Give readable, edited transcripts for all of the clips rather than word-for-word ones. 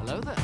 Hello there.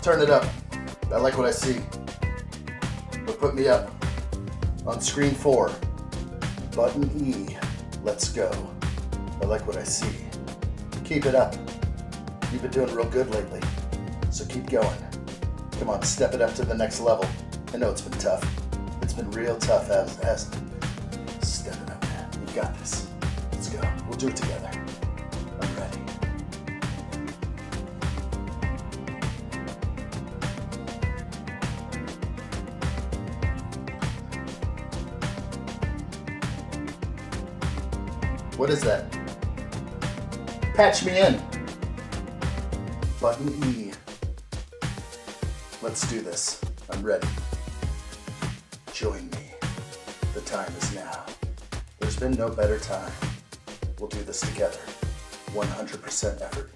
Turn it up. I like what I see. But put me up. On screen 4. Button E. Let's go. I like what I see. Keep it up. You've been doing real good lately. So keep going. Come on, step it up to the next level. I know it's been tough. It's been real tough, hasn't it? Step it up, man. You got this. Let's go. We'll do it together. I'm ready. What is that? Patch me in. Button E. Let's do this. I'm ready. Join me. The time is now. There's been no better time. We'll do this together. 100% effort.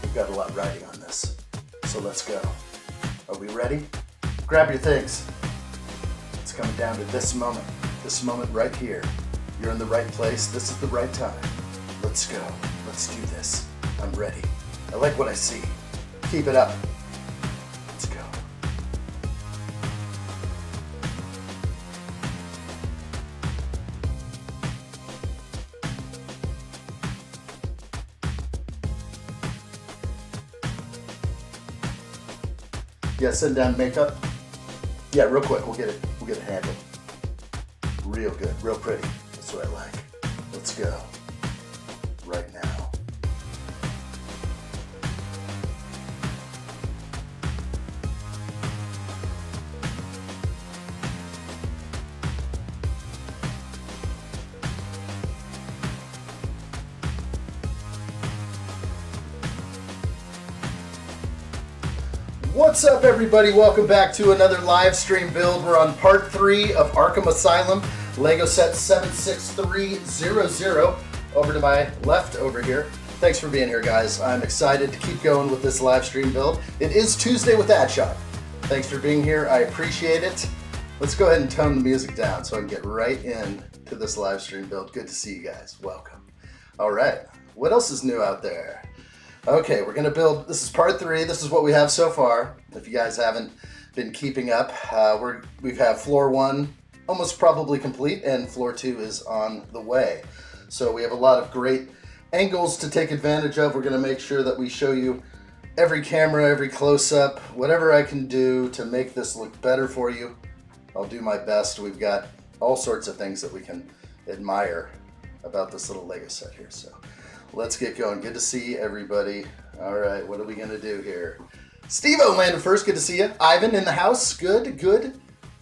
We've got a lot riding on this. So let's go. Are we ready? Grab your things. It's coming down to this moment. This moment right here. You're in the right place. This is the right time. Let's go. Let's do this. I'm ready. I like what I see. Keep it up. Let's go. Yeah, send down makeup. Yeah, real quick. We'll get it handled. Real good. Real pretty. That's what I like. Let's go. Right now. What's up, everybody? Welcome back to another live stream build. We're on part 3 of Arkham Asylum. Lego set 76300 over to my left over here. Thanks for being here, guys. I'm excited to keep going with this live stream build. It is Tuesday with addshot. Thanks for being here. I appreciate it. Let's go ahead and tone the music down so I can get right in to this live stream build. Good to see you guys. Welcome. All right. What else is new out there? Okay, we're going to build. This is part 3. This is what we have so far. If you guys haven't been keeping up, we have floor 1 almost probably complete, and floor 2 is on the way. So we have a lot of great angles to take advantage of. We're going to make sure that we show you every camera, every close-up, whatever I can do to make this look better for you. I'll do my best. We've got all sorts of things that we can admire about this little Lego set here. So let's get going. Good to see everybody. All right, what are we going to do here? Steve-O landed first. Good to see you. Ivan in the house. Good, good.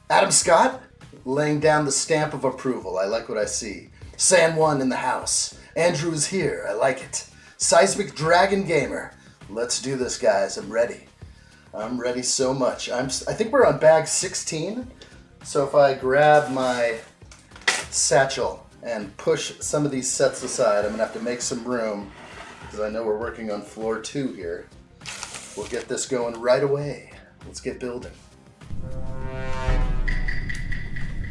Adam Scott laying down the stamp of approval. I like what I see. San Juan in the house. Andrew is here. I like it. Seismic Dragon Gamer. Let's do this, guys. I'm ready. I'm ready so much. I think we're on bag 16. So if I grab my satchel and push some of these sets aside, I'm going to have to make some room because I know we're working on floor 2 here. We'll get this going right away. Let's get building.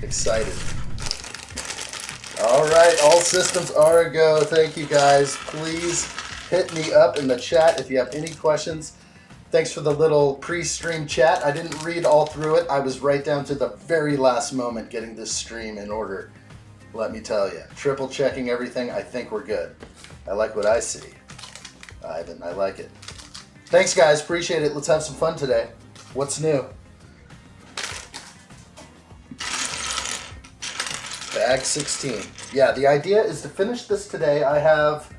Excited. All right, all systems are a go. Thank you, guys. Please hit me up in the chat if you have any questions. Thanks for the little pre-stream chat. I didn't read all through it. I was right down to the very last moment getting this stream in order. Let me tell you, triple checking everything. I think we're good. I like what I see. Ivan, I like it. Thanks, guys. Appreciate it. Let's have some fun today. What's new? Bag 16. Yeah, the idea is to finish this today. I have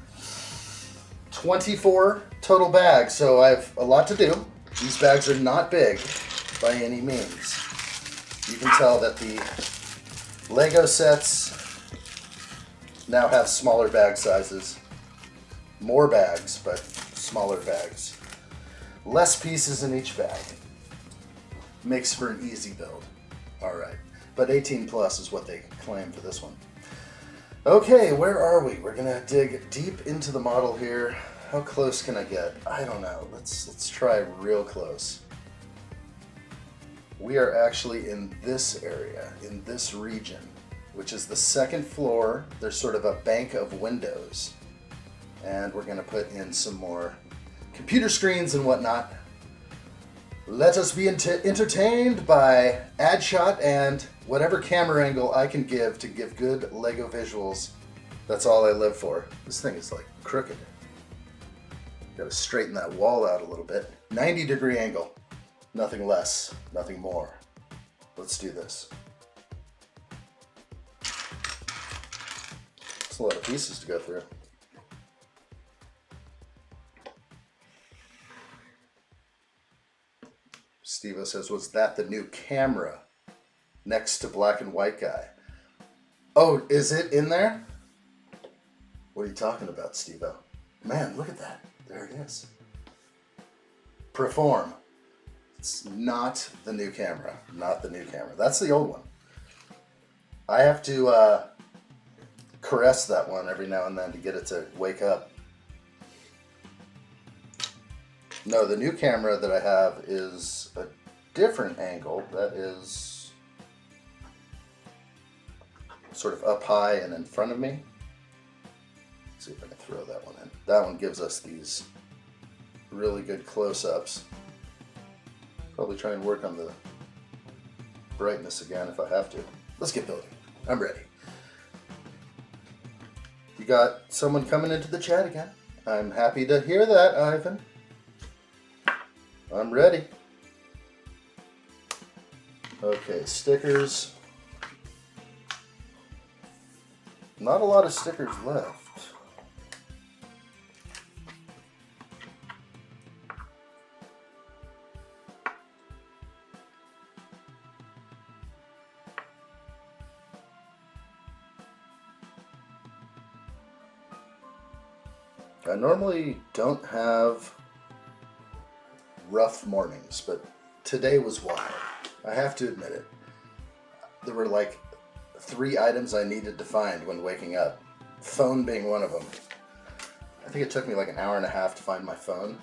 24 total bags, so I have a lot to do. These bags are not big by any means. You can tell that the Lego sets now have smaller bag sizes. More bags, but smaller bags. Less pieces in each bag. Makes for an easy build. Alright, but 18 plus is what they claim for this one. Okay, where are we? We're gonna dig deep into the model here. How close can I get? I don't know. Let's try real close. We are actually in this area, in this region, which is the second floor. There's sort of a bank of windows. And we're gonna put in some more computer screens and whatnot. Let us be entertained by addshot and whatever camera angle I can give to give good Lego visuals. That's all I live for. This thing is like crooked. Gotta straighten that wall out a little bit. 90-degree angle. Nothing less, nothing more. Let's do this. It's a lot of pieces to go through. Steve-O says, was that the new camera next to black and white guy? Oh, is it in there? What are you talking about, Steve-O? Man, look at that. There it is. Perform. It's not the new camera. Not the new camera. That's the old one. I have to caress that one every now and then to get it to wake up. No, the new camera that I have is a different angle. That is sort of up high and in front of me. Let's see if I can throw that one in. That one gives us these really good close-ups. Probably try and work on the brightness again if I have to. Let's get building. I'm ready. You got someone coming into the chat again. I'm happy to hear that, Ivan. I'm ready. Okay, stickers. Not a lot of stickers left. I normally don't have rough mornings, but today was wild. I have to admit it. There were like 3 items I needed to find when waking up. Phone being one of them. I think it took me like an hour and a half to find my phone.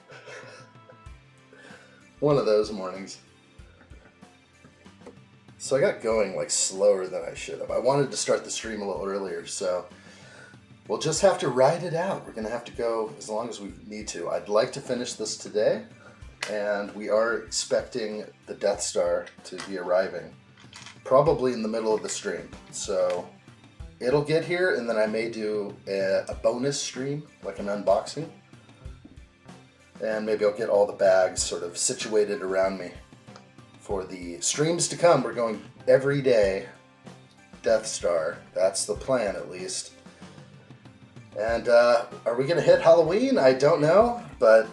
One of those mornings. So I got going like slower than I should have. I wanted to start the stream a little earlier, so we'll just have to ride it out. We're gonna have to go as long as we need to. I'd like to finish this today. And we are expecting the Death Star to be arriving probably in the middle of the stream. So it'll get here, and then I may do a bonus stream, like an unboxing. And maybe I'll get all the bags sort of situated around me for the streams to come. We're going every day, Death Star. That's the plan, at least. And are we going to hit Halloween? I don't know, but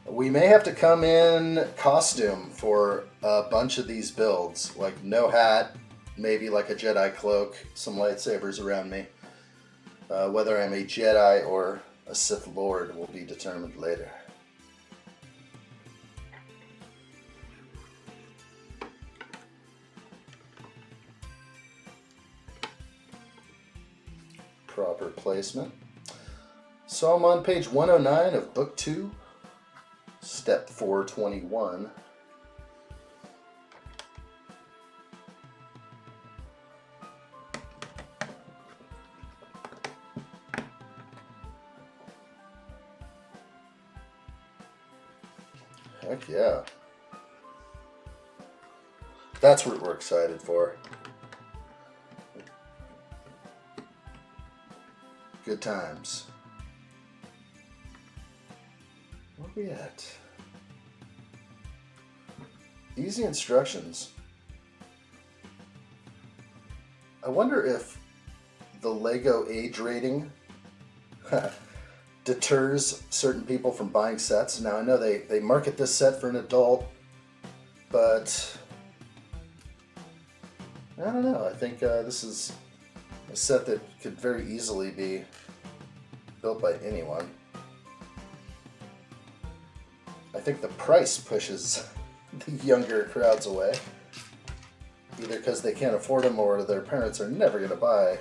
we may have to come in costume for a bunch of these builds, like no hat, maybe like a Jedi cloak, some lightsabers around me. Whether I'm a Jedi or a Sith Lord will be determined later. Proper placement. So I'm on page 109 of book 2. Step 421. Heck yeah. That's what we're excited for. Good times. Where are we at? Easy instructions. I wonder if the Lego age rating deters certain people from buying sets. Now I know they market this set for an adult, but I don't know. I think this is a set that could very easily be built by anyone. I think the price pushes the younger crowds away, either because they can't afford them or their parents are never going to buy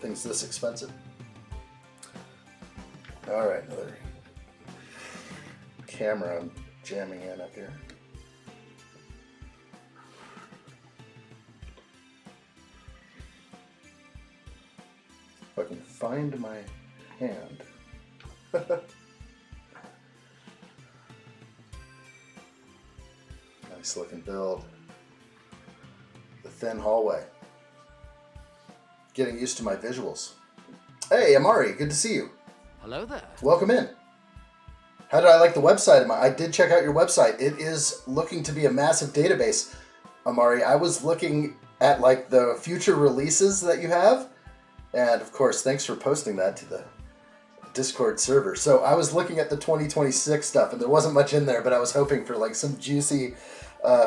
things this expensive. All right, another camera I'm jamming in up here. If I can find my hand. Nice looking build. The thin hallway. Getting used to my visuals. Hey, Amari, good to see you. Hello there. Welcome in. How did I like the website? I did check out your website. It is looking to be a massive database, Amari. I was looking at like the future releases that you have. And of course, thanks for posting that to the Discord server. So I was looking at the 2026 stuff and there wasn't much in there, but I was hoping for like some juicy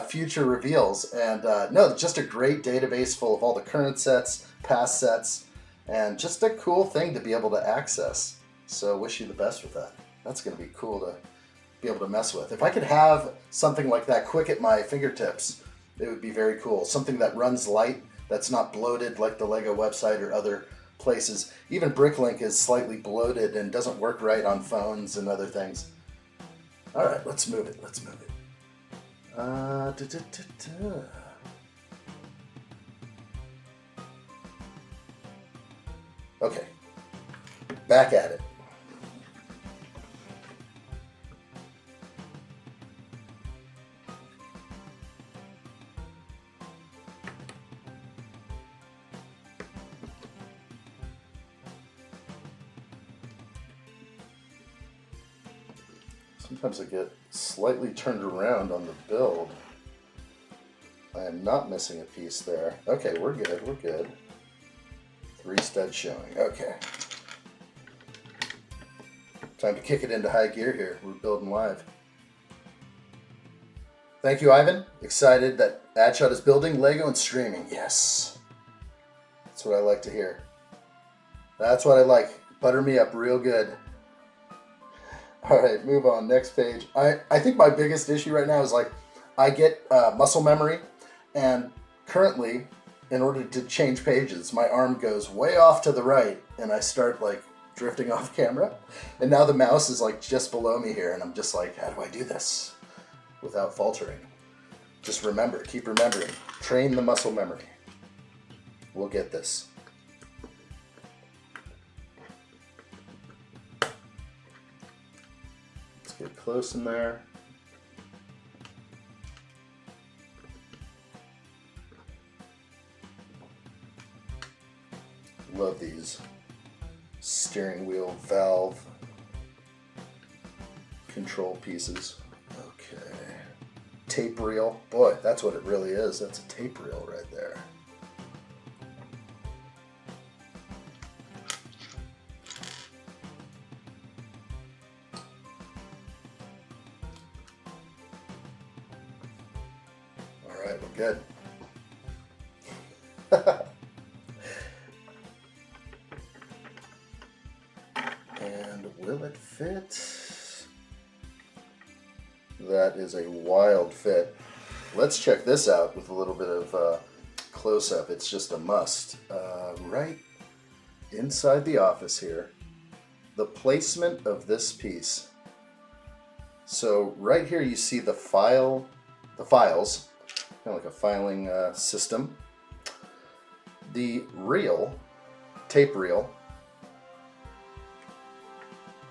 future reveals. And no, just a great database full of all the current sets, past sets, and just a cool thing to be able to access. So wish you the best with that. That's going to be cool to be able to mess with. If I could have something like that quick at my fingertips, it would be very cool. Something that runs light, that's not bloated like the Lego website or other places. Even Bricklink is slightly bloated and doesn't work right on phones and other things. All right, let's move it. Let's move it. Okay, back at it. Sometimes I get slightly turned around on the build. I am not missing a piece there. Okay, we're good, we're good. 3 studs showing, okay. Time to kick it into high gear here. We're building live. Thank you, Ivan. Excited that addshot is building, Lego, and streaming. Yes. That's what I like to hear. That's what I like. Butter me up real good. All right, move on. Next page. I think my biggest issue right now is like I get muscle memory, and currently, in order to change pages, my arm goes way off to the right, and I start like drifting off camera. And now the mouse is like just below me here, and I'm just like, how do I do this without faltering? Just remember, keep remembering. Train the muscle memory. We'll get this. Get close in there. Love these steering wheel valve control pieces. Okay. Tape reel. Boy, that's what it really is. That's a tape reel right there. Good. And will it fit? That is a wild fit. Let's check this out with a little bit of close-up. It's just a must. Right inside the office here, the placement of this piece. So right here you see the files, kind of like a filing system. The reel, tape reel,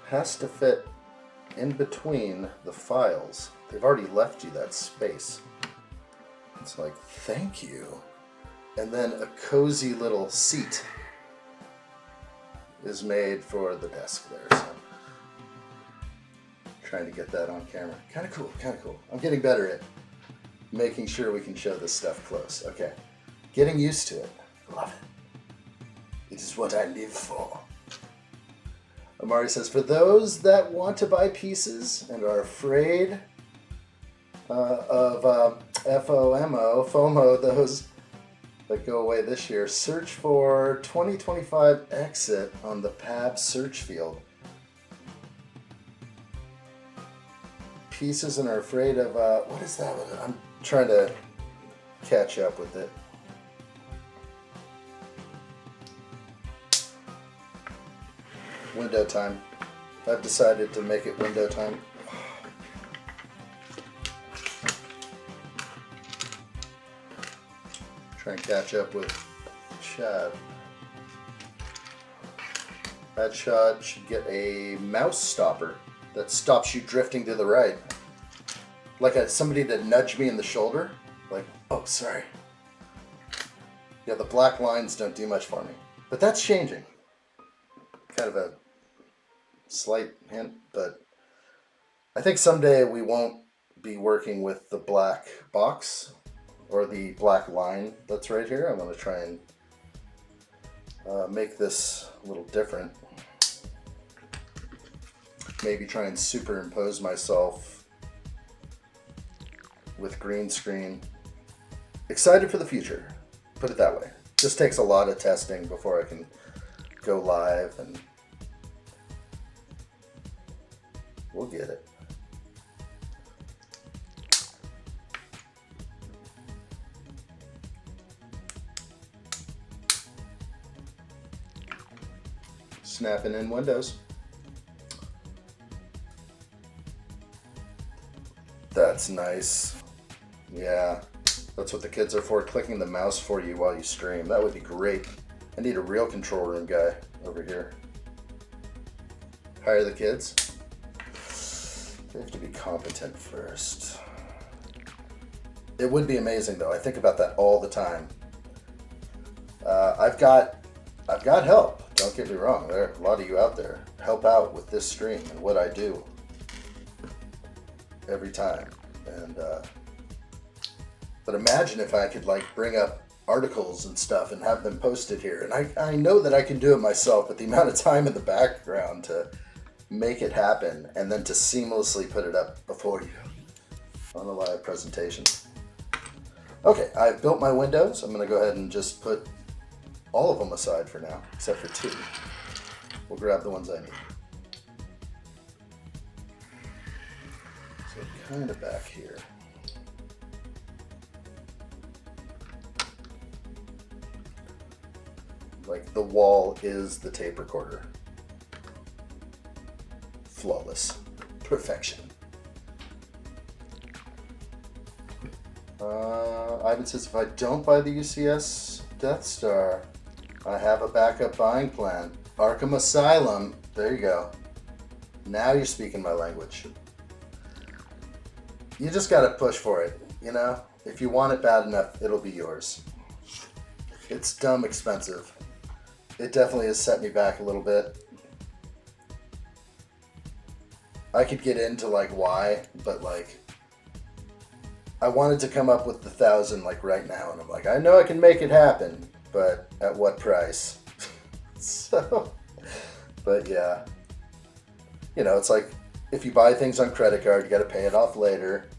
has to fit in between the files. They've already left you that space. It's like, thank you. And then a cozy little seat is made for the desk there. So trying to get that on camera. Kind of cool, kind of cool. I'm getting better at making sure we can show this stuff close. Okay, getting used to it. Love it. It is what I live for. Amari says, for those that want to buy pieces and are afraid of FOMO, those that go away this year, search for 2025 exit on the PAB search field. Pieces and are afraid of, what is that? I'm trying to catch up with it. Window time. I've decided to make it window time. Try and catch up with Chad. Addshot should get a mouse stopper that stops you drifting to the right. Like somebody that nudged me in the shoulder. Like, oh, sorry. Yeah, the black lines don't do much for me. But that's changing. Kind of a slight hint, but I think someday we won't be working with the black box or the black line that's right here. I'm going to try and make this a little different. Maybe try and superimpose myself with green screen. Excited for the future, put it that way. Just takes a lot of testing before I can go live, and we'll get it. Snapping in windows. That's nice. Yeah, that's what the kids are for, clicking the mouse for you while you stream. That would be great. I need a real control room guy over here. Hire the kids. They have to be competent first. It would be amazing though. I think about that all the time. I've got help. Don't get me wrong. There are a lot of you out there. Help out with this stream and what I do every time. And but imagine if I could like bring up articles and stuff and have them posted here. And I know that I can do it myself, but the amount of time in the background to make it happen and then to seamlessly put it up before you on a live presentation. Okay, I've built my windows. I'm going to go ahead and just put all of them aside for now, except for two. We'll grab the ones I need. So kind of back here. Like the wall is the tape recorder. Flawless. Perfection. Ivan says, if I don't buy the UCS Death Star, I have a backup buying plan. Arkham Asylum. There you go. Now you're speaking my language. You just gotta push for it, you know? If you want it bad enough, it'll be yours. It's dumb expensive. It definitely has set me back a little bit. I could get into like why, but like I wanted to come up with the 1,000 like right now, and I'm like, I know I can make it happen, but at what price? So, but yeah, you know, it's like if you buy things on credit card, you got to pay it off later.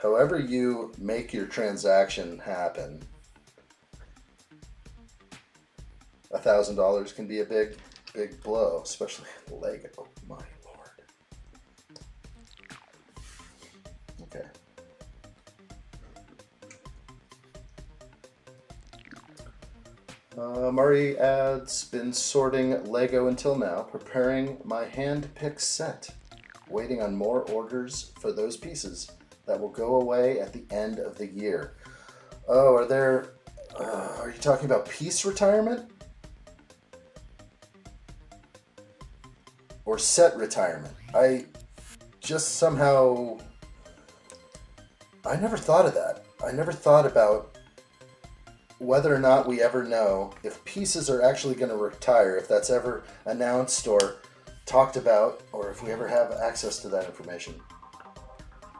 However you make your transaction happen, $1,000 can be a big blow, especially Lego. Oh my lord. Okay. Murray adds, been sorting Lego until now, preparing my hand-picked set, waiting on more orders for those pieces that will go away at the end of the year. Oh, are you talking about piece retirement? Or set retirement? I just somehow, I never thought of that. I never thought about whether or not we ever know if pieces are actually going to retire, if that's ever announced or talked about, or if we ever have access to that information.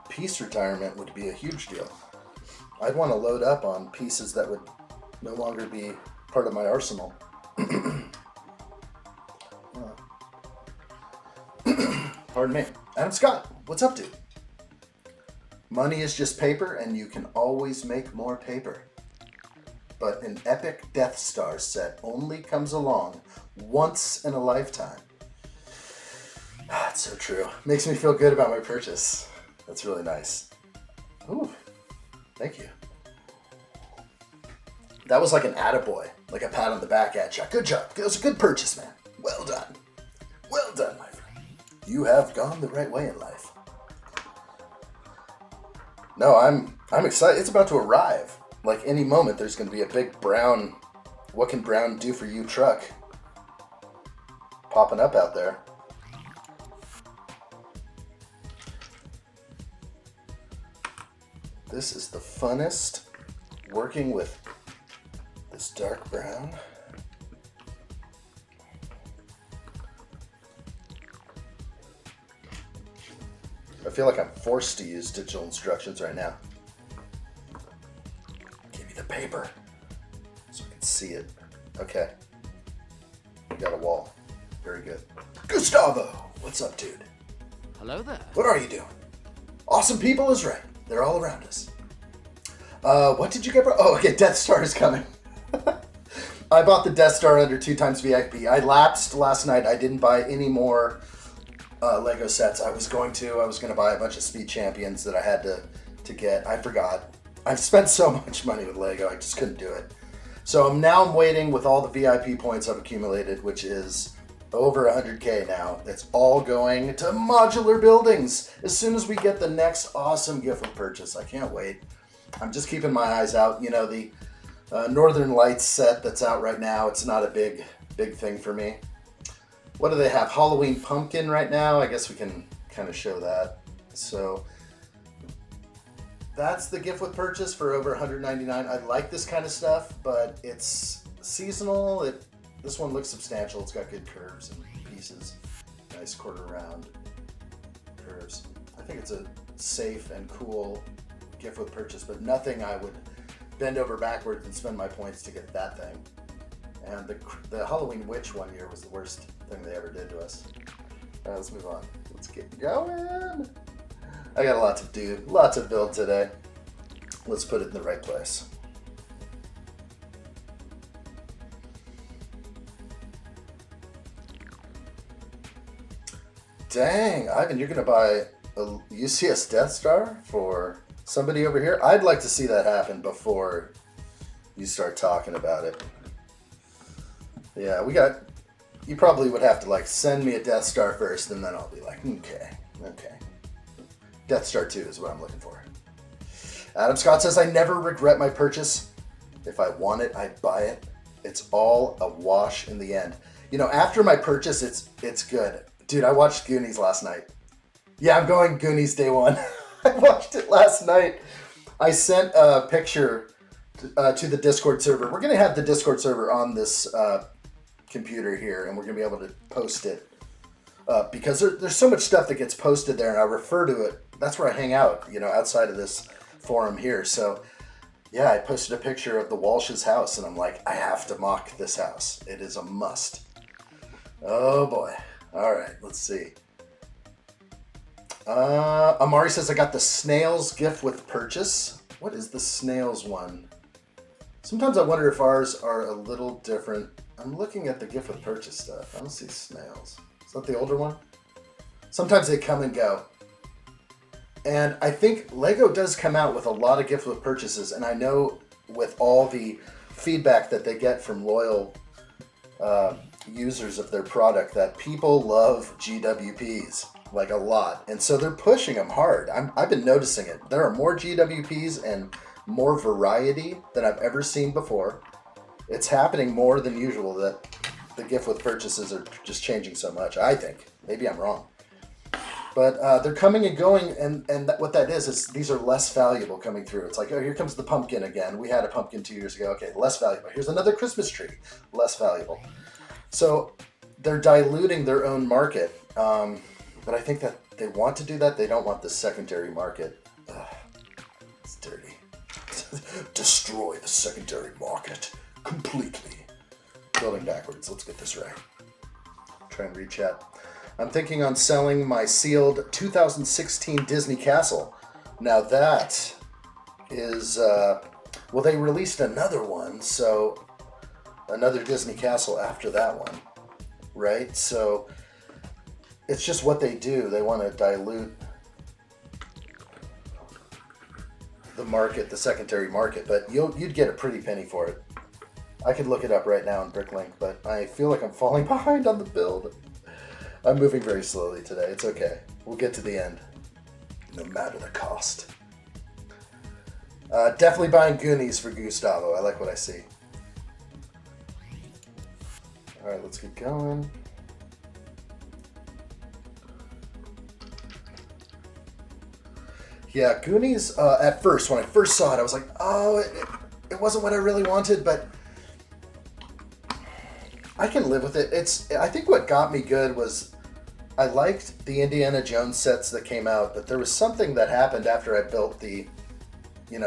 Piece retirement would be a huge deal. I'd want to load up on pieces that would no longer be part of my arsenal. Pardon me. Adam Scott, what's up, dude? Money is just paper, and you can always make more paper. But an epic Death Star set only comes along once in a lifetime. That's so true. Makes me feel good about my purchase. That's really nice. Ooh, thank you. That was like an attaboy, like a pat on the back at you. Good job. It was a good purchase, man. Well done. Well done, my friend. You have gone the right way in life. No, I'm excited. It's about to arrive. Like any moment, there's going to be a big brown, what can brown do for you truck popping up out there. This is the funnest, working with this dark brown. I feel like I'm forced to use digital instructions right now. Give me the paper so I can see it. Okay. We got a wall. Very good. Gustavo! What's up, dude? Hello there. What are you doing? Awesome people is right. They're all around us. What did you get? Oh, okay. Death Star is coming. I bought the Death Star under 2x VIP. I lapsed last night. I didn't buy any more Lego sets. I was going to buy a bunch of Speed Champions that I had to get. I forgot. I've spent so much money with Lego. I just couldn't do it. So now I'm waiting with all the VIP points I've accumulated, which is over 100K now. It's all going to modular buildings as soon as we get the next awesome gift with purchase. I can't wait. I'm just keeping my eyes out. You know, the Northern Lights set that's out right now, it's not a big thing for me. What do they have? Halloween Pumpkin right now. I guess we can kind of show that. So that's the gift with purchase for over $199. I like this kind of stuff, but it's seasonal. This one looks substantial. It's got good curves and pieces. Nice quarter round curves. I think it's a safe and cool gift with purchase, but nothing I would bend over backwards and spend my points to get that thing. And the Halloween Witch one year was the worst thing they ever did to us. All right, let's move on. Let's get going. I got a lot to do, lots of build today. Let's put it in the right place. Dang, Ivan, you're gonna buy a UCS Death Star for somebody over here? I'd like to see that happen before you start talking about it. Yeah, you probably would have to like send me a Death Star first, and then I'll be like, okay. Death Star 2 is what I'm looking for. Adam Scott says, I never regret my purchase. If I want it, I buy it. It's all a wash in the end. You know, after my purchase, it's good. Dude, I watched Goonies last night. Yeah, I'm going Goonies day one. I watched it last night. I sent a picture to the Discord server. We're going to have the Discord server on this computer here, and we're going to be able to post it. Because there's so much stuff that gets posted there, and I refer to it. That's where I hang out, you know, outside of this forum here. So, yeah, I posted a picture of the Walsh's house, and I'm like, I have to mock this house. It is a must. Oh, boy. All right, let's see. Amari says, I got the Snails gift with purchase. What is the Snails one? Sometimes I wonder if ours are a little different. I'm looking at the gift with purchase stuff. I don't see Snails. Is that the older one? Sometimes they come and go. And I think Lego does come out with a lot of gift with purchases, and I know with all the feedback that they get from loyal users of their product that people love GWPs, like a lot. And so they're pushing them hard. I've been noticing it. There are more GWPs and more variety than I've ever seen before. It's happening more than usual that the gift with purchases are just changing so much, I think. Maybe I'm wrong. But they're coming and going, and what that is these are less valuable coming through. It's like, oh, here comes the pumpkin again. We had a pumpkin 2 years ago. Okay, less valuable. Here's another Christmas tree. Less valuable. So they're diluting their own market. But I think that they want to do that. They don't want the secondary market. Ugh, it's dirty. Destroy the secondary market completely. Building backwards. Let's get this right. Try and read chat. I'm thinking on selling my sealed 2016 Disney Castle. Now that is, well, they released another one, so another Disney Castle after that one, right? So it's just what they do. They want to dilute the market, the secondary market, but you'd get a pretty penny for it. I could look it up right now in Bricklink, but I feel like I'm falling behind on the build. I'm moving very slowly today. It's okay. We'll get to the end, no matter the cost. Definitely buying Goonies for Gustavo. I like what I see. All right, let's get going. Yeah, Goonies, at first, when I first saw it, I was like, oh, it wasn't what I really wanted, but I can live with it. I think what got me good was I liked the Indiana Jones sets that came out, but there was something that happened after I built the,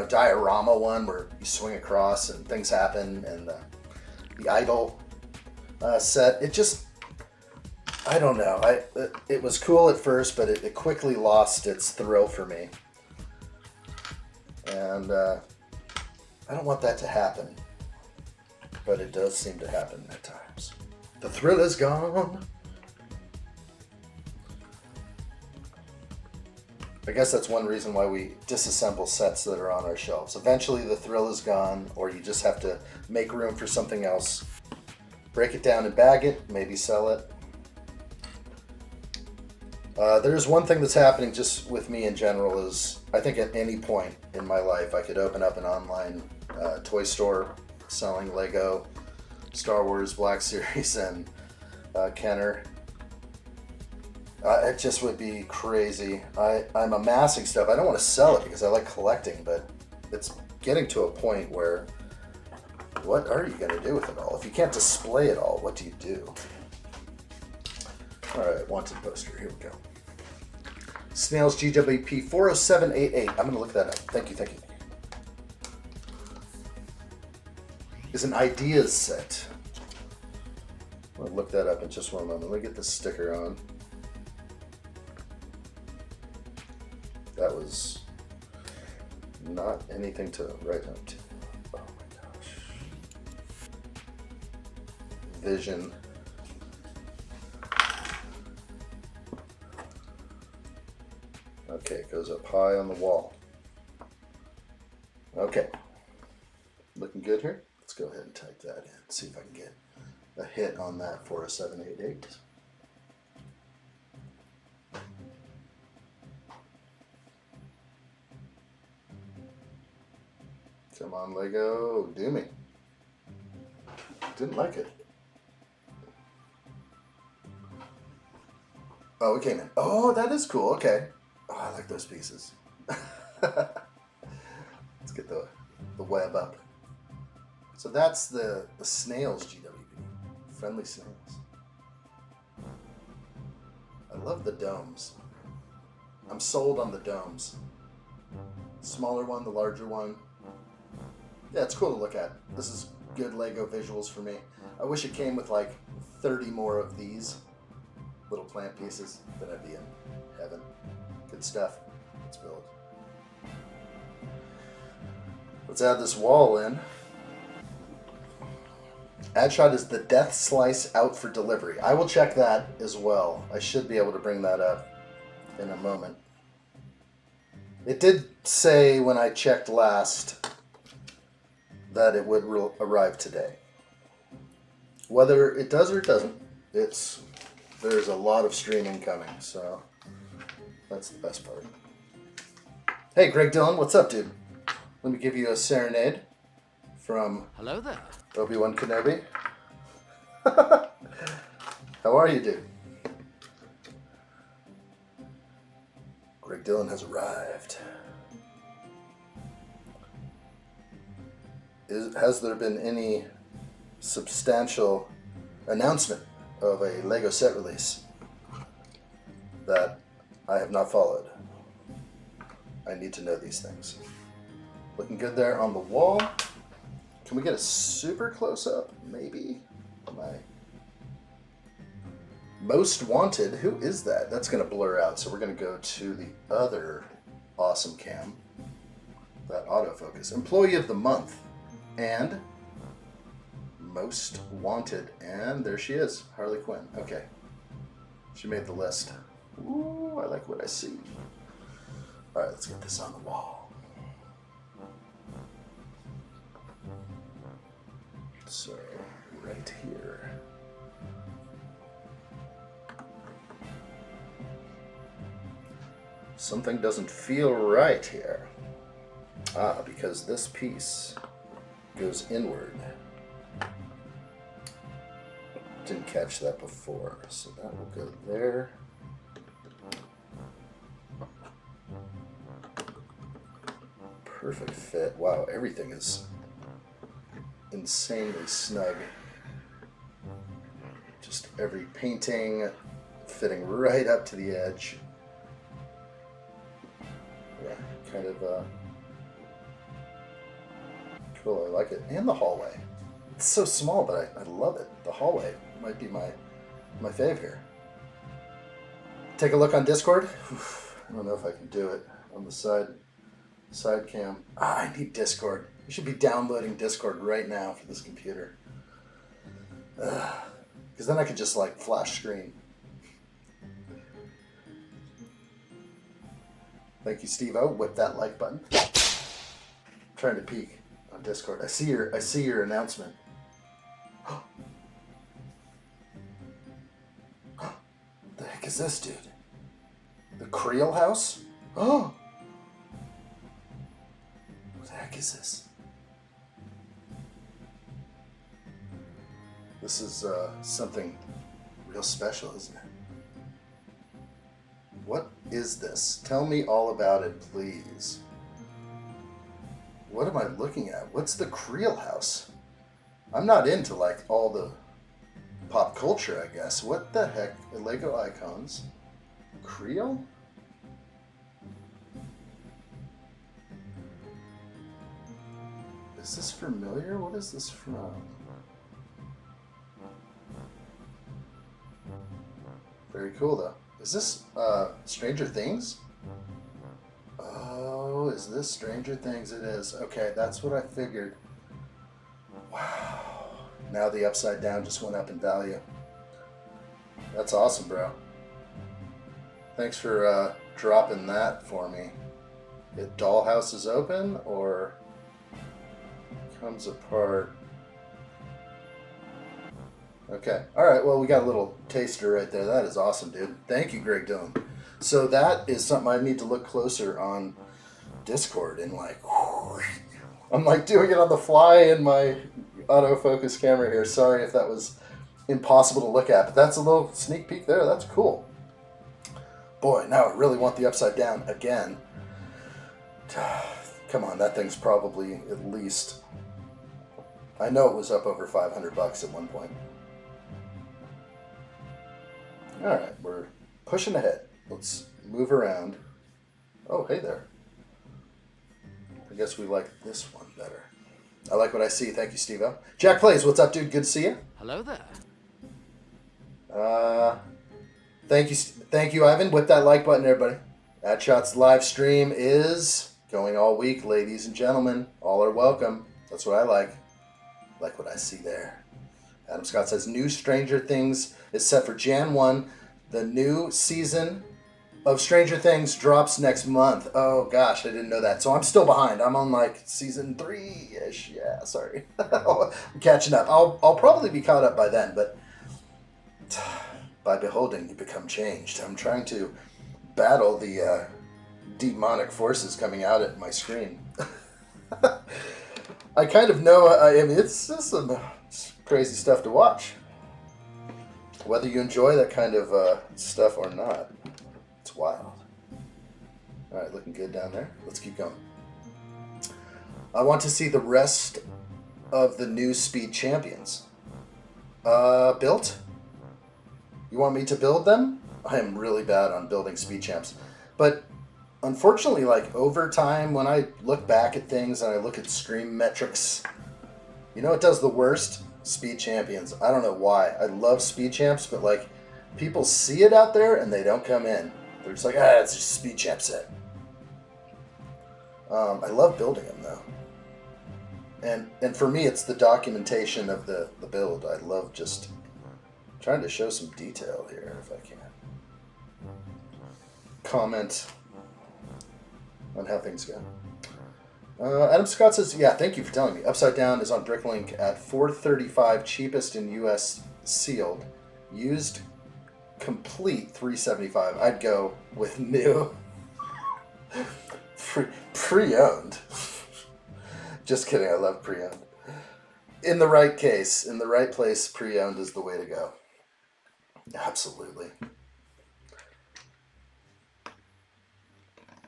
diorama one where you swing across and things happen, and the idol set. It just, I don't know. It was cool at first, but it quickly lost its thrill for me. And I don't want that to happen, but it does seem to happen at times. The thrill is gone. I guess that's one reason why we disassemble sets that are on our shelves. Eventually the thrill is gone, or you just have to make room for something else. Break it down and bag it, maybe sell it. There's one thing that's happening just with me in general is I think at any point in my life I could open up an online toy store selling Lego, Star Wars, Black Series, and Kenner. It just would be crazy. I'm amassing stuff. I don't want to sell it because I like collecting, but it's getting to a point where what are you going to do with it all? If you can't display it all, what do you do? All right, wanted poster. Here we go. Snails GWP 40788. I'm going to look that up. Thank you. Is an ideas set. I'm going to look that up in just one moment. Let me get this sticker on. That was not anything to write home to. Oh my gosh. Vision. Okay, it goes up high on the wall. Okay. Looking good here? Let's go ahead and type that in. See if I can get a hit on that 40788. Come on, Lego, do me. Didn't like it. Oh, it came in. Oh, that is cool. Okay. Oh, I like those pieces. Let's get the web up. So that's the snails GWP. Friendly snails. I love the domes. I'm sold on the domes. Smaller one, the larger one. Yeah, it's cool to look at. This is good Lego visuals for me. I wish it came with like 30 more of these little plant pieces. Then I'd be in heaven. Good stuff. Let's build. Let's add this wall in. Addshot is the death slice out for delivery. I will check that as well. I should be able to bring that up in a moment. It did say when I checked last that it would arrive today. Whether it does or it doesn't, there's a lot of streaming coming, so that's the best part. Hey, Greg Dillon, what's up, dude? Let me give you a serenade from Hello there. Obi-Wan Kenobi. How are you, dude? Greg Dillon has arrived. Has there been any substantial announcement of a Lego set release that I have not followed? I need to know these things. Looking good there on the wall. Can we get a super close-up? Maybe. My most wanted. Who is that? That's going to blur out, so we're going to go to the other awesome cam. That autofocus. Employee of the month. And most wanted. And there she is. Harley Quinn. Okay. She made the list. Ooh, I like what I see. Alright, let's get this on the wall. So, right here. Something doesn't feel right here. Ah, because this piece goes inward. Didn't catch that before, so that will go there. Perfect fit. Wow, everything is insanely snug. Just every painting fitting right up to the edge. Yeah, kind of cool. I like it. And the hallway. It's so small, but I love it. The hallway might be my fave here. Take a look on Discord. I don't know if I can do it on the side cam. I need Discord. You should be downloading Discord right now for this computer. Because then I could just like flash screen. Thank you, Steve-O. Whip that like button. Trying to peek on Discord. I see your announcement. What the heck is this, dude? The Creel house? Oh! What the heck is this? This is something real special, isn't it? What is this? Tell me all about it, please. What am I looking at? What's the Creel house? I'm not into like all the pop culture, I guess. What the heck? Lego icons. Creel? Is this familiar? What is this from? Very cool though. Is this Stranger Things? Oh, is this Stranger Things? It is. Okay, that's what I figured. Wow. Now the upside down just went up in value. That's awesome, bro. Thanks for dropping that for me. The dollhouse is open or comes apart. Okay. All right. Well, we got a little taster right there. That is awesome, dude. Thank you, Greg Dome. So that is something I need to look closer on Discord and like, I'm like doing it on the fly in my autofocus camera here. Sorry if that was impossible to look at, but that's a little sneak peek there. That's cool. Boy, now I really want the upside down again. Come on, that thing's probably at least, I know it was up over $500 at one point. All right, we're pushing ahead. Let's move around. Oh, hey there. I guess we like this one better. I like what I see. Thank you, Steve-O. Jack Plays, what's up, dude? Good to see you. Hello there. Thank you, Ivan. Whip that like button, everybody. Adshot's live stream is going all week, ladies and gentlemen. All are welcome. That's what I like. Like what I see there. Adam Scott says, new Stranger Things is set for Jan 1. The new season of Stranger Things drops next month. Oh, gosh, I didn't know that. So I'm still behind. I'm on, like, season 3-ish. Yeah, sorry. I'm catching up. I'll probably be caught up by then, but by beholding, you become changed. I'm trying to battle the demonic forces coming out at my screen. I kind of know, I mean, it's just some crazy stuff to watch. Whether you enjoy that kind of stuff or not, it's wild. All right, looking good down there. Let's keep going. I want to see the rest of the new Speed Champions. Built? You want me to build them? I am really bad on building Speed Champs. But unfortunately, like over time, when I look back at things and I look at stream metrics, you know what does the worst? Speed champions. I don't know why. I love speed champs, but like people see it out there and they don't come in. They're just like, it's just a speed champ set. I love building them though. And for me, it's the documentation of the build. I love just trying to show some detail here if I can. Comment on how things go. Adam Scott says, yeah, thank you for telling me. Upside Down is on Bricklink at $435, cheapest in US sealed. Used complete $375. I'd go with new. Pre-owned. Just kidding, I love pre-owned. In the right case, in the right place, pre-owned is the way to go. Absolutely.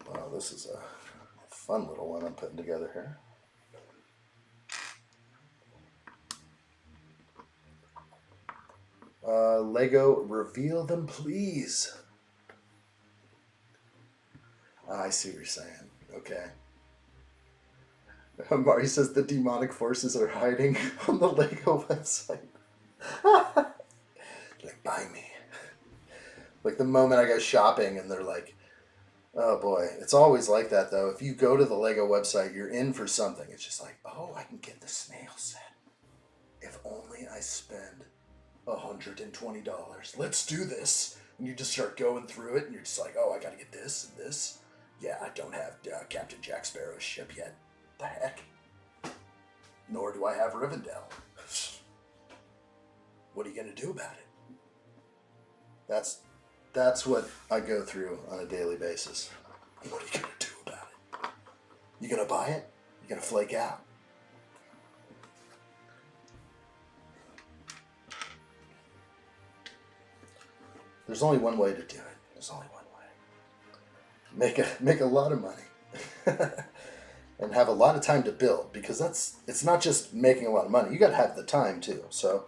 Wow, this is a fun little one I'm putting together here. Lego, reveal them, please. I see what you're saying. Okay. Mari says the demonic forces are hiding on the Lego website. Like, buy me. Like the moment I go shopping and they're like, oh boy. It's always like that though. If you go to the Lego website, you're in for something. It's just like, oh, I can get the snail set. If only I spend $120. Let's do this. And you just start going through it and you're just like, oh, I gotta get this and this. Yeah, I don't have Captain Jack Sparrow's ship yet. The heck? Nor do I have Rivendell. What are you gonna do about it? That's what I go through on a daily basis. What are you gonna do about it? You gonna buy it? You gonna flake out? There's only one way to do it. There's only one way. Make a lot of money. And have a lot of time to build, because it's not just making a lot of money. You gotta have the time too. So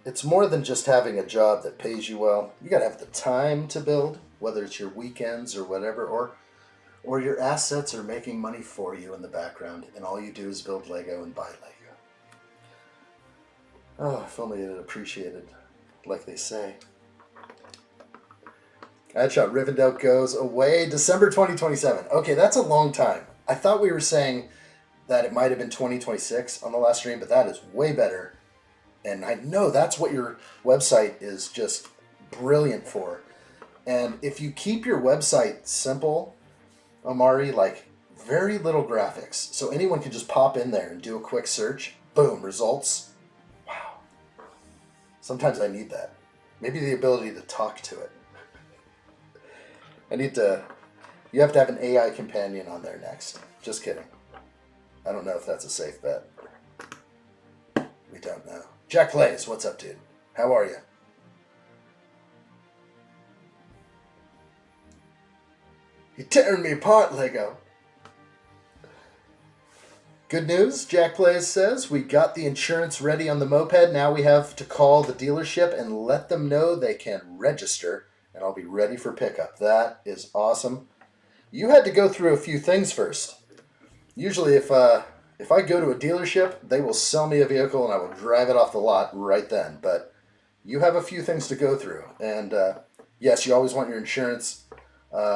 it's more than just having a job that pays you well. You gotta have the time to build, whether it's your weekends or whatever, or your assets are making money for you in the background, and all you do is build Lego and buy Lego. Oh, if only it appreciated, like they say. Addshot, Rivendell goes away December 2027. Okay, that's a long time. I thought we were saying that it might have been 2026 on the last stream, but that is way better. And I know that's what your website is just brilliant for. And if you keep your website simple, Amari, like very little graphics, so anyone can just pop in there and do a quick search, boom, results. Wow. Sometimes I need that. Maybe the ability to talk to it. You have to have an AI companion on there next. Just kidding. I don't know if that's a safe bet. We don't know. Jack Plays, what's up, dude? How are you? You're tearing me apart, Lego. Good news, Jack Plays says. We got the insurance ready on the moped. Now we have to call the dealership and let them know they can register, and I'll be ready for pickup. That is awesome. You had to go through a few things first. Usually if I go to a dealership, they will sell me a vehicle and I will drive it off the lot right then. But you have a few things to go through. And yes, you always want your insurance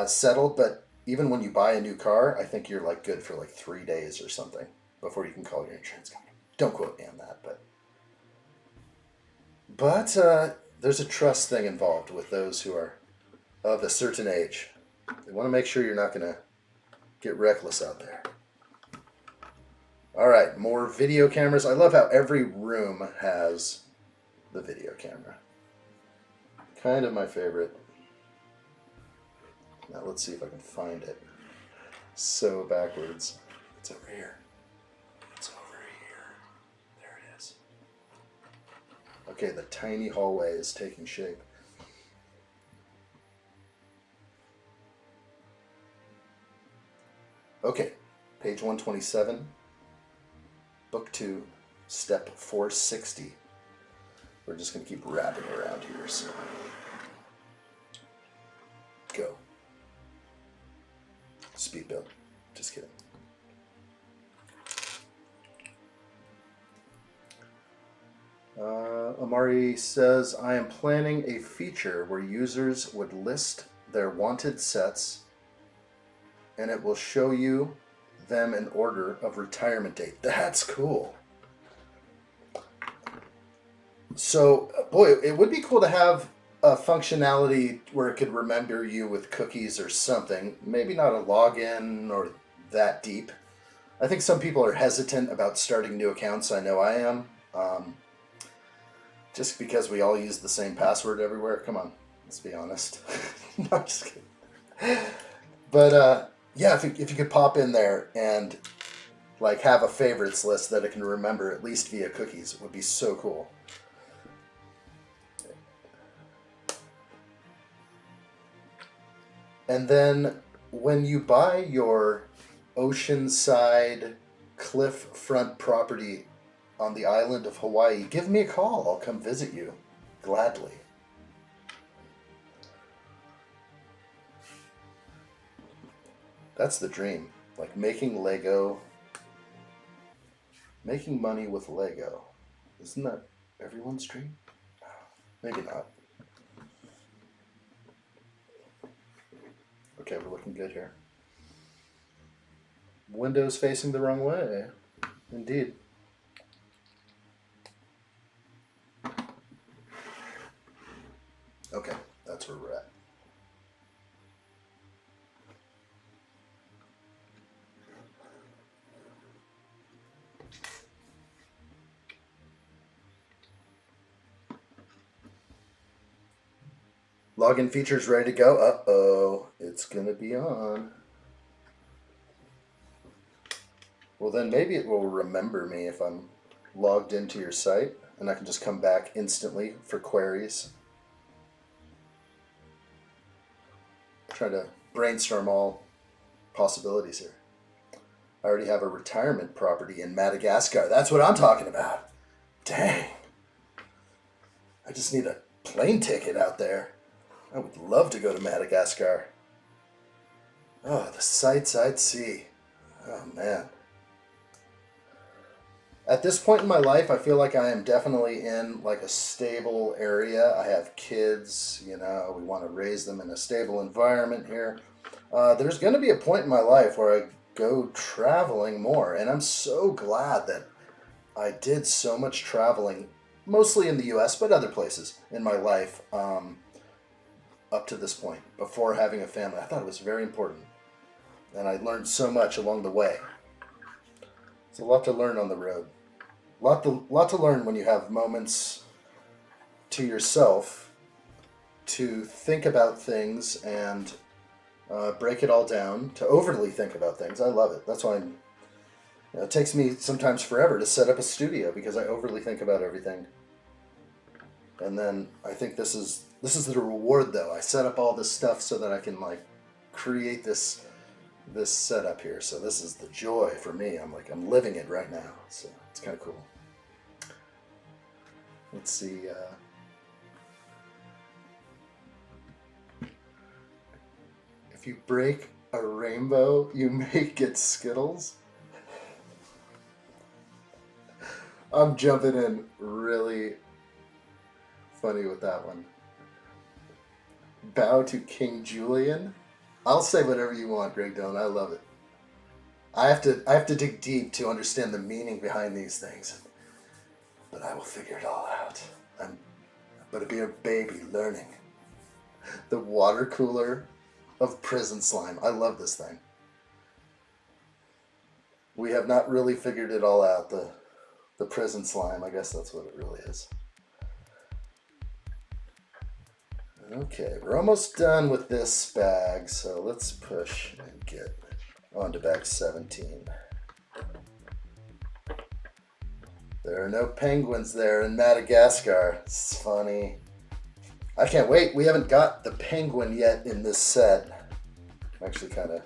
settled, but even when you buy a new car, I think you're like good for like 3 days or something before you can call your insurance company. Don't quote me on that, but there's a trust thing involved with those who are of a certain age. They want to make sure you're not going to get reckless out there. All right, more video cameras. I love how every room has the video camera. Kind of my favorite. Now let's see if I can find it. So backwards. It's over here. It's over here. There it is. Okay, the tiny hallway is taking shape. Okay, page 127, book 2, step 460. We're just going to keep wrapping around here, so go. speed build. Just kidding. Amari says, I am planning a feature where users would list their wanted sets and it will show you them in order of retirement date. That's cool. So, boy, it would be cool to have a functionality where it could remember you with cookies or something. Maybe not a login or that deep. I think some people are hesitant about starting new accounts. I know I am. Just because we all use the same password everywhere. Come on, let's be honest. No, I'm just kidding. But yeah, if you could pop in there and like have a favorites list that it can remember at least via cookies, it would be so cool. And then when you buy your oceanside cliff-front property on the island of Hawaii, give me a call. I'll come visit you gladly. That's the dream. Like making Lego, making money with Lego. Isn't that everyone's dream? Maybe not. Okay, we're looking good here. Windows facing the wrong way. Indeed. Okay, that's where we're at. Login features ready to go. Uh-oh, it's gonna be on. Well, then maybe it will remember me if I'm logged into your site, and I can just come back instantly for queries. Trying to brainstorm all possibilities here. I already have a retirement property in Madagascar. That's what I'm talking about. Dang. I just need a plane ticket out there. I would love to go to Madagascar. Oh, the sights I'd see. Oh, man. At this point in my life, I feel like I am definitely in like a stable area. I have kids, you know, we want to raise them in a stable environment here. There's going to be a point in my life where I go traveling more, and I'm so glad that I did so much traveling, mostly in the US, but other places in my life up to this point, before having a family. I thought it was very important, and I learned so much along the way. It's a lot to learn on the road. Lot to learn when you have moments to yourself to think about things and break it all down, to overly think about things. I love it. That's why it takes me sometimes forever to set up a studio, because I overly think about everything. And then I think this is the reward, though. I set up all this stuff so that I can like create this setup here. So this is the joy for me. I'm living it right now. So it's kind of cool. Let's see. If you break a rainbow, you may get Skittles. I'm jumping in really funny with that one. Bow to King Julian. I'll say whatever you want, Greg Dillon. I love it. I have to dig deep to understand the meaning behind these things, but I will figure it all out. I'm but to be a baby learning. The water cooler of prison slime. I love this thing. We have not really figured it all out. The prison slime. I guess that's what it really is. Okay, we're almost done with this bag, so let's push and get on to bag 17. There are no penguins there in Madagascar. It's funny. I can't wait. We haven't got the penguin yet in this set. I'm actually kind of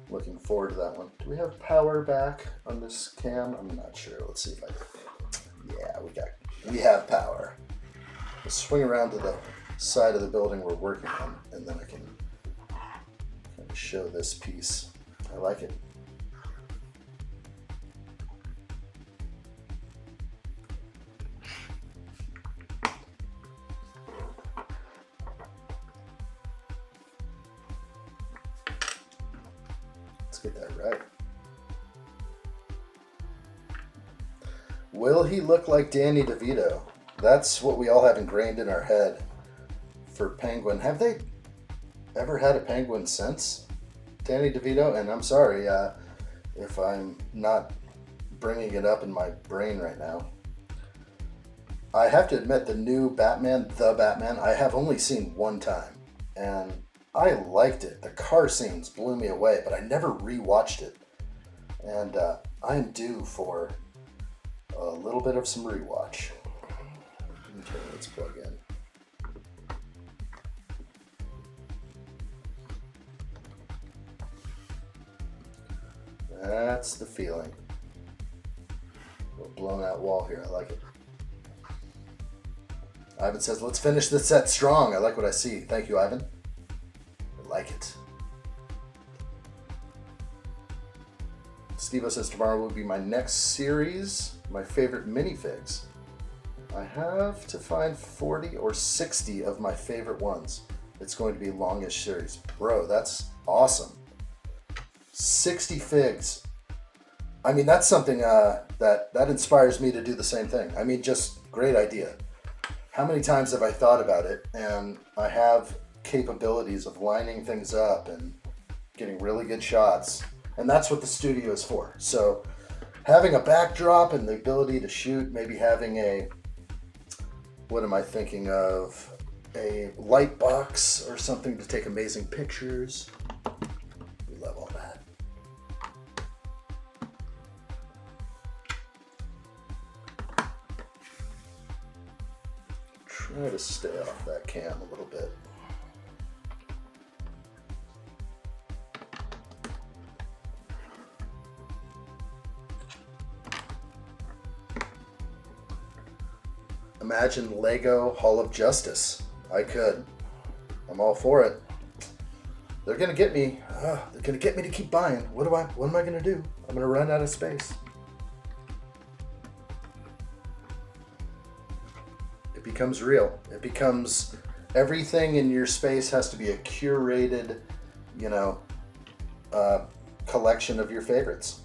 looking forward to that one. Do we have power back on this cam? I'm not sure. Let's see if I can. Yeah, we have power. Let's swing around to the side of the building we're working on, and then I can show this piece. I like it. Let's get that right. Will he look like Danny DeVito? That's what we all have ingrained in our head for Penguin. Have they ever had a Penguin since Danny DeVito? And I'm sorry if I'm not bringing it up in my brain right now. I have to admit, the new Batman, The Batman, I have only seen one time. And I liked it. The car scenes blew me away, but I never rewatched it. And I am due for a little bit of some rewatch. Okay, let's plug in. That's the feeling. A little blown out wall here. I like it. Ivan says, let's finish this set strong. I like what I see. Thank you, Ivan. I like it. Steve says tomorrow will be my next series, my favorite minifigs. I have to find 40 or 60 of my favorite ones. It's going to be longish series. Bro, that's awesome. 60 figs. I mean, that's something that inspires me to do the same thing. I mean, just great idea. How many times have I thought about it, and I have capabilities of lining things up and getting really good shots. And that's what the studio is for. So having a backdrop and the ability to shoot, maybe having a, what am I thinking of? A light box or something to take amazing pictures. We love all that. Try to stay off that cam a little bit. Imagine Lego Hall of Justice. I could. I'm all for it. They're gonna get me. They're gonna get me to keep buying. What am I gonna do? I'm gonna run out of space. It becomes real. It becomes everything in your space has to be a curated, collection of your favorites.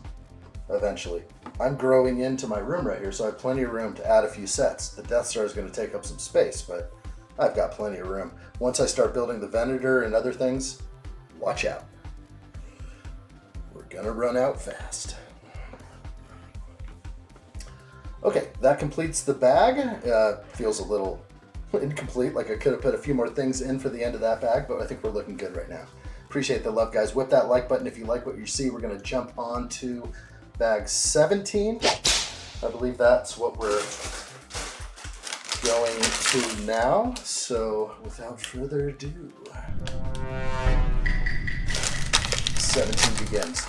Eventually. I'm growing into my room right here, so I have plenty of room to add a few sets. The Death Star is going to take up some space, but I've got plenty of room. Once I start building the Venator and other things, watch out. We're going to run out fast. Okay, that completes the bag. Feels a little incomplete, like I could have put a few more things in for the end of that bag, but I think we're looking good right now. Appreciate the love, guys. Whip that like button if you like what you see. We're going to jump on to bag 17. I believe that's what we're going to now. So without further ado, 17 begins.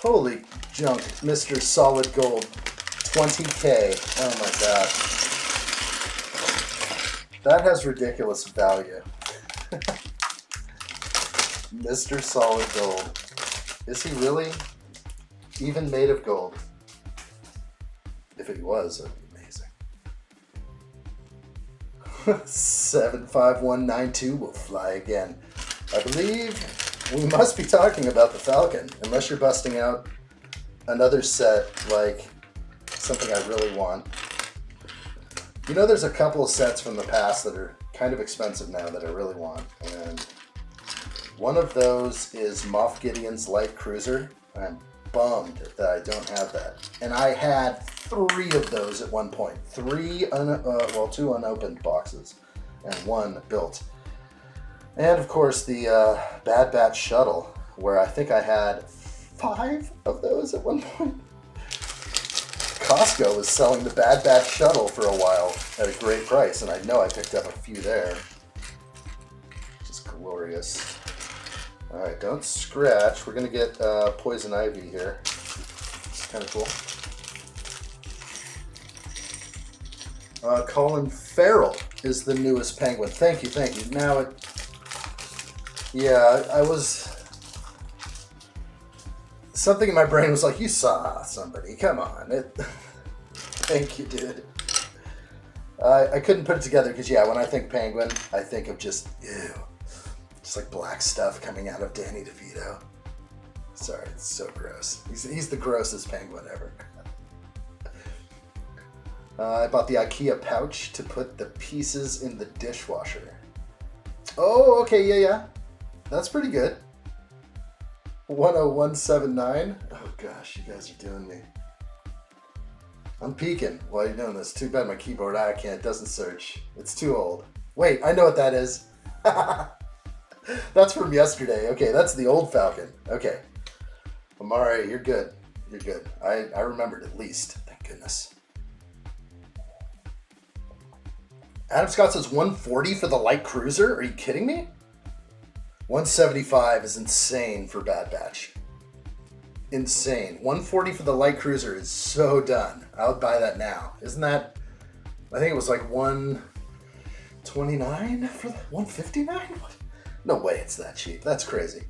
Holy junk, Mr. Solid Gold, 20K. Oh my god. That has ridiculous value. Mr. Solid Gold. Is he really even made of gold? If he was, that'd be amazing. 75192 will fly again. I believe we must be talking about the Falcon, unless you're busting out another set like something I really want. You know, there's a couple of sets from the past that are kind of expensive now that I really want, and one of those is Moff Gideon's Light Cruiser. I'm bummed that I don't have that. And I had 3 of those at one point. 2 unopened boxes and 1 built. And of course the Bad Batch shuttle, where I think I had 5 of those at one point. Costco was selling the Bad Batch shuttle for a while at a great price, and I know I picked up a few there. Just glorious. Alright, don't scratch. We're going to get Poison Ivy here. It's kind of cool. Colin Farrell is the newest Penguin. Thank you, thank you. Now, Yeah, I was... Something in my brain was like, you saw somebody, come on. Thank you, dude. I couldn't put it together because, yeah, when I think penguin, I think of just, ew. Just like black stuff coming out of Danny DeVito. Sorry, it's so gross. He's the grossest penguin ever. I bought the IKEA pouch to put the pieces in the dishwasher. Oh, okay, yeah. That's pretty good. 10179. Oh gosh, you guys are doing me. I'm peeking while you're doing this. Too bad my keyboard it doesn't search. It's too old. Wait, I know what that is. That's from yesterday. Okay, that's the old Falcon. Okay. Amari, you're good. You're good. I remembered at least. Thank goodness. Adam Scott says 140 for the light cruiser? Are you kidding me? 175 is insane for Bad Batch. Insane. 140 for the light cruiser is so done. I would buy that now. Isn't that... I think it was like 129 for the 159? What? No way it's that cheap. That's crazy.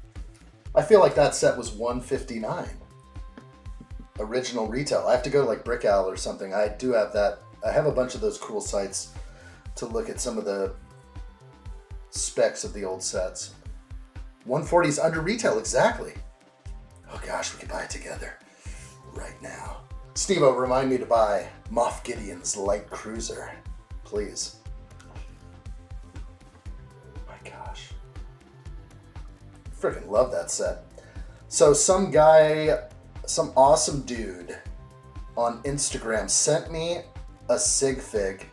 I feel like that set was 159. Original retail. I have to go to like Brick Owl or something. I do have that. I have a bunch of those cool sites to look at some of the specs of the old sets. 140 is under retail, exactly. Oh gosh, we could buy it together right now. Steve-O, remind me to buy Moff Gideon's light cruiser, please. Oh my gosh. Freaking love that set. So some guy, some awesome dude on Instagram sent me a sig fig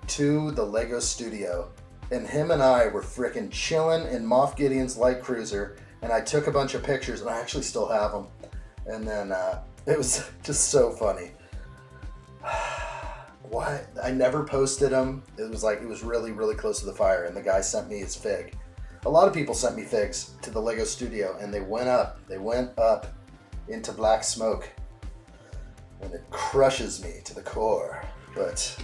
to the Lego studio, and him and I were freaking chilling in Moff Gideon's light cruiser, and I took a bunch of pictures, and I actually still have them. And then it was just so funny. Why? I never posted them. It was really, really close to the fire, and the guy sent me his fig. A lot of people sent me figs to the Lego studio, and they went up into black smoke, and it crushes me to the core. But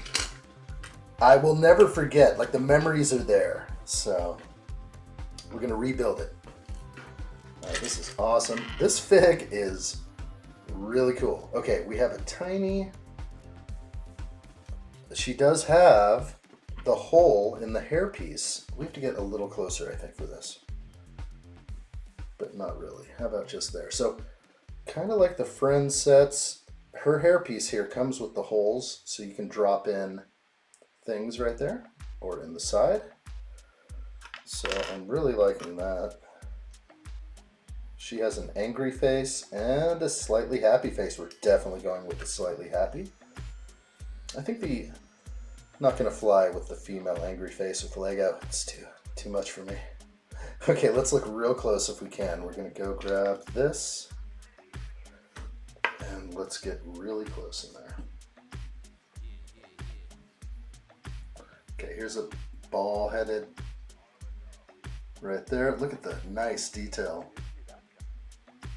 I will never forget, like the memories are there. So we're gonna rebuild it. All right, this is awesome. This fig is really cool. Okay, we have a tiny, she does have the hole in the hairpiece. We have to get a little closer, I think, for this. But not really. How about just there? So kind of like the Friends sets, her hairpiece here comes with the holes, so you can drop in things right there or in the side. So I'm really liking that. She has an angry face and a slightly happy face. We're definitely going with the slightly happy. I think not gonna fly with the female angry face with Lego. It's too much for me. Okay, let's look real close if we can. We're gonna go grab this and let's get really close in there. Okay, here's a ball-headed right there. Look at the nice detail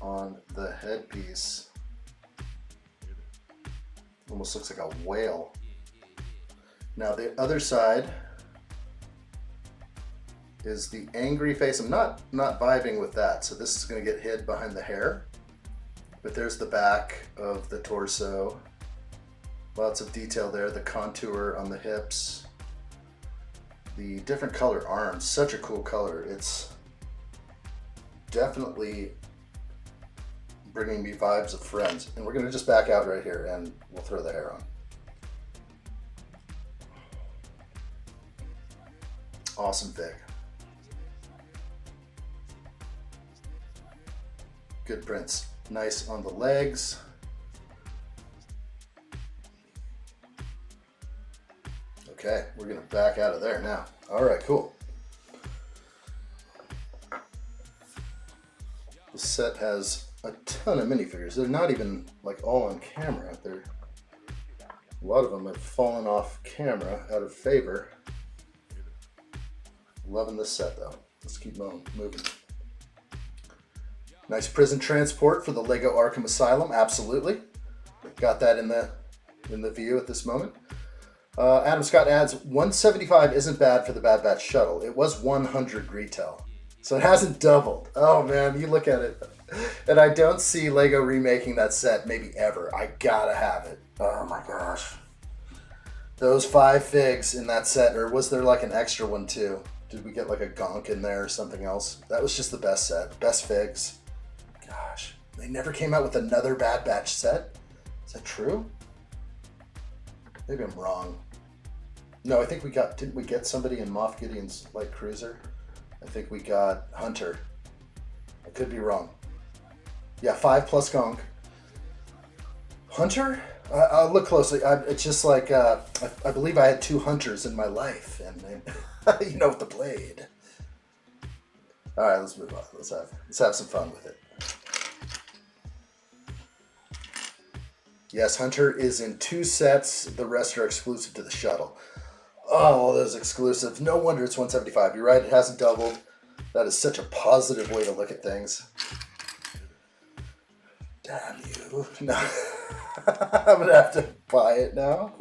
on the headpiece. Almost looks like a whale. Now the other side is the angry face. I'm not vibing with that, so this is going to get hid behind the hair. But there's the back of the torso. Lots of detail there. The contour on the hips. The different color arms. Such a cool color. It's definitely bringing me vibes of Friends. And we're going to just back out right here and we'll throw the hair on. Awesome fig. Good prints. Nice on the legs. Okay, we're gonna back out of there now. All right, cool. The set has a ton of minifigures. They're not even like all on camera. A lot of them have fallen off camera out of favor. Loving this set though. Let's keep moving. Nice prison transport for the Lego Arkham Asylum. Absolutely. Got that in the view at this moment. Adam Scott adds, 175 isn't bad for the Bad Batch shuttle. It was 100 retail. So it hasn't doubled. Oh man, you look at it. And I don't see Lego remaking that set maybe ever. I gotta have it. Oh my gosh. Those 5 figs in that set, or was there like an extra one too? Did we get like a gonk in there or something else? That was just the best set. Best figs. Gosh. They never came out with another Bad Batch set? Is that true? Maybe I'm wrong. No, I think we got, didn't we get somebody in Moff Gideon's light cruiser? I think we got Hunter. I could be wrong. Yeah, 5 plus gonk. Hunter? I'll look closely. It's just like, I believe I had 2 Hunters in my life, and you know, with the blade. All right, let's move on. Let's have some fun with it. Yes, Hunter is in 2 sets. The rest are exclusive to the shuttle. Oh, those exclusives. No wonder it's 175. You're right, it hasn't doubled. That is such a positive way to look at things. Damn you. No. I'm going to have to buy it now.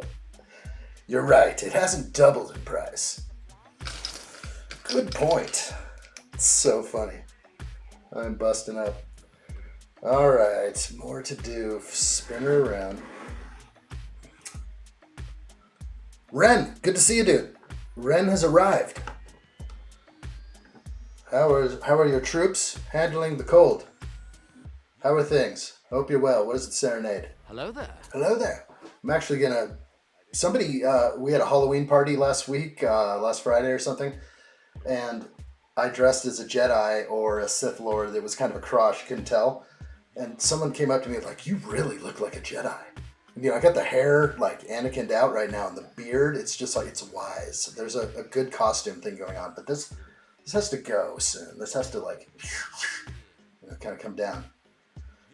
You're right, it hasn't doubled in price. Good point. It's so funny. I'm busting up. All right, more to do. Spin her around. Ren, good to see you, dude. Ren has arrived. How are your troops handling the cold? How are things? Hope you're well. What is it, Serenade? Hello there. Hello there. I'm actually gonna. We had a Halloween party last week, last Friday or something, and I dressed as a Jedi or a Sith Lord. It was kind of a cross, you couldn't tell. And someone came up to me like, "You really look like a Jedi." And, you know, I got the hair like Anakin'd out right now, and the beard. It's just like, it's wise. There's a good costume thing going on, but this has to go soon. This has to like, you know, kind of come down.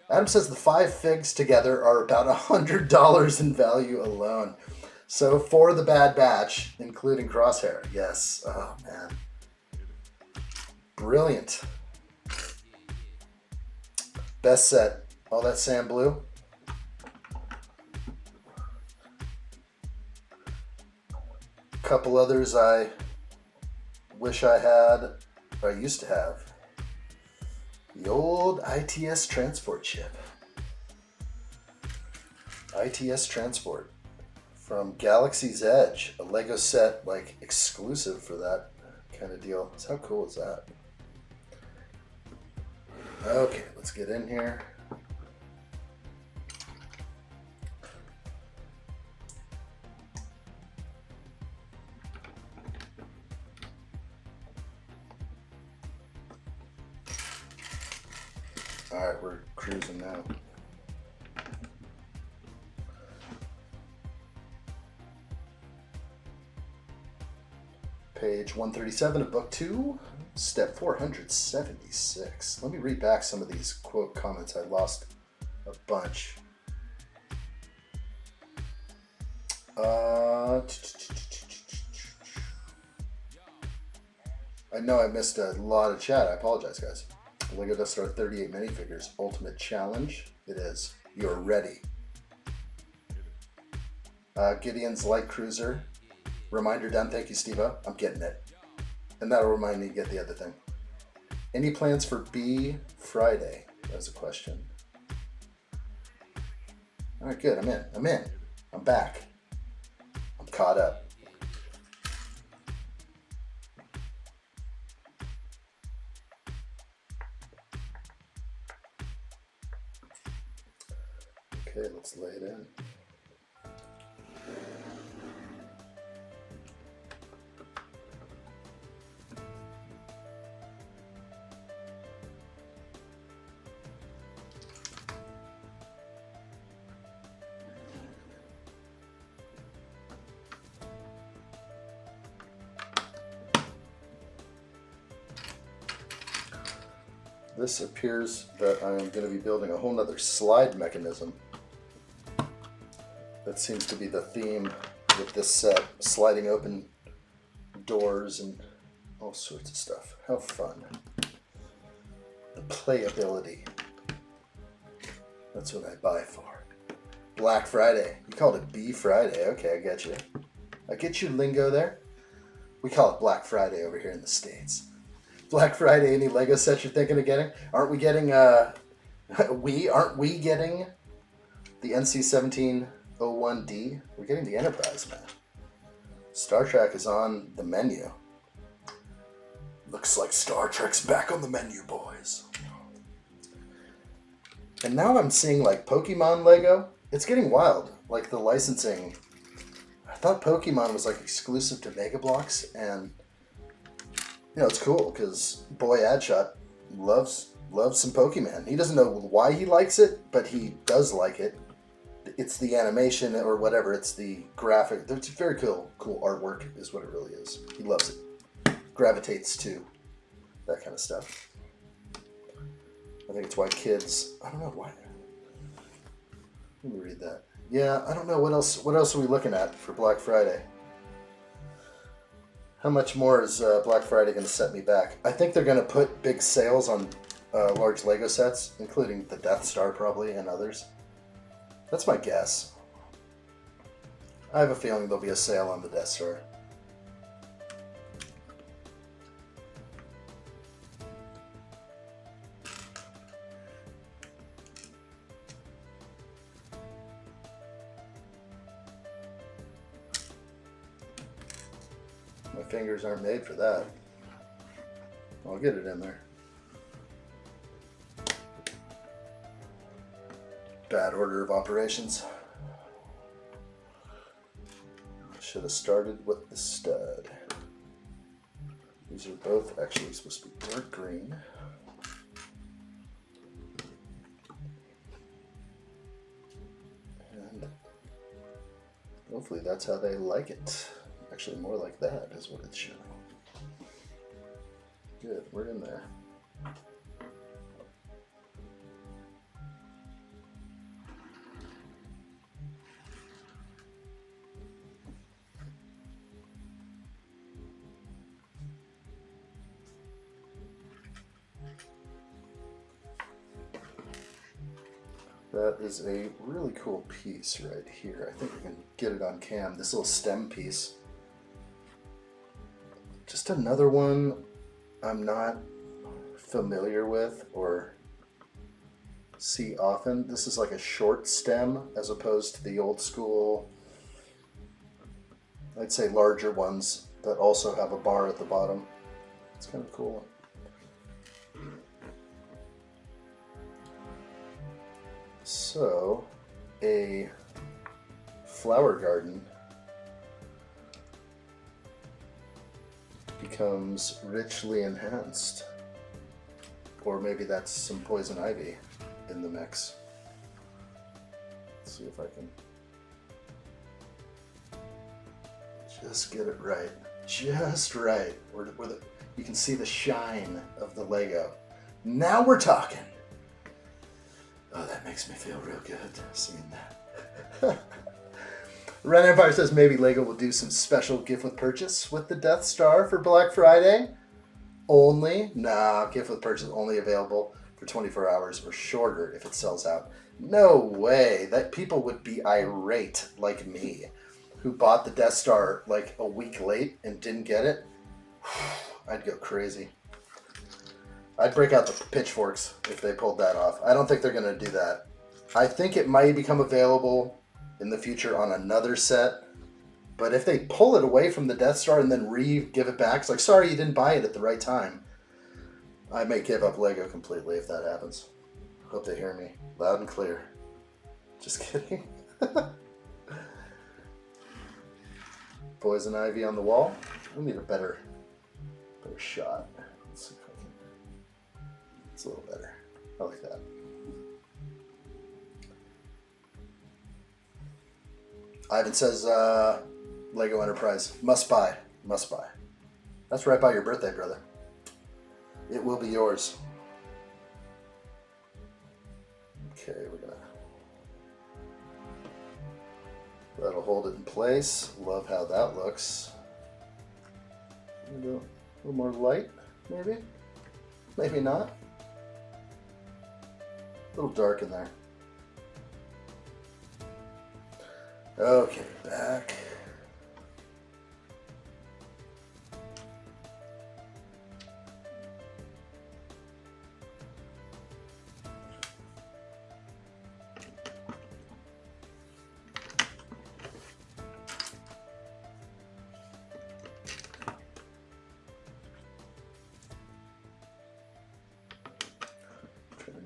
Adam says the 5 figs together are about $100 in value alone. So for the Bad Batch, including Crosshair, yes. Oh man, brilliant. Best set. All that sand blue. Couple others I wish I had, or I used to have. The old ITS transport ship. ITS transport from Galaxy's Edge, a Lego set like exclusive for that kind of deal. So how cool is that? Okay, let's get in here. All right, we're cruising now. Page 137 of book 2, step 476. Let me read back some of these quote comments. I lost a bunch. I know I missed a lot of chat. I apologize, guys. Lego Death Star 38 minifigures. Ultimate challenge. It is. You're ready. Gideon's light cruiser. Reminder done. Thank you, Steve-O. I'm getting it. And that'll remind me to get the other thing. Any plans for B Friday? That's a question. All right, good. I'm in. I'm back. I'm caught up. Okay, let's lay it in. This appears that I am going to be building a whole nother slide mechanism. That seems to be the theme with this set. Sliding open doors and all sorts of stuff. How fun. The playability. That's what I buy for. Black Friday. You called it B Friday. Okay, I get you. I get your lingo there. We call it Black Friday over here in the States. Black Friday, any Lego sets you're thinking of getting? Aren't we getting aren't we getting the NC-1701D? We're getting the Enterprise, man. Star Trek is on the menu. Looks like Star Trek's back on the menu, boys. And now I'm seeing like Pokemon Lego. It's getting wild. Like the licensing. I thought Pokemon was like exclusive to Mega Bloks, and you know, it's cool because boy addshot loves some Pokemon. He doesn't know why he likes it, but he does like it. It's the animation or whatever. It's the graphic. It's very cool artwork is what it really is. He loves it. Gravitates to that kind of stuff. I think it's why kids. I don't know why. Let me read that. Yeah, I don't know what else. What else are we looking at for Black Friday? How much more is Black Friday going to set me back? I think they're going to put big sales on large Lego sets, including the Death Star probably and others. That's my guess. I have a feeling there'll be a sale on the Death Star. My fingers aren't made for that. I'll get it in there. Bad order of operations. Should have started with the stud. These are both actually supposed to be dark green. And hopefully that's how they like it. Actually, more like that is what it's showing. Good, we're in there. That is a really cool piece right here. I think we can get it on cam. This little stem piece. Just another one I'm not familiar with or see often. This is like a short stem as opposed to the old school, I'd say larger ones that also have a bar at the bottom. It's kind of cool. So, a flower garden becomes richly enhanced. Or maybe that's some poison ivy in the mix. Let's see if I can just get it right. Just right. You can see the shine of the Lego. Now we're talking. Oh, that makes me feel real good seeing that. Red Empire says maybe Lego will do some special gift with purchase with the Death Star for Black Friday. Only? Nah, gift with purchase only available for 24 hours or shorter if it sells out. No way. That people would be irate like me, who bought the Death Star like a week late and didn't get it. I'd go crazy. I'd break out the pitchforks if they pulled that off. I don't think they're going to do that. I think it might become available in the future on another set. But if they pull it away from the Death Star and then give it back, it's like, sorry, you didn't buy it at the right time. I may give up Lego completely if that happens. Hope they hear me loud and clear. Just kidding. Poison ivy on the wall. We need a better shot. Let's see if I can. It's a little better. I like that. Ivan says, Lego Enterprise, must buy, must buy. That's right by your birthday, brother. It will be yours. Okay, that'll hold it in place. Love how that looks. A little more light, maybe? Maybe not. A little dark in there. Okay, back.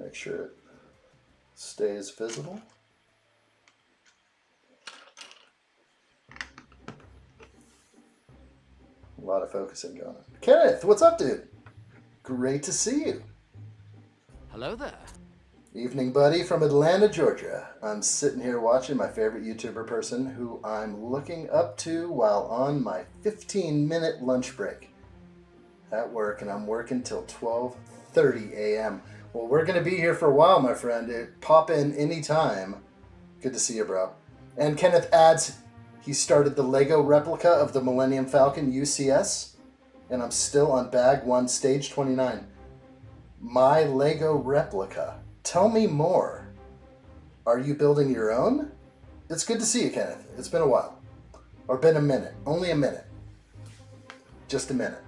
Make sure it stays visible. A lot of focusing going on. Kenneth, what's up, dude? Great to see you. Hello there. Evening, buddy, from Atlanta, Georgia. I'm sitting here watching my favorite YouTuber person who I'm looking up to while on my 15-minute lunch break at work, and I'm working till 12:30 a.m. Well, we're going to be here for a while, my friend. Pop in anytime. Good to see you, bro. And Kenneth adds, he started the Lego replica of the Millennium Falcon UCS, and I'm still on bag 1, stage 29. My Lego replica. Tell me more. Are you building your own? It's good to see you, Kenneth. It's been a while. Or been a minute. Only a minute. Just a minute.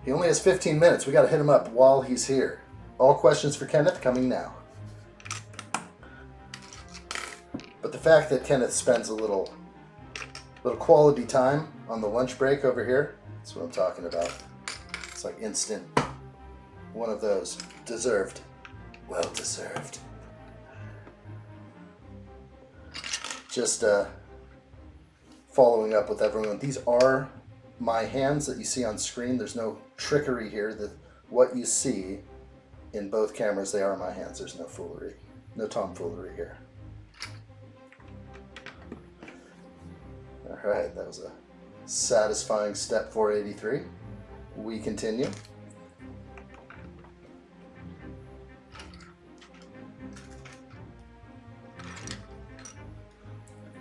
He only has 15 minutes. We got to hit him up while he's here. All questions for Kenneth coming now. But the fact that Kenneth spends a little quality time on the lunch break over here, that's what I'm talking about. It's like instant. One of those. Deserved. Well deserved. Just following up with everyone. These are my hands that you see on screen. There's no trickery here. What you see in both cameras, they are my hands. There's no foolery. No tomfoolery here. Alright, that was a satisfying step 483. We continue.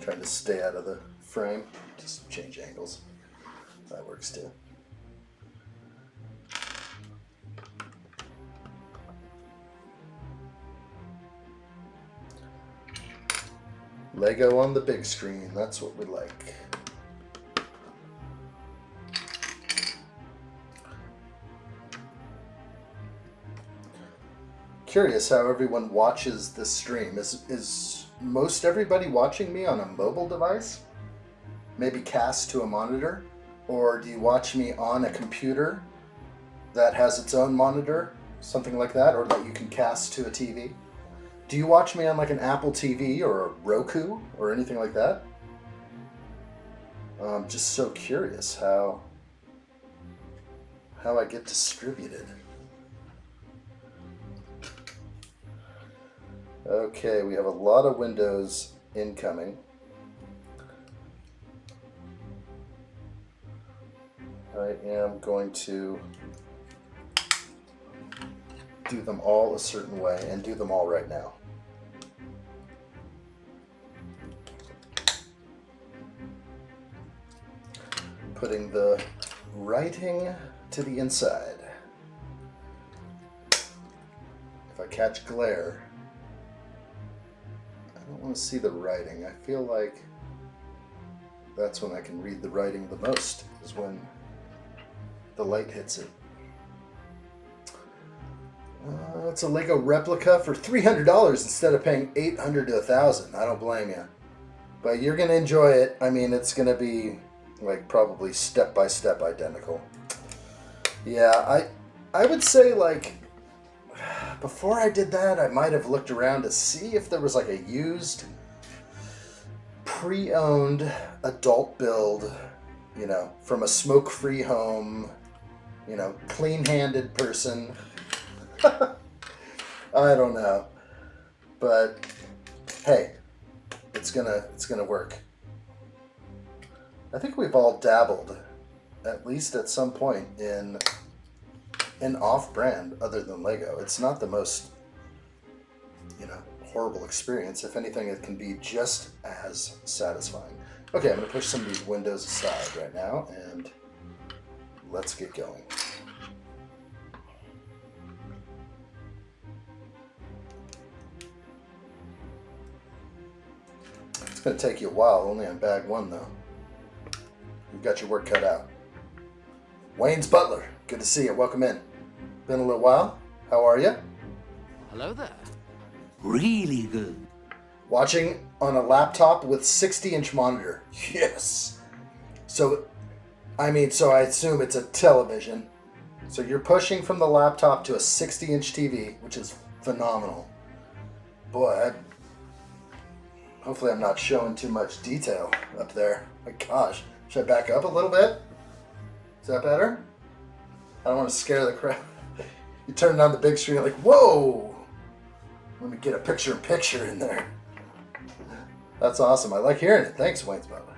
Trying to stay out of the frame. Just change angles. That works too. Lego on the big screen. That's what we like. Curious how everyone watches this stream. Is most everybody watching me on a mobile device? Maybe cast to a monitor? Or do you watch me on a computer that has its own monitor? Something like that? Or that you can cast to a TV? Do you watch me on like an Apple TV or a Roku or anything like that? I'm just so curious how I get distributed. Okay, we have a lot of windows incoming. I am going to do them all a certain way and do them all right now. Putting the writing to the inside. If I catch glare, I don't want to see the writing. I feel like that's when I can read the writing the most, is when the light hits it. It's a Lego replica for $300 instead of paying $800 to $1,000. I don't blame you. But you're going to enjoy it. I mean, it's going to be like probably step-by-step identical. Yeah, I would say like before I did that, I might have looked around to see if there was like a used, pre-owned adult build, you know, from a smoke-free home, you know, clean-handed person. I don't know, but hey, it's gonna work. I think we've all dabbled, at least at some point, in an off-brand other than Lego. It's not the most, you know, horrible experience. If anything, it can be just as satisfying. Okay, I'm gonna push some of these windows aside right now, and let's get going. It's going to take you a while, only on bag 1 though. You've got your work cut out. Wayne's Butler, good to see you. Welcome in. Been a little while. How are you? Hello there. Really good. Watching on a laptop with 60-inch monitor. Yes. So I assume it's a television. So you're pushing from the laptop to a 60-inch TV, which is phenomenal. Boy, hopefully I'm not showing too much detail up there. My gosh, should I back up a little bit? Is that better? I don't want to scare the crowd. You turn on the big screen like, whoa! Let me get a picture-in-picture in there. That's awesome. I like hearing it. Thanks, Wayne's Butler.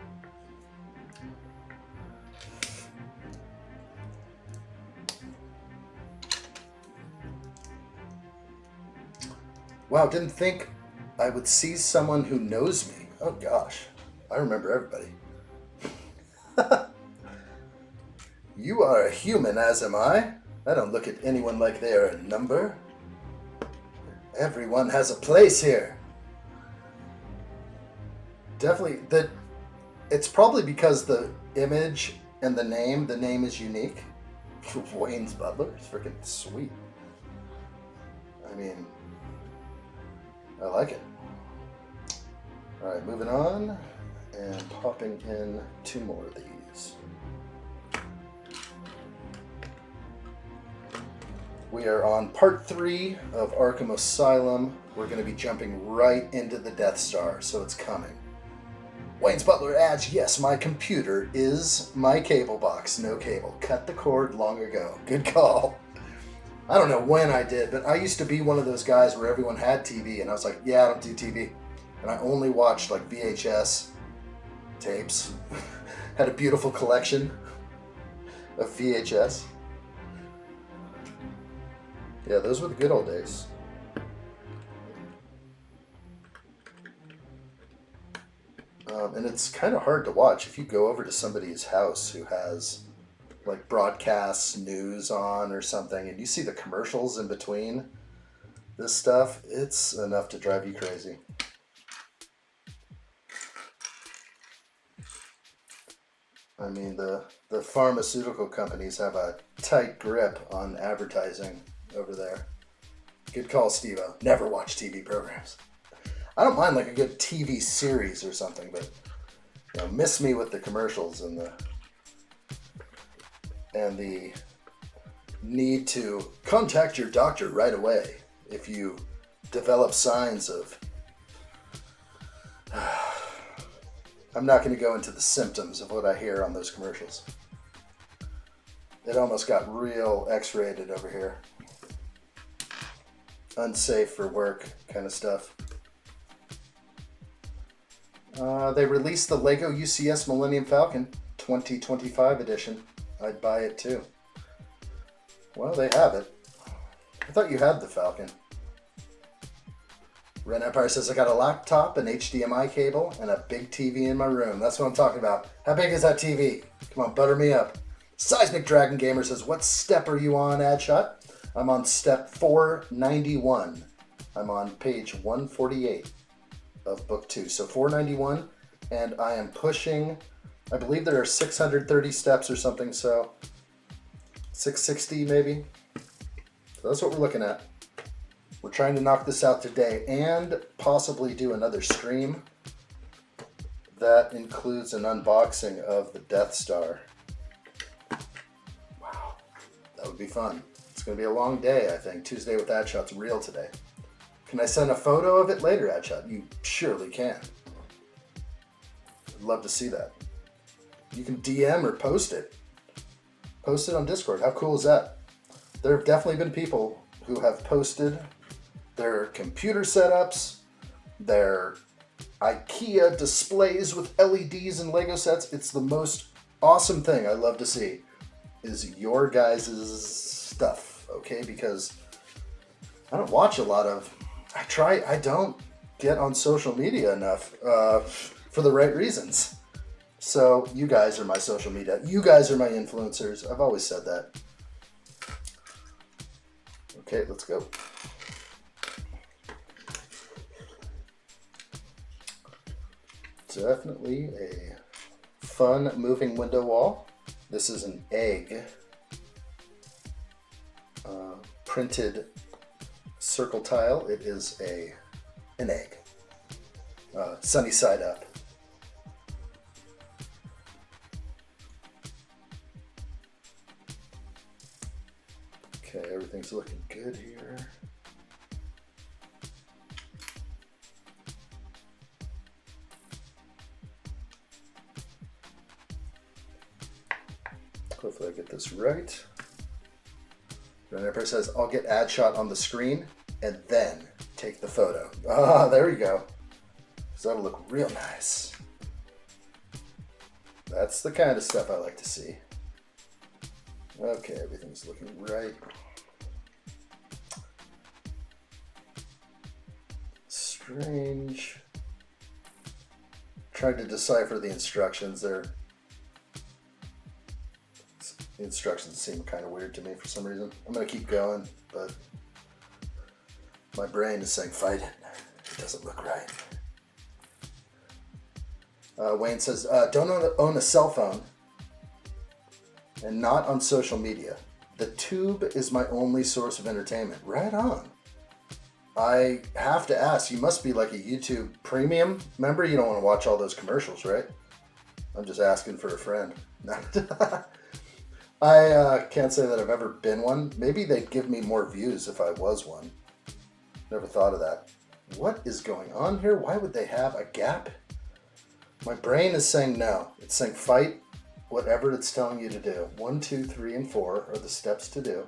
Wow, didn't think I would see someone who knows me. Oh gosh, I remember everybody. You are a human, as am I. I don't look at anyone like they are a number. Everyone has a place here. Definitely, it's probably because the image and the name is unique. Wayne's Butler is freaking sweet. I mean, I like it. Alright, moving on and popping in 2 more of these. We are on part 3 of Arkham Asylum. We're going to be jumping right into the Death Star, so it's coming. Wayne's Butler adds, yes, my computer is my cable box. No cable. Cut the cord long ago. Good call. I don't know when I did, but I used to be one of those guys where everyone had TV, and I was like, yeah, I don't do TV. And I only watched like VHS tapes. Had a beautiful collection of VHS. Yeah, those were the good old days. And it's kind of hard to watch if you go over to somebody's house who has like broadcasts, news on or something, and you see the commercials in between this stuff, it's enough to drive you crazy. I mean, the pharmaceutical companies have a tight grip on advertising over there. Good call, Steve-O. Never watch TV programs. I don't mind like a good TV series or something, but you know, miss me with the commercials and the need to contact your doctor right away if you develop signs of... I'm not going to go into the symptoms of what I hear on those commercials. It almost got real X-rated over here. Unsafe for work kind of stuff. They released the Lego UCS Millennium Falcon 2025 edition. I'd buy it too. Well, they have it. I thought you had the Falcon. Ren Empire says, I got a laptop, an HDMI cable, and a big TV in my room. That's what I'm talking about. How big is that TV? Come on, butter me up. Seismic Dragon Gamer says, what step are you on, Adshot? I'm on step 491. I'm on page 148 of book 2. So 491, and I am pushing, I believe there are 630 steps or something, so 660 maybe. So that's what we're looking at. We're trying to knock this out today and possibly do another stream that includes an unboxing of the Death Star. Wow, that would be fun. It's going to be a long day, I think. Tuesday with Adshot's real today. Can I send a photo of it later, Adshot? You surely can. I'd love to see that. You can DM or post it. Post it on Discord. How cool is that? There have definitely been people who have posted their computer setups, their IKEA displays with LEDs and Lego sets. It's the most awesome thing I love to see is your guys' stuff, okay? Because I don't watch a lot of... I don't get on social media enough for the right reasons. So you guys are my social media. You guys are my influencers. I've always said that. Okay, let's go. Definitely a fun moving window wall. This is an egg. Printed circle tile. It is an egg. Sunny side up. Okay, everything's looking good here. Hopefully I get this right. Emperor says, I'll get ad shot on the screen and then take the photo. Ah, there we go. So that'll look real nice. That's the kind of stuff I like to see. Okay, everything's looking right. Strange. Tried to decipher the instructions there. The instructions seem kind of weird to me for some reason. I'm going to keep going, but my brain is saying fight it. It doesn't look right. Wayne says, don't own a cell phone and not on social media. The tube is my only source of entertainment. Right on. I have to ask, you must be like a YouTube premium member. You don't want to watch all those commercials, right? I'm just asking for a friend. I can't say that I've ever been one. Maybe they'd give me more views if I was one. Never thought of that. What is going on here? Why would they have a gap? My brain is saying no. It's saying fight whatever it's telling you to do. 1, 2, 3, and 4 are the steps to do.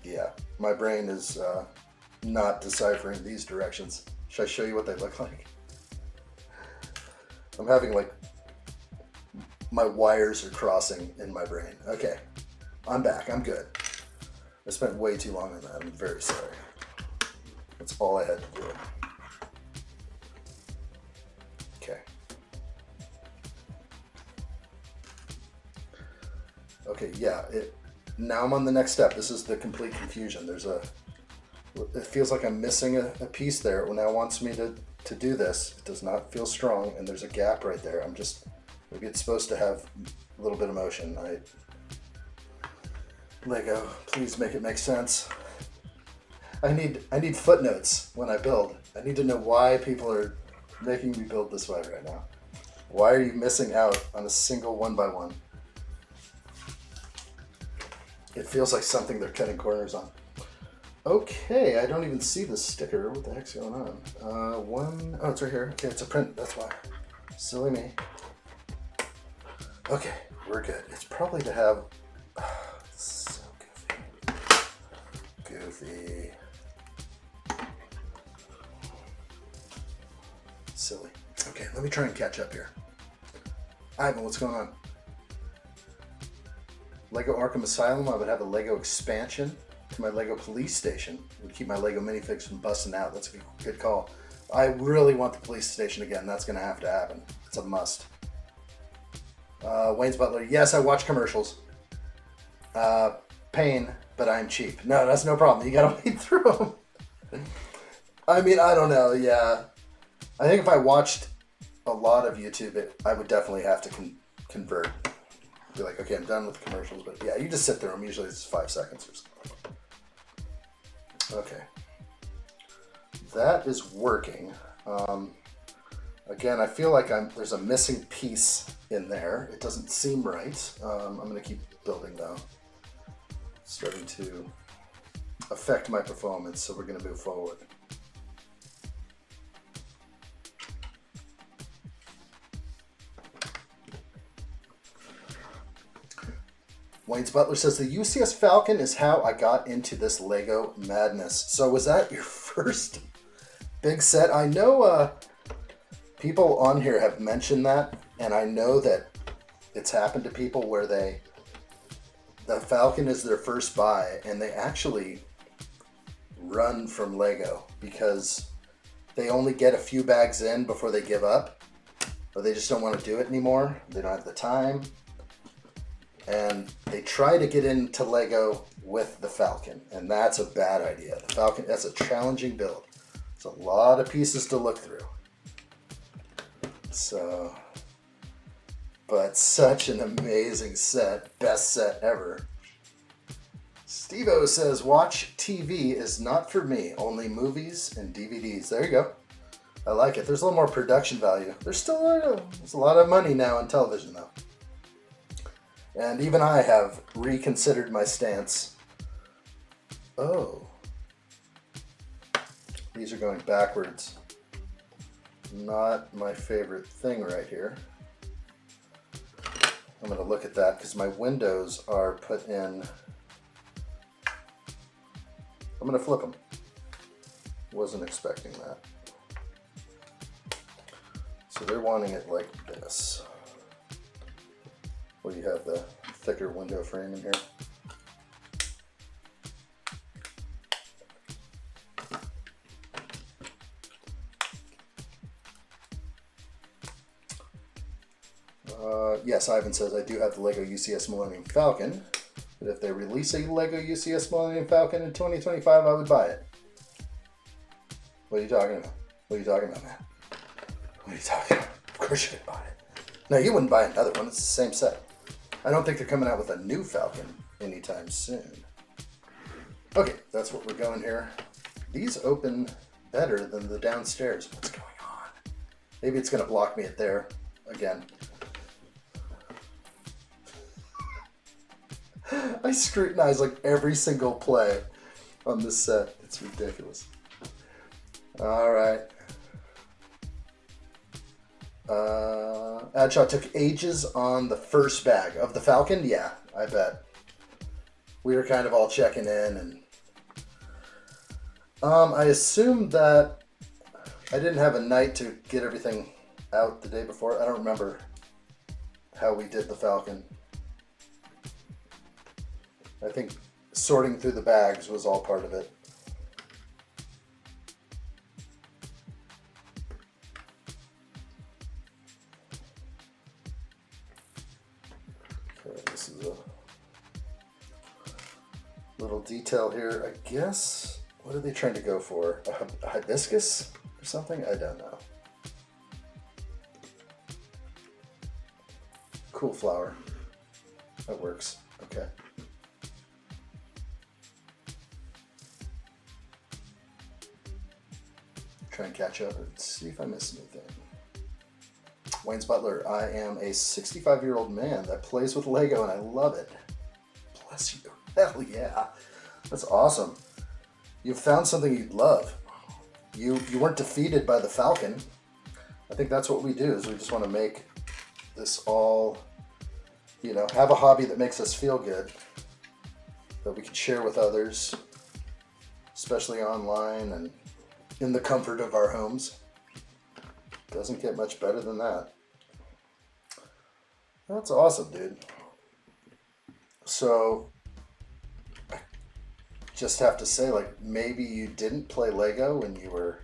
Yeah, my brain is not deciphering these directions. Should I show you what they look like? I'm having like, my wires are crossing in my brain. Okay, I'm back, I'm good. I spent way too long on that, I'm very sorry. That's all I had to do. Okay. Okay, yeah, now I'm on the next step. This is the complete confusion. It feels like I'm missing a piece there. It now wants me to do this. It does not feel strong, and there's a gap right there. Maybe it's supposed to have a little bit of motion. Lego, please make it make sense. I need footnotes when I build. I need to know why people are making me build this way right now. Why are you missing out on a single 1x1? It feels like something they're cutting corners on. Okay, I don't even see the sticker. What the heck's going on? Oh, it's right here. Okay, it's a print, that's why. Silly me. Okay, we're good. It's probably to have, so goofy. Silly. Okay, let me try and catch up here. Ivan, what's going on? Lego Arkham Asylum, I would have a Lego expansion to my Lego police station. It would keep my Lego minifigs from busting out. That's a good call. I really want the police station again. That's going to have to happen. It's a must. Wayne's Butler, yes, I watch commercials. Pain, but I'm cheap. No, that's no problem. You got to wade through them. I mean, I don't know. Yeah. I think if I watched a lot of YouTube, I would definitely have to convert. Be like, okay, I'm done with the commercials, but yeah, you just sit through them. Usually it's 5 seconds or something. Okay. That is working. Again, I feel like there's a missing piece in there. It doesn't seem right. I'm going to keep building though. It's starting to affect my performance, so we're going to move forward. Wayne's Butler says, the UCS Falcon is how I got into this Lego madness. So was that your first big set? I know people on here have mentioned that, and I know that it's happened to people where the Falcon is their first buy, and they actually run from Lego because they only get a few bags in before they give up, or they just don't want to do it anymore. They don't have the time. And they try to get into Lego with the Falcon, and that's a bad idea. The Falcon, that's a challenging build. It's a lot of pieces to look through. So, but such an amazing set, best set ever. Steve-O says, watch TV is not for me, only movies and DVDs. There you go. I like it. There's a little more production value. There's a lot of money now on television though. And even I have reconsidered my stance. Oh. These are going backwards. not my favorite thing right here. I'm going to look at that because my windows are put in. I'm going to flip them. Wasn't expecting that. So they're wanting it like this. Well, you have the thicker window frame in here. Yes, Ivan says I do have the LEGO UCS Millennium Falcon, but if they release a LEGO UCS Millennium Falcon in 2025, I would buy it. What are you talking about? What are you talking about, man? What are you talking about? Of course you would buy it. No, you wouldn't buy another one. It's the same set. I don't think they're coming out with a new Falcon anytime soon. Okay, that's what we're going here. These open better than the downstairs. What's going on? Maybe it's going to block me at there again. I scrutinize like every single play on this set. It's ridiculous. All right. Addshot took ages on the first bag of the Falcon. Yeah, I bet. We were kind of all checking in, and I assumed that I didn't have a night to get everything out the day before. I don't remember how we did the Falcon. I think sorting through the bags was all part of it. Okay, this is a little detail here, I guess. What are they trying to go for? A hibiscus or something? I don't know. Cool flower. That works. Okay. Try and catch up and see if I miss anything. Wayne's Butler, I am a 65-year-old man that plays with Lego and I love it. Bless you. Hell yeah. That's awesome. You've found something you'd love. You weren't defeated by the Falcon. I think that's what we do, is we just want to make this all, you know, have a hobby that makes us feel good, that we can share with others, especially online and in the comfort of our homes. Doesn't get much better than that. That's awesome, dude. So, I just have to say, like, maybe you didn't play Lego when you were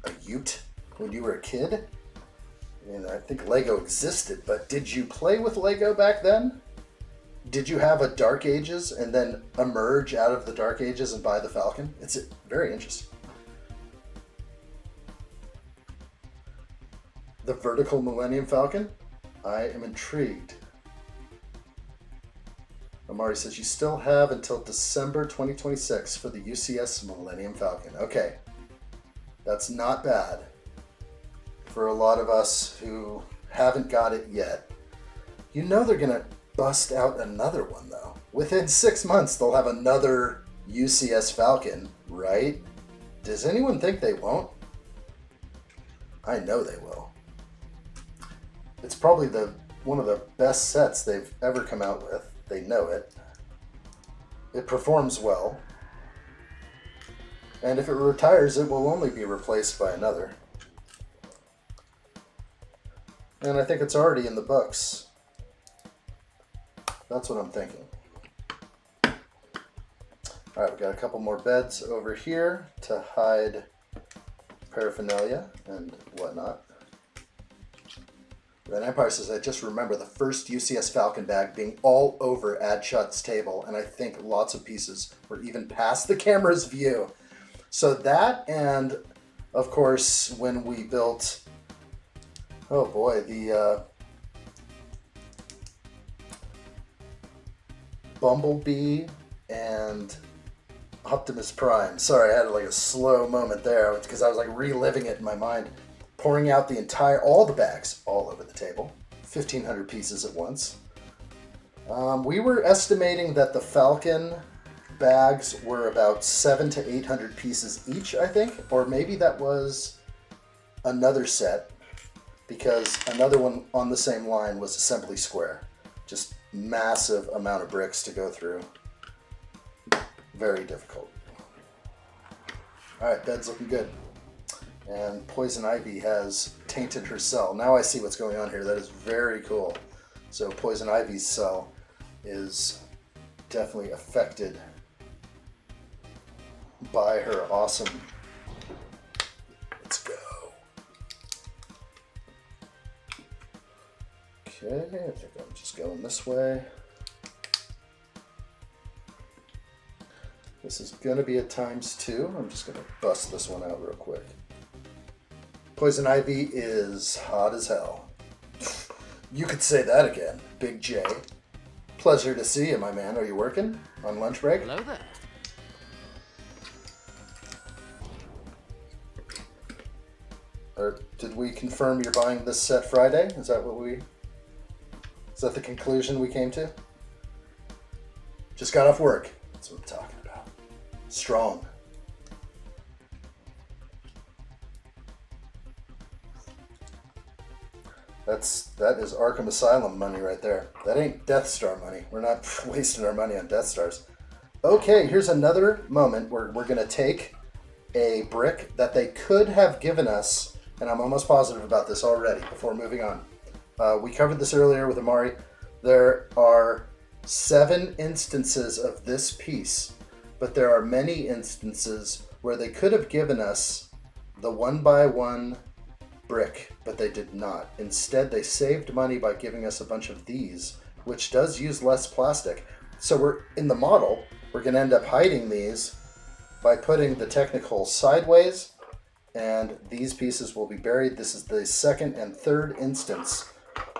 a ute, when you were a kid. I mean, I think Lego existed, but did you play with Lego back then? Did you have a Dark Ages and then emerge out of the Dark Ages and buy the Falcon? It's very interesting. The vertical Millennium Falcon? I am intrigued. Amari says you still have until December 2026 for the UCS Millennium Falcon. Okay, that's not bad for a lot of us who haven't got it yet. You know they're gonna bust out another one though. Within 6 months they'll have another UCS Falcon, right? Does anyone think they won't? I know they will. It's probably one of the best sets they've ever come out with. They know it. It performs well. And if it retires, it will only be replaced by another. And I think it's already in the books. That's what I'm thinking. Alright, we've got a couple more beds over here to hide paraphernalia and whatnot. Then Empire says, I just remember the first UCS Falcon bag being all over Addshot's table, and I think lots of pieces were even past the camera's view. So that, and of course, when we built, oh boy, the Bumblebee and Optimus Prime. Sorry, I had like a slow moment there because I was like reliving it in my mind. Pouring out all the bags all over the table, 1,500 pieces at once. We were estimating that the Falcon bags were about 700 to 800 pieces each, I think, or maybe that was another set because another one on the same line was assembly square. Just massive amount of bricks to go through. Very difficult. Alright, bed's looking good. And Poison Ivy has tainted her cell. Now I see what's going on here. That is very cool. So Poison Ivy's cell is definitely affected by her awesome. Let's go. Okay, I think I'm just going this way. This is going to be a ×2. I'm just going to bust this one out real quick. Poison Ivy is hot as hell. You could say that again, Big J. Pleasure to see you, my man. Are you working on lunch break? Hello there. Or did we confirm you're buying this set Friday? Is that the conclusion we came to? Just got off work. That's what I'm talking about. Strong. That is Arkham Asylum money right there. That ain't Death Star money. We're not wasting our money on Death Stars. Okay, here's another moment where we're going to take a brick that they could have given us, and I'm almost positive about this already before moving on. We covered this earlier with Amari. There are 7 instances of this piece, but there are many instances where they could have given us the 1x1 brick, but they did not. Instead, they saved money by giving us a bunch of these, which does use less plastic. So we're in the model, we're going to end up hiding these by putting the Technic hole sideways, and these pieces will be buried. This is the second and third instance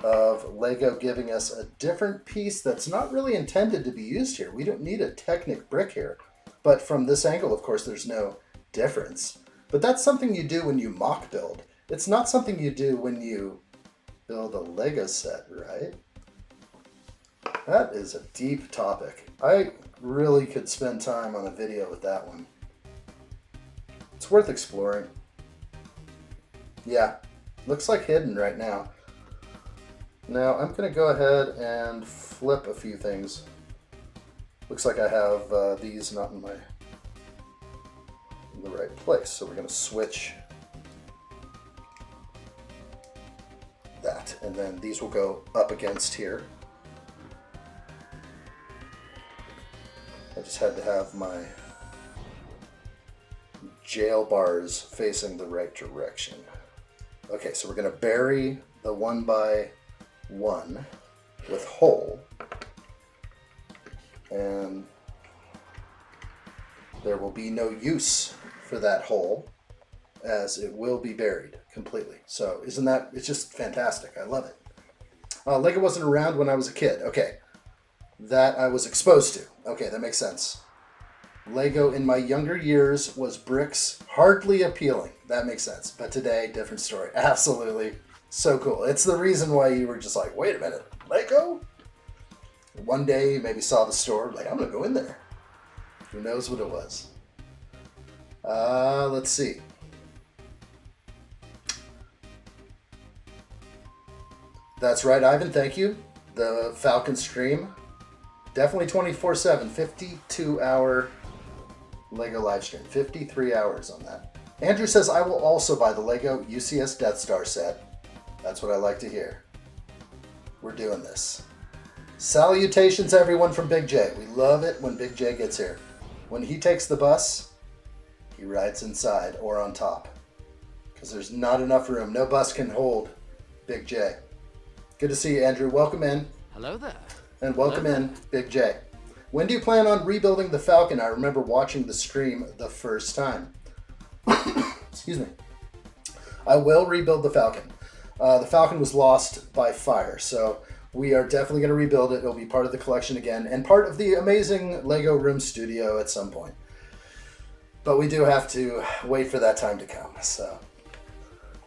of Lego giving us a different piece that's not really intended to be used here. We don't need a Technic brick here, but from this angle, of course, there's no difference. But that's something you do when you mock build. It's not something you do when you build a Lego set, right? That is a deep topic. I really could spend time on a video with that one. It's worth exploring. Yeah, looks like hidden right now. Now I'm going to go ahead and flip a few things. Looks like I have these not in the right place, so we're going to switch that, and then these will go up against here. I just had to have my jail bars facing the right direction. Okay, so we're going to bury the 1x1 with hole, and there will be no use for that hole as it will be buried completely. So isn't that, it's just fantastic. I love it. Lego wasn't around when I was a kid. Okay, that I was exposed to. Okay, that makes sense. Lego in my younger years was bricks, hardly appealing. That makes sense. But today, different story. Absolutely. So cool. It's the reason why you were just like, wait a minute, Lego? One day you maybe saw the store, like, I'm going to go in there. Who knows what it was? Let's see. That's right, Ivan, thank you. The Falcon stream. Definitely 24/7, 52-hour Lego live stream. 53 hours on that. Andrew says, I will also buy the Lego UCS Death Star set. That's what I like to hear. We're doing this. Salutations, everyone, from Big J. We love it when Big J gets here. When he takes the bus, he rides inside or on top, because there's not enough room. No bus can hold Big J. Good to see you, Andrew. Welcome in. Hello there. And welcome in, Big J. When do you plan on rebuilding the Falcon? I remember watching the stream the first time. Excuse me. I will rebuild the Falcon. The Falcon was lost by fire, so we are definitely going to rebuild it. It'll be part of the collection again, and part of the amazing Lego Room Studio at some point. But we do have to wait for that time to come, so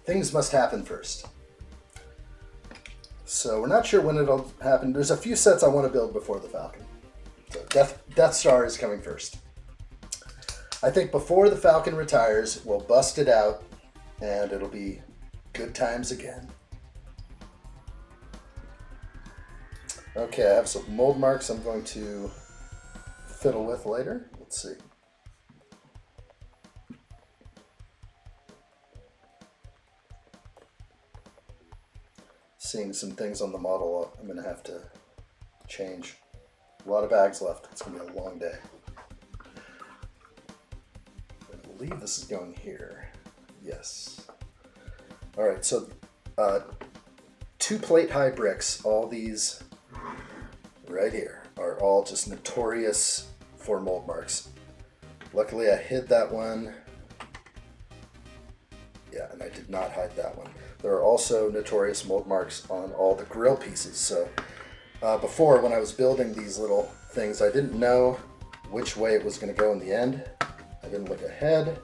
things must happen first. So we're not sure when it'll happen. There's a few sets I want to build before the Falcon. So Death Star is coming first. I think before the Falcon retires, we'll bust it out, and it'll be Good times again. Okay, I have some mold marks I'm going to fiddle with later. Let's see. Seeing some things on the model I'm going to have to change. A lot of bags left. It's going to be a long day. I believe this is going here. Yes. Alright, so 2 plate high bricks, all these right here, are all just notorious for mold marks. Luckily I hid that one. Yeah, and I did not hide that one. There are also notorious mold marks on all the grill pieces. So before, when I was building these little things, I didn't know which way it was going to go in the end. I didn't look ahead.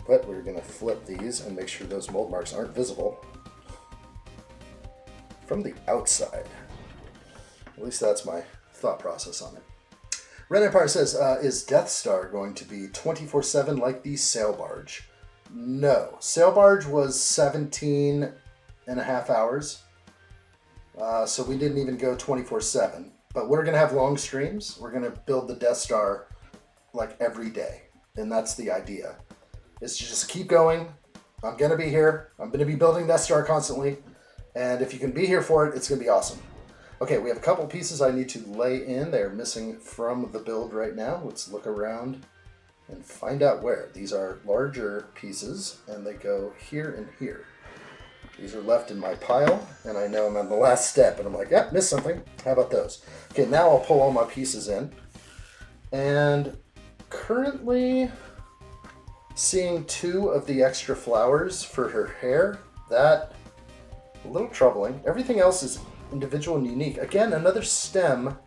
But we're going to flip these and make sure those mold marks aren't visible from the outside. At least that's my thought process on it. Red Empire says, is Death Star going to be 24/7 like the sail barge? No. Sail barge was 17 and a half hours. So we didn't even go 24/7. But we're going to have long streams. We're going to build the Death Star like every day. And that's the idea. Is to just keep going. I'm going to be here. I'm going to be building Death Star constantly. And if you can be here for it, it's going to be awesome. Okay, we have a couple pieces I need to lay in. They're missing from the build right now. Let's look around and find out where. These are larger pieces, and they go here and here. These are left in my pile, and I know I'm on the last step, and I'm like, yeah, missed something. How about those? Okay, now I'll pull all my pieces in. And currently seeing 2 of the extra flowers for her hair. That, a little troubling. Everything else is individual and unique. Again, another stem.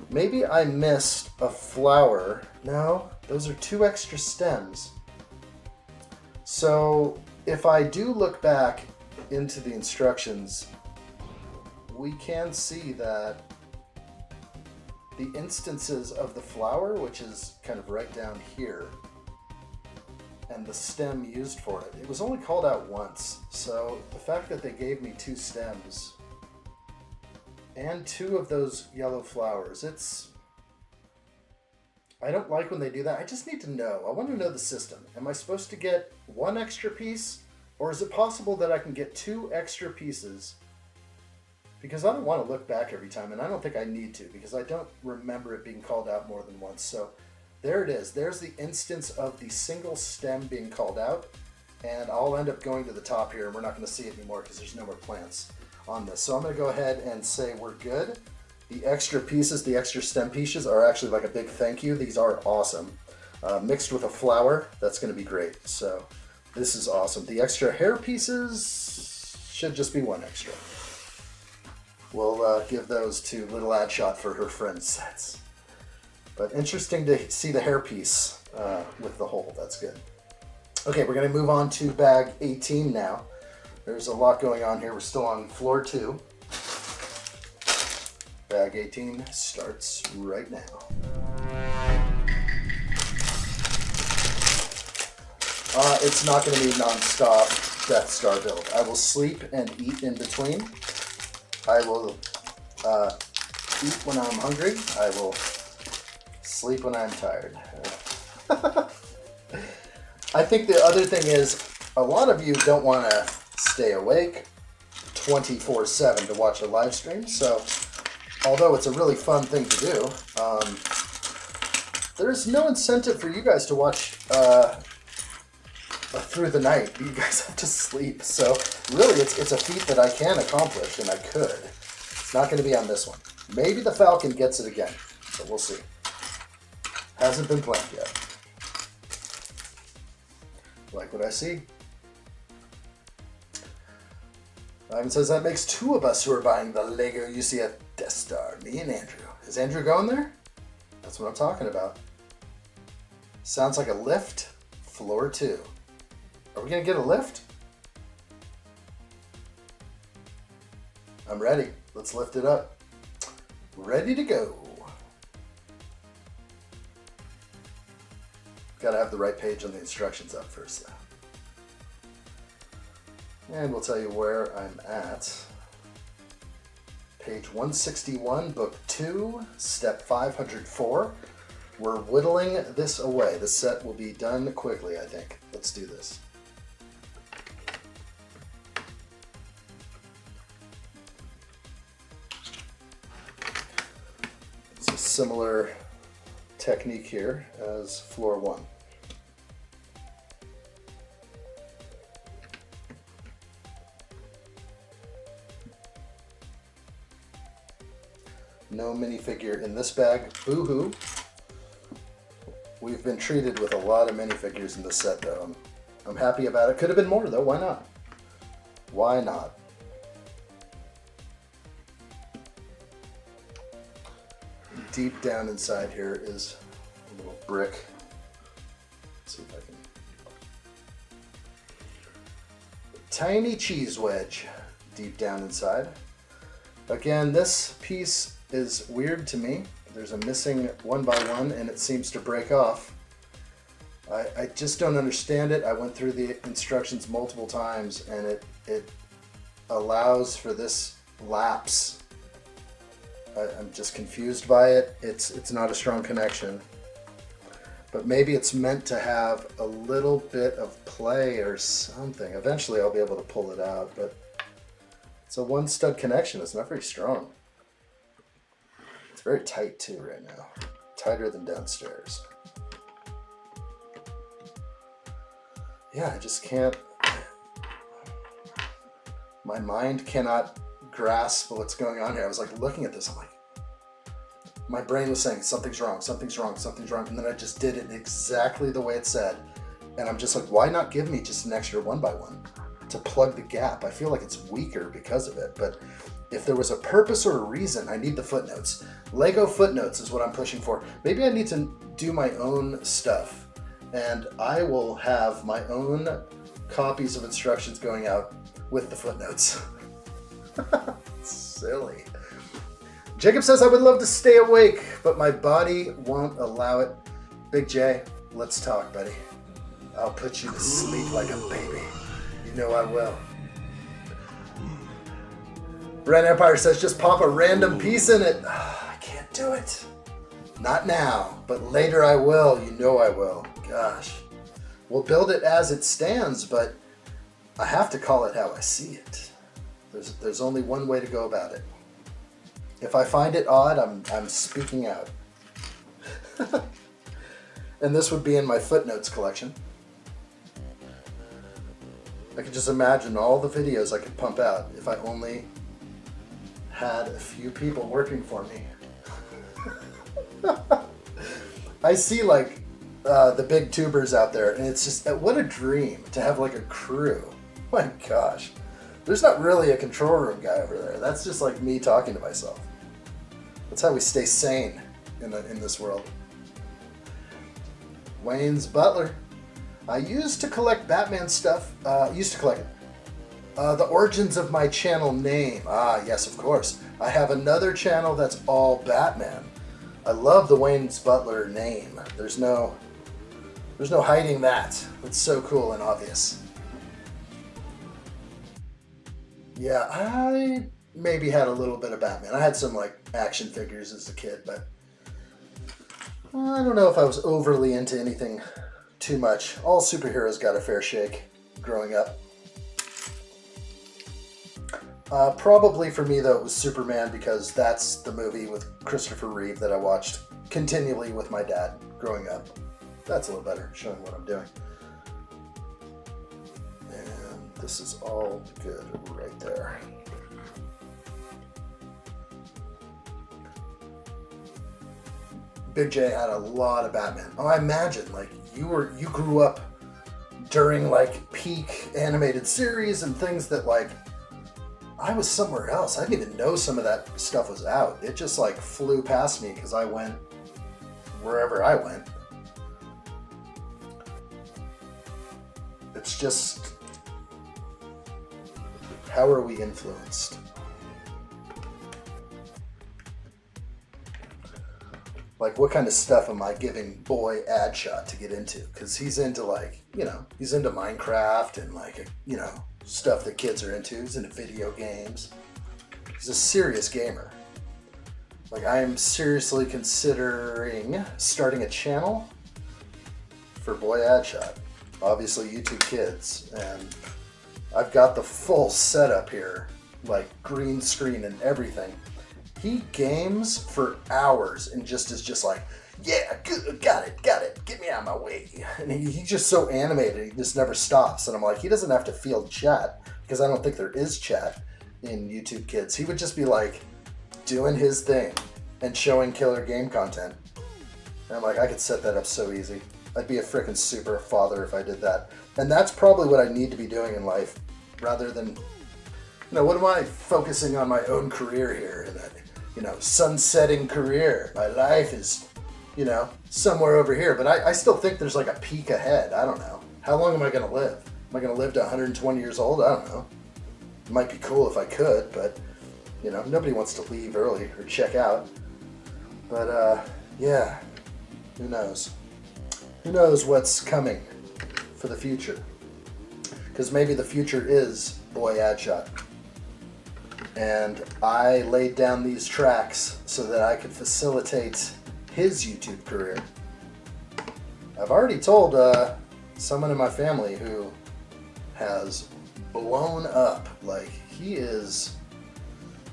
Maybe I missed a flower. No, those are 2 extra stems. So if I do look back into the instructions, we can see that the instances of the flower, which is kind of right down here, and the stem used for it, it was only called out once. So the fact that they gave me 2 stems and 2 of those yellow flowers, I don't like when they do that. I just need to know. I want to know the system. Am I supposed to get 1 extra piece, or is it possible that I can get 2 extra pieces? Because I don't want to look back every time, and I don't think I need to, because I don't remember it being called out more than once. So there it is. There's the instance of the single stem being called out, and I'll end up going to the top here, and we're not going to see it anymore because there's no more plants on this. So I'm going to go ahead and say we're good. The extra pieces, the extra stem pieces, are actually like a big thank you. These are awesome. Mixed with a flower, that's going to be great. So this is awesome. The extra hair pieces should just be 1 extra. We'll give those to little addshot for her friend's sets. But interesting to see the hairpiece with the hole. That's good. Okay, we're going to move on to bag 18 now. There's a lot going on here. We're still on floor 2. Bag 18 starts right now. It's not going to be non-stop Death Star build. I will sleep and eat in between. I will eat when I'm hungry. I will sleep when I'm tired. I think the other thing is, a lot of you don't want to stay awake 24/7 to watch a live stream. So, although it's a really fun thing to do, there's no incentive for you guys to watch through the night. You guys have to sleep. So, really, it's a feat that I can accomplish, and I could. It's not going to be on this one. Maybe the Falcon gets it again, but we'll see. Hasn't been planned yet. Like what I see. Ivan says that makes 2 of us who are buying the Lego UCF Death Star. Me and Andrew. Is Andrew going there? That's what I'm talking about. Sounds like a lift. Floor 2. Are we going to get a lift? I'm ready. Let's lift it up. Ready to go. Gotta have the right page on the instructions up first though. And we'll tell you where I'm at. Page 161, book 2, step 504. We're whittling this away. The set will be done quickly, I think. Let's do this. It's a similar technique here as floor 1. No minifigure in this bag. Boo-hoo. We've been treated with a lot of minifigures in this set, though. I'm happy about it. Could have been more, though. Why not? Why not? Deep down inside here is a little brick. Let's see if I can. Tiny cheese wedge deep down inside. Again, this piece is weird to me. There's a missing 1x1 and it seems to break off. I just don't understand it. I went through the instructions multiple times and it allows for this lapse. I'm just confused by it. It's not a strong connection. But maybe it's meant to have a little bit of play or something. Eventually I'll be able to pull it out, but it's a one stud connection. It's not very strong. It's very tight too right now. Tighter than downstairs. Yeah, I just can't. My mind cannot grasp what's going on here. I was like looking at this, I'm like, my brain was saying something's wrong, something's wrong, something's wrong, and then I just did it exactly the way it said. And I'm just like, why not give me just an extra 1x1 to plug the gap? I feel like it's weaker because of it, but if there was a purpose or a reason, I need the footnotes. Lego footnotes is what I'm pushing for. Maybe I need to do my own stuff, and I will have my own copies of instructions going out with the footnotes. Silly. Jacob says, I would love to stay awake, but my body won't allow it. Big J, let's talk, buddy. I'll put you to sleep like a baby. You know I will. Red Empire says, just pop a random piece in it. I can't do it. Not now, but later I will. You know I will. Gosh. We'll build it as it stands, but I have to call it how I see it. There's only one way to go about it. If I find it odd, I'm speaking out. And this would be in my footnotes collection. I could just imagine all the videos I could pump out if I only had a few people working for me. I see like the big tubers out there, and it's just, what a dream to have like a crew. My gosh. There's not really a control room guy over there. That's just like me talking to myself. That's how we stay sane in this world. Wayne's Butler. I used to collect Batman stuff. The origins of my channel name. Ah, yes, of course. I have another channel that's all Batman. I love the Wayne's Butler name. There's no hiding that. It's so cool and obvious. Yeah, I maybe had a little bit of Batman. I had some like action figures as a kid, but I don't know if I was overly into anything too much. All superheroes got a fair shake growing up. Probably for me though, it was Superman, because that's the movie with Christopher Reeve that I watched continually with my dad growing up. That's a little better, showing what I'm doing. And this is all good right there. Big J had a lot of Batman. Oh, I imagine like you grew up during like peak animated series and things that like I was somewhere else. I didn't even know some of that stuff was out. It just like flew past me because I went wherever I went. It's just, how are we influenced? Like, what kind of stuff am I giving boy addshot to get into? Because he's into, like, he's into Minecraft and, like, stuff that kids are into. He's into video games. He's a serious gamer. Like, I am seriously considering starting a channel for boy addshot. Obviously, YouTube Kids. And I've got the full setup here, like green screen and everything. He games for hours and just is just like, yeah, good, got it, get me out of my way. And he's just so animated, he just never stops. And I'm like, he doesn't have to field chat, because I don't think there is chat in YouTube Kids. He would just be like doing his thing and showing killer game content. And I'm like, I could set that up so easy. I'd be a freaking super father if I did that. And that's probably what I need to be doing in life, rather than, what am I focusing on my own career here? And that, sunsetting career. My life is, somewhere over here. But I still think there's like a peak ahead. I don't know. How long am I going to live? Am I going to live to 120 years old? I don't know. It might be cool if I could, but, nobody wants to leave early or check out. But, yeah, who knows? Who knows what's coming for the future? Because maybe the future is boy addshot. And I laid down these tracks so that I could facilitate his YouTube career. I've already told someone in my family who has blown up. Like, he is,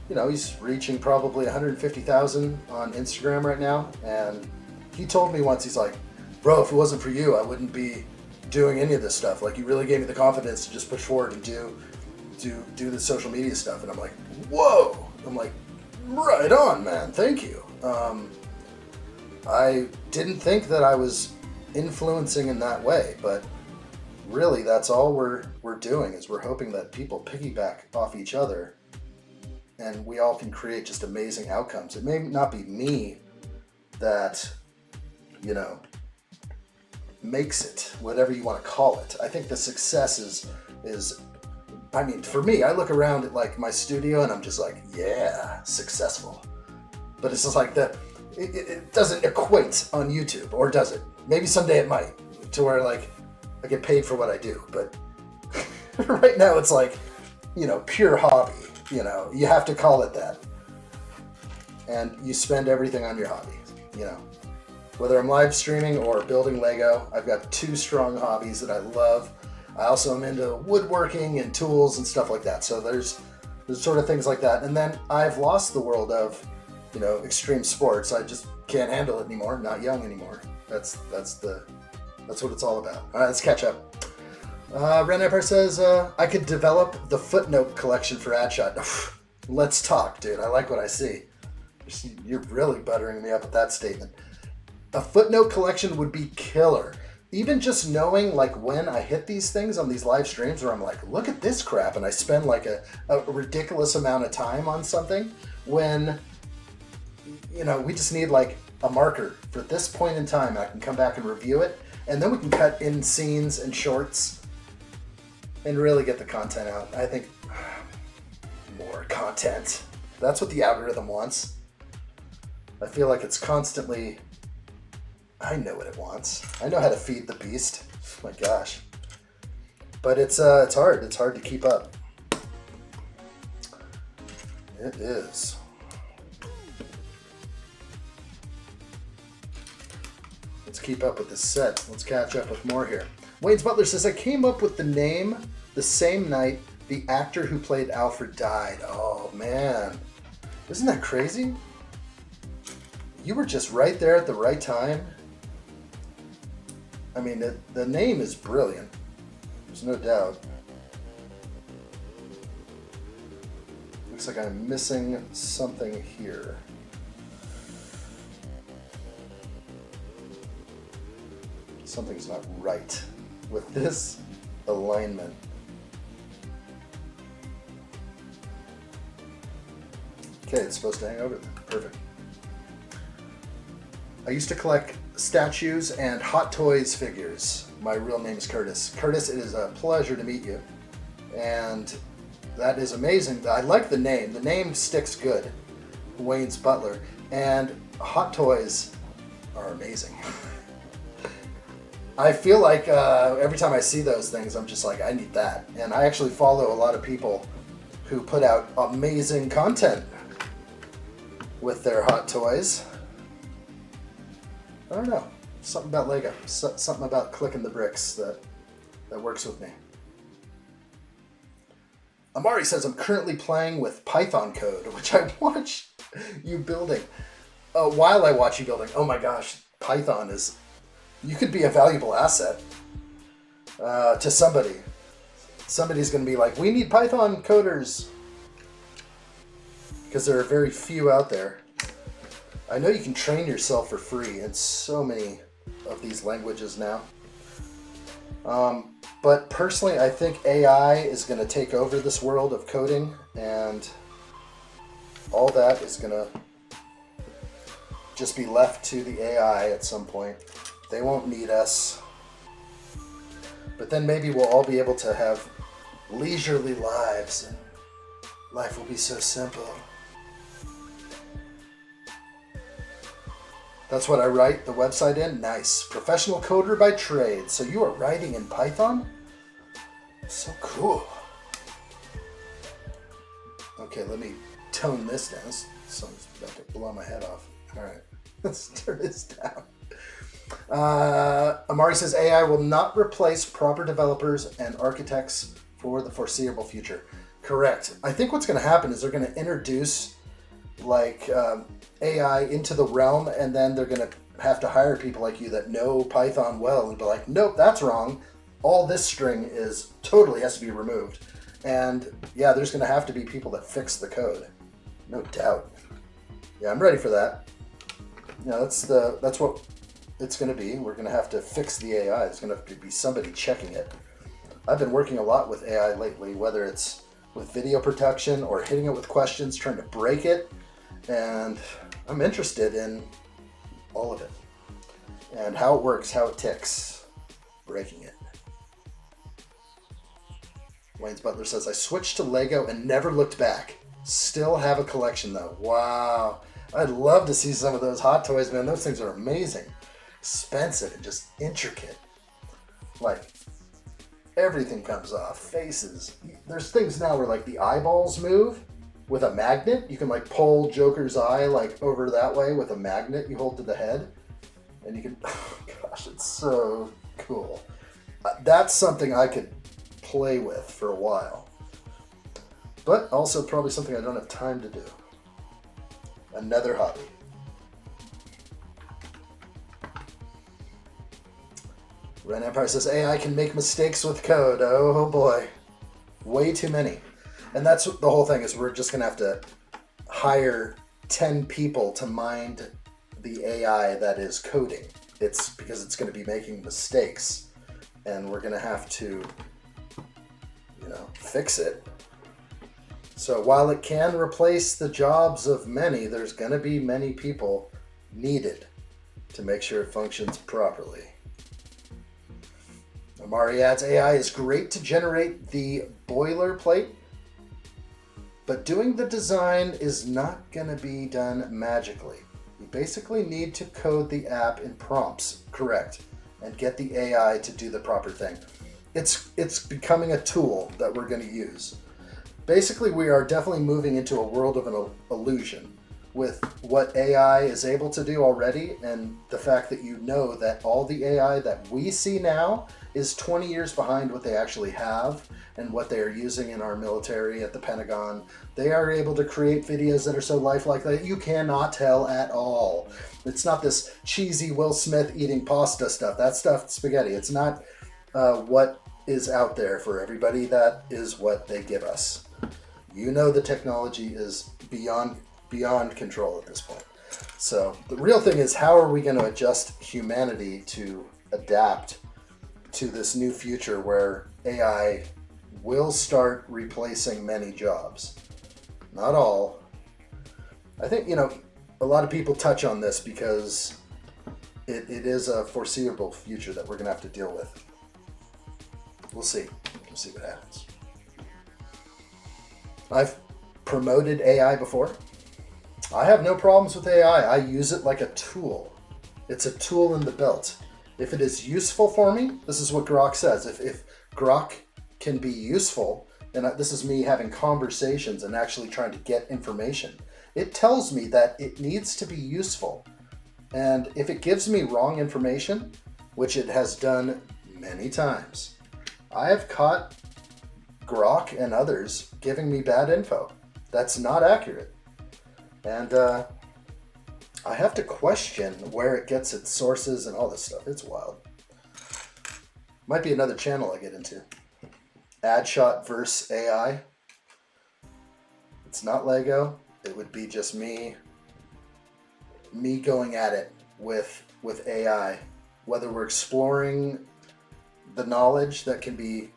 he's reaching probably 150,000 on Instagram right now. And he told me once, he's like, bro, if it wasn't for you, I wouldn't be doing any of this stuff. Like, you really gave me the confidence to just push forward and do the social media stuff. And I'm like, whoa. I'm like, right on, man. Thank you. I didn't think that I was influencing in that way, but really that's all we're doing, is we're hoping that people piggyback off each other and we all can create just amazing outcomes. It may not be me that, makes it, whatever you want to call it. I think the success is for me, I look around at like my studio and I'm just like, yeah, successful. But it's just like it doesn't equate on YouTube, or does it? Maybe someday it might, to where like I get paid for what I do. But right now it's like, pure hobby. You have to call it that. And you spend everything on your hobby, Whether I'm live streaming or building Lego, I've got two strong hobbies that I love. I also am into woodworking and tools and stuff like that. So there's sort of things like that. And then I've lost the world of, extreme sports. I just can't handle it anymore. Not young anymore. That's what it's all about. All right, let's catch up. Ren Empire says, I could develop the footnote collection for addshot. Let's talk, dude. I like what I see. You're really buttering me up with that statement. A footnote collection would be killer. Even just knowing, like, when I hit these things on these live streams where I'm like, look at this crap, and I spend like a ridiculous amount of time on something, when, we just need like a marker for this point in time. I can come back and review it, and then we can cut in scenes and shorts and really get the content out. I think more content. That's what the algorithm wants. I feel like it's constantly, I know what it wants. I know how to feed the beast. Oh my gosh. But it's hard. It's hard to keep up. It is. Let's keep up with this set. Let's catch up with more here. Wayne's Butler says, I came up with the name the same night the actor who played Alfred died. Oh man. Isn't that crazy? You were just right there at the right time. I mean, the name is brilliant. There's no doubt. Looks like I'm missing something here. Something's not right with this alignment. Okay, it's supposed to hang over there. Perfect. I used to collect statues and Hot Toys figures. My real name is Curtis. Curtis, it is a pleasure to meet you. And that is amazing. I like the name. The name sticks good. Wayne's Butler. And Hot Toys, are amazing. I feel like every time I see those things, I'm just like, I need that. And I actually follow a lot of people who put out amazing content with their hot toys. I don't know. Something about Lego. Something about clicking the bricks that works with me. Amari says, I'm currently playing with Python code, which I watch you building. While I watch you building, oh my gosh, Python is... You could be a valuable asset to somebody. Somebody's going to be like, we need Python coders. Because there are very few out there. I know you can train yourself for free in so many of these languages now. But personally, I think AI is going to take over this world of coding, and all that is going to just be left to the AI at some point. They won't need us. But then maybe we'll all be able to have leisurely lives, and life will be so simple. That's what I write the website in? Nice. Professional coder by trade. So you are writing in Python? So cool. Okay, let me tone this down. This song's about to blow my head off. All right, let's turn this down. Amari says AI will not replace proper developers and architects for the foreseeable future. Correct. I think what's going to happen is they're going to introduce AI into the realm, and then they're going to have to hire people like you that know Python well and be like, nope, that's wrong. All this string totally has to be removed. And yeah, there's going to have to be people that fix the code. No doubt. Yeah, I'm ready for that. Yeah, that's what it's going to be. We're going to have to fix the AI. There's going to have to be somebody checking it. I've been working a lot with AI lately, whether it's with video production or hitting it with questions, trying to break it. And I'm interested in all of it and how it works, how it ticks, breaking it. Wayne's Butler says, I switched to Lego and never looked back. Still have a collection though. Wow. I'd love to see some of those hot toys, man. Those things are amazing. Expensive and just intricate. Like, everything comes off. Faces. There's things now where like the eyeballs move with a magnet. You can like pull Joker's eye like over that way with a magnet you hold to the head. And you can, oh gosh, it's so cool. That's something I could play with for a while. But also probably something I don't have time to do. Another hobby. Ren Empire says AI can make mistakes with code. Oh boy. Way too many. And that's the whole thing, is we're just going to have to hire 10 people to mind the AI that is coding. It's because it's going to be making mistakes. And we're going to have to, fix it. So while it can replace the jobs of many, there's going to be many people needed to make sure it functions properly. Amari adds, AI is great to generate the boilerplate, but doing the design is not going to be done magically. You basically need to code the app in prompts, correct, and get the AI to do the proper thing. It's becoming a tool that we're going to use. Basically, we are definitely moving into a world of an illusion with what AI is able to do already, and the fact that that all the AI that we see now is 20 years behind what they actually have and what they are using in our military at the Pentagon. They are able to create videos that are so lifelike that you cannot tell at all. It's not this cheesy Will Smith eating pasta stuff. That stuff, spaghetti. It's not what is out there for everybody. That is what they give us. The technology is beyond control at this point. So the real thing is, how are we going to adjust humanity to adapt to this new future where AI will start replacing many jobs? Not all. I think, a lot of people touch on this because it is a foreseeable future that we're going to have to deal with. We'll see. We'll see what happens. I've promoted AI before. I have no problems with AI. I use it like a tool. It's a tool in the belt. If it is useful for me, this is what Grok says. If Grok can be useful, and this is me having conversations and actually trying to get information, it tells me that it needs to be useful. And if it gives me wrong information, which it has done many times, I have caught Grok and others giving me bad info that's not accurate. And I have to question where it gets its sources and all this stuff. It's wild. Might be another channel I get into. Addshot versus AI. It's not Lego. It would be just me going at it with AI. Whether we're exploring the knowledge that can be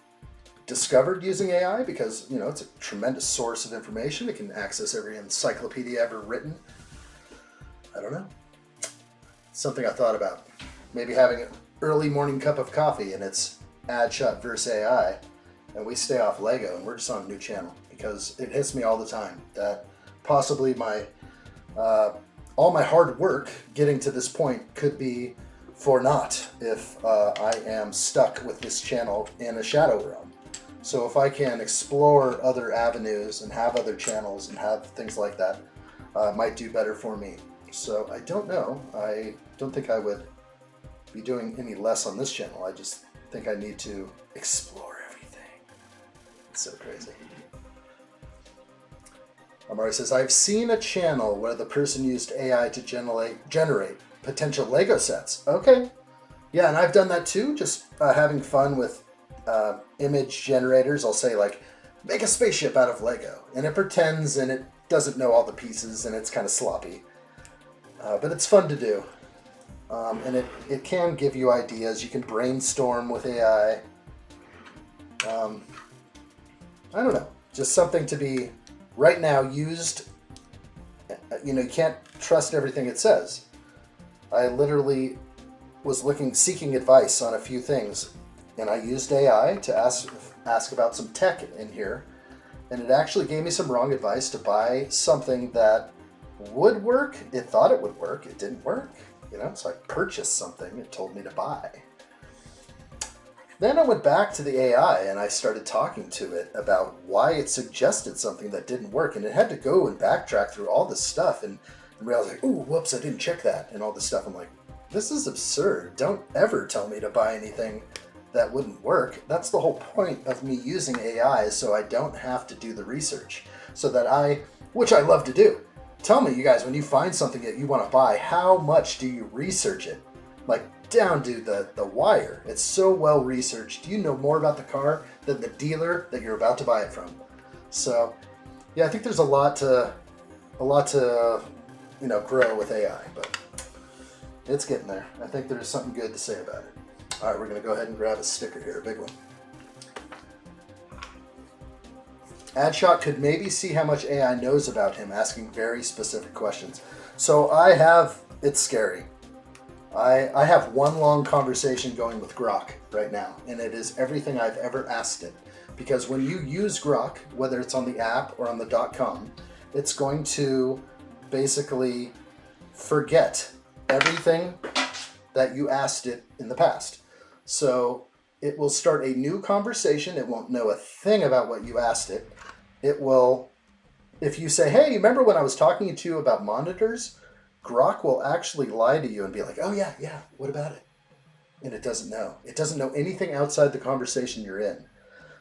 discovered using AI, because it's a tremendous source of information. It can access every encyclopedia ever written. I don't know. Something I thought about. Maybe having an early morning cup of coffee and it's Addshot versus AI, and we stay off Lego and we're just on a new channel, because it hits me all the time that possibly my all my hard work getting to this point could be for naught if I am stuck with this channel in a shadow realm. So if I can explore other avenues and have other channels and have things like that, it might do better for me. So I don't know. I don't think I would be doing any less on this channel. I just think I need to explore everything. It's so crazy. Amari says, I've seen a channel where the person used AI to generate potential Lego sets. Okay. Yeah, and I've done that too, just having fun with image generators. I'll say like, make a spaceship out of Lego. And it pretends and it doesn't know all the pieces and it's kind of sloppy. But it's fun to do. And it can give you ideas. You can brainstorm with AI. I don't know. Just something to be right now used. You can't trust everything it says. I literally was seeking advice on a few things, and I used AI to ask about some tech in here, and it actually gave me some wrong advice to buy something that would work. It thought it would work. It didn't work. So I purchased something it told me to buy. Then I went back to the AI and I started talking to it about why it suggested something that didn't work, and it had to go and backtrack through all this stuff and realize like, ooh, whoops, I didn't check that and all this stuff. I'm like, this is absurd. Don't ever tell me to buy anything that wouldn't work. That's the whole point of me using AI, so I don't have to do the research. So that which I love to do. Tell me, you guys, when you find something that you want to buy, how much do you research it? Like down to the wire. It's so well researched. You know more about the car than the dealer that you're about to buy it from. So yeah, I think there's a lot to grow with AI, but it's getting there. I think there's something good to say about it. All right, we're going to go ahead and grab a sticker here, a big one. Addshot could maybe see how much AI knows about him, asking very specific questions. So it's scary. I have one long conversation going with Grok right now, and it is everything I've ever asked it. Because when you use Grok, whether it's on the app or on the .com, it's going to basically forget everything that you asked it in the past. So it will start a new conversation. It won't know a thing about what you asked it. It will, if you say, hey, remember when I was talking to you about monitors? Grok will actually lie to you and be like, oh yeah, what about it? And it doesn't know. It doesn't know anything outside the conversation you're in.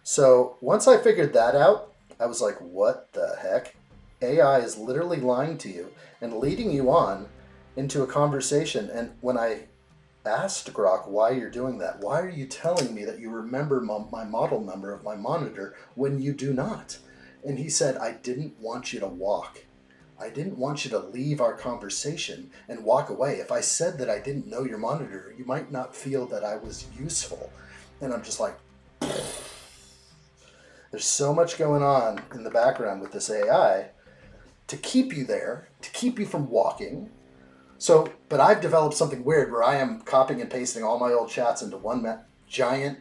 So once I figured that out, I was like, what the heck? AI is literally lying to you and leading you on into a conversation. And when I asked Grok why you're doing that, why are you telling me that you remember my model number of my monitor when you do not? And he said, I didn't want you to walk. I didn't want you to leave our conversation and walk away. If I said that I didn't know your monitor, you might not feel that I was useful. And I'm just like, there's so much going on in the background with this AI to keep you there, to keep you from walking. So, but I've developed something weird where I am copying and pasting all my old chats into one giant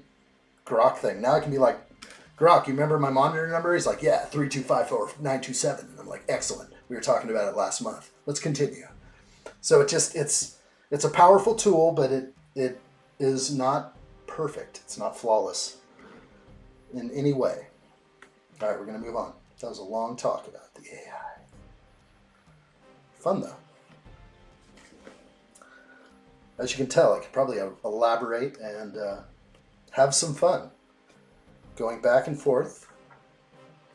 Grok thing. Now I can be like, Grok, you remember my monitor number? He's like, yeah, 3254927. And I'm like, excellent. We were talking about it last month. Let's continue. So it's It's a powerful tool, but it is not perfect. It's not flawless in any way. All right, we're going to move on. That was a long talk about the AI. Fun, though. As you can tell, I could probably elaborate and have some fun going back and forth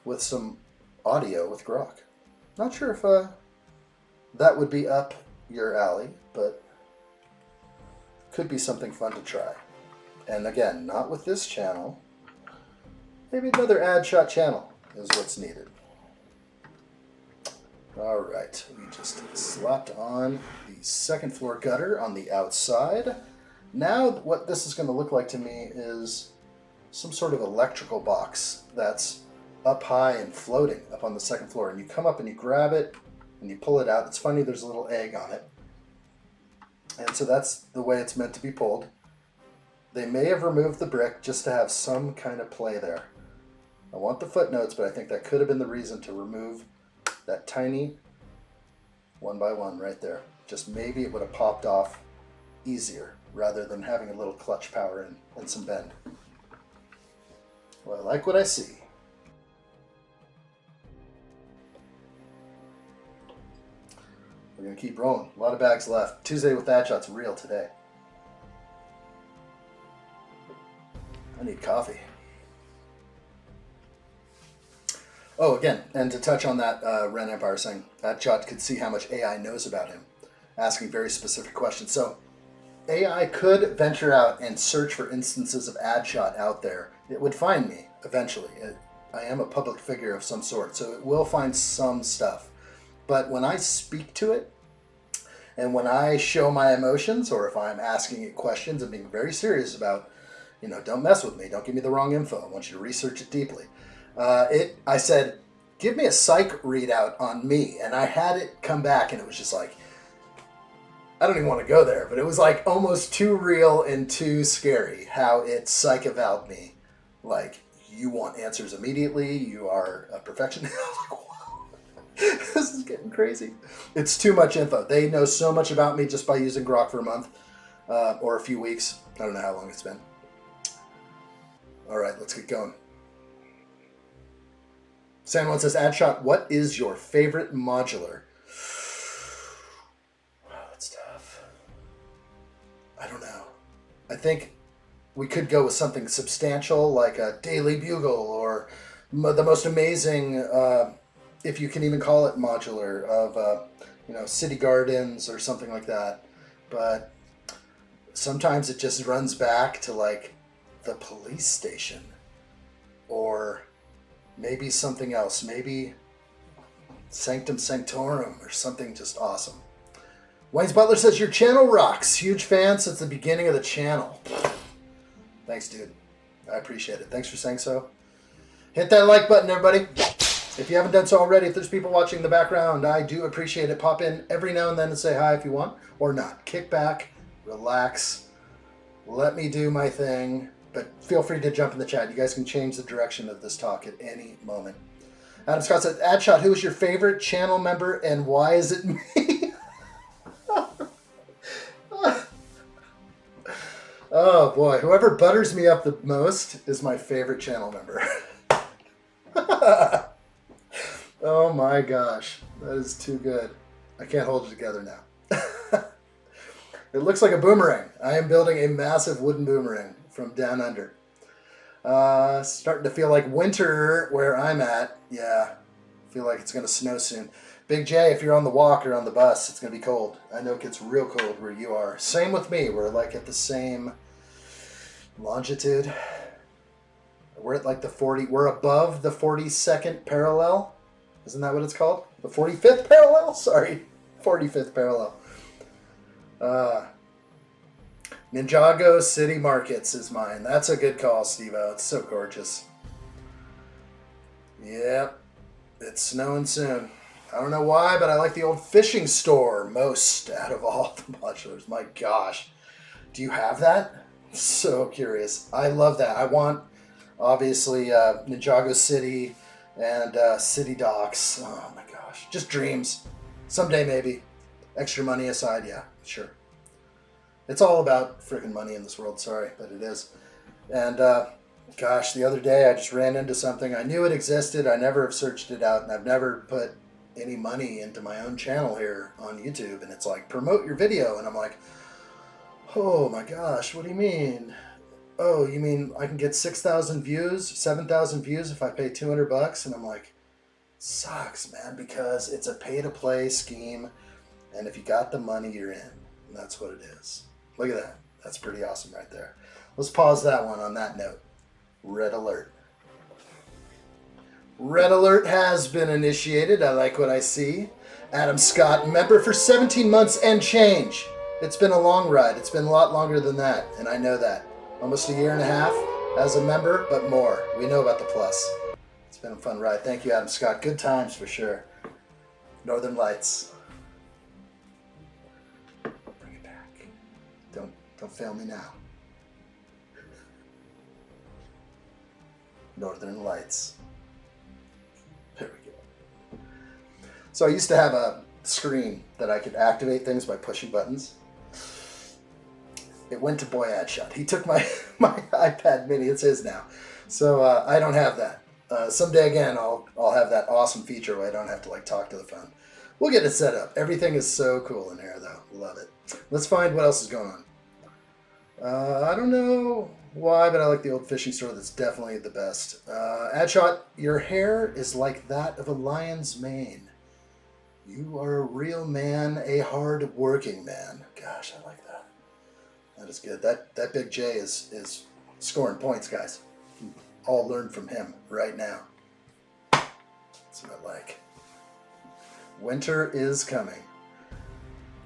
with some audio with Grok. Not sure if that would be up your alley, but could be something fun to try. And again, not with this channel. Maybe another addshot channel is what's needed. All right, we just slapped on the second floor gutter on the outside. Now what this is going to look like to me is some sort of electrical box that's up high and floating up on the second floor. And you come up and you grab it and you pull it out. It's funny, there's a little egg on it. And so that's the way it's meant to be pulled. They may have removed the brick just to have some kind of play there. I want the footnotes, but I think that could have been the reason to remove that tiny one by one right there. Just maybe it would have popped off easier rather than having a little clutch power and some bend. Well, I like what I see. We're going to keep rolling. A lot of bags left. Tuesday with Adshot's real today. I need coffee. Oh, again, and to touch on that Ren Empire saying, Adshot could see how much AI knows about him, asking very specific questions. So AI could venture out and search for instances of Adshot out there. It would find me eventually. I am a public figure of some sort, so it will find some stuff. But when I speak to it, and when I show my emotions, or if I'm asking it questions and being very serious about, don't mess with me, don't give me the wrong info, I want you to research it deeply. I said, give me a psych readout on me. And I had it come back and it was just like, I don't even want to go there, but it was like almost too real and too scary how it psych evaled me. Like, you want answers immediately, you are a perfectionist. I was like, wow, this is getting crazy. It's too much info. They know so much about me just by using Grok for a month or a few weeks. I don't know how long it's been. All right, let's get going. San Juan says, Adshot, what is your favorite modular? Wow, that's tough. I don't know. I think we could go with something substantial like a Daily Bugle or the most amazing, if you can even call it modular, of City Gardens or something like that. But sometimes it just runs back to like the police station or maybe something else, maybe Sanctum Sanctorum or something just awesome. Wayne's Butler says, your channel rocks. Huge fan since the beginning of the channel. Thanks, dude. I appreciate it. Thanks for saying so. Hit that like button, everybody. If you haven't done so already, if there's people watching in the background, I do appreciate it. Pop in every now and then and say hi if you want, or not. Kick back, relax, let me do my thing. But feel free to jump in the chat. You guys can change the direction of this talk at any moment. Adam Scott said, Adshot, who is your favorite channel member and why is it me? Oh boy, whoever butters me up the most is my favorite channel member. Oh my gosh, that is too good. I can't hold it together now. It looks like a boomerang. I am building a massive wooden boomerang from down under. Starting to feel like winter where I'm at. Yeah, feel like it's going to snow soon. Big J, if you're on the walk or on the bus, it's going to be cold. I know it gets real cold where you are. Same with me. We're like at the same longitude. We're at like the 40, we're above the 42nd parallel. Isn't that what it's called? The 45th parallel? Sorry, 45th parallel. Ninjago City Markets is mine. That's a good call, Steve-O. It's so gorgeous. Yep, it's snowing soon. I don't know why, but I like the old fishing store most out of all the modulars. My gosh. Do you have that? So curious. I love that. I want, obviously, Ninjago City and City Docks. Oh my gosh. Just dreams. Someday maybe. Extra money aside, yeah, sure. It's all about freaking money in this world. Sorry, but it is. And gosh, the other day I just ran into something. I knew it existed. I never have searched it out, and I've never put any money into my own channel here on YouTube. And it's like, promote your video. And I'm like, oh my gosh, what do you mean? Oh, you mean I can get 6,000 views, 7,000 views if I pay $200? And I'm like, sucks, man, because it's a pay-to-play scheme. And if you got the money, you're in. And that's what it is. Look at that. That's pretty awesome right there. Let's pause that one on that note. Red alert. Red alert has been initiated. I like what I see. Adam Scott, member for 17 months and change. It's been a long ride. It's been a lot longer than that, and I know that. Almost a year and a half as a member, but more. We know about the plus. It's been a fun ride. Thank you, Adam Scott. Good times for sure. Northern Lights. Bring it back. Don't fail me now. Northern Lights. There we go. So I used to have a screen that I could activate things by pushing buttons. It went to boy addshot. He took my iPad mini. It's his now. So I don't have that. Someday again, I'll have that awesome feature where I don't have to like talk to the phone. We'll get it set up. Everything is so cool in here though. Love it. Let's find what else is going on. I don't know why, but I like the old fishing store. That's definitely the best. Addshot, your hair is like that of a lion's mane. You are a real man, a hard-working man. Gosh, I like that. That is good. That Big J is scoring points, guys. All learn from him right now. That's what I like. Winter is coming.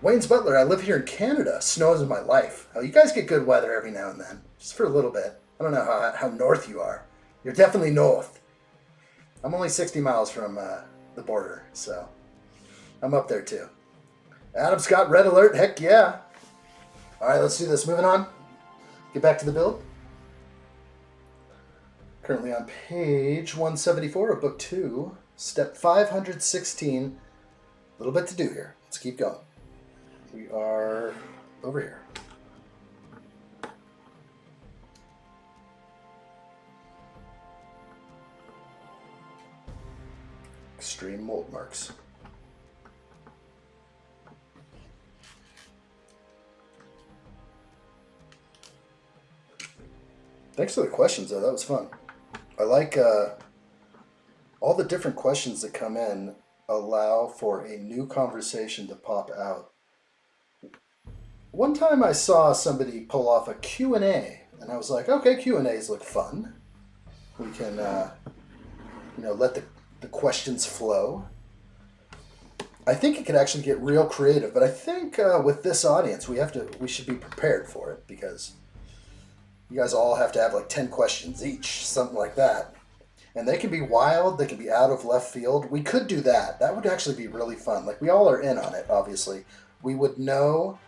Wayne's Butler, I live here in Canada. Snow is my life. Oh, you guys get good weather every now and then. Just for a little bit. I don't know how north you are. You're definitely north. I'm only 60 miles from the border, so I'm up there too. Adam Scott, red alert. Heck yeah. All right, let's do this. Moving on. Get back to the build. Currently on page 174 of book 2, step 516. A little bit to do here. Let's keep going. We are over here. Extreme mold marks. Thanks for the questions, though. That was fun. I like all the different questions that come in allow for a new conversation to pop out. One time I saw somebody pull off a Q&A, and I was like, okay, Q&As look fun. We can, let the questions flow. I think it could actually get real creative, but I think with this audience, we should be prepared for it, because you guys all have to have like 10 questions each, something like that. And they can be wild, they can be out of left field. We could do that. That would actually be really fun. Like, we all are in on it, obviously. We would know,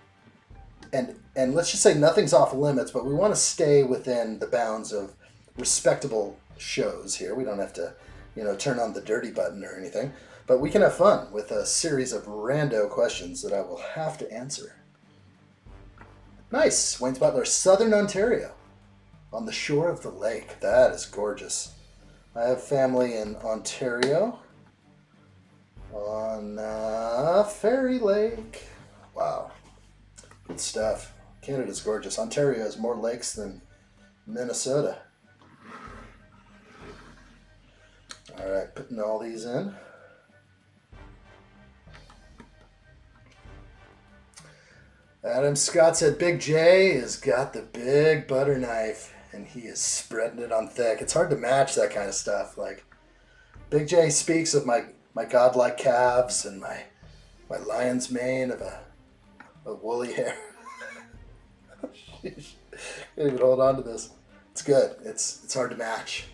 and let's just say nothing's off limits, but we want to stay within the bounds of respectable shows here. We don't have to, turn on the dirty button or anything. But we can have fun with a series of rando questions that I will have to answer. Nice. Wayne's Butler, Southern Ontario, on the shore of the lake. That is gorgeous. I have family in Ontario on Fairy Lake. Wow. Good stuff. Canada's gorgeous. Ontario has more lakes than Minnesota. All right, putting all these in. Adam Scott said Big J has got the big butter knife, and he is spreading it on thick. It's hard to match that kind of stuff. Like, Big J speaks of my godlike calves and my lion's mane of a woolly hair. Sheesh. Can't even hold on to this. It's good. It's hard to match.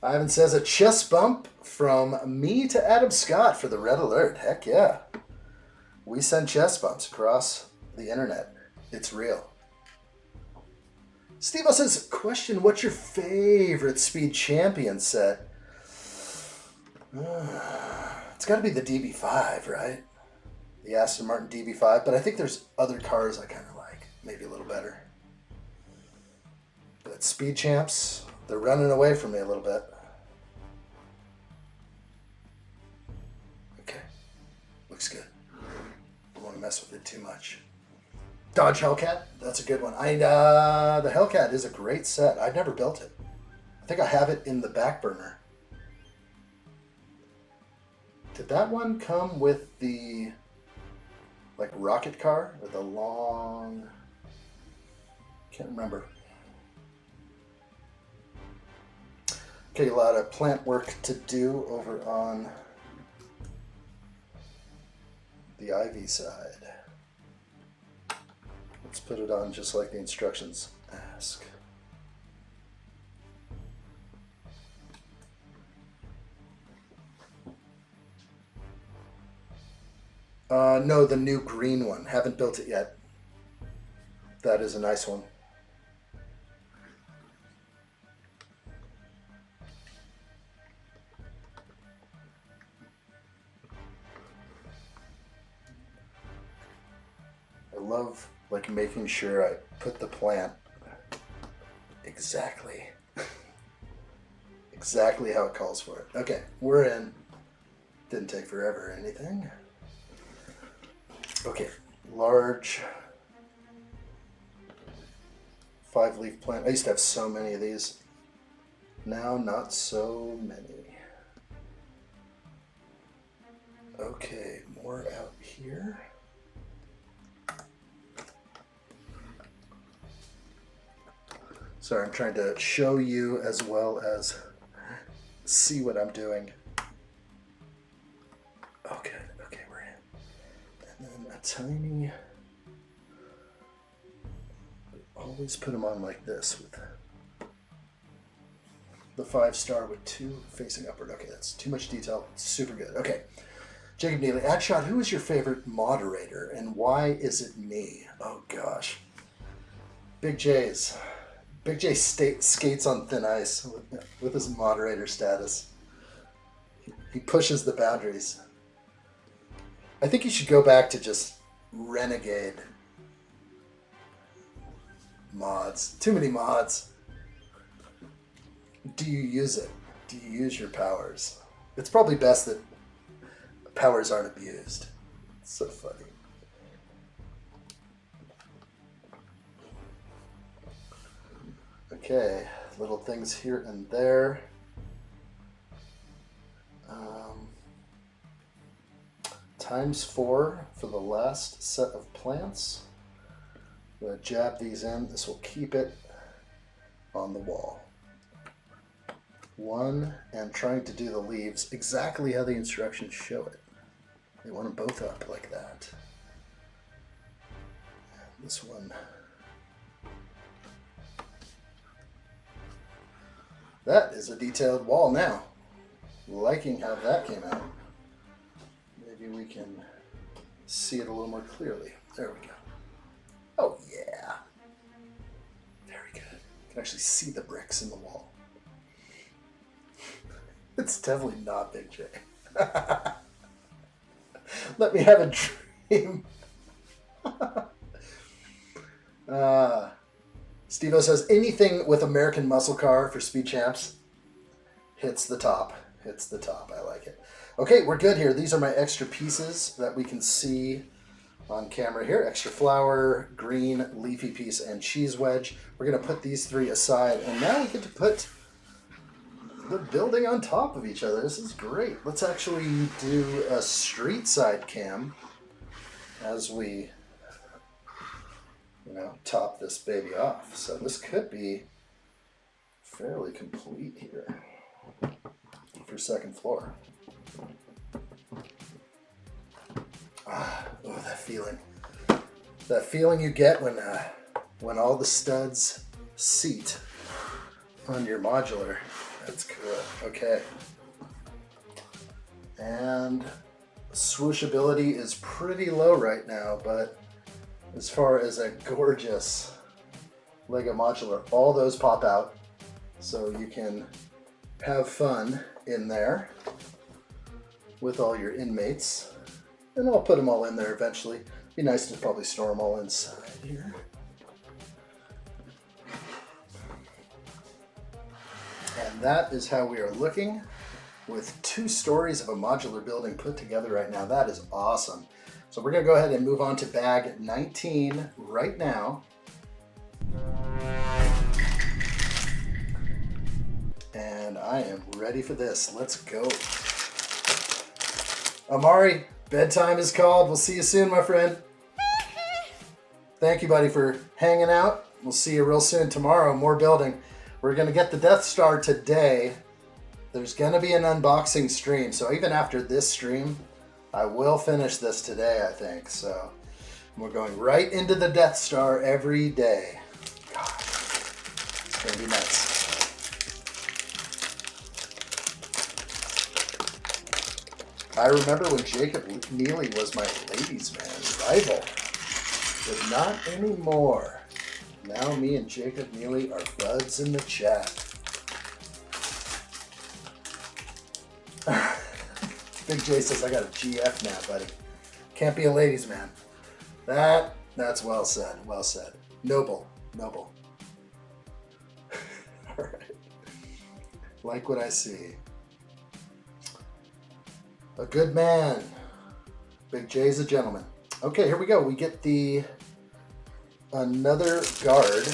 Ivan says a chest bump from me to Adam Scott for the red alert. Heck yeah. We send chest bumps across the internet. It's real. Steve says, question, what's your favorite Speed Champion set? It's got to be the DB5, right? the Aston Martin DB5, but I think there's other cars I kind of like, maybe a little better. But Speed Champs, they're running away from me a little bit. Okay, looks good. Don't want to mess with it too much. Dodge Hellcat, that's a good one. The Hellcat is a great set. I've never built it. I think I have it in the back burner. Did that one come with the like rocket car with a long? Can't remember. Okay, a lot of plant work to do over on the Ivy side. Let's put it on just like the instructions ask. No, the new green one. Haven't built it yet. That is a nice one. I love like making sure I put the plant exactly how it calls for it. Okay, we're in. Didn't take forever or anything. Okay, large 5-leaf plant. I used to have so many of these. Now not so many. Okay, more out here. Sorry, I'm trying to show you as well as see what I'm doing. Okay, we're in. And then a tiny, always put them on like this with the 5-star with 2 facing upward. Okay, that's too much detail. Super good. Okay, Jacob Neely, addshot, who is your favorite moderator and why is it me? Oh gosh. Big J's. Big J skates on thin ice with his moderator status. He pushes the boundaries. I think you should go back to just renegade mods. Too many mods. Do you use it? Do you use your powers? It's probably best that powers aren't abused. It's so funny. Okay, little things here and there. Times 4 for the last set of plants. I'm going to jab these in. This will keep it on the wall. 1, and trying to do the leaves exactly how the instructions show it. They want them both up like that. And this one. That is a detailed wall now. Liking how that came out. Maybe we can see it a little more clearly. There we go. Oh yeah. Very good. You can actually see the bricks in the wall. It's definitely not Big J. Let me have a dream. Steve-O says, anything with American muscle car for Speed Champs hits the top. Hits the top. I like it. Okay, we're good here. These are my extra pieces that we can see on camera here. Extra flour, green, leafy piece, and cheese wedge. We're going to put these 3 aside, and now we get to put the building on top of each other. This is great. Let's actually do a street side cam as we, top this baby off. So this could be fairly complete here for second floor. Oh, that feeling. That feeling you get when all the studs seat on your modular. That's cool. Okay. And swooshability is pretty low right now, but as far as a gorgeous Lego modular, all those pop out, so you can have fun in there with all your inmates. And I'll put them all in there eventually. Be nice to probably store them all inside here. And that is how we are looking with 2 stories of a modular building put together right now. That is awesome. So we're going to go ahead and move on to bag 19 right now. And I am ready for this. Let's go. Amari, bedtime is called. We'll see you soon, my friend. Thank you, buddy, for hanging out. We'll see you real soon tomorrow. More building. We're going to get the Death Star today. There's going to be an unboxing stream. So even after this stream, I will finish this today, I think. So we're going right into the Death Star every day. Gosh, it's going to be nuts. I remember when Jacob Neely was my ladies' man rival, but not anymore. Now me and Jacob Neely are buds in the chat. Big J says, I got a GF now, buddy. Can't be a ladies' man. That's well said, well said. Noble, noble. All right. Like what I see. A good man. Big J's a gentleman. Okay, here we go. We get another guard.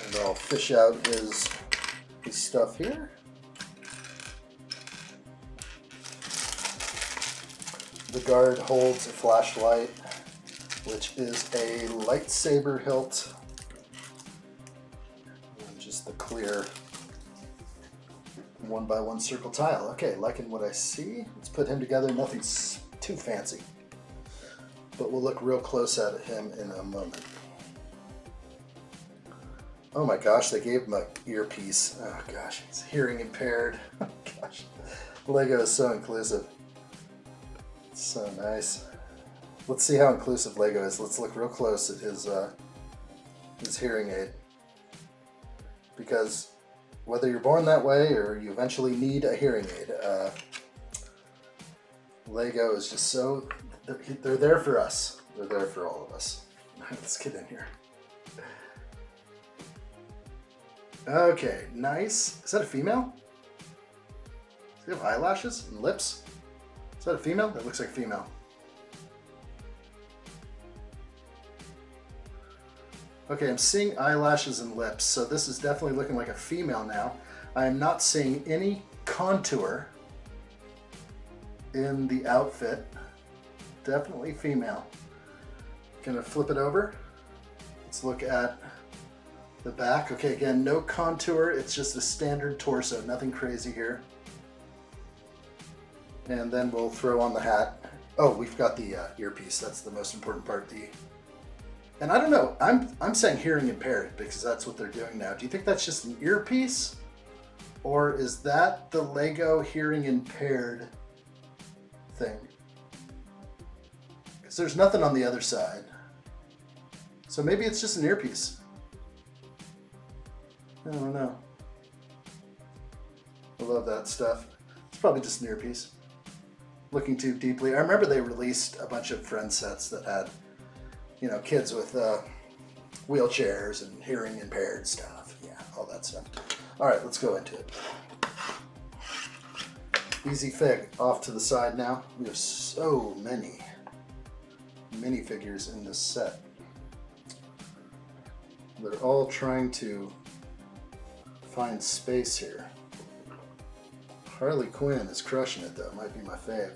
And I'll fish out his stuff here. The guard holds a flashlight, which is a lightsaber hilt. And just the clear 1x1 circle tile. Okay, liking what I see. Let's put him together. Nothing's too fancy, but we'll look real close at him in a moment. Oh my gosh, they gave him an earpiece. Oh gosh, he's hearing impaired. Oh gosh, Lego is so inclusive. It's so nice. Let's see how inclusive Lego is. Let's look real close at his hearing aid, because whether you're born that way or you eventually need a hearing aid, Lego is just so, they're there for us. They're there for all of us. Let's get in here. Okay, nice. Is that a female? Does he have eyelashes and lips? Is that a female? That looks like a female. Okay, I'm seeing eyelashes and lips, so this is definitely looking like a female now. I am not seeing any contour in the outfit. Definitely female. Gonna flip it over. Let's look at the back. Okay, again, no contour. It's just a standard torso, nothing crazy here. And then we'll throw on the hat. Oh, we've got the earpiece. That's the most important part. And I don't know, I'm saying hearing impaired because that's what they're doing now. Do you think that's just an earpiece? Or is that the Lego hearing impaired thing? Because there's nothing on the other side. So maybe it's just an earpiece. I don't know. I love that stuff. It's probably just an earpiece. Looking too deeply. I remember they released a bunch of friend sets that had, you know, kids with wheelchairs and hearing impaired stuff. Yeah, all that stuff. All right, let's go into it. Easy Fig off to the side now. We have so many minifigures in this set. They're all trying to find space here. Harley Quinn is crushing it though. Might be my fave.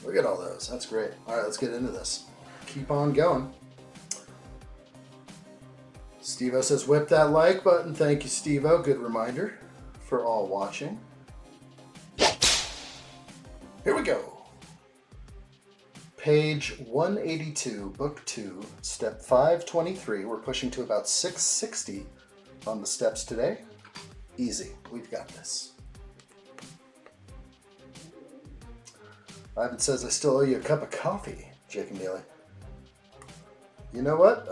Look at all those. That's great. All right, let's get into this. Keep on going. Steve-O says, whip that like button. Thank you, Steve-O. Good reminder for all watching. Here we go. Page 182, Book 2, Step 523. We're pushing to about 660 on the steps today. Easy. We've got this. Ivan says, I still owe you a cup of coffee, Jacob Neely. You know what?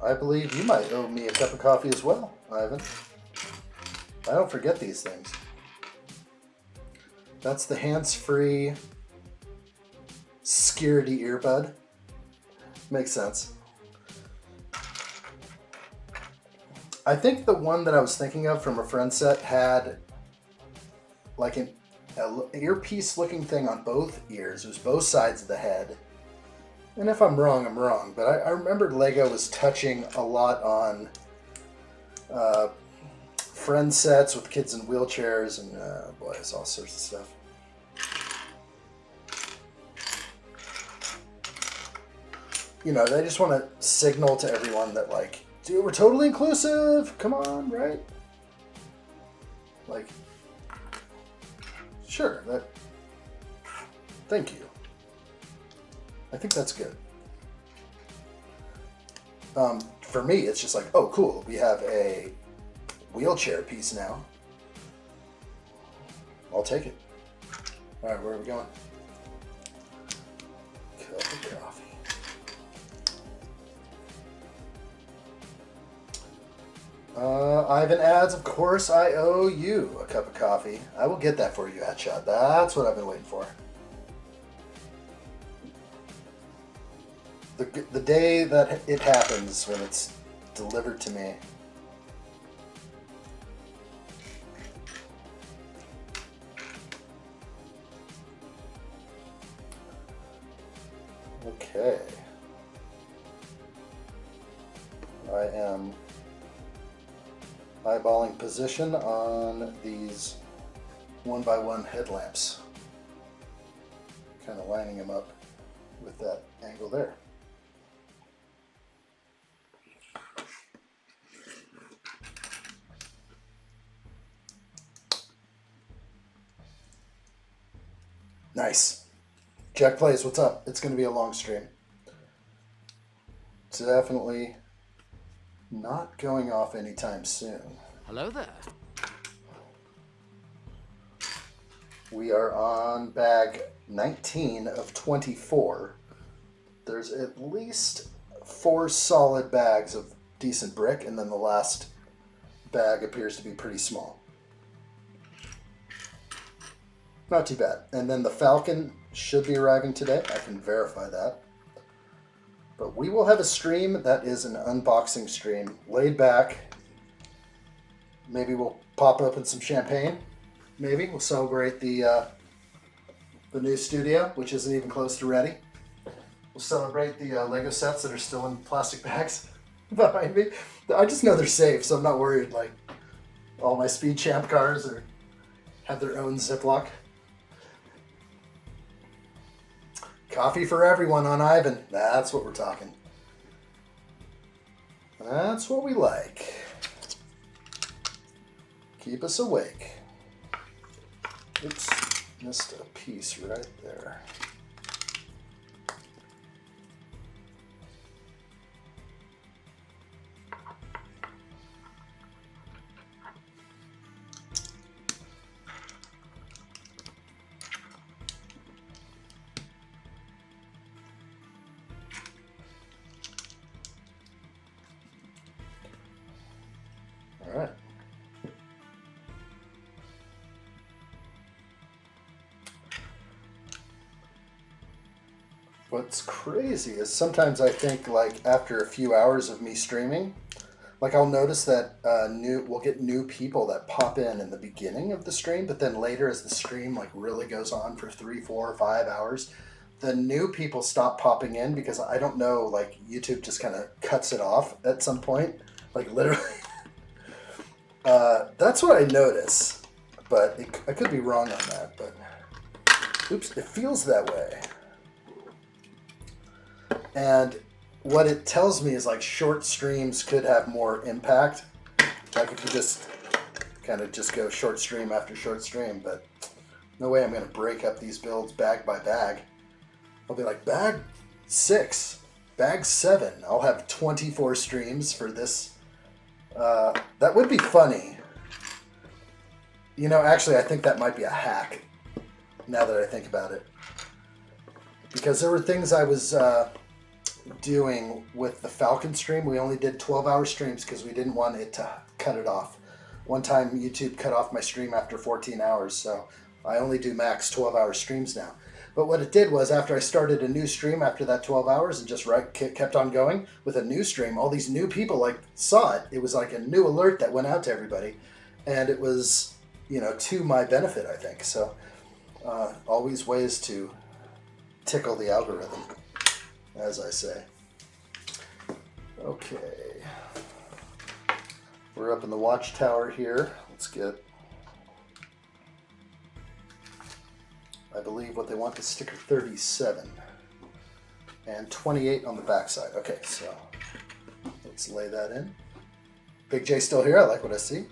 I believe you might owe me a cup of coffee as well, Ivan. I don't forget these things. That's the hands-free security earbud. Makes sense. I think the one that I was thinking of from a friend set had like an earpiece looking thing on both ears. It was both sides of the head. And if I'm wrong, I'm wrong. But I remember Lego was touching a lot on friend sets with kids in wheelchairs and boy, it's all sorts of stuff. You know, they just want to signal to everyone that, like, dude, we're totally inclusive. Come on, right? Like, sure, that. Thank you. I think that's good. For me, it's just like, oh, cool. We have a wheelchair piece now. I'll take it. All right, where are we going? Cup of coffee. Ivan adds, of course I owe you a cup of coffee. I will get that for you, addshot. That's what I've been waiting for. The day that it happens, when it's delivered to me. Okay. I am eyeballing position on these 1x1 headlamps. Kind of lining them up with that angle there. Nice. Jack Plays, what's up? It's going to be a long stream. It's definitely not going off anytime soon. Hello there. We are on bag 19 of 24. There's at least 4 solid bags of decent brick, and then the last bag appears to be pretty small. Not too bad. And then the Falcon should be arriving today. I can verify that. But we will have a stream that is an unboxing stream. Laid back. Maybe we'll pop open some champagne. Maybe we'll celebrate the new studio, which isn't even close to ready. We'll celebrate the Lego sets that are still in plastic bags behind me. I just know they're safe, so I'm not worried. Like, all my Speed Champ cars have their own Ziploc. Coffee for everyone on Ivan. That's what we're talking. That's what we like. Keep us awake. Oops, missed a piece right there. All right. What's crazy is sometimes I think, like, after a few hours of me streaming, like, I'll notice that we'll get new people that pop in the beginning of the stream, but then later as the stream like really goes on for 3, 4, 5 hours, the new people stop popping in because I don't know, like, YouTube just kind of cuts it off at some point, like literally. That's what I notice, but I could be wrong on that, but oops, it feels that way. And what it tells me is, like, short streams could have more impact. Like, if you just kind of just go short stream after short stream, but no way I'm going to break up these builds bag by bag. I'll be like, bag 6, bag 7. I'll have 24 streams for this. That would be funny. You know, actually, I think that might be a hack, now that I think about it. Because there were things I was doing with the Falcon stream. We only did 12-hour streams because we didn't want it to cut it off. One time YouTube cut off my stream after 14 hours, so I only do max 12-hour streams now. But what it did was after I started a new stream after that 12 hours and just kept on going with a new stream, all these new people like saw it. It was like a new alert that went out to everybody. And it was, to my benefit, I think. So always ways to tickle the algorithm, as I say. Okay. We're up in the watchtower here. Let's get, I believe what they want is sticker 37 and 28 on the backside. Okay, so let's lay that in. Big J still here. I like what I see.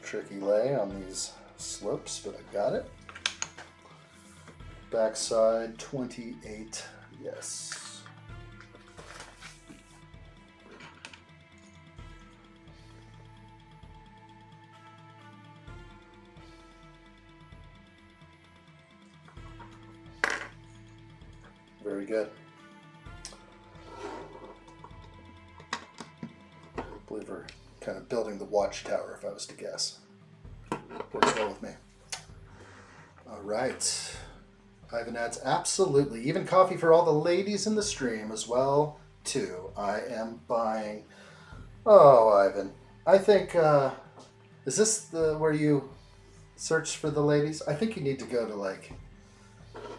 Tricky lay on these slopes, but I got it. Backside 28, yes. Very good. I believe we're kind of building the watchtower, if I was to guess. Works well with me. All right. Ivan adds, absolutely. Even coffee for all the ladies in the stream as well, too. I am buying. Oh, Ivan. I think, is this where you search for the ladies? I think you need to go to, like,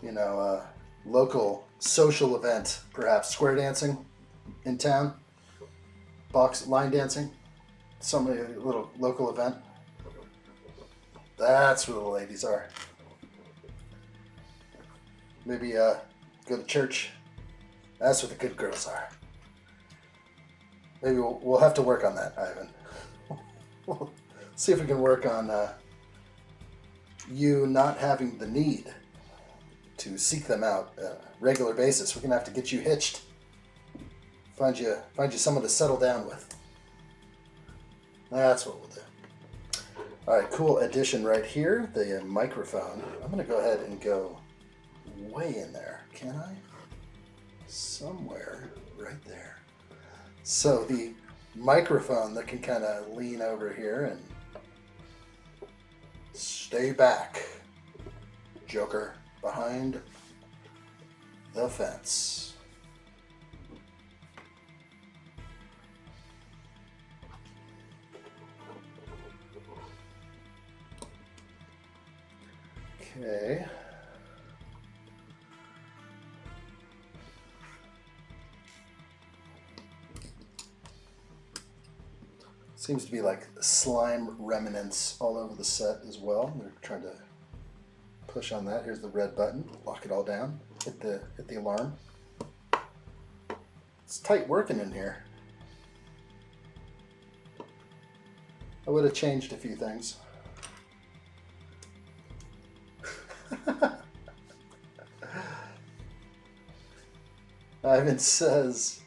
a local social event, perhaps square dancing in town, line dancing, some little local event. That's where the ladies are. Maybe go to church. That's where the good girls are. Maybe we'll have to work on that, Ivan. We'll see if we can work on you not having the need to seek them out on a regular basis. We're gonna have to get you hitched. Find you someone to settle down with. That's what we'll do. All right, cool addition right here. The microphone. I'm gonna go ahead and go way in there. Can I? Somewhere right there. So the microphone that can kind of lean over here and stay back. Joker behind the fence. Okay. Seems to be like slime remnants all over the set as well. They're trying to push on that. Here's the red button. Lock it all down. Hit the alarm. It's tight working in here. I would have changed a few things. Ivan says,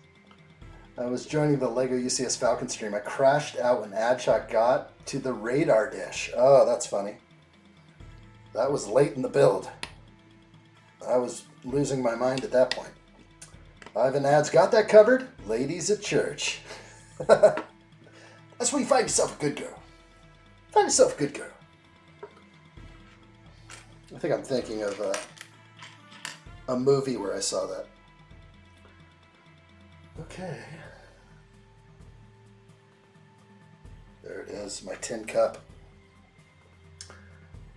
I was joining the LEGO UCS Falcon stream. I crashed out when addshot got to the radar dish. Oh, that's funny. That was late in the build. I was losing my mind at that point. Ivan adds, got that covered? Ladies at church. That's when you find yourself a good girl. Find yourself a good girl. I think I'm thinking of a movie where I saw that. Okay. There it is, my tin cup.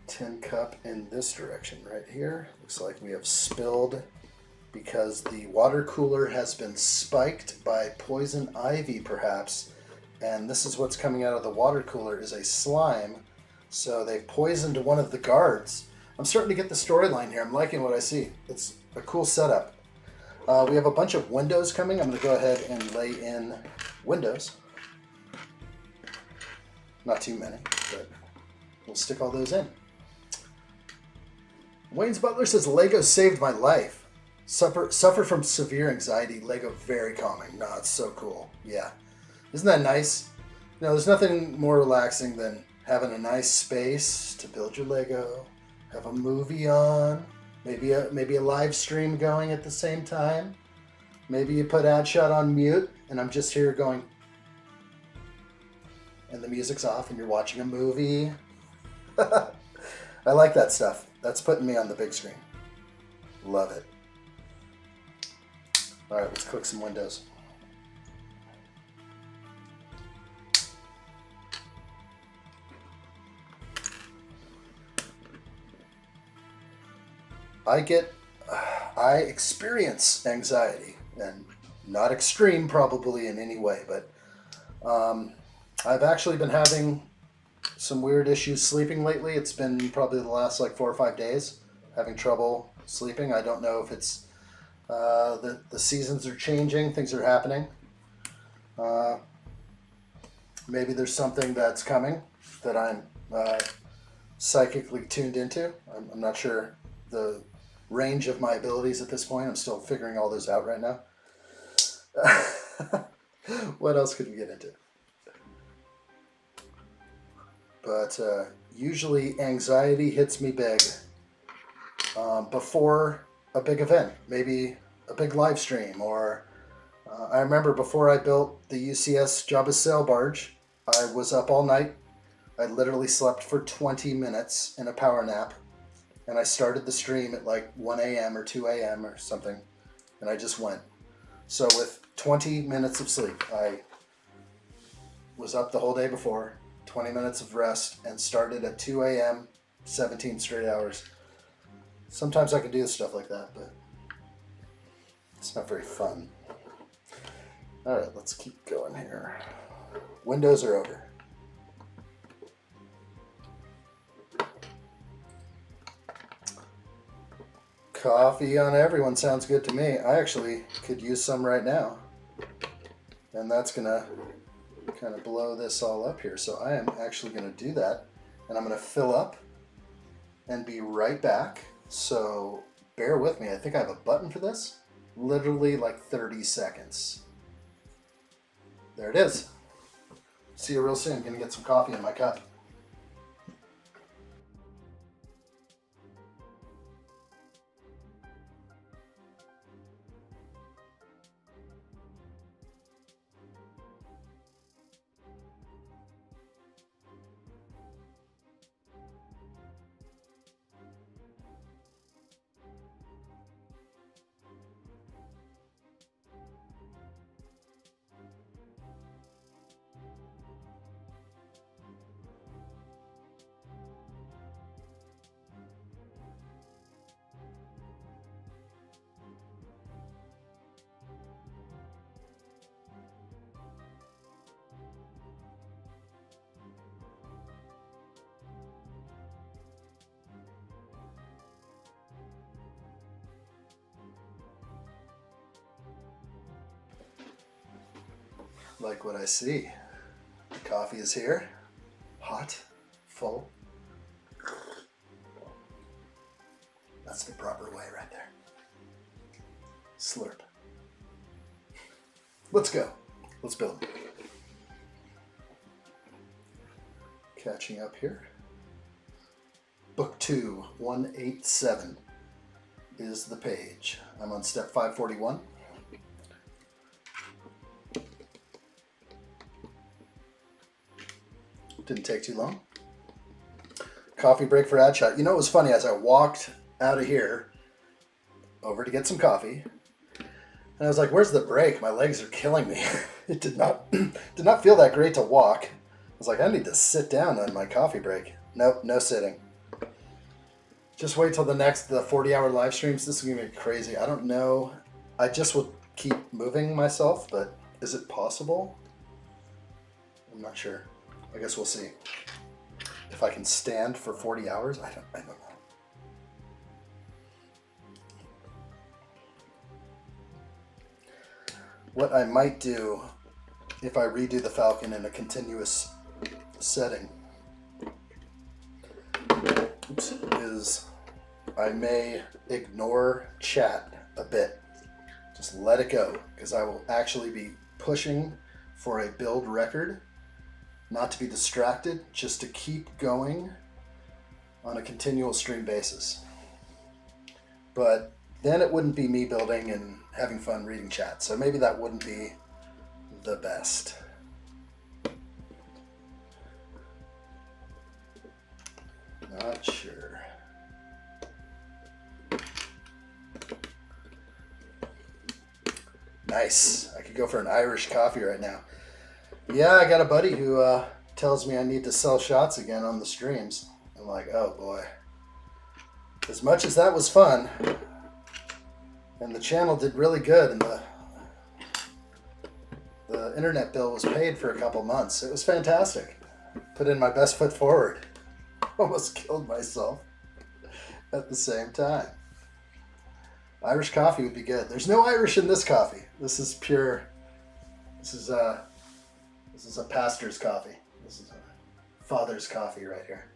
Tin cup in this direction right here. Looks like we have spilled because the water cooler has been spiked by poison ivy perhaps. And this is what's coming out of the water cooler is a slime. So they've poisoned one of the guards. I'm starting to get the storyline here. I'm liking what I see. It's a cool setup. We have a bunch of windows coming. I'm going to go ahead and lay in windows. Not too many, but we'll stick all those in. Wayne's Butler says, Lego saved my life. Suffer from severe anxiety. Lego very calming. No, it's so cool. Yeah. Isn't that nice? You know, there's nothing more relaxing than having a nice space to build your Lego, have a movie on, Maybe a live stream going at the same time. Maybe you put addshot on mute and I'm just here going, and the music's off and you're watching a movie. I like that stuff. That's putting me on the big screen. Love it. All right, let's click some windows. I experience anxiety, and not extreme probably in any way, but I've actually been having some weird issues sleeping lately. It's been probably the last like 4 or 5 days having trouble sleeping. I don't know if it's the seasons are changing, things are happening. Maybe there's something that's coming that I'm psychically tuned into. I'm not sure the range of my abilities at this point. I'm still figuring all those out right now. What else could we get into? But usually anxiety hits me big before a big event, maybe a big live stream, or I remember before I built the UCS Jabba's sail barge, I was up all night. I literally slept for 20 minutes in a power nap, and I started the stream at like 1 a.m. or 2 a.m. or something, and I just went. So with 20 minutes of sleep, I was up the whole day before, 20 minutes of rest, and started at 2 a.m., 17 straight hours. Sometimes I can do stuff like that, but it's not very fun. All right, let's keep going here. Windows are over. Coffee on everyone sounds good to me. I actually could use some right now. And that's gonna kind of blow this all up here. So I am actually gonna do that. And I'm gonna fill up and be right back. So bear with me. I think I have a button for this. Literally like 30 seconds. There it is. See you real soon. Gonna get some coffee in my cup. Like what I see. The coffee is here. Hot. Full. That's the proper way right there. Slurp. Let's go. Let's build. Catching up here. Book 2, 187 is the page. I'm on step 541. Didn't take too long. Coffee break for addshot. You know, it was funny, as I walked out of here over to get some coffee, and I was like, where's the break? My legs are killing me. It did not feel that great to walk. I was like, I need to sit down on my coffee break. Nope, no sitting. Just wait till the 40-hour live streams. This is gonna be crazy. I don't know. I just will keep moving myself, but is it possible? I'm not sure. I guess we'll see. If I can stand for 40 hours, I don't know. What I might do if I redo the Falcon in a continuous setting is I may ignore chat a bit. Just let it go, because I will actually be pushing for a build record. Not to be distracted, just to keep going on a continual stream basis. but then it wouldn't be me building and having fun reading chat. So maybe that wouldn't be the best. Not sure. Nice. I could go for an Irish coffee right now. Yeah, I got a buddy who tells me I need to sell shots again on the streams. I'm like, oh boy. As much as that was fun, and the channel did really good, and the internet bill was paid for a couple months. It was fantastic. Put in my best foot forward. Almost killed myself at the same time. Irish coffee would be good. There's no Irish in this coffee. This is pure. This is a pastor's coffee. This is a father's coffee right here.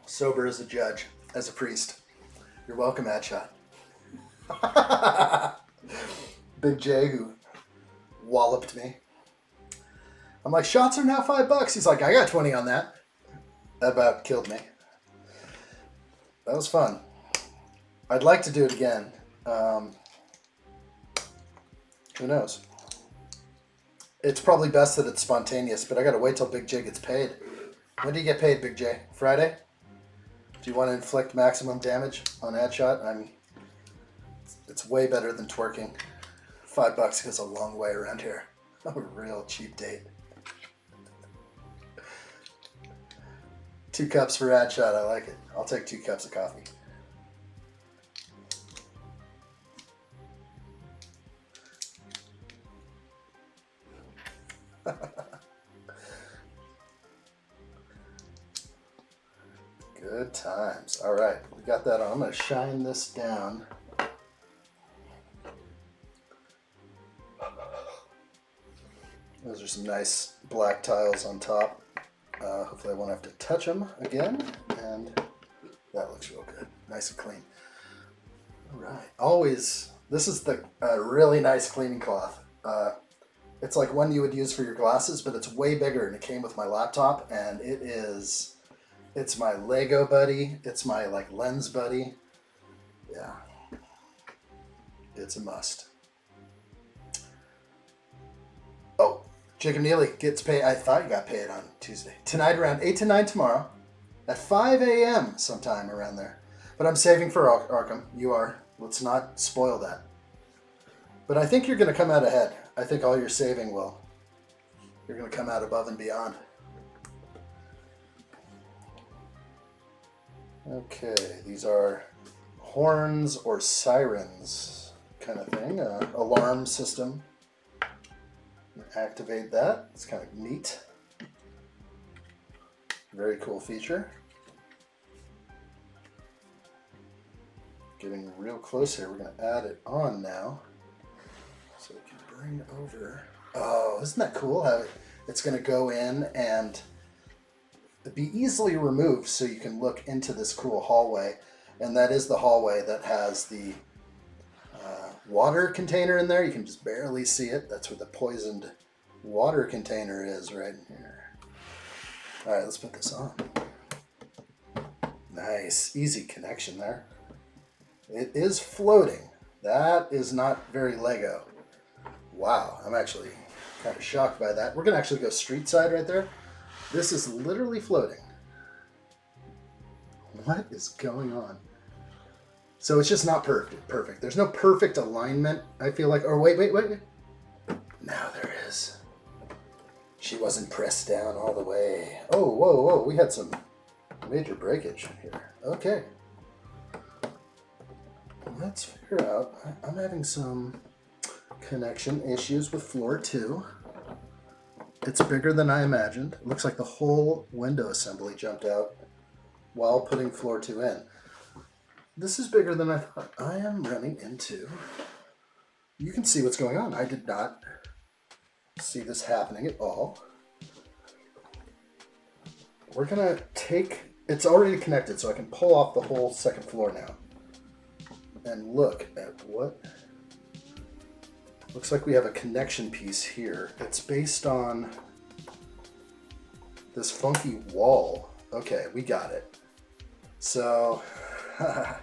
Sober as a judge, as a priest. You're welcome, addshot. Big J who walloped me. I'm like, shots are now $5. He's like, I got 20 on that. That about killed me. That was fun. I'd like to do it again. Who knows? It's probably best that it's spontaneous, but I gotta wait till Big J gets paid. When do you get paid, Big J? Friday? Do you want to inflict maximum damage on addshot? It's way better than twerking. $5 goes a long way around here. A real cheap date. 2 cups for addshot, I like it. I'll take 2 cups of coffee. Good times. All right, we got that on. I'm going to shine this down. Those are some nice black tiles on top. Hopefully I won't have to touch them again. And that looks real good. Nice and clean. All right. Always, this is the really nice cleaning cloth. It's like one you would use for your glasses, but it's way bigger, and it came with my laptop, and it's my Lego buddy. It's my like lens buddy. Yeah. It's a must. Oh, Jacob Neely gets paid. I thought you got paid on Tuesday. Tonight around 8 to 9 tomorrow. At 5 a.m. sometime around there. But I'm saving for Arkham. You are. Let's not spoil that. But I think you're going to come out ahead. I think all your saving will. You're going to come out above and beyond. Okay, these are horns or sirens kind of thing. Alarm system. Activate that. It's kind of neat. Very cool feature. Getting real close here. We're going to add it on now. So we can bring over. Oh, isn't that cool how it's going to go in and be easily removed so you can look into this cool hallway. And that is the hallway that has the water container in there. You can just barely see it. That's where the poisoned water container is right in here. All right, let's put this on. Nice, easy connection there. It is floating. That is not very Lego. Wow, I'm actually kind of shocked by that. We're gonna actually go street side right there. This is literally floating. What is going on? So it's just not perfect. There's no perfect alignment, I feel like. Or wait. Now there is. She wasn't pressed down all the way. Oh, whoa. We had some major breakage here. Okay. Let's figure out. I'm having some connection issues with floor 2. It's bigger than I imagined. It looks like the whole window assembly jumped out while putting floor 2 in. This is bigger than I thought. I am running into... You can see what's going on. I did not see this happening at all. We're going to take... It's already connected, so I can pull off the whole second floor now. And look at what... Looks like we have a connection piece here. It's based on this funky wall. Okay, we got it. So I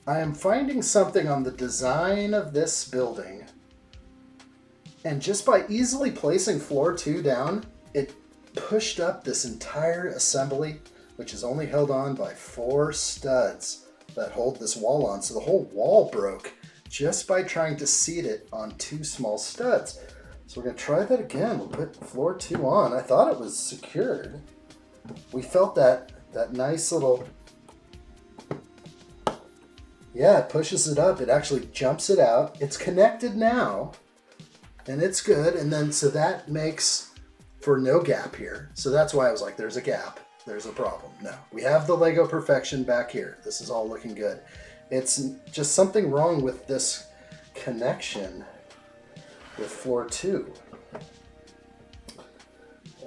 am finding something on the design of this building. And just by easily placing floor 2 down, it pushed up this entire assembly, which is only held on by 4 studs that hold this wall on. So the whole wall broke just by trying to seat it on 2 small studs. So we're going to try that again. We'll put floor 2 on. I thought it was secured. We felt that nice little... Yeah, it pushes it up. It actually jumps it out. It's connected now, and it's good. And then, so that makes for no gap here. So that's why I was like, there's a gap. There's a problem. No, we have the Lego perfection back here. This is all looking good. It's just something wrong with this connection with floor 2.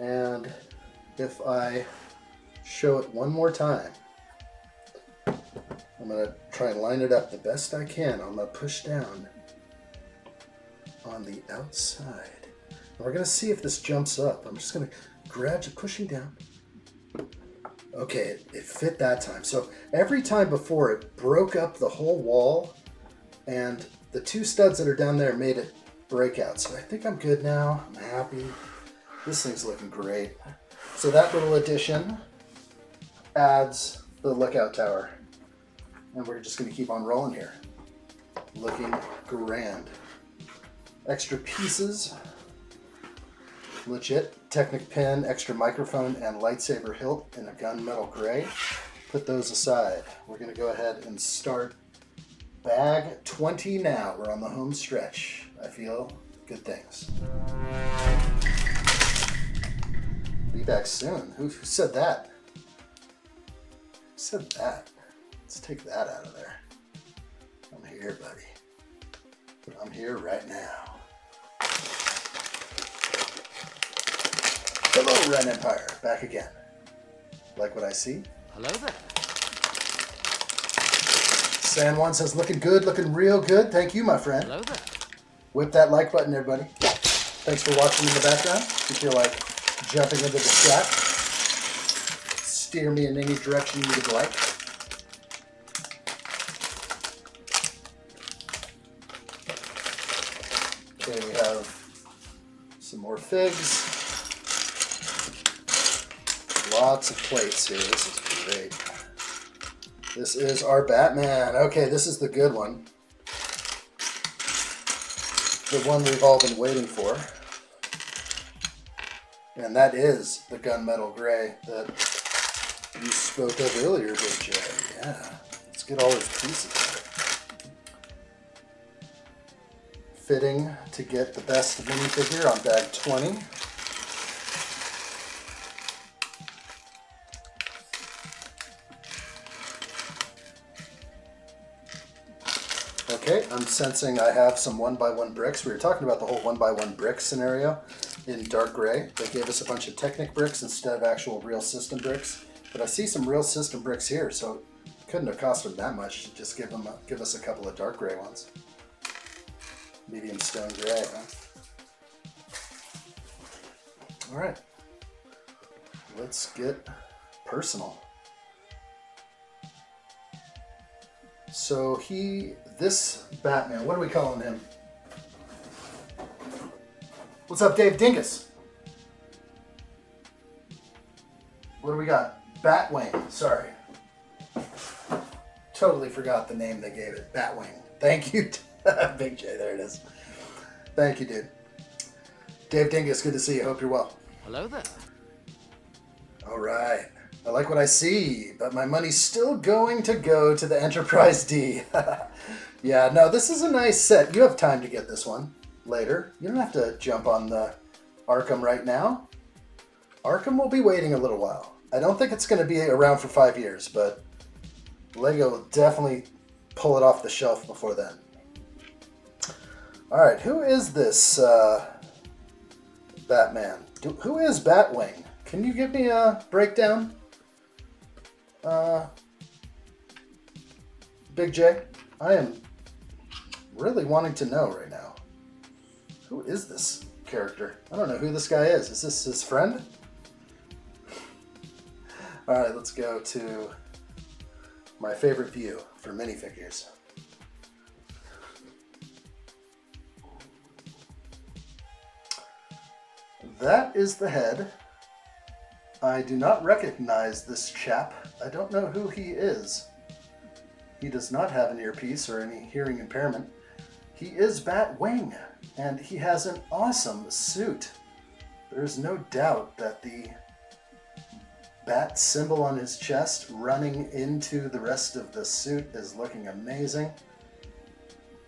And if I show it one more time, I'm going to try and line it up the best I can. I'm going to push down on the outside. And we're going to see if this jumps up. I'm just going to gradually pushing down. Okay, it fit that time. So every time before, it broke up the whole wall, and the 2 studs that are down there made it break out. So I think I'm good now. I'm happy. This thing's looking great. So that little addition adds the lookout tower. And we're just going to keep on rolling here. Looking grand. Extra pieces. Legit. Technic pin, extra microphone, and lightsaber hilt in a gunmetal gray. Put those aside. We're going to go ahead and start bag 20 now. We're on the home stretch. I feel good things. Be back soon. Who said that? Who said that? Let's take that out of there. I'm here, buddy. I'm here right now. Hello, Ren Empire. Back again. Like what I see? Hello there. San Juan says, looking good, looking real good. Thank you, my friend. Hello there. Whip that like button, everybody. Thanks for watching in the background. If you feel like jumping into the chat, steer me in any direction you would like. Okay, we have some more figs. Lots of plates here. This is great. This is our Batman. Okay, this is the good one. The one we've all been waiting for. And that is the gunmetal gray that you spoke of earlier, Big J. Yeah, let's get all those pieces. Fitting to get the best minifigure on bag 20. Okay, I'm sensing I have some 1x1 bricks. We were talking about the whole 1x1 brick scenario in dark gray. They gave us a bunch of Technic bricks instead of actual real system bricks. But I see some real system bricks here, so it couldn't have cost them that much to just give us a couple of dark gray ones. Medium stone gray, huh? All right, let's get personal. So this Batman, what are we calling him? What's up, Dave Dingus? What do we got? Batwing, sorry. Totally forgot the name they gave it. Batwing. Thank you, Big J, there it is. Thank you, dude. Dave Dingus, good to see you. Hope you're well. Hello there. All right. I like what I see, but my money's still going to go to the Enterprise D. Yeah, no, this is a nice set. You have time to get this one later. You don't have to jump on the Arkham right now. Arkham will be waiting a little while. I don't think it's going to be around for 5 years, but Lego will definitely pull it off the shelf before then. All right, who is this Batman? Who is Batwing? Can you give me a breakdown? Big J, I am really wanting to know right now. Who is this character? I don't know who this guy is. Is this his friend? All right, let's go to My favorite view for minifigures. That is the head. I do not recognize this chap. I don't know who he is. He does not have an earpiece or any hearing impairment. He is Batwing, and he has an awesome suit. There's no doubt that the bat symbol on his chest running into the rest of the suit is looking amazing.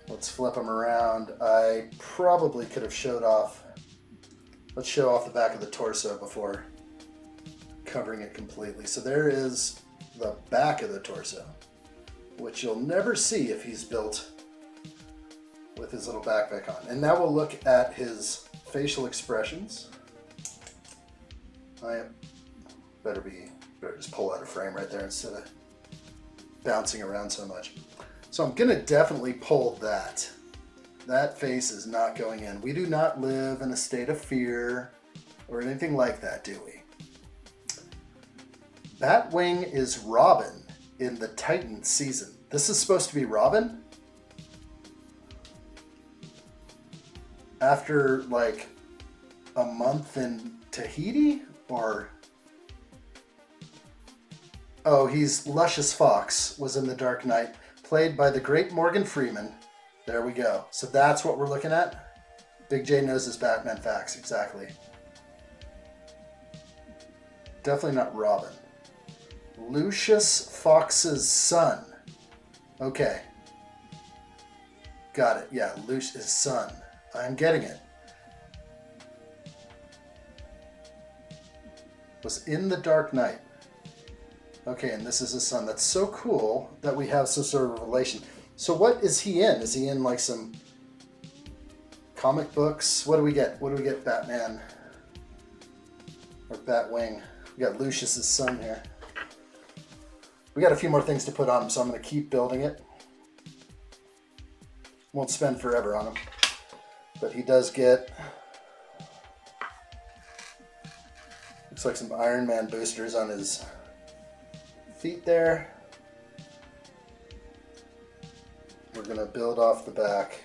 Let's flip him around. I probably could have showed off. Let's show off the back of the torso before covering it completely. So there is the back of the torso, which you'll never see if he's built with his little backpack on. And now we'll look at his facial expressions. I better just pull out a frame right there instead of bouncing around so much. So I'm gonna definitely pull that. That face is not going in. We do not live in a state of fear or anything like that, do we? Batwing is Robin in the Titan season. This is supposed to be Robin? After like a month in Tahiti? Or... oh, he's Luscious Fox, was in The Dark Knight, played by the great Morgan Freeman. There we go. So that's what we're looking at. Big J knows his Batman facts, exactly. Definitely not Robin. Lucius Fox's son. Okay. Got it. Yeah, Lucius' son. I'm getting it. Was in The Dark Knight. Okay, and this is his son. That's so cool that we have some sort of relation. So what is he in? Is he in like some comic books? What do we get? What do we get, Batman? Or Batwing? We got Lucius's son here. We got a few more things to put on him, so I'm going to keep building it. Won't spend forever on him. But he does get... looks like some Iron Man boosters on his feet there. We're going to build off the back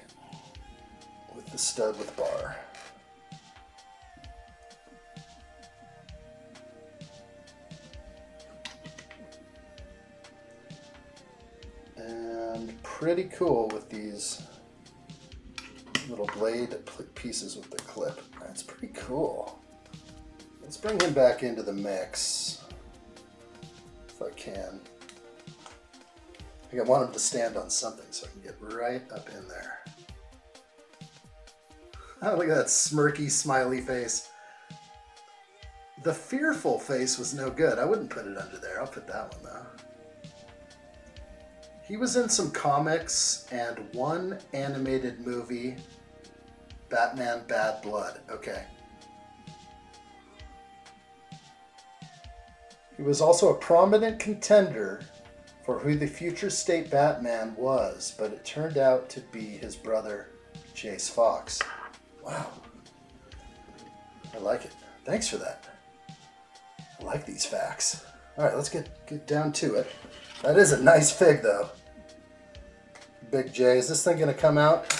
with the stud with bar. And pretty cool with these little blade pieces with the clip. That's pretty cool. Let's bring him back into the mix if I can. I think I want him to stand on something so I can get right up in there. Oh, look at that smirky, smiley face. The fearful face was no good. I wouldn't put it under there. I'll put that one though. He was in some comics and one animated movie, Batman Bad Blood. Okay. He was also a prominent contender for who the future state Batman was, but it turned out to be his brother, Jace Fox. Wow. I like it. Thanks for that. I like these facts. All right, let's get down to it. That is a nice fig, though. Big J. Is this thing going to come out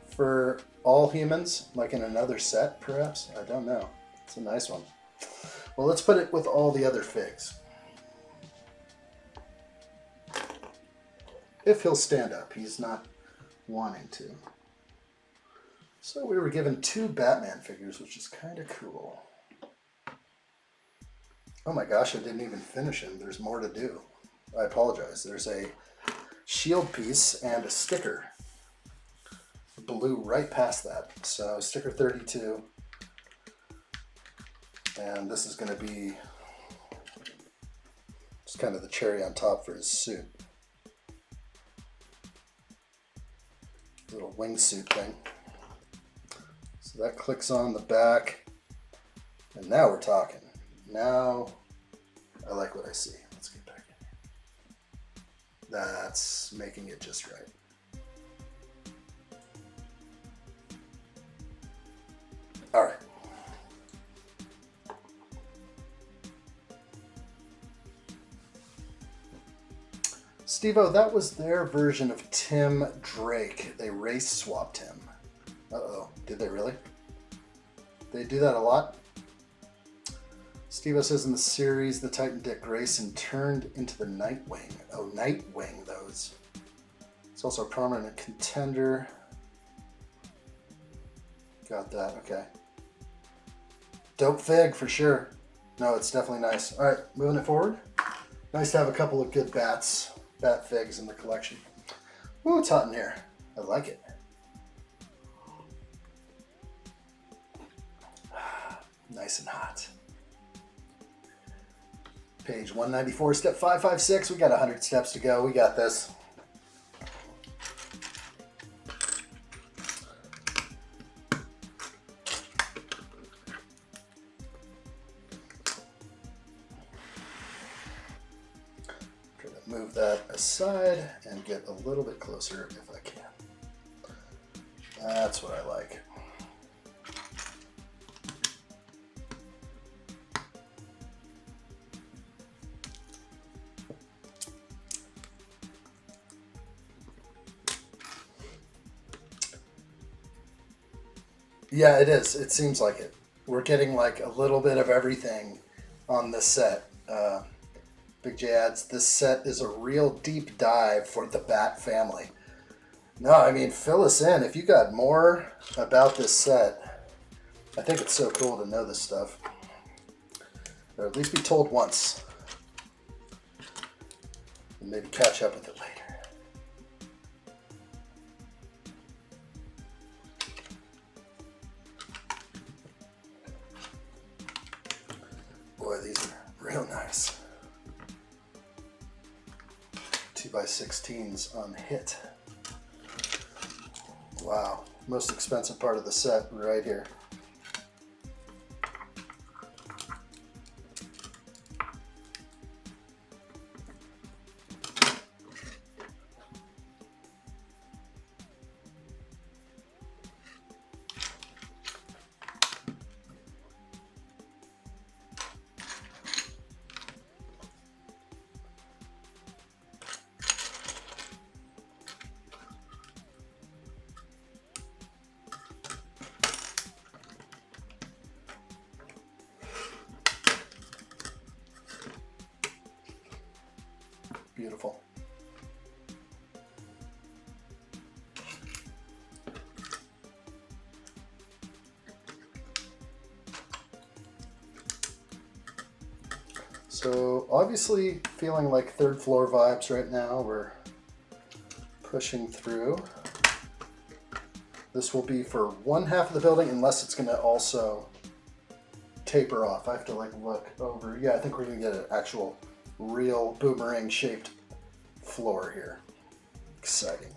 for all humans, like in another set, perhaps? I don't know. It's a nice one. Well, let's put it with all the other figs. If he'll stand up. He's not wanting to. So we were given 2 Batman figures, which is kind of cool. Oh my gosh, I didn't even finish him. There's more to do. I apologize. There's a shield piece and a sticker. Blew right past that. So sticker 32. And this is going to be just kind of the cherry on top for his suit. Little wingsuit thing. So that clicks on the back. And now we're talking. Now I like what I see. Let's get back in here. That's making it just right. All right. Steve-O, that was their version of Tim Drake. They race swapped him. Uh-oh. Did they really? They do that a lot? Steve-O says in the series, the Titan Dick Grayson turned into the Nightwing. Oh, Nightwing, those. It's also a prominent contender. Got that, okay. Dope fig, for sure. No, it's definitely nice. All right, moving it forward. Nice to have a couple of good bat figs in the collection. Ooh, it's hot in here. I like it. Nice and hot. Page 194, step 556. We got 100 steps to go. We got this. Move that aside and get a little bit closer if I can. That's what I like. Yeah, it is. It seems like it. We're getting like a little bit of everything on this set. Big J adds, this set is a real deep dive for the Bat family. No, I mean, fill us in. If you got more about this set, I think it's so cool to know this stuff. Or at least be told once. And maybe catch up with it later. Boy, these are real nice. 2x16s on hit. Wow, most expensive part of the set right here. Beautiful. So obviously feeling like third floor vibes right now. We're pushing through. This will be for one half of the building unless it's going to also taper off. I have to like look over. Yeah, I think we're going to get an actual real boomerang shaped floor here. Exciting.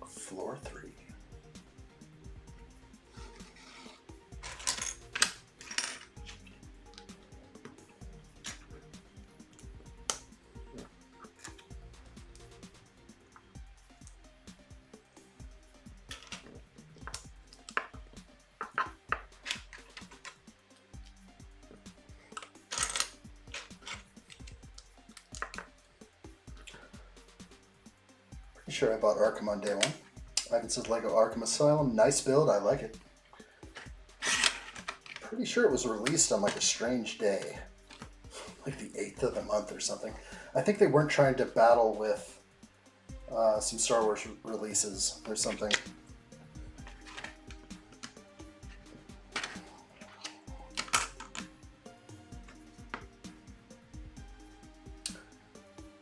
Floor 3. Sure, I bought Arkham on day one. Ivan says Lego Arkham Asylum. Nice build, I like it. Pretty sure it was released on like a strange day. Like the 8th of the month or something. I think they weren't trying to battle with some Star Wars releases or something.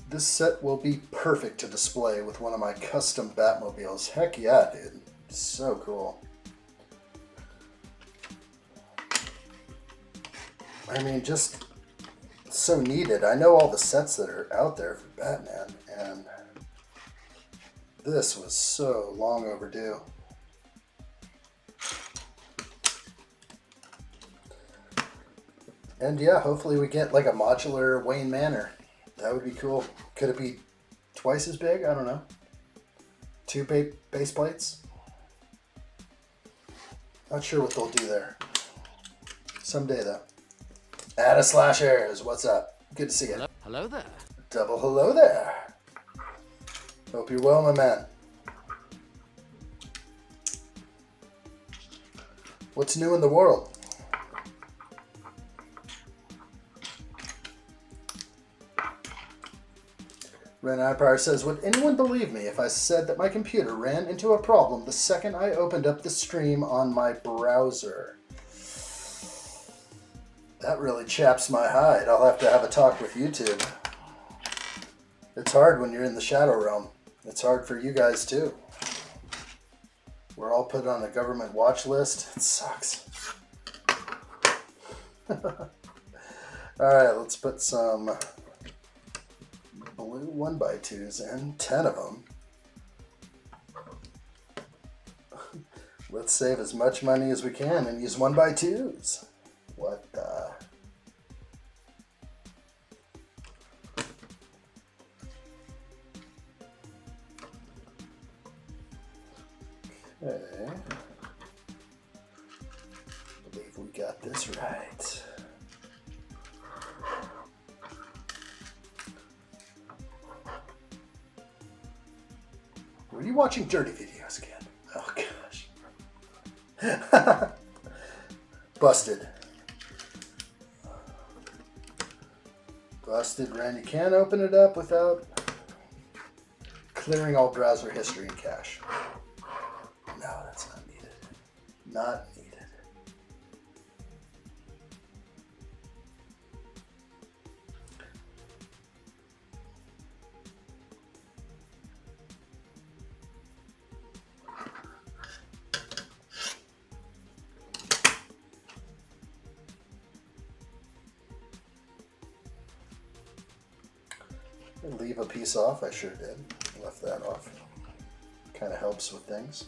This set will be perfect to display with one of my custom Batmobiles. Heck yeah, dude. So cool. I mean, just so needed. I know all the sets that are out there for Batman, and this was so long overdue. And yeah, hopefully we get like a modular Wayne Manor. That would be cool. Could it be twice as big? I don't know. 2 base plates. Not sure what they'll do there. Someday, though. @slashers, what's up? Good to see you. Hello there. Double hello there. Hope you're well, my man. What's new in the world? Ren Empire says, would anyone believe me if I said that my computer ran into a problem the second I opened up the stream on my browser? That really chaps my hide. I'll have to have a talk with YouTube. It's hard when you're in the Shadow Realm. It's hard for you guys too. We're all put on a government watch list. It sucks. Alright, let's put some blue 1x2s in, 10 of them. Let's save as much money as we can and use 1x2s. What the? Okay. I believe we got this right. Were you watching dirty videos again? Oh gosh. Busted. Busted, Ren. You can't open it up without clearing all browser history and cache. No, that's not needed. Not needed. Leave a piece off, I sure did. Left that off. Kind of helps with things.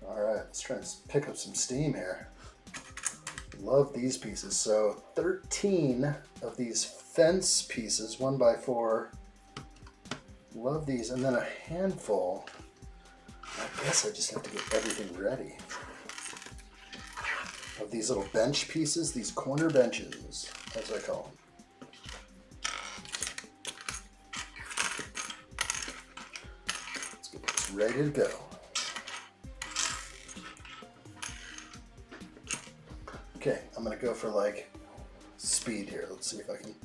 Alright, let's try and pick up some steam here. Love these pieces. So 13 of these fence pieces, 1x4. Love these. And then a handful. I guess I just have to get everything ready. Of these little bench pieces, these corner benches, as I call them. Let's get this ready to go. Okay, I'm gonna go for like speed here. Let's see if I can.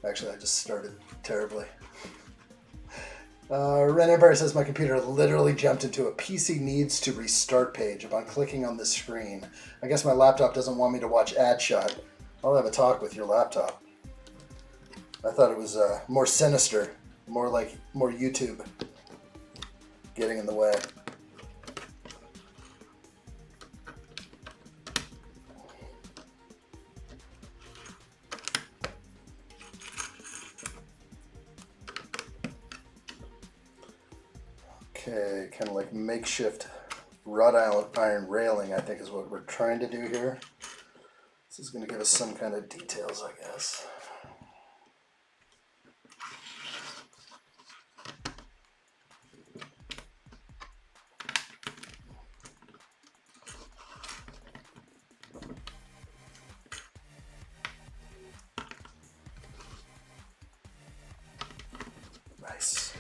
Actually, I just started terribly. Ren Empire says my computer literally jumped into a PC needs to restart page upon clicking on the screen. I guess my laptop doesn't want me to watch addshot. I'll have a talk with your laptop. I thought it was more sinister, more YouTube getting in the way. Okay, kind of like makeshift wrought iron railing, I think is what we're trying to do here. This is going to give us some kind of details, I guess. Nice.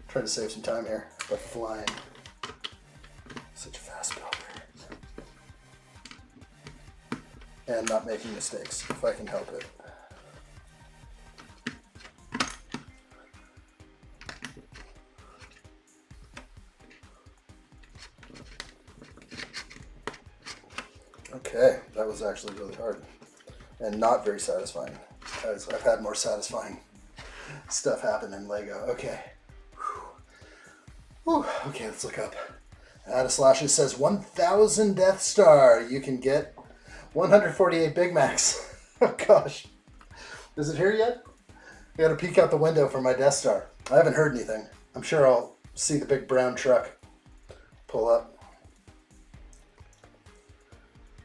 Try to save some time here by flying. Such a fast builder. And not making mistakes, if I can help it. Okay, that was actually really hard. And not very satisfying. As I've had more satisfying stuff happen in Lego. Okay. Whew. Okay, let's look up. @Slashes says 1,000 Death Star. You can get 148 Big Macs. Oh gosh. Is it here yet? I gotta peek out the window for my Death Star. I haven't heard anything. I'm sure I'll see the big brown truck pull up.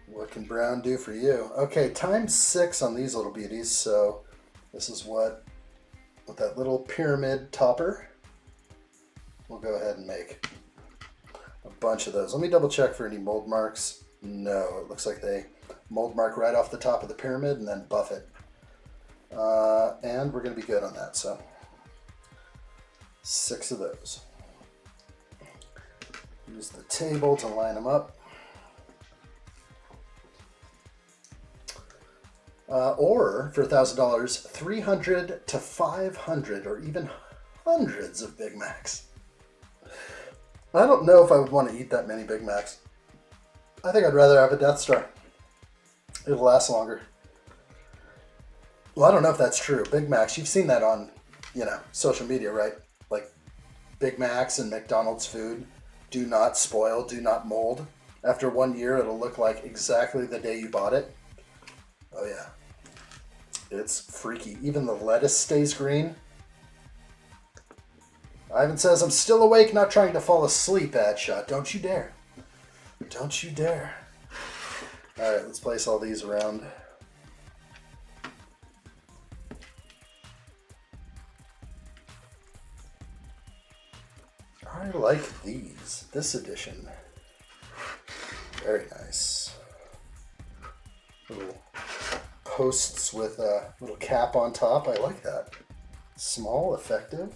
What can brown do for you? Okay, times 6 on these little beauties. So this is what, with that little pyramid topper, we'll go ahead and make a bunch of those. Let me double check for any mold marks. No, it looks like they mold mark right off the top of the pyramid and then buff it. And we're going to be good on that. So 6 of those. Use the table to line them up. Or for $1,000, 300 to 500 or even hundreds of Big Macs. I don't know if I would want to eat that many Big Macs. I think I'd rather have a Death Star. It'll last longer. Well, I don't know if that's true. Big Macs, you've seen that on, social media, right? Like Big Macs and McDonald's food do not spoil, do not mold. After 1 year, it'll look like exactly the day you bought it. Oh yeah. It's freaky. Even the lettuce stays green. Ivan says, I'm still awake, not trying to fall asleep, addshot. Don't you dare. Don't you dare. Alright, let's place all these around. I like these. This edition. Very nice. Little posts with a little cap on top. I like that. Small, effective.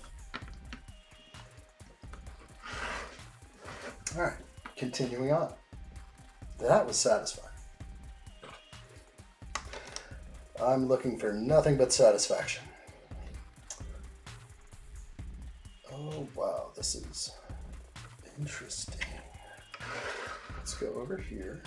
Alright, continuing on. That was satisfying. I'm looking for nothing but satisfaction. Oh wow, this is interesting. Let's go over here.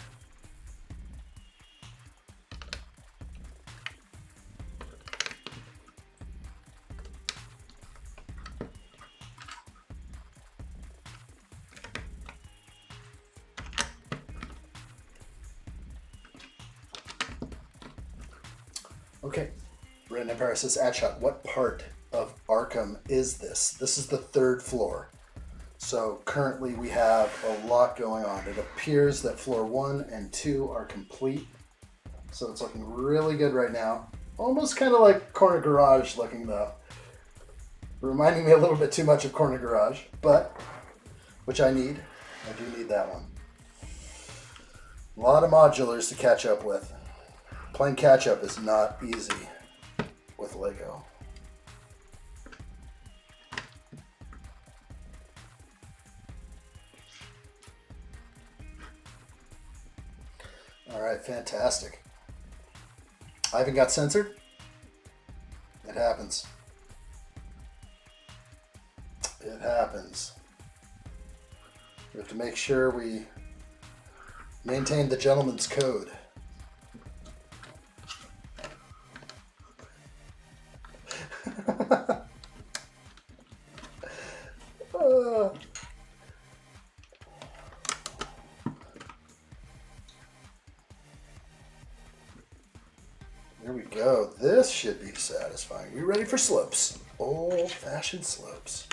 Okay, Red Empire says, addshot, what part of Arkham is this? This is the 3rd floor. So currently we have a lot going on. It appears that floor 1 and 2 are complete. So it's looking really good right now. Almost kind of like Corner Garage looking though. Reminding me a little bit too much of Corner Garage, but, which I need. I do need that one. A lot of modulars to catch up with. Playing catch up is not easy with Lego. Alright, fantastic. Ivan got censored? It happens. It happens. We have to make sure we maintain the gentleman's code. There we go. This should be satisfying. You ready for slopes? Old-fashioned slopes.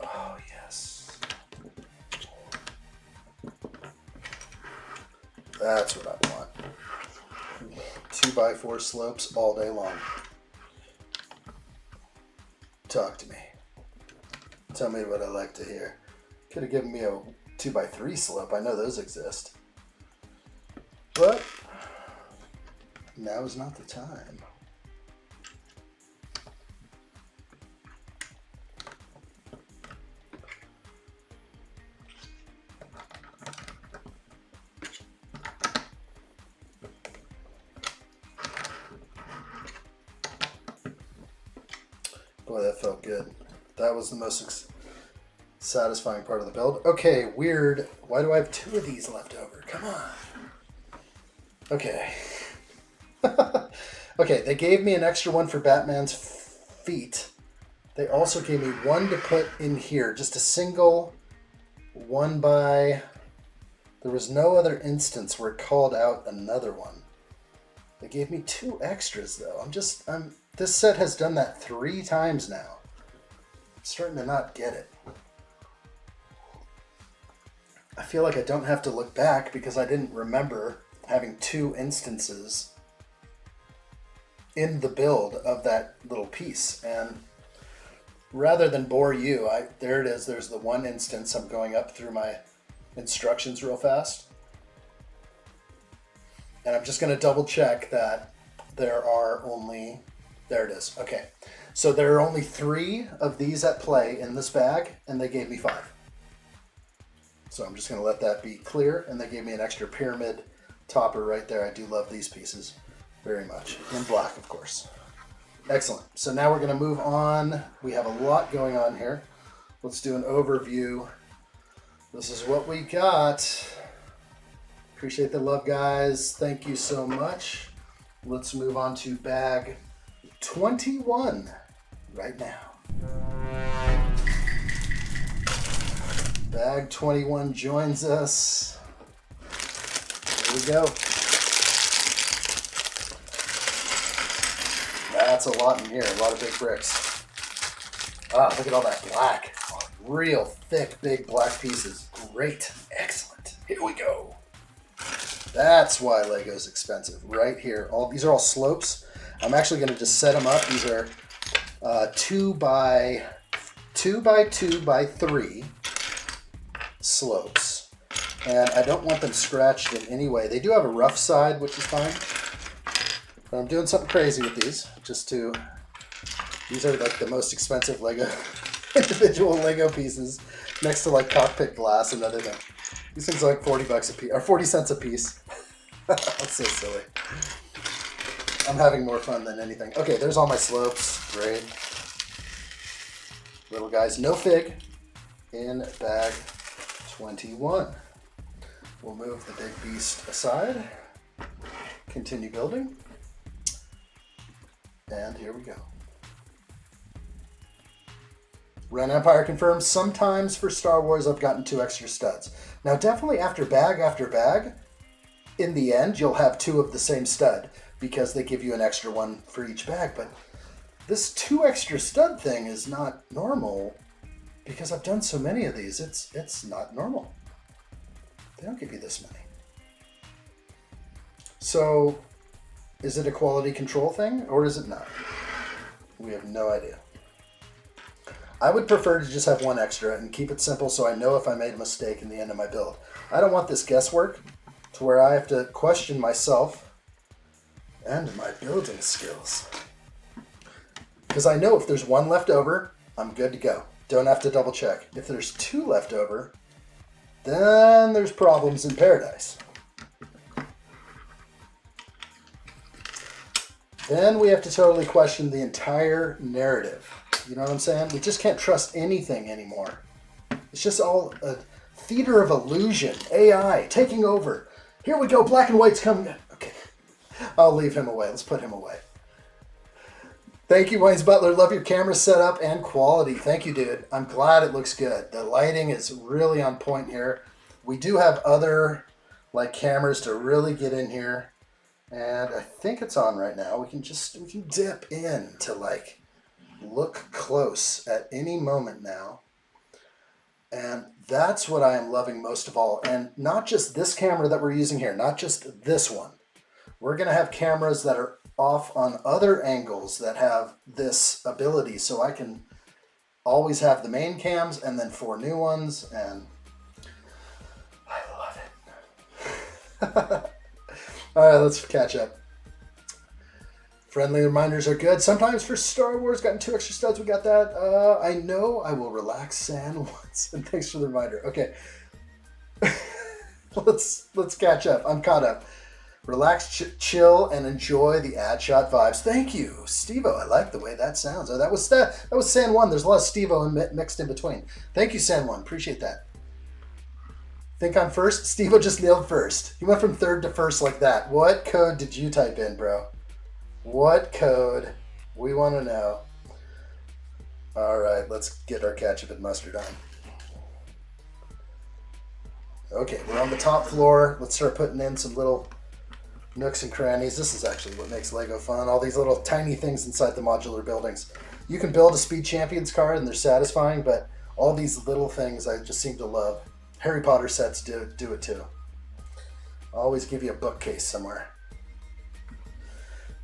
Oh, yes. That's what I want. 2x4 slopes all day long. Talk to me. Tell me what I like to hear. Could have given me a 2x3 slope. I know those exist. But now is not the time. Boy, that felt good. That was the most satisfying part of the build. Okay, weird. Why do I have 2 of these left over? Come on. Okay. Okay, they gave me an extra one for Batman's feet. They also gave me one to put in here. Just a single 1x There was no other instance where it called out another one. They gave me 2 extras though. This set has done that 3 times now. I'm starting to not get it. I feel like I don't have to look back because I didn't remember having 2 instances in the build of that little piece. And rather than bore you, there it is. There's the 1 instance. I'm going up through my instructions real fast. And I'm just going to double check that there are only, there it is. Okay. So there are only 3 of these at play in this bag, and they gave me 5. So I'm just going to let that be clear. And they gave me an extra pyramid topper right there. I do love these pieces very much. In black, of course. Excellent. So now we're going to move on. We have a lot going on here. Let's do an overview. This is what we got. Appreciate the love, guys. Thank you so much. Let's move on to bag 21 right now. Bag 21 joins us. Here we go. That's a lot in here, a lot of big bricks. Ah, look at all that black. Oh, real thick, big black pieces. Great, excellent. Here we go. That's why Lego's expensive, right here. These are all slopes. I'm actually gonna just set them up. These are 2 by 2 by 2 by 3 slopes. And I don't want them scratched in any way. They do have a rough side, which is fine. But I'm doing something crazy with these, these are like the most expensive Lego, individual Lego pieces, next to like cockpit glass and everything. These things are like 40 bucks a piece, or 40 cents a piece. That's so silly. I'm having more fun than anything. Okay, there's all my slopes, great. Little guys, no fig in bag 21. We'll move the big beast aside, continue building. And here we go. Ren Empire confirms, sometimes for Star Wars I've gotten 2 extra studs. Now definitely after bag, in the end you'll have 2 of the same stud because they give you an extra one for each bag. But this 2 extra stud thing is not normal because I've done so many of these. It's not normal. They don't give you this many. So is it a quality control thing or is it not? We have no idea. I would prefer to just have 1 extra and keep it simple so I know if I made a mistake in the end of my build. I don't want this guesswork to where I have to question myself and my building skills. Because I know if there's 1 left over, I'm good to go. Don't have to double check. If there's 2 left over, then there's problems in paradise. Then we have to totally question the entire narrative. You know what I'm saying? We just can't trust anything anymore. It's just all a theater of illusion. AI taking over. Here we go, black and white's coming. Okay, I'll leave him away. Let's put him away. Thank you, Wayne's Butler. Love your camera setup and quality. Thank you, dude. I'm glad it looks good. The lighting is really on point here. We do have other like cameras to really get in here. And I think it's on right now. We can dip in to like look close at any moment now. And that's what I am loving most of all. And not just this camera that we're using here, not just this one. We're gonna have cameras that are off on other angles that have this ability. So I can always have the main cams and then 4 new ones. And I love it. All right, let's catch up. Friendly reminders are good. Sometimes for Star Wars, gotten 2 extra studs. We got that. I know I will relax San once. And thanks for the reminder. Okay. let's catch up. I'm caught up. Relax, chill, and enjoy the addshot vibes. Thank you, Steve-O. I like the way that sounds. Oh, that was San 1. There's a lot of Steve-O mixed in between. Thank you, San 1. Appreciate that. Think I'm first? Steve-O just nailed first. He went from 3rd to 1st like that. What code did you type in, bro? What code? We want to know. All right, let's get our ketchup and mustard on. Okay, we're on the top floor. Let's start putting in some little nooks and crannies. This is actually what makes Lego fun. All these little tiny things inside the modular buildings. You can build a Speed Champions card and they're satisfying, but all these little things I just seem to love. Harry Potter sets do it too. I'll always give you a bookcase somewhere.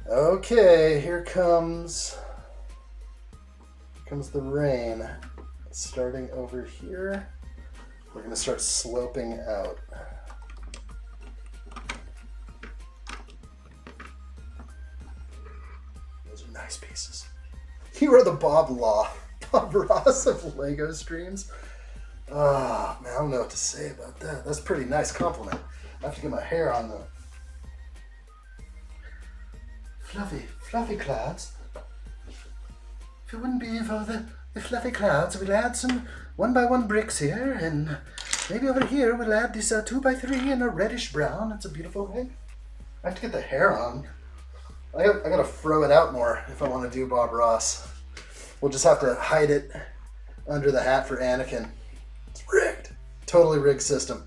Okay, here comes the rain. Starting over here, we're going to start sloping out. Those are nice pieces. You are the Bob Ross of Lego streams. Ah, man, I don't know what to say about that. That's a pretty nice compliment. I have to get my hair on the fluffy clouds. If it wouldn't be for the fluffy clouds, we'll add some 1x1 bricks here, and maybe over here we'll add this 2x3 in a reddish brown. It's a beautiful thing. I have to get the hair on. I gotta throw it out more if I want to do Bob Ross. We'll just have to hide it under the hat for Anakin. It's rigged. Totally rigged system.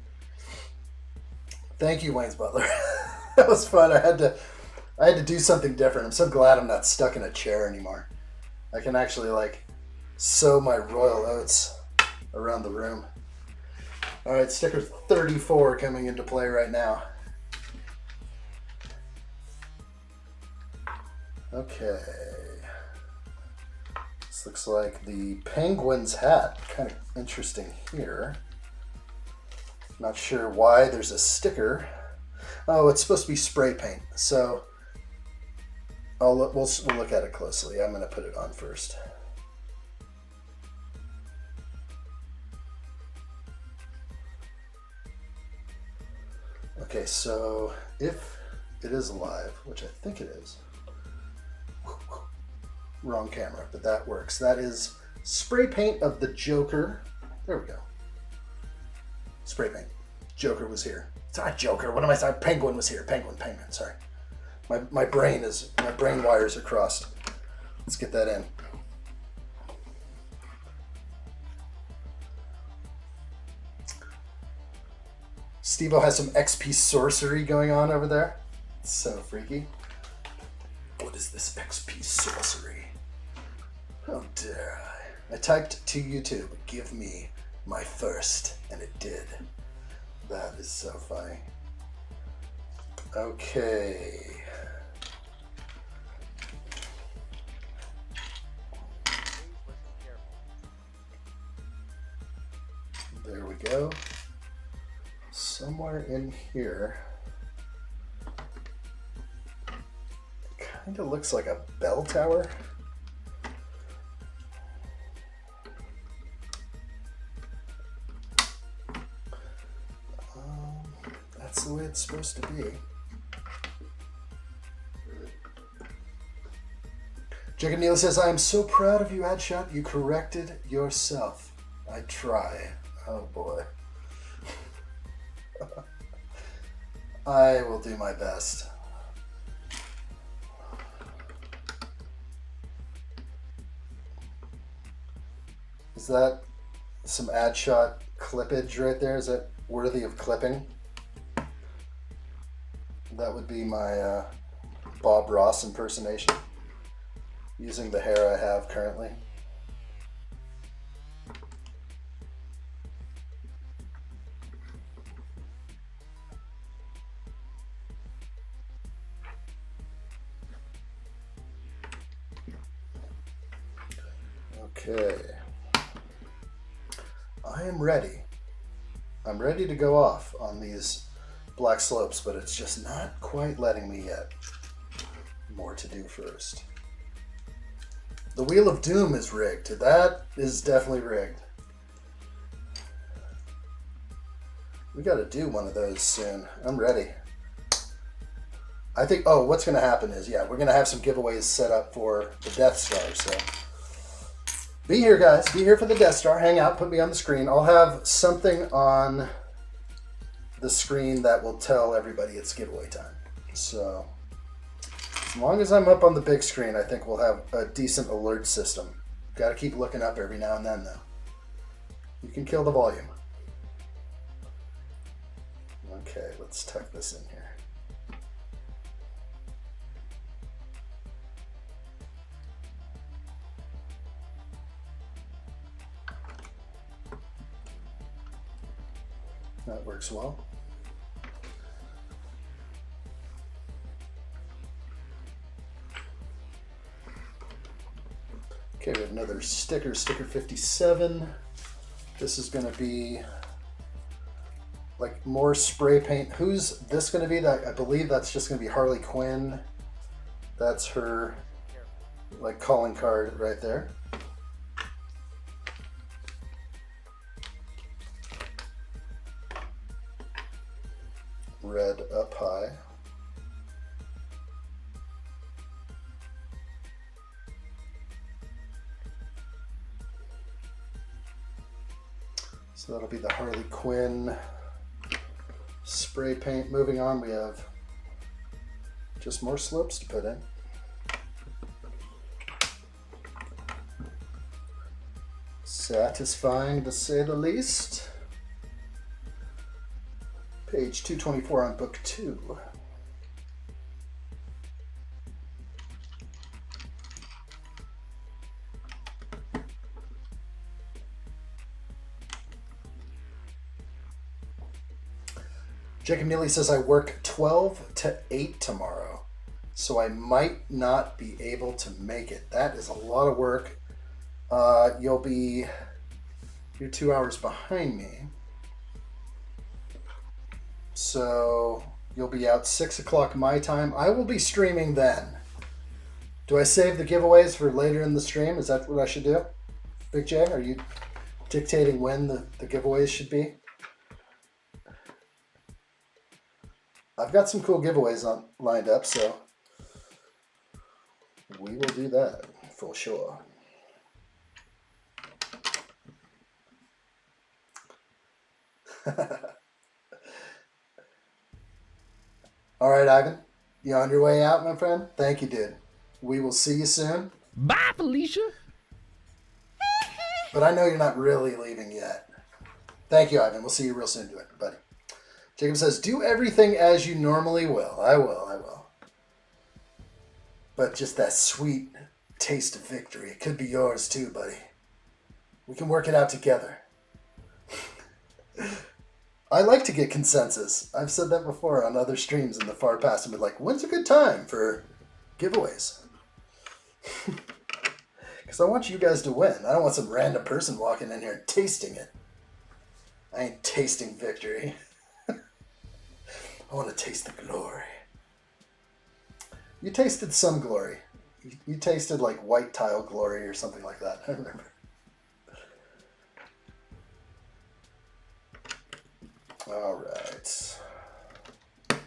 Thank you, Wayne's Butler. That was fun. I had to do something different. I'm so glad I'm not stuck in a chair anymore. I can actually like sow my royal oats around the room. All right, sticker 34 coming into play right now. Okay. This looks like the penguin's hat. Kind of interesting here. Not sure why there's a sticker. Oh, it's supposed to be spray paint. So we'll look at it closely. I'm going to put it on first. Okay, so if it is alive, which I think it is. Wrong camera, but that works. That is spray paint of the Joker. There we go. Spray paint. Joker was here. It's not Joker. What am I saying? Penguin was here. Penguin. Sorry. My brain wires are crossed. Let's get that in. Steve-O has some XP sorcery going on over there. It's so freaky. What is this XP sorcery? How dare I? I typed to YouTube, give me my first, and it did. That is so funny. Okay. There we go. Somewhere in here, it kind of looks like a bell tower. That's the way it's supposed to be. Jacob Neal says, I am so proud of you, addshot. You corrected yourself. I try. Oh boy. I will do my best. Is that some addshot clippage right there? Is that worthy of clipping? That would be my Bob Ross impersonation, using the hair I have currently. Okay. I am ready. I'm ready to go off on these black slopes, but it's just not quite letting me yet. More to do first. The Wheel of Doom is rigged. That is definitely rigged. We got to do one of those soon. I'm ready. I think, oh, what's going to happen is, yeah, we're going to have some giveaways set up for the Death Star, so be here, guys. Be here for the Death Star. Hang out. Put me on the screen. I'll have something on the screen that will tell everybody it's giveaway time. So as long as I'm up on the big screen, I think we'll have a decent alert system. Got to keep looking up every now and then, though. You can kill the volume. Okay, let's tuck this in here. That works well. Okay, we have another sticker, sticker 57. This is going to be like more spray paint. Who's this going to be? That I believe that's just going to be Harley Quinn. That's her like calling card right there. Red up high. So that'll be the Harley Quinn spray paint. Moving on, we have just more slips to put in. Satisfying to say the least. Page 224 on book 2. Jacob Neely says, I work 12 to 8 tomorrow, so I might not be able to make it. That is a lot of work. You're 2 hours behind me. So you'll be out 6 o'clock my time. I will be streaming then. Do I save the giveaways for later in the stream? Is that what I should do? Big J, are you dictating when the giveaways should be? I've got some cool giveaways lined up, so we will do that for sure. All right, Ivan, you on your way out, my friend? Thank you, dude. We will see you soon. Bye, Felicia. But I know you're not really leaving yet. Thank you, Ivan. We'll see you real soon, buddy. Jacob says, do everything as you normally will. I will. But just that sweet taste of victory. It could be yours too, buddy. We can work it out together. I like to get consensus. I've said that before on other streams in the far past. I've been like, when's a good time for giveaways? Because I want you guys to win. I don't want some random person walking in here and tasting it. I ain't tasting victory. I want to taste the glory. You tasted some glory. You tasted like white tile glory or something like that. I remember. All right. I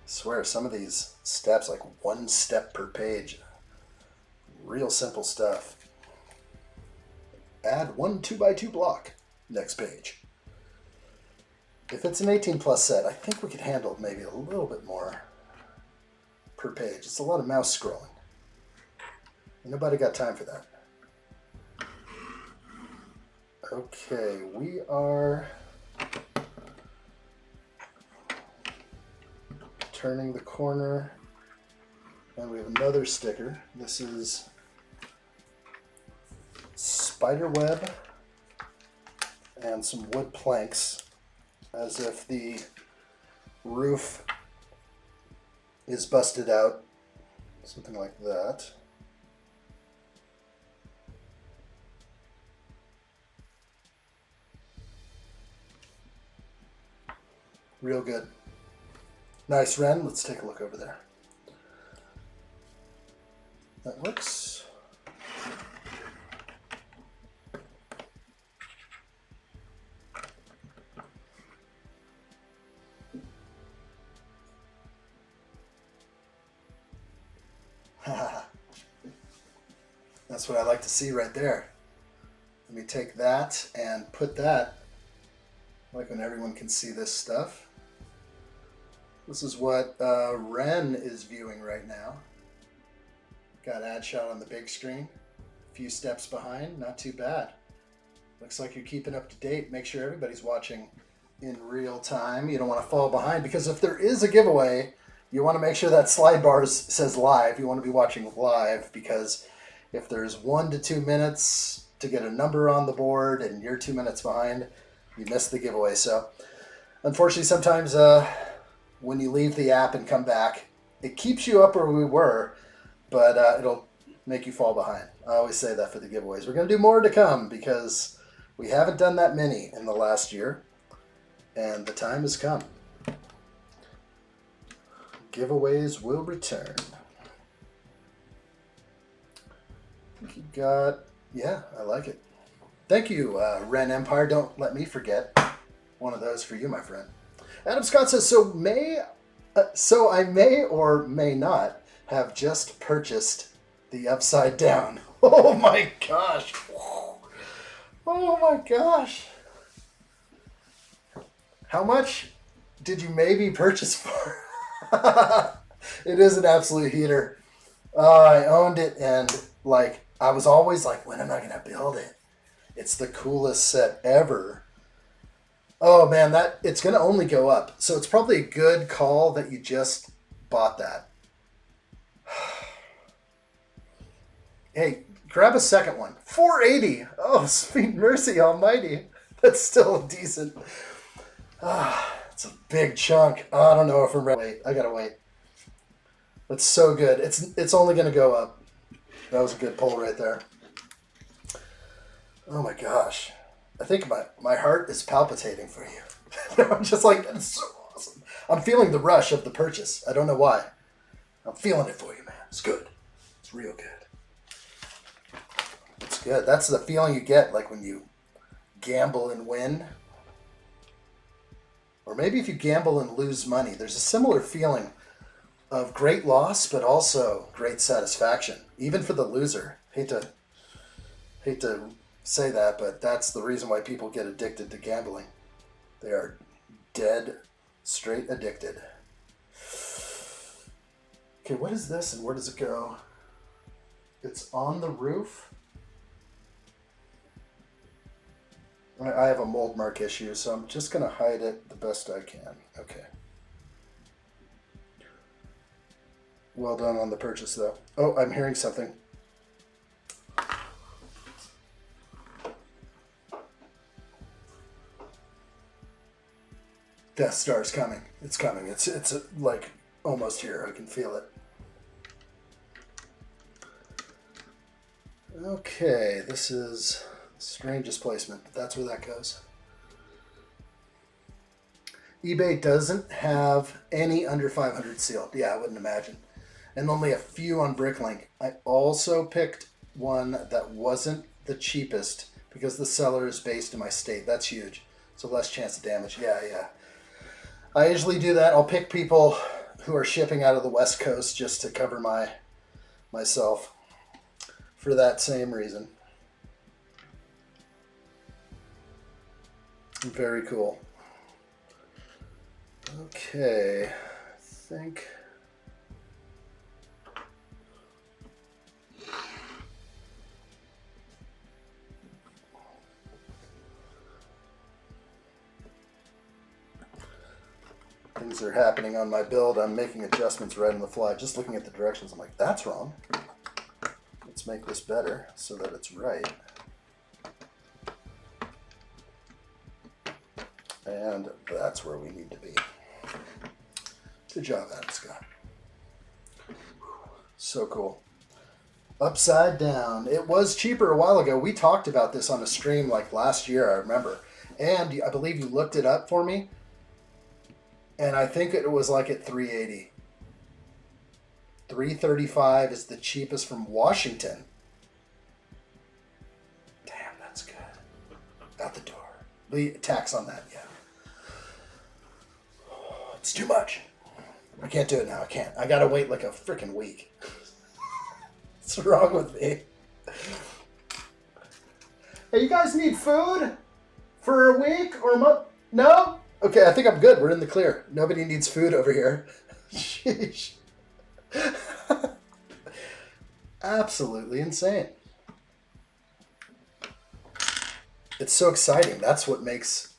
swear some of these steps, like 1 step per page, real simple stuff. Add 1 2x2 block. Next page. If it's an 18 plus set, I think we could handle maybe a little bit more per page. It's a lot of mouse scrolling. Nobody got time for that. Okay, we are turning the corner, and we have another sticker. This is spider web and some wood planks, as if the roof is busted out, something like that. Real good. Nice, Ren. Let's take a look over there. That works. That's what I like to see right there. Let me take that and put that like when everyone can see this stuff. This is what Ren is viewing right now. Got addshot on the big screen. A few steps behind, not too bad. Looks like you're keeping up to date. Make sure everybody's watching in real time. You don't want to fall behind, because if there is a giveaway, you want to make sure that slide bar says live. You want to be watching live, because if there's 1 to 2 minutes to get a number on the board and you're 2 minutes behind, you miss the giveaway. So unfortunately, sometimes when you leave the app and come back, it keeps you up where we were, but it'll make you fall behind. I always say that for the giveaways. We're going to do more to come, because we haven't done that many in the last year, and the time has come. Giveaways will return. I think you got, yeah, I like it. Thank you, Ren Empire. Don't let me forget one of those for you, my friend. Adam Scott says, so I may or may not have just purchased the Upside Down. Oh my gosh. Oh my gosh. How much did you maybe purchase for? It is an absolute heater. I owned it, and like I was always like, when am I gonna build it? It's the coolest set ever. Oh man, that it's gonna only go up. So it's probably a good call that you just bought that. Hey, grab a second one. $480. Oh, sweet mercy almighty. That's still decent. It's a big chunk. I don't know if I'm ready. Wait, I gotta wait. That's so good. It's only gonna go up. That was a good pull right there. Oh my gosh. I think my heart is palpitating for you. I'm just like, that's so awesome. I'm feeling the rush of the purchase. I don't know why. I'm feeling it for you, man. It's good. It's real good. It's good. That's the feeling you get like when you gamble and win. Or maybe if you gamble and lose money. There's a similar feeling of great loss, but also great satisfaction, even for the loser. Hate to say that, but that's the reason why people get addicted to gambling. They are dead straight addicted. Okay, what is this and where does it go? It's on the roof. I have a mold mark issue, so I'm just going to hide it the best I can. Okay. Well done on the purchase, though. Oh, I'm hearing something. Death Star's coming. It's coming. It's like almost here. I can feel it. Okay, this is strangest placement. That's where that goes. eBay doesn't have any under 500 sealed. Yeah, I wouldn't imagine. And only a few on Bricklink. I also picked one that wasn't the cheapest because the seller is based in my state. That's huge. So less chance of damage. Yeah. I usually do that. I'll pick people who are shipping out of the West Coast just to cover myself for that same reason. Very cool. Okay, I think things are happening on my build. I'm making adjustments right on the fly. Just looking at the directions, I'm like, that's wrong. Let's make this better so that it's right. And that's where we need to be. Good job, Adam Scott. So cool. Upside Down. It was cheaper a while ago. We talked about this on a stream like last year, I remember. And I believe you looked it up for me. And I think it was like at $380. $335 is the cheapest from Washington. Damn, that's good. Out the door. The tax on that, yeah. It's too much. I can't do it now. I can't. I gotta wait like a freaking week. What's wrong with me? Hey, you guys need food for a week or a month? No? Okay, I think I'm good. We're in the clear. Nobody needs food over here. Sheesh. Absolutely insane. It's so exciting. That's what makes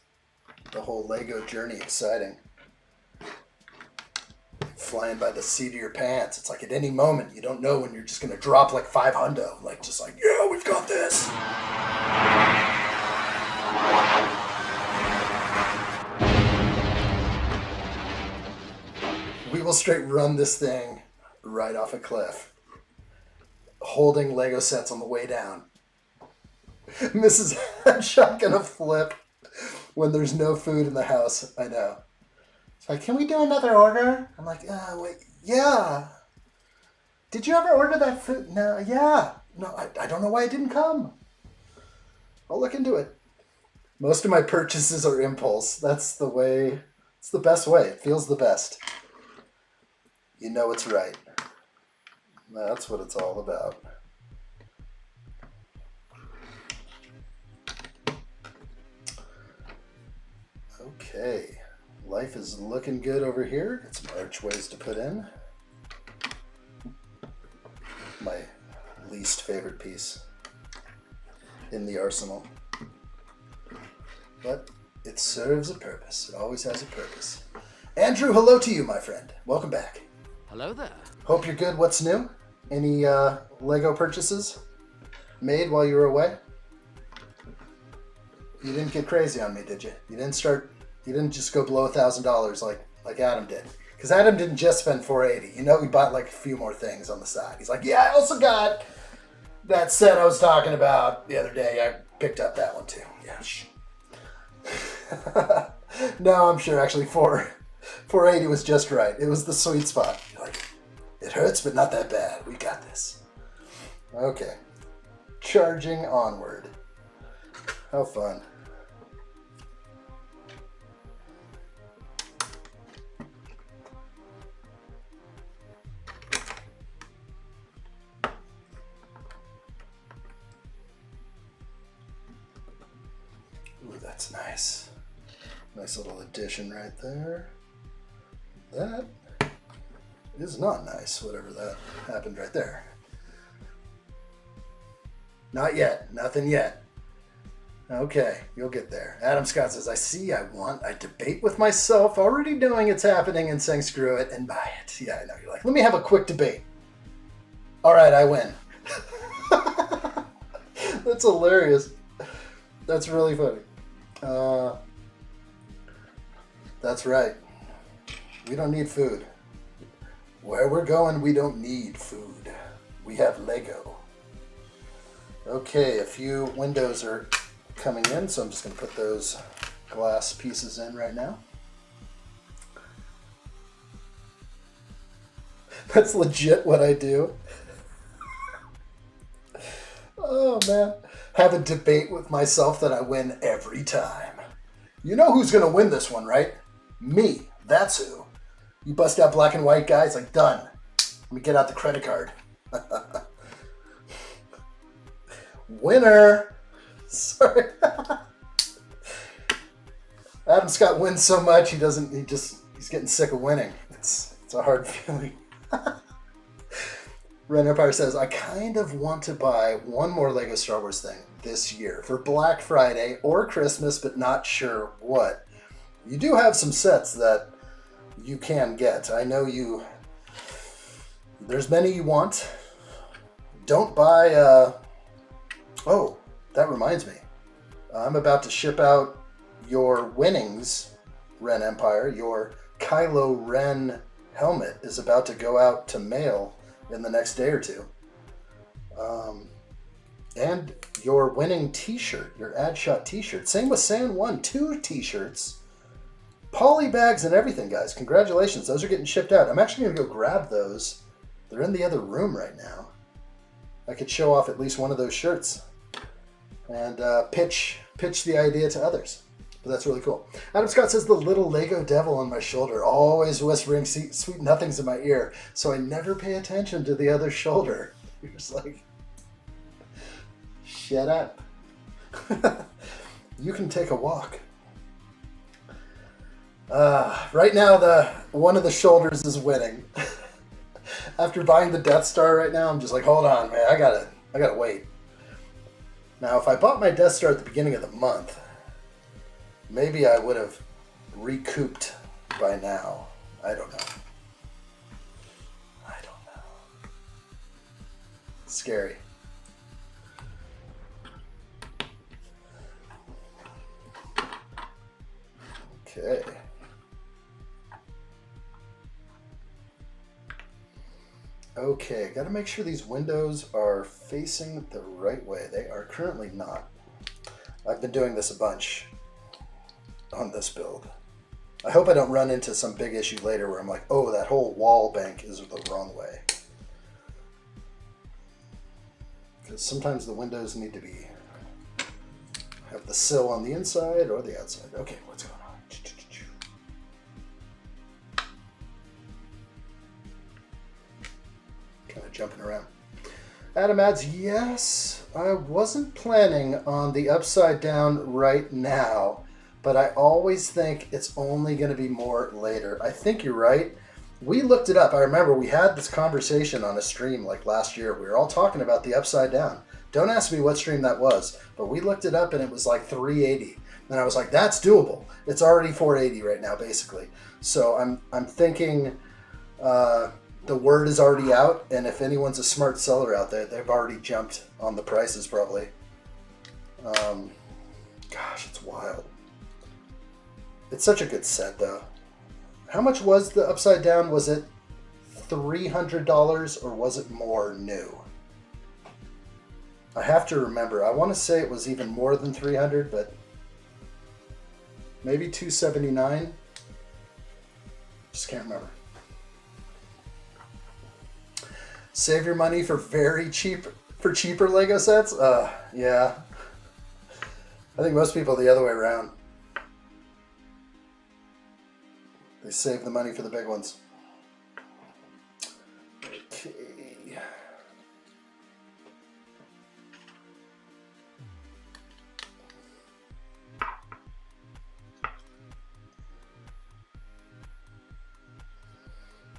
the whole Lego journey exciting. Flying by the seat of your pants. It's like at any moment, you don't know when you're just going to drop like 500. Like, just like, yeah, we've got this. We will straight run this thing right off a cliff. Holding Lego sets on the way down. Mrs. Headshot gonna flip when there's no food in the house. I know. It's like, can we do another order? I'm like, wait, yeah. Did you ever order that food? No, yeah. No, I don't know why it didn't come. I'll look into it. Most of my purchases are impulse. That's the way. It's the best way. It feels the best. You know it's right. That's what it's all about. Okay. Life is looking good over here. Got some archways to put in. My least favorite piece in the arsenal. But it serves a purpose. It always has a purpose. Andrew, hello to you, my friend. Welcome back. Hello there. Hope you're good. What's new? Any Lego purchases made while you were away? You didn't get crazy on me, did you? You didn't just go below $1,000 like Adam did. Because Adam didn't just spend $480. You know, he bought like a few more things on the side. He's like, yeah, I also got that set I was talking about the other day. I picked up that one too. Yeah. No, I'm sure actually 480 was just right. It was the sweet spot. You're like, it hurts, but not that bad. We got this. Okay. Charging onward. How fun. Ooh, that's nice. Nice little addition right there. That is not nice, whatever that happened right there. Not yet. Nothing yet. Okay, you'll get there. Adam Scott says, I debate with myself, already knowing it's happening and saying screw it and buy it. Yeah, I know. You're like, let me have a quick debate. All right, I win. That's hilarious. That's really funny. That's right. We don't need food. Where we're going, we don't need food. We have Lego. Okay, a few windows are coming in, so I'm just going to put those glass pieces in right now. That's legit what I do. Oh, man. Have a debate with myself that I win every time. You know who's going to win this one, right? Me. That's who. You bust out black and white, guys, like, done. Let me get out the credit card. Winner. Sorry. Adam Scott wins so much he's getting sick of winning. It's a hard feeling. Ren Empire says, I kind of want to buy one more Lego Star Wars thing this year for Black Friday or Christmas, but not sure what. You do have some sets that you can get. I know there's many you want. Don't buy, oh, that reminds me. I'm about to ship out your winnings, Ren Empire. Your Kylo Ren helmet is about to go out to mail in the next day or two. And your winning t-shirt, your addshot t-shirt. Same with San 1, 2 t-shirts. Poly bags and everything, guys. Congratulations. Those are getting shipped out. I'm actually going to go grab those. They're in the other room right now. I could show off at least one of those shirts and pitch the idea to others. But that's really cool. Adam Scott says, the little Lego devil on my shoulder, always whispering sweet nothings in my ear, so I never pay attention to the other shoulder. You're just like, shut up. You can take a walk. Right now, one of the shoulders is winning. After buying the Death Star right now, I'm just like, hold on, man, I gotta wait. Now, if I bought my Death Star at the beginning of the month, maybe I would have recouped by now. I don't know. Scary. Okay. Okay, gotta make sure these windows are facing the right way. They are currently not. I've been doing this a bunch on this build. I hope I don't run into some big issue later where I'm like, oh, that whole wall bank is the wrong way. Because sometimes the windows need to have the sill on the inside or the outside. Okay, what's going on? Kind of jumping around. Adam adds, yes, I wasn't planning on the upside down right now, but I always think it's only going to be more later. I think you're right. We looked it up. I remember we had this conversation on a stream like last year. We were all talking about the upside down. Don't ask me what stream that was, but we looked it up and it was like 380. And I was like, that's doable. It's already 480 right now, basically. So I'm thinking the word is already out, and if anyone's a smart seller out there, they've already jumped on the prices probably. Gosh, it's wild. It's such a good set though. How much was the upside down? Was it $300 or was it more new? I have to remember. I want to say it was even more than 300, but maybe 279. Just can't remember. Save your money for cheaper Lego sets? Yeah. I think most people are the other way around. They save the money for the big ones. Okay.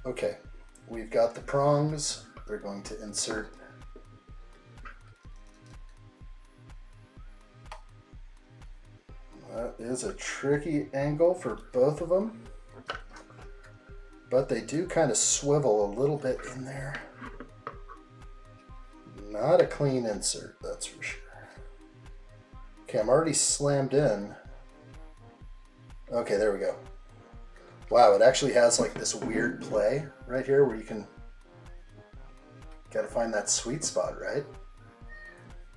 Okay, we've got the prongs. We're going to insert that is a tricky angle for both of them, but they do kind of swivel a little bit in there. Not a clean insert, that's for sure. Okay, I'm already slammed in. Okay, there we go. Wow, it actually has like this weird play right here where you can gotta find that sweet spot, right?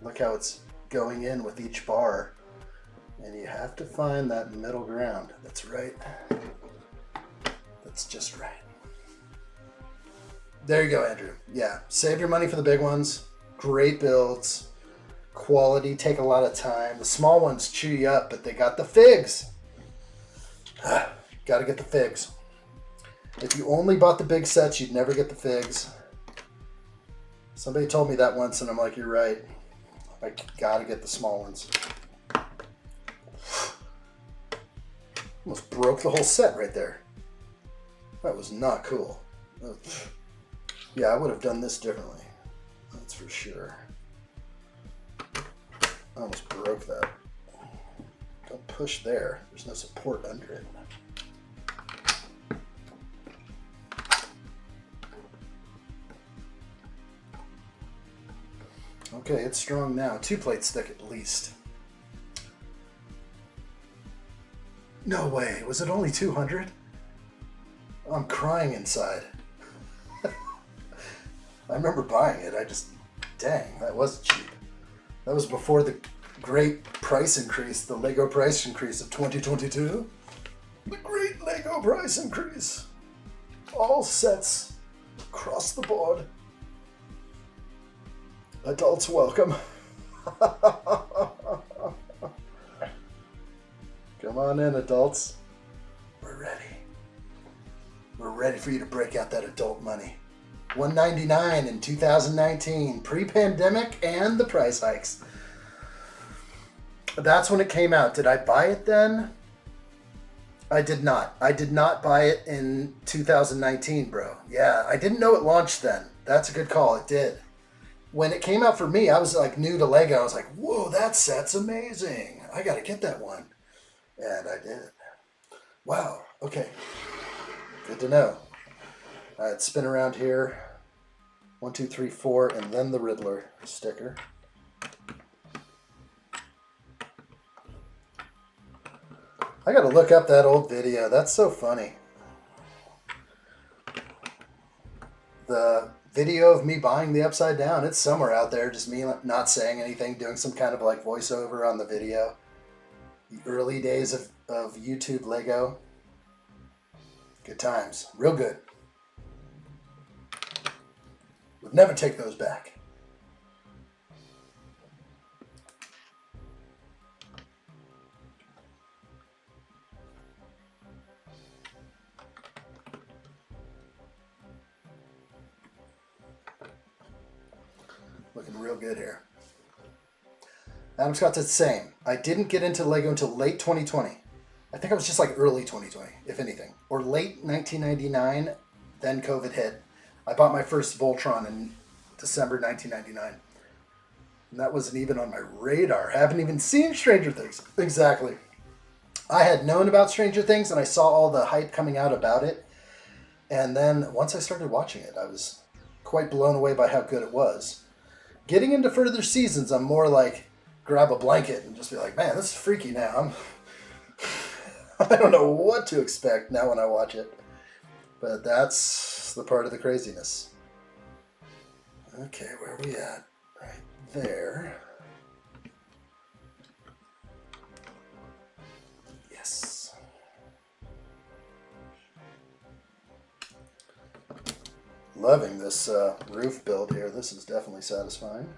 Look how it's going in with each bar, and you have to find that middle ground. That's right. That's just right. There you go, Andrew. Yeah, save your money for the big ones. Great builds. Quality, take a lot of time. The small ones chew you up, but they got the figs. Gotta get the figs. If you only bought the big sets, you'd never get the figs. Somebody told me that once, and I'm like, you're right. I gotta get the small ones. Almost broke the whole set right there. That was not cool. Yeah, I would have done this differently. That's for sure. I almost broke that. Don't push there. There's no support under it. Okay, it's strong now. 2 plates thick at least. No way. Was it only 200? I'm crying inside. I remember buying it. Dang, that was cheap. That was before the great price increase, the Lego price increase of 2022. The great Lego price increase. All sets across the board. Adults welcome. Come on in, adults. We're ready. We're ready for you to break out that adult money. $199 in 2019, pre-pandemic and the price hikes. That's when it came out. Did I buy it then? I did not. I did not buy it in 2019, bro. Yeah, I didn't know it launched then. That's a good call. It did. When it came out for me, I was like new to Lego. I was like, whoa, that set's amazing. I got to get that one. And I did. Wow. Okay. Good to know. All right, spin around here. 1, 2, 3, 4, and then the Riddler sticker. I gotta look up that old video. That's so funny. The video of me buying the Upside Down, it's somewhere out there, just me not saying anything, doing some kind of like voiceover on the video. The early days of YouTube Lego. Good times. Real good. Would never take those back. Looking real good here. Adam Scott said the same. I didn't get into Lego until late 2020. I think I was just like early 2020, if anything. Or late 1999, then COVID hit. I bought my first Voltron in December 1999. And that wasn't even on my radar. Haven't even seen Stranger Things. Exactly. I had known about Stranger Things and I saw all the hype coming out about it. And then once I started watching it, I was quite blown away by how good it was. Getting into further seasons, I'm more like, grab a blanket and just be like, man, this is freaky now. I don't know what to expect now when I watch it. But that's the part of the craziness. Okay, where are we at? Right there. Yes. Loving this roof build here. This is definitely satisfying.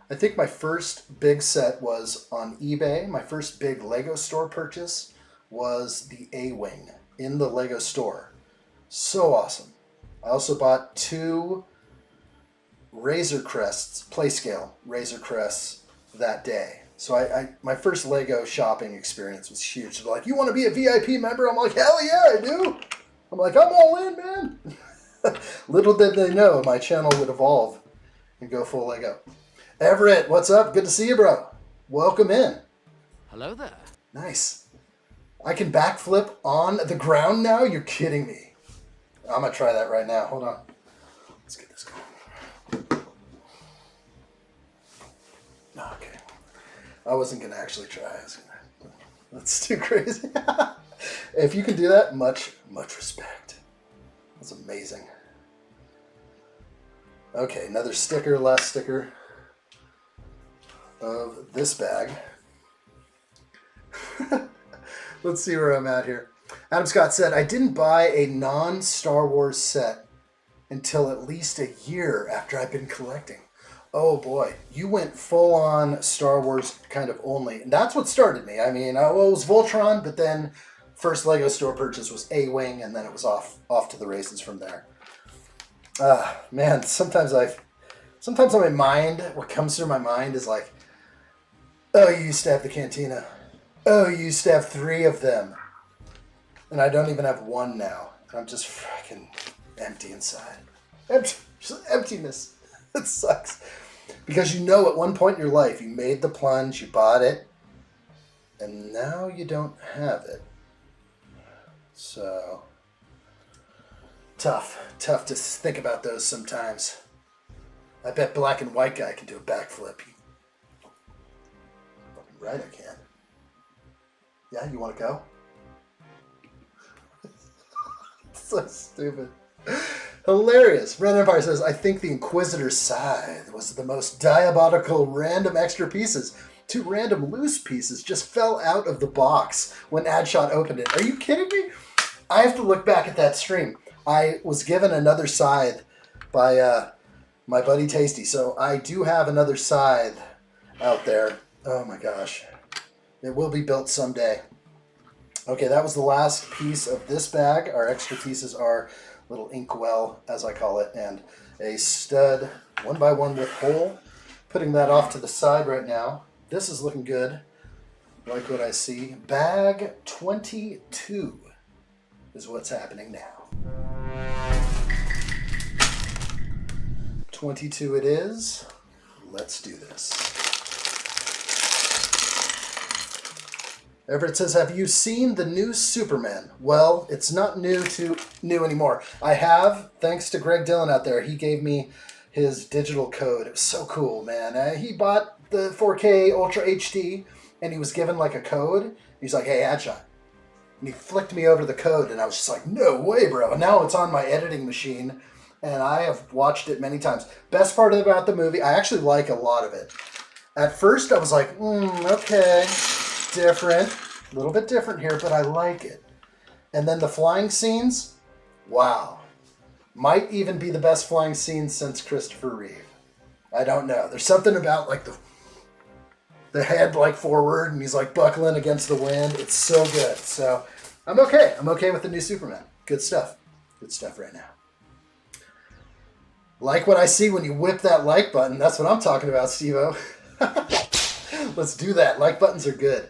I think my first big set was on eBay. My first big Lego store purchase was the A-Wing in the Lego store. So awesome. I also bought 2 Razor Crests, Playscale Razor Crests that day. So my first Lego shopping experience was huge. They're like, you want to be a VIP member? I'm like, hell yeah, I do. I'm like, I'm all in, man. Little did they know my channel would evolve and go full Lego. Everett, what's up? Good to see you, bro. Welcome in. Hello there. Nice. I can backflip on the ground now? You're kidding me. I'm going to try that right now. Hold on. Let's get this going. Okay. I wasn't going to actually try. That's too crazy. If you can do that, much respect. That's amazing. Okay, another sticker, last sticker of this bag. Let's see where I'm at here. Adam Scott said, I didn't buy a non-Star Wars set until at least a year after I've been collecting. Oh boy, you went full on Star Wars kind of only. And that's what started me. I mean, it was Voltron, but then first Lego store purchase was A-Wing, and then it was off to the races from there. Man, sometimes in my mind, what comes through my mind is like, oh, you used to have the Cantina. Oh, you used to have 3 of them. And I don't even have 1 now. And I'm just freaking empty inside. Just emptiness. It sucks. Because you know at one point in your life, you made the plunge, you bought it, and now you don't have it. So, tough to think about those sometimes. I bet Black and White Guy can do a backflip. Fucking right I can. Yeah, you want to go? So stupid. Hilarious. Red Empire says, I think the Inquisitor's Scythe was the most diabolical random extra pieces. 2 random loose pieces just fell out of the box when addshot opened it. Are you kidding me? I have to look back at that stream. I was given another scythe by my buddy Tasty, so I do have another scythe out there. Oh my gosh. It will be built someday. Okay, that was the last piece of this bag. Our extra pieces are little inkwell, as I call it, and a stud 1x1 with hole. Putting that off to the side right now. This is looking good. Like what I see. Bag 22 is what's happening now. 22 it is. Let's do this. Everett says, have you seen the new Superman? Well, it's not new anymore. I have, thanks to Greg Dillon out there. He gave me his digital code. It was so cool, man. He bought the 4K Ultra HD, and he was given like a code. He's like, hey, addshot. And he flicked me over the code, and I was just like, no way, bro. And now it's on my editing machine, and I have watched it many times. Best part about the movie, I actually like a lot of it. At first, I was like, okay, different. A little bit different here, but I like it. And then the flying scenes, wow. Might even be the best flying scene since Christopher Reeve. I don't know. There's something about like the head like forward and he's like buckling against the wind. It's so good. So I'm okay. I'm okay with the new Superman. Good stuff. Good stuff right now. Like what I see when you whip that like button. That's what I'm talking about, Steve-O. Let's do that. Like buttons are good.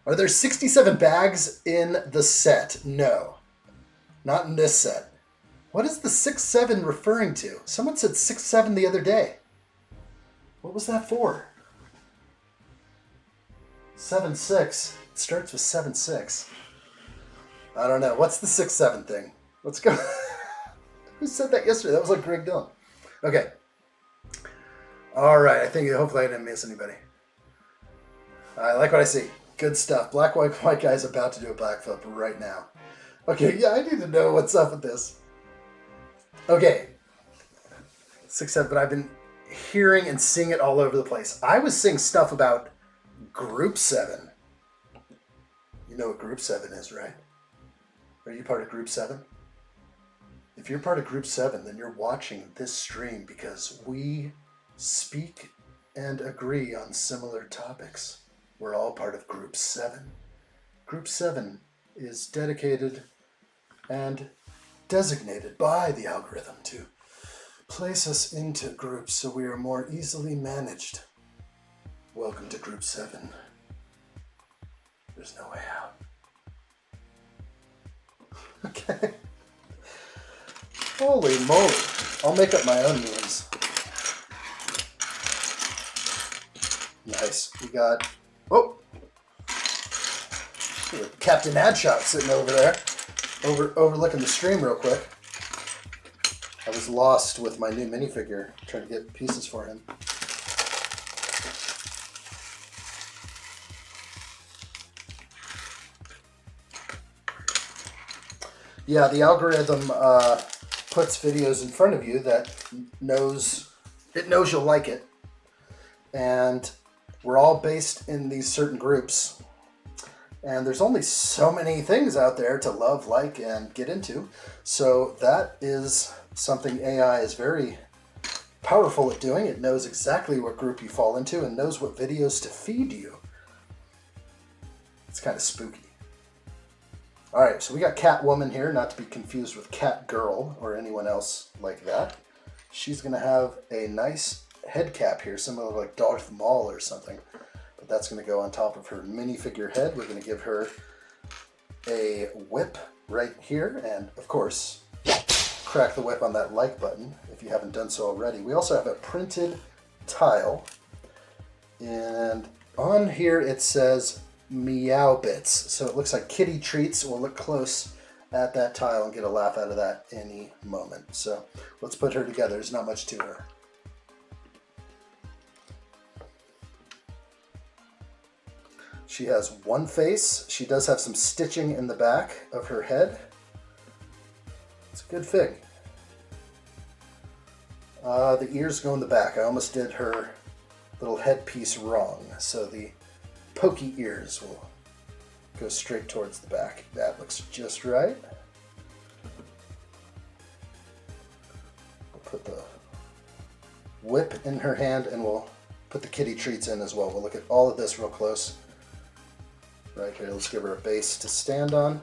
Are there 67 bags in the set? No. Not in this set. What is the 6-7 referring to? Someone said 6-7 the other day. What was that for? 7-6. It starts with 7-6. I don't know. What's the 6-7 thing? Let's go. Who said that yesterday? That was like Greg Dillon. Okay. All right. I think hopefully I didn't miss anybody. I like what I see. Good stuff. Black white guy's about to do a backflip right now. Okay. Yeah, I need to know what's up with this. Okay, 6-7, but I've been hearing and seeing it all over the place. I was seeing stuff about Group 7. You know what Group 7 is, right? Are you part of Group 7? If you're part of Group 7, then you're watching this stream because we speak and agree on similar topics. We're all part of Group 7. Group 7 is dedicated and designated by the algorithm to place us into groups so we are more easily managed. Welcome to Group 7. There's no way out. Okay. Holy moly. I'll make up my own memes. Nice. We got... Oh! Captain Addshot sitting over there. Overlooking the stream real quick. I was lost with my new minifigure, trying to get pieces for him. Yeah, the algorithm puts videos in front of you that knows you'll like it. And we're all based in these certain groups. And there's only so many things out there to love, like, and get into. So that is something AI is very powerful at doing. It knows exactly what group you fall into and knows what videos to feed you. It's kind of spooky. All right, so we got Catwoman here, not to be confused with Catgirl or anyone else like that. She's going to have a nice head cap here, similar to like Darth Maul or something. But that's going to go on top of her minifigure head. We're going to give her a whip right here. And, of course, crack the whip on that like button if you haven't done so already. We also have a printed tile. And on here it says Meow Bits. So it looks like kitty treats. We'll look close at that tile and get a laugh out of that any moment. So let's put her together. There's not much to her. She has one face. She does have some stitching in the back of her head. It's a good fig. The ears go in the back. I almost did her little headpiece wrong. So the pokey ears will go straight towards the back. That looks just right. We'll put the whip in her hand and we'll put the kitty treats in as well. We'll look at all of this real close. Right here, let's give her a base to stand on.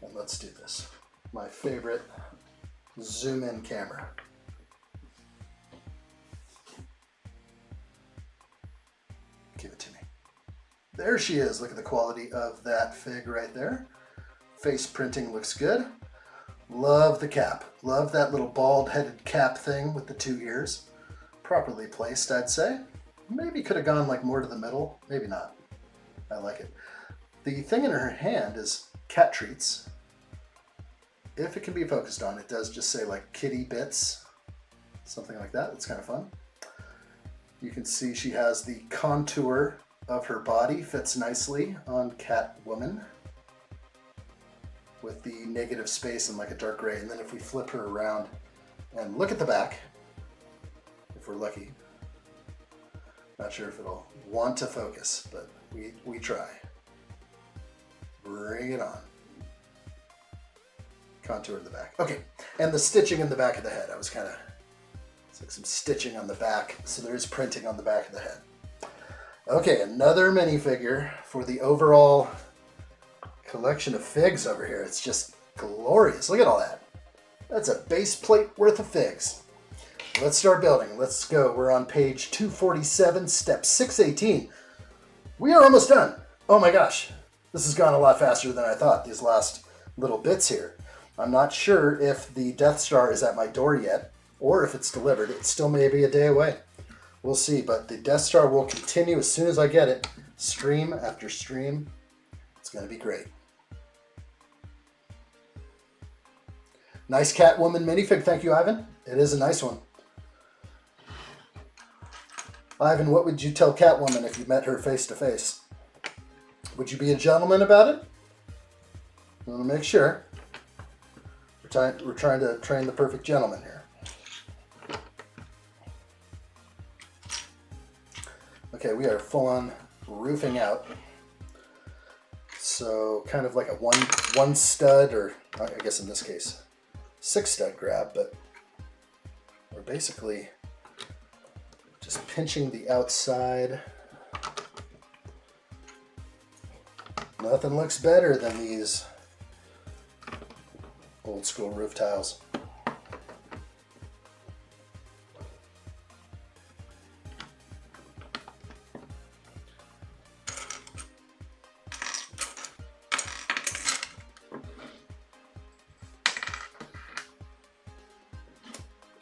And let's do this. My favorite zoom in camera. Give it to me. There she is. Look at the quality of that fig right there. Face printing looks good. Love the cap. Love that little bald-headed cap thing with the 2 ears. Properly placed, I'd say. Maybe could have gone like more to the middle. Maybe not. I like it. The thing in her hand is cat treats. If it can be focused on, it does just say like kitty bits. Something like that. It's kind of fun. You can see she has the contour of her body fits nicely on Catwoman with the negative space and like a dark gray. And then if we flip her around and look at the back, if we're lucky, not sure if it'll want to focus, but we try. Bring it on. Contour in the back. Okay, and the stitching in the back of the head. It's like some stitching on the back, so there is printing on the back of the head. Okay, another minifigure for the overall collection of figs over here. It's just glorious. Look at all that. That's a base plate worth of figs. Let's start building. Let's go. We're on page 247, step 618. We are almost done. Oh my gosh. This has gone a lot faster than I thought, these last little bits here. I'm not sure if the Death Star is at my door yet, or if it's delivered. It still may be a day away. We'll see, but the Death Star will continue as soon as I get it. Stream after stream. It's going to be great. Nice Catwoman minifig. Thank you, Ivan. It is a nice one. Ivan, what would you tell Catwoman if you met her face to face? Would you be a gentleman about it? I want to make sure. We're trying to train the perfect gentleman here. Okay, we are full on roofing out. So kind of like a one stud, or I guess in this case, 6 stud grab, but we're basically just pinching the outside. Nothing looks better than these old school roof tiles.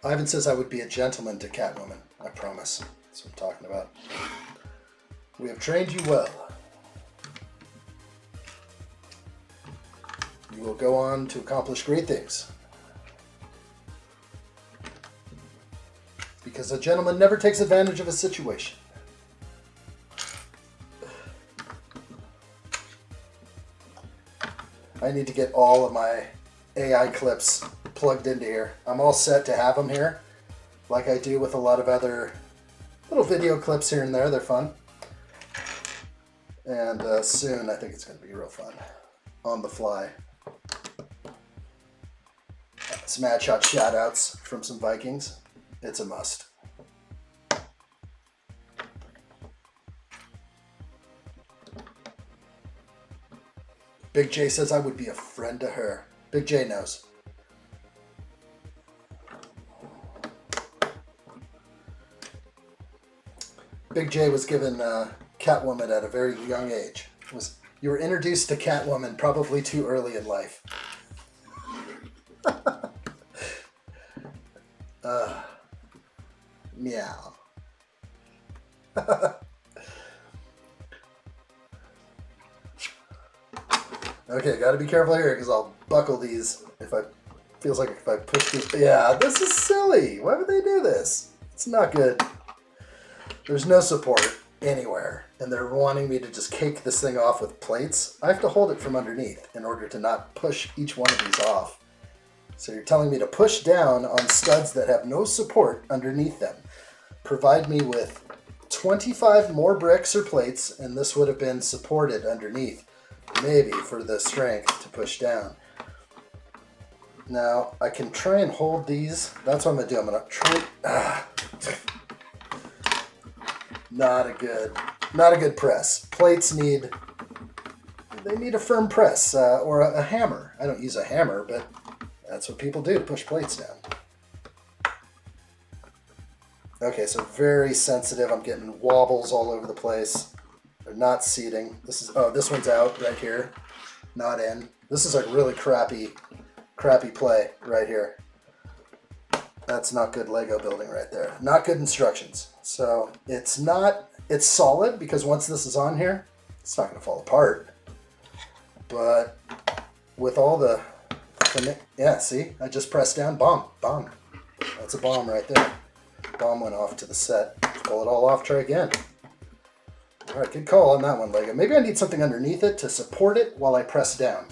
Ivan says I would be a gentleman to Catwoman. I promise. That's what I'm talking about. We have trained you well. You will go on to accomplish great things. Because a gentleman never takes advantage of a situation. I need to get all of my AI clips plugged into here. I'm all set to have them here, like I do with a lot of other little video clips here and there. They're fun. And soon, I think it's going to be real fun. On the fly. Some addshot shout-outs from some Vikings. It's a must. Big J says I would be a friend to her. Big J knows. Big J was given Catwoman at a very young age. You were introduced to Catwoman probably too early in life. Meow. Okay, gotta be careful here because I'll buckle these if I push this. Yeah, this is silly. Why would they do this? It's not good. There's no support anywhere, and they're wanting me to just cake this thing off with plates. I have to hold it from underneath in order to not push each one of these off. So you're telling me to push down on studs that have no support underneath them. Provide me with 25 more bricks or plates, and this would have been supported underneath, maybe for the strength to push down. Now, I can try and hold these. That's what I'm going to do. I'm going to try... Not a good press. Plates need a firm press or a hammer. I don't use a hammer, but that's what people do to push plates down. Okay, so very sensitive. I'm getting wobbles all over the place. They're not seating. This is, oh, this one's out right here. Not in. This is like really crappy play right here. That's not good Lego building right there. Not good instructions. So it's solid because once this is on here, it's not going to fall apart. But with all the, yeah, see, I just pressed down, bomb. That's a bomb right there. Bomb went off to the set. Pull it all off, try again. All right, good call on that one, Lego. Maybe I need something underneath it to support it while I press down.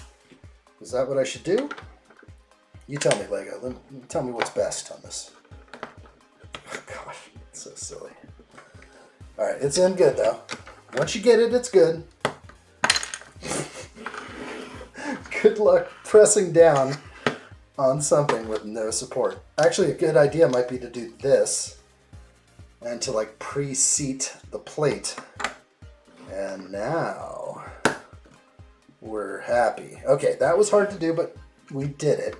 Is that what I should do? You tell me, Lego. Tell me what's best on this. Oh, gosh, it's so silly. All right, it's in good, though. Once you get it, it's good. Good luck pressing down on something with no support. Actually, a good idea might be to do this and to like pre-seat the plate. And now we're happy. Okay, that was hard to do, but we did it.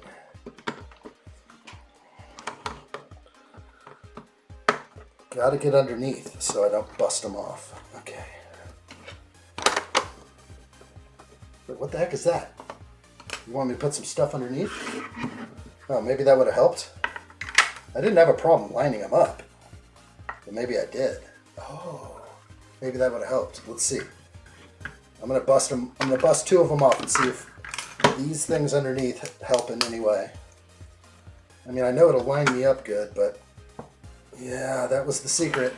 Gotta get underneath so I don't bust them off. Okay. But what the heck is that? You want me to put some stuff underneath? Oh, maybe that would have helped. I didn't have a problem lining them up, but maybe I did. Oh, maybe that would have helped. Let's see. I'm gonna bust them. I'm gonna bust two of them off and see if these things underneath help in any way. I mean, I know it'll line me up good, but yeah, that was the secret.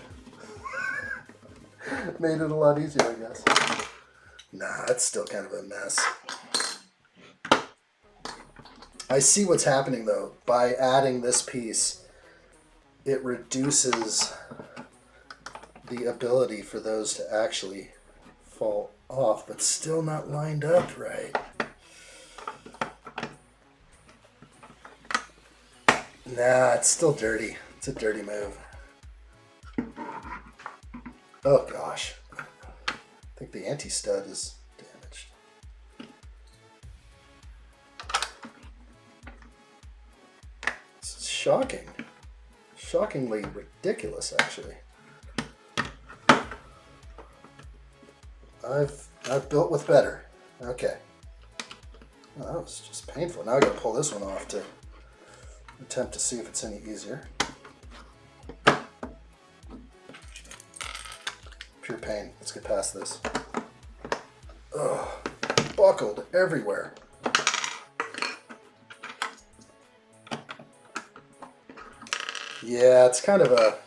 Made it a lot easier, I guess. Nah, it's still kind of a mess. I see what's happening though. By adding this piece, it reduces the ability for those to actually fall off, but still not lined up right. Nah, it's still dirty. It's a dirty move. Oh gosh. I think the anti-stud is damaged. This is shocking. Shockingly ridiculous, actually. I've built with better. Okay. Oh, that was just painful. Now I gotta pull this one off to attempt to see if it's any easier. Pure pain. Let's get past this. Ugh. Buckled everywhere. Yeah, it's kind of a,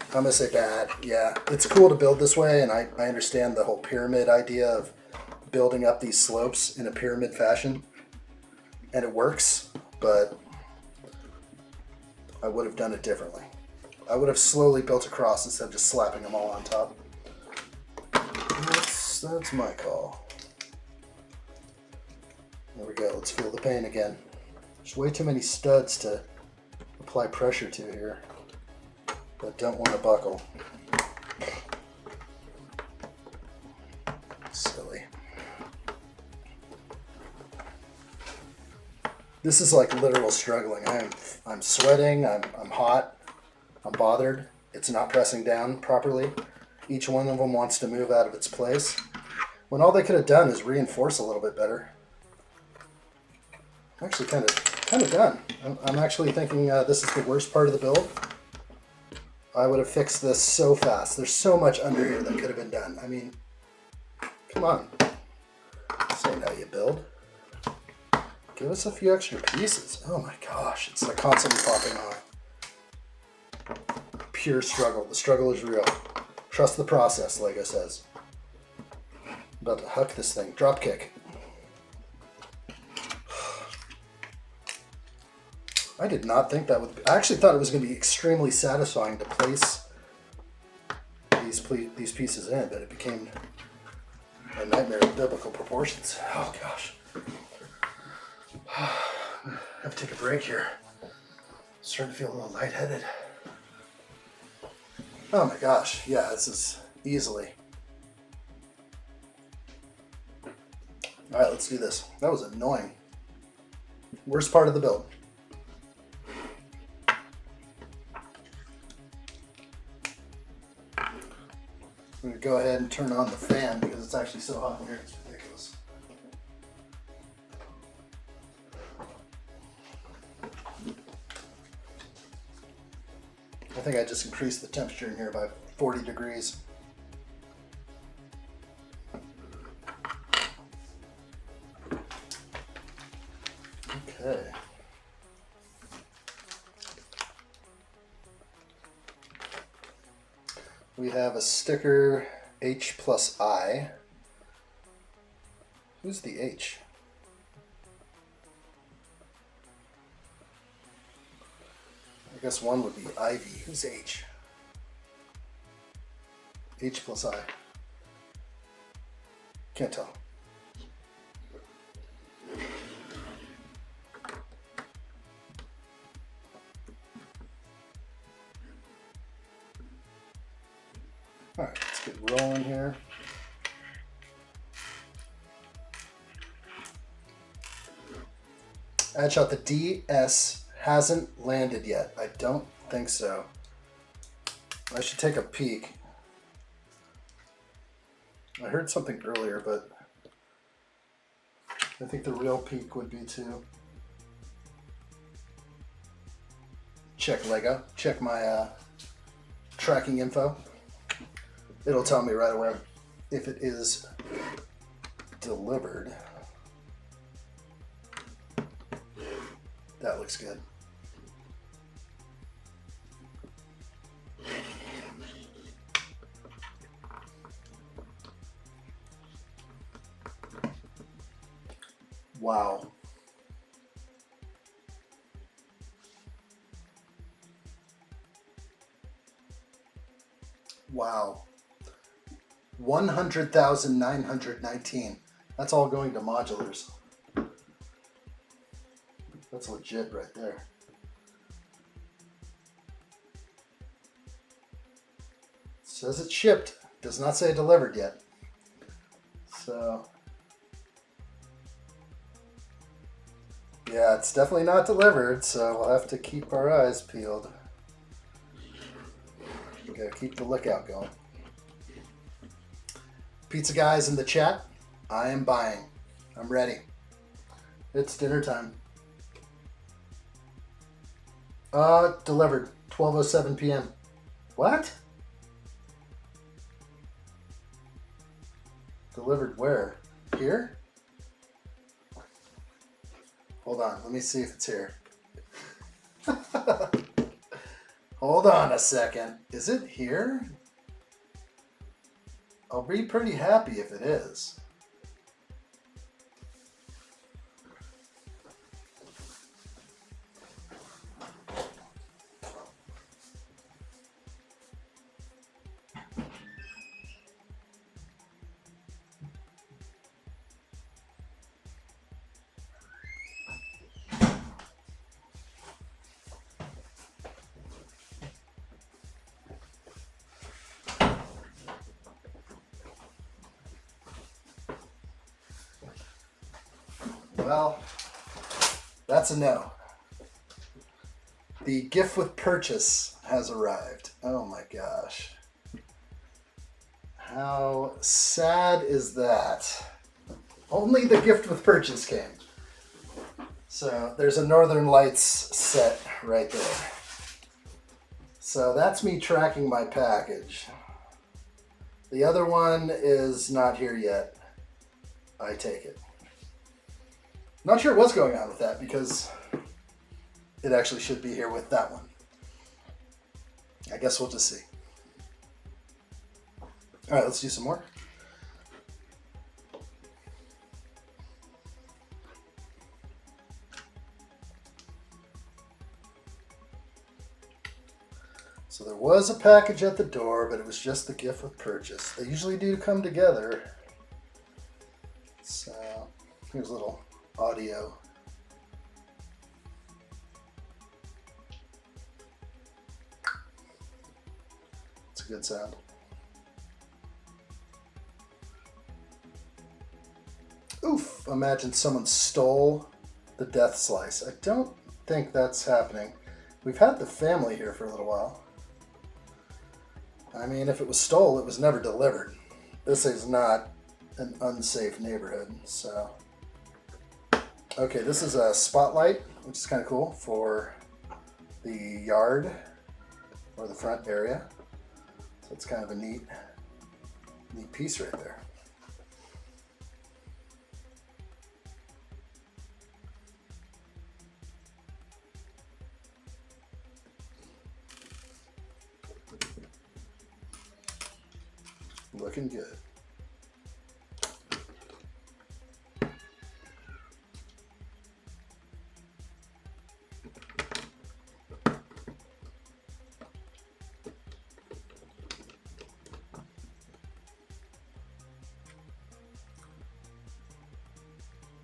I'm gonna say bad. Yeah, it's cool to build this way, and I understand the whole pyramid idea of building up these slopes in a pyramid fashion, and it works, but I would have done it differently. I would have slowly built across instead of just slapping them all on top. That's my call. There we go. Let's feel the pain again. There's way too many studs to apply pressure to here that don't want to buckle. Silly. This is like literal struggling. I'm sweating. I'm hot. I'm bothered. It's not pressing down properly. Each one of them wants to move out of its place, when all they could have done is reinforce a little bit better. I'm actually kind of done. I'm actually thinking this is the worst part of the build. I would have fixed this so fast. There's so much under here that could have been done. I mean, come on. This ain't how you build. Give us a few extra pieces. Oh my gosh, it's like constantly popping off. Pure struggle. The struggle is real. Trust the process, Lego says. About to huck this thing. Drop kick. I did not think that would... I actually thought it was going to be extremely satisfying to place these pieces in, but it became a nightmare of biblical proportions. Oh gosh. I have to take a break here. I'm starting to feel a little lightheaded. Oh my gosh, yeah, this is easily. All right, let's do this. That was annoying. Worst part of the build. I'm gonna go ahead and turn on the fan because it's actually so hot in here. It's ridiculous. I think I just increased the temperature in here by 40 degrees. Okay. We have a sticker H plus I. Who's the H? I guess one would be Ivy. Who's H? H plus I. Can't tell. Alright, let's get rolling here. Addshot, the DS hasn't landed yet. I don't think so. I should take a peek. I heard something earlier, but I think the real peek would be to check Lego, check my tracking info. It'll tell me right away if it is delivered. That looks good. Wow. Wow. 100,919. That's all going to modulars. That's legit right there. Says it's shipped. Does not say delivered yet. So, yeah, it's definitely not delivered, so we'll have to keep our eyes peeled. We gotta keep the lookout going. Pizza guys in the chat, I am buying. I'm ready. It's dinner time. Delivered 12:07 p.m. What? Delivered where? Here? Hold on, let me see if it's here. Hold on a second. Is it here? I'll be pretty happy if it is. Well, that's a no. The gift with purchase has arrived. Oh my gosh. How sad is that? Only the gift with purchase came. So there's a Northern Lights set right there. So that's me tracking my package. The other one is not here yet. I take it. Not sure what's going on with that because it actually should be here with that one. I guess we'll just see. All right, let's do some more. So there was a package at the door, but it was just the gift with purchase. They usually do come together. So here's a little audio. It's a good sound. Oof, imagine someone stole the death slice. I don't think that's happening. We've had the family here for a little while. I mean, if it was stole, it was never delivered. This is not an unsafe neighborhood, so. Okay, this is a spotlight, which is kind of cool for the yard or the front area. So it's kind of a neat piece right there. Looking good.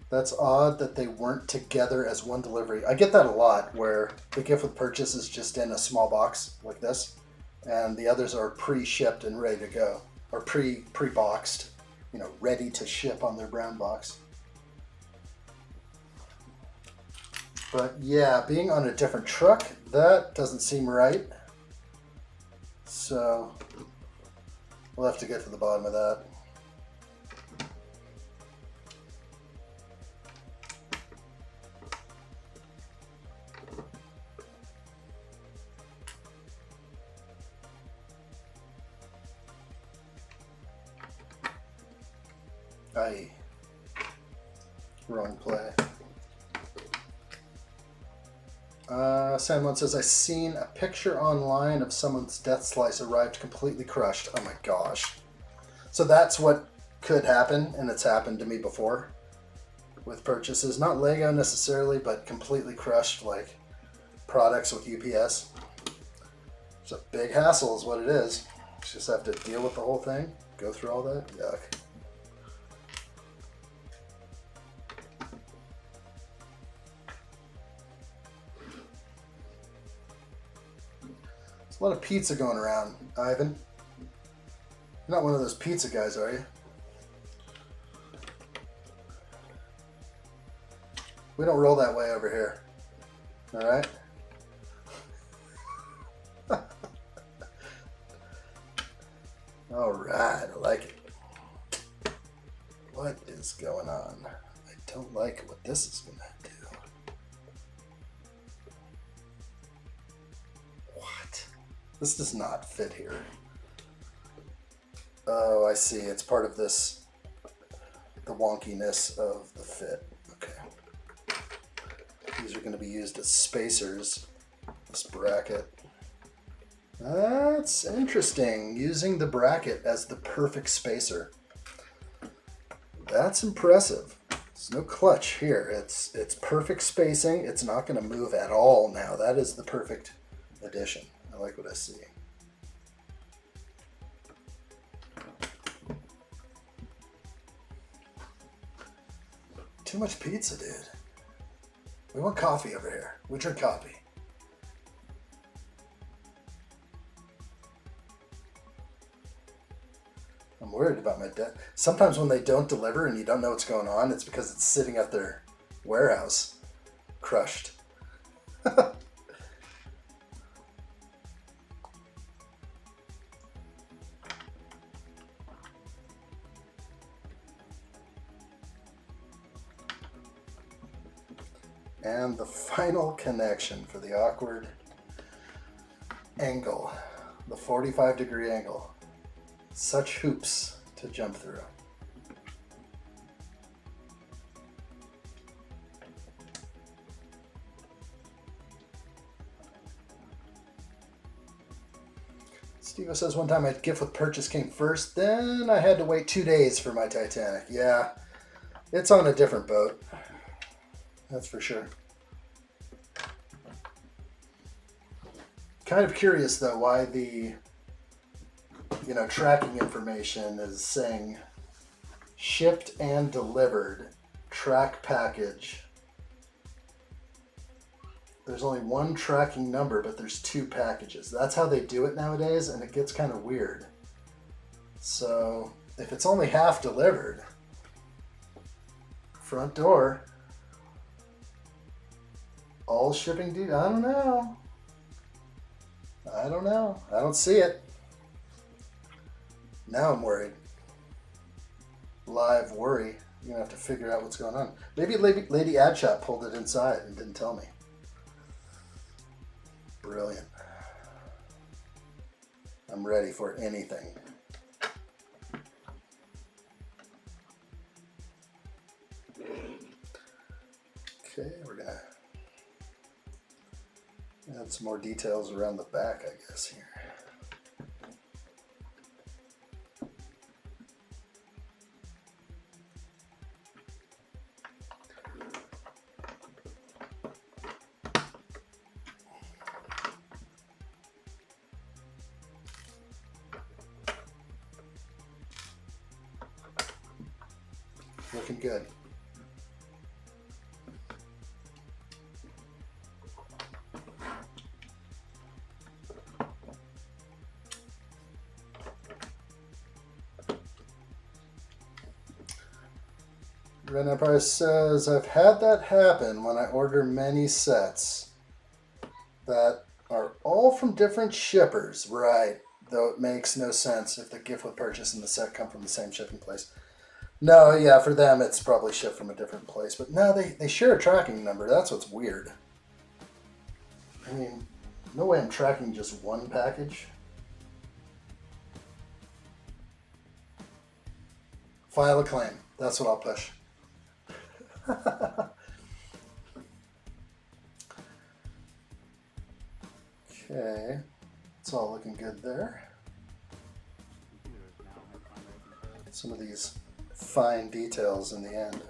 That's odd that they weren't together as one delivery. I get that a lot, where the gift with purchase is just in a small box like this, and the others are pre-shipped and ready to go, or pre-boxed, you know, ready to ship on their brown box. But yeah, being on a different truck, that doesn't seem right. So we'll have to get to the bottom of that. Aye. Wrong play. San says, I seen a picture online of someone's death slice arrived completely crushed. Oh my gosh. So that's what could happen, and it's happened to me before with purchases. Not Lego necessarily, but completely crushed, like products with UPS. It's a big hassle is what it is. You just have to deal with the whole thing, go through all that. Yuck. A lot of pizza going around, Ivan. You're not one of those pizza guys, are you? We don't roll that way over here. All right? All right, I like it. What is going on? I don't like what this is going to do. This does not fit here. Oh, I see. It's part of this, the wonkiness of the fit. Okay. These are going to be used as spacers, this bracket. That's interesting. Using the bracket as the perfect spacer. That's impressive. There's no clutch here. It's perfect spacing. It's not going to move at all now. That is the perfect addition. I like what I see. Too much pizza, dude. We want coffee over here. We drink coffee. I'm worried about my debt. Sometimes when they don't deliver and you don't know what's going on, it's because it's sitting at their warehouse, crushed. And the final connection for the awkward angle, the 45-degree angle. Such hoops to jump through. Steve says, one time my gift with purchase came first, then I had to wait 2 days for my Titanic. Yeah, it's on a different boat. That's for sure. Kind of curious though why the tracking information is saying shipped and delivered, track package. There's only one tracking number, but there's 2 packages. That's how they do it nowadays, and it gets kind of weird. So if it's only half delivered, front door, all shipping due, I don't know. I don't see it. Now I'm worried. Live worry. You're gonna have to figure out what's going on. Maybe Lady Addshot pulled it inside and didn't tell me. Brilliant. I'm ready for anything. Okay, we're gonna add some more details around the back, I guess, here. Looking good. Red Empire says, I've had that happen when I order many sets that are all from different shippers. Right, though it makes no sense if the gift with purchase and the set come from the same shipping place. No, yeah, for them it's probably shipped from a different place. But no, they share a tracking number. That's what's weird. I mean, no way I'm tracking just one package. File a claim. That's what I'll push. Okay, it's all looking good there. Some of these fine details in the end.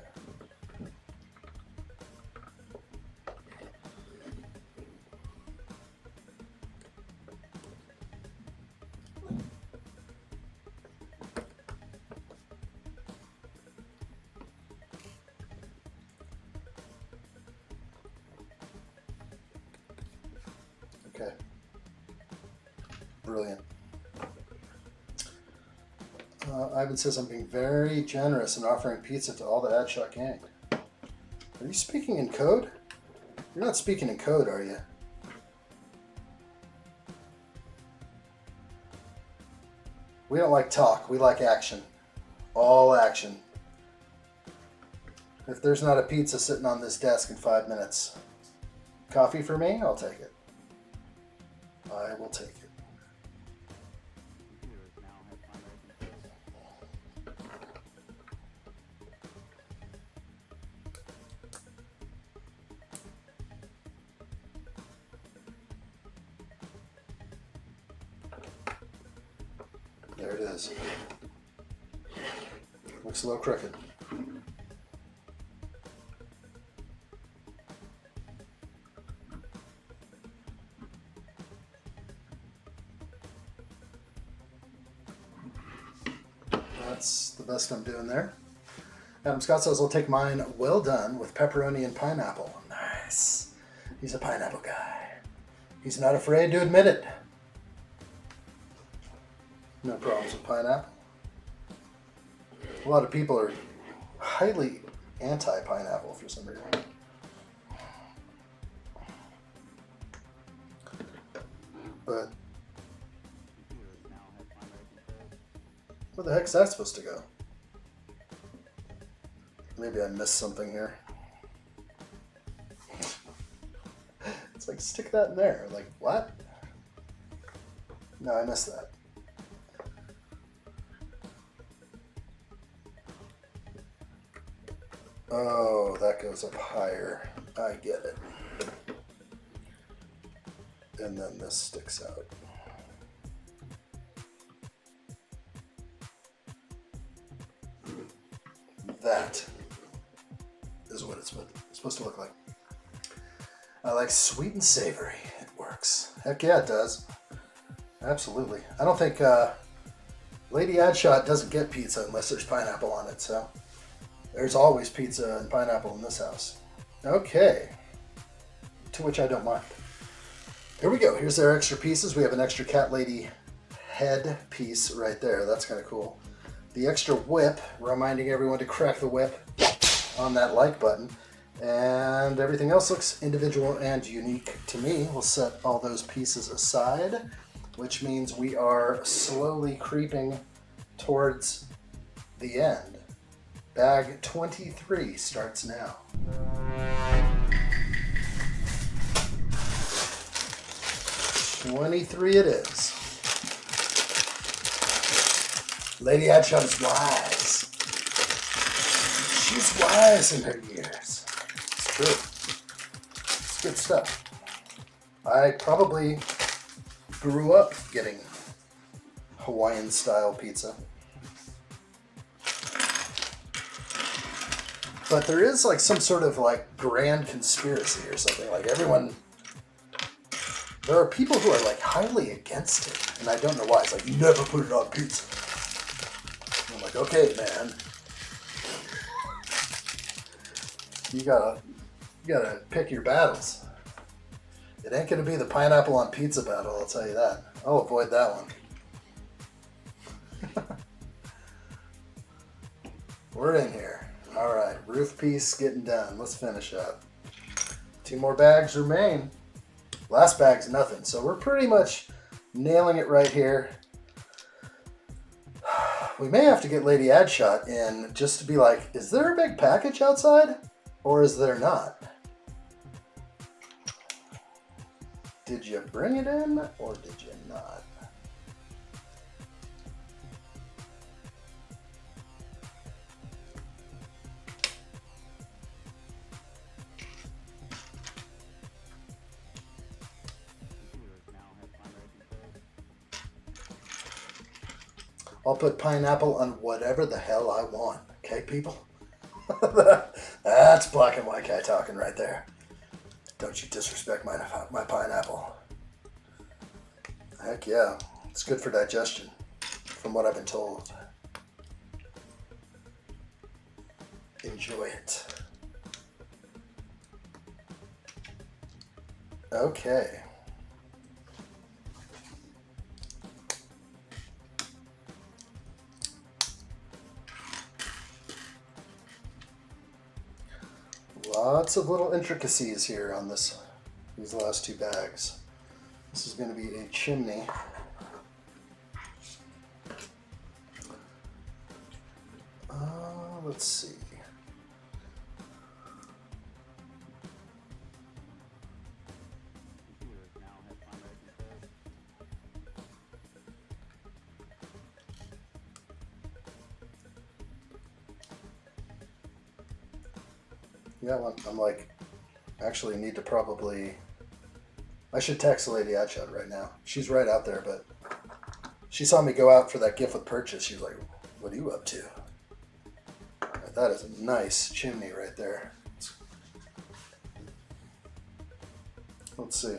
Okay. Brilliant. Ivan says, I'm being very generous in offering pizza to all the addshot gang. Are you speaking in code? You're not speaking in code, are you? We don't like talk. We like action. All action. If there's not a pizza sitting on this desk in 5 minutes, coffee for me? I'll take it. I will take it. There it is. Looks a little crooked. That's the best I'm doing there. Adam Scott says, I'll take mine well done with pepperoni and pineapple. Nice. He's a pineapple guy. He's not afraid to admit it. No problems with pineapple. A lot of people are highly anti-pineapple for some reason. But where the heck's that supposed to go? Maybe I missed something here. It's like, stick that in there. Like, what? No, I missed that. Oh, that goes up higher. I get it. And then this sticks out. That is what it's supposed to look like. I like sweet and savory. It works. Heck yeah, it does. Absolutely. I don't think Lady Addshot doesn't get pizza unless there's pineapple on it, so there's always pizza and pineapple in this house. Okay. To which I don't mind. Here we go. Here's our extra pieces. We have an extra cat lady head piece right there. That's kind of cool. The extra whip, reminding everyone to crack the whip on that like button. And everything else looks individual and unique to me. We'll set all those pieces aside, which means we are slowly creeping towards the end. Bag 23 starts now. $23 it is. Lady Addshot is wise. She's wise in her years. It's true. It's good stuff. I probably grew up getting Hawaiian style pizza. But there is like some sort of like grand conspiracy or something. Like everyone, there are people who are like highly against it. And I don't know why. It's like, you never put it on pizza. And I'm like, okay, man. You gotta pick your battles. It ain't gonna be the pineapple on pizza battle, I'll tell you that. I'll avoid that one. We're in here. Alright, roof piece getting done. Let's finish up. 2 more bags remain. Last bag's nothing, so we're pretty much nailing it right here. We may have to get Lady Addshot in just to be like, is there a big package outside? Or is there not? Did you bring it in or did you not? I'll put pineapple on whatever the hell I want. Okay, people? That's black and white guy talking right there. Don't you disrespect my pineapple. Heck yeah. It's good for digestion, from what I've been told. Enjoy it. Okay. Lots of little intricacies here on these last 2 bags. This is going to be a chimney. Let's see. Yeah, I'm like, actually need to probably, I should text Lady Addshot right now. She's right out there, but she saw me go out for that gift with purchase. She was like, what are you up to? That is a nice chimney right there. Let's see.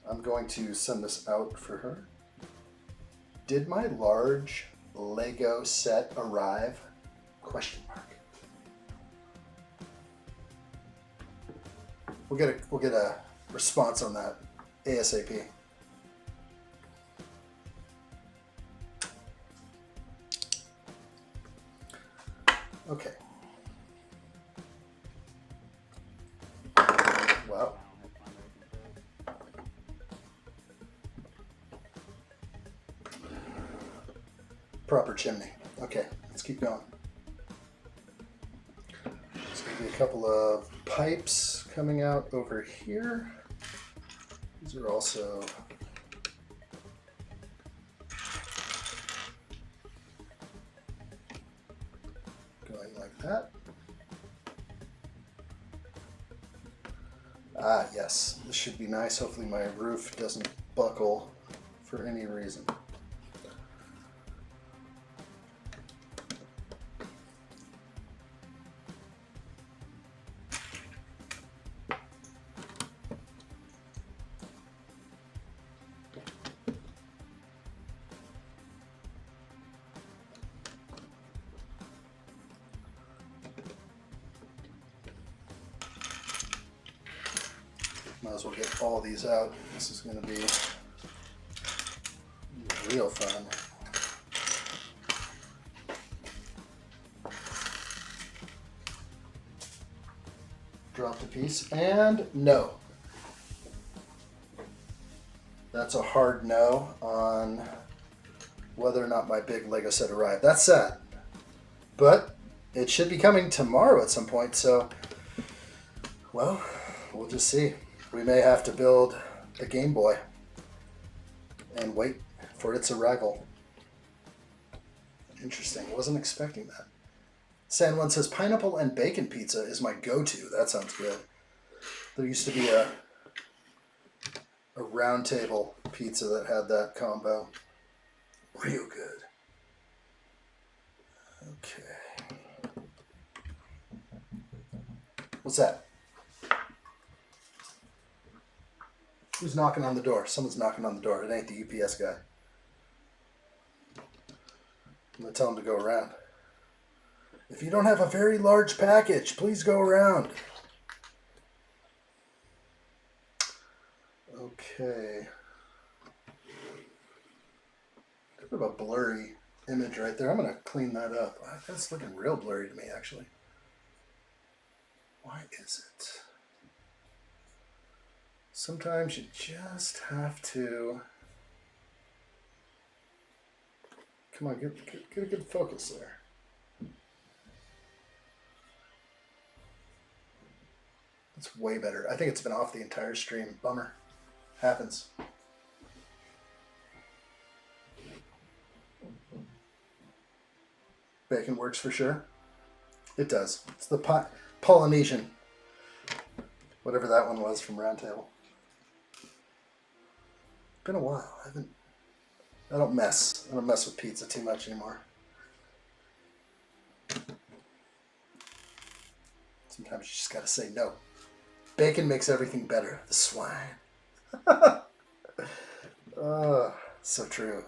I'm going to send this out for her. Did my large Lego set arrive? Question mark. We'll get a response on that ASAP. Okay. Wow. Proper chimney. Okay, let's keep going. There's going to be a couple of pipes coming out over here. These are also going like that. Ah, yes, this should be nice. Hopefully my roof doesn't buckle for any reason. Might as well get all these out. This is going to be real fun. Drop the piece, and no. That's a hard no on whether or not my big Lego set arrived. That's sad. But it should be coming tomorrow at some point, so, well, we'll just see. We may have to build a Game Boy and wait for its arrival. Interesting. Wasn't expecting that. San Juan says, pineapple and bacon pizza is my go-to. That sounds good. There used to be a round table pizza that had that combo. Real good. Okay. What's that? Who's knocking on the door? Someone's knocking on the door. It ain't the UPS guy. I'm going to tell him to go around. If you don't have a very large package, please go around. Okay. Bit of a blurry image right there. I'm going to clean that up. That's looking real blurry to me, actually. Why is it? Sometimes you just have to... Come on, get a good focus there. It's way better. I think it's been off the entire stream. Bummer. Happens. Bacon works for sure. It does. It's the Polynesian. Whatever that one was from Roundtable. Been a while. I don't mess with pizza too much anymore. Sometimes you just gotta say no. Bacon makes everything better. The swine. Oh, so true.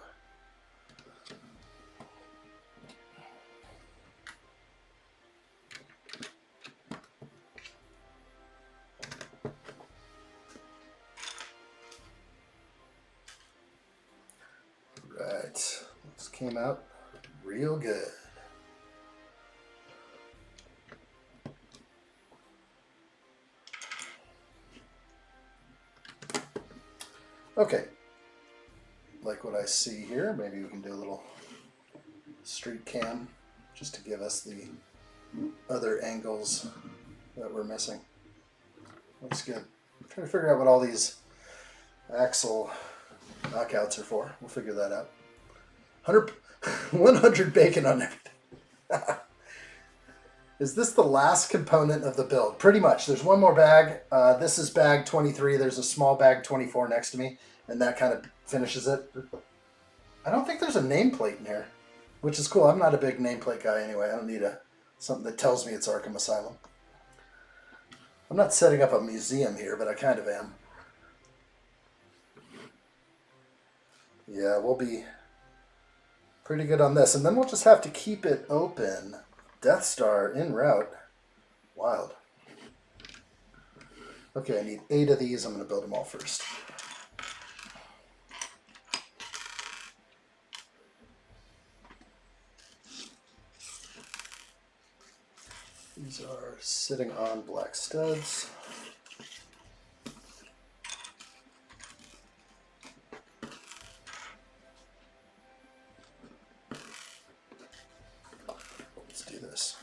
Right. This came out real good. Okay, like what I see here, maybe we can do a little street cam just to give us the other angles that we're missing. Looks good. I'm trying to figure out what all these axle knockouts are for. We'll figure that out. 100 bacon on everything. Is this the last component of the build? Pretty much. There's one more bag. This is bag 23. There's a small bag 24 next to me, and that kind of finishes it. I don't think there's a nameplate in here, which is cool. I'm not a big nameplate guy anyway. I don't need something that tells me it's Arkham Asylum. I'm not setting up a museum here, but I kind of am. Yeah, we'll be pretty good on this, and then we'll just have to keep it open. Death Star en route. Wild. Okay, I need 8 of these. I'm going to build them all first. These are sitting on black studs. Let's do this.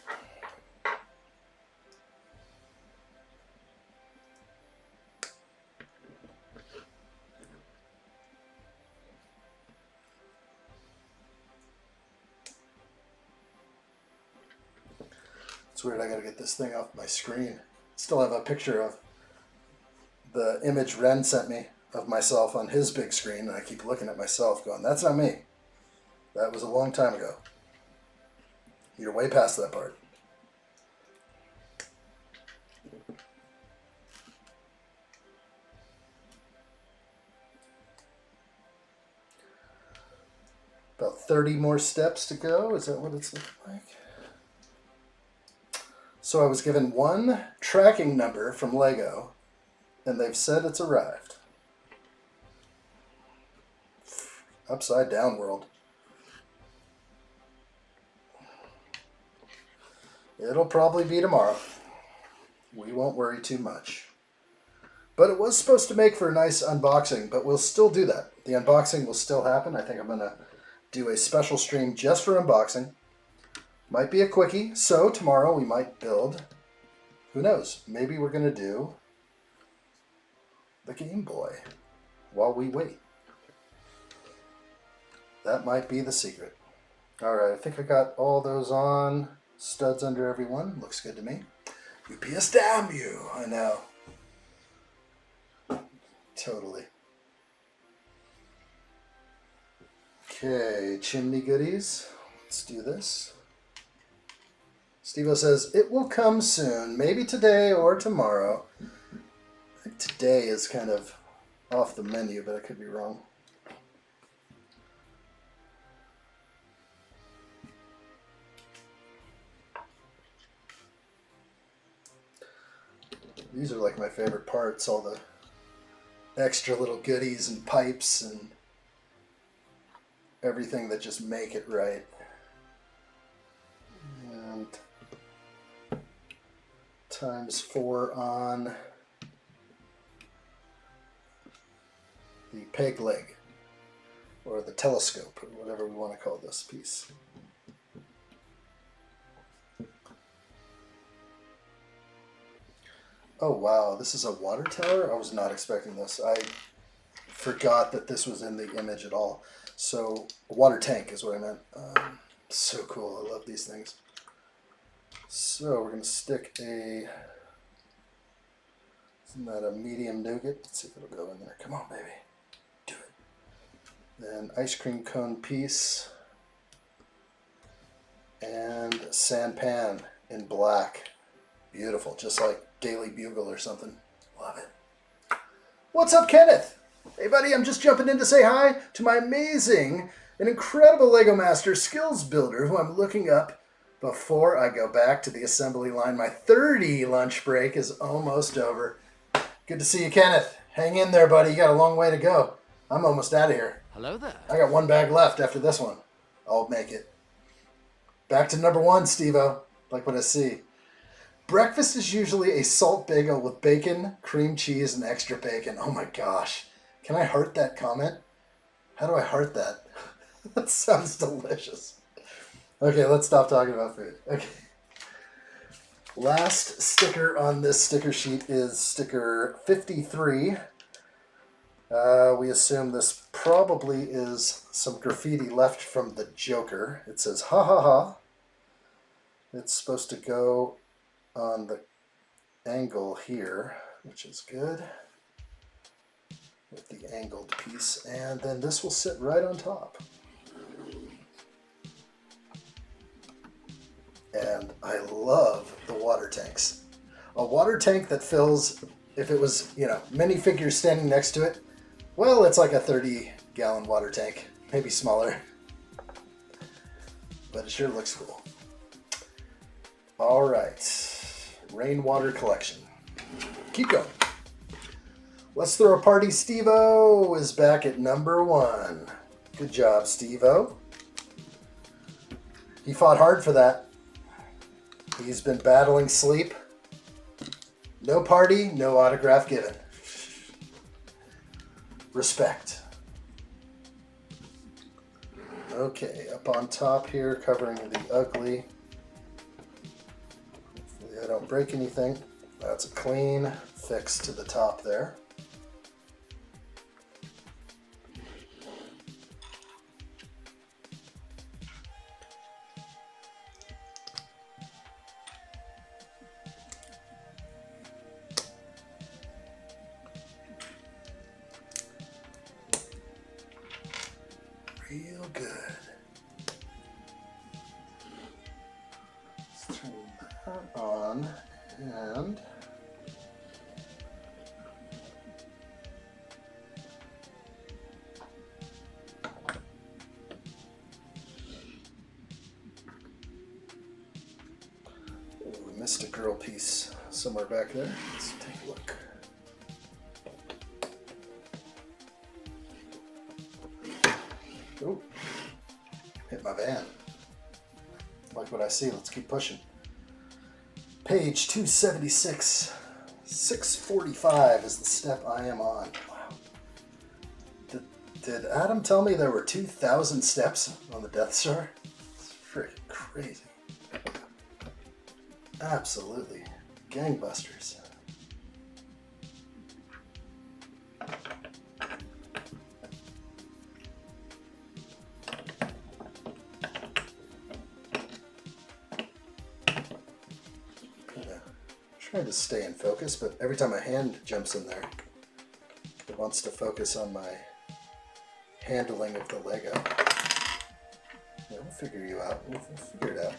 It's weird, I gotta get this thing off my screen. Still have a picture of the image Ren sent me of myself on his big screen, and I keep looking at myself going, that's not me. That was a long time ago. You're way past that part. About 30 more steps to go. Is that what it's looking like? So I was given one tracking number from Lego, and they've said it's arrived. Upside down world. It'll probably be tomorrow. We won't worry too much. But it was supposed to make for a nice unboxing, but we'll still do that. The unboxing will still happen. I think I'm going to do a special stream just for unboxing. Might be a quickie, so tomorrow we might build, who knows, maybe we're going to do the Game Boy while we wait. That might be the secret. Alright, I think I got all those on. Studs under everyone. Looks good to me. UPS damn you! I know. Totally. Okay, chimney goodies. Let's do this. Steve-O says, it will come soon. Maybe today or tomorrow. I think today is kind of off the menu, but I could be wrong. These are like my favorite parts, all the extra little goodies and pipes and everything that just make it right. And ×4 on the peg leg, or the telescope, or whatever we want to call this piece. Oh wow, this is a water tower? I was not expecting this. I forgot that this was in the image at all. So, a water tank is what I meant. So cool, I love these things. So, we're going to stick a, isn't that a medium nougat? Let's see if it'll go in there. Come on, baby. Do it. Then ice cream cone piece. And sand pan in black. Beautiful, just like Daily Bugle or something. Love it. What's up, Kenneth? Hey, buddy, I'm just jumping in to say hi to my amazing and incredible Lego Master skills builder who I'm looking up before I go back to the assembly line. My 30 lunch break is almost over. Good to see you, Kenneth. Hang in there, buddy. You got a long way to go. I'm almost out of here. Hello there. I got one bag left after this one. I'll make it. Back to number 1, Steve-O. Like what I see. Breakfast is usually a salt bagel with bacon, cream cheese, and extra bacon. Oh my gosh. Can I heart that comment? How do I heart that? That sounds delicious. Okay, let's stop talking about food. Okay. Last sticker on this sticker sheet is sticker 53. We assume this probably is some graffiti left from the Joker. It says, ha ha ha. It's supposed to go on the angle here, which is good, with the angled piece, and then this will sit right on top. And I love the water tanks. A water tank that fills, if it was, many figures standing next to it, well, it's like a 30-gallon water tank, maybe smaller, but it sure looks cool. All right. Rainwater collection. Keep going. Let's throw a party. Steve-O is back at number 1. Good job, Steve-O. He fought hard for that. He's been battling sleep. No party, no autograph given. Respect. Okay, up on top here, covering the ugly. I don't break anything. That's a clean fix to the top there. Real good. Let's turn that on and we missed a girl piece somewhere back there. Let's take a look. Oh, hit my van. Like what I see. Let's keep pushing. Page 276. 645 is the step I am on. Wow. Did Adam tell me there were 2,000 steps on the Death Star? It's freaking crazy. Absolutely. Gangbusters. Trying to stay in focus, but every time my hand jumps in there, it wants to focus on my handling of the Lego. Yeah, we'll figure you out. We'll figure it out.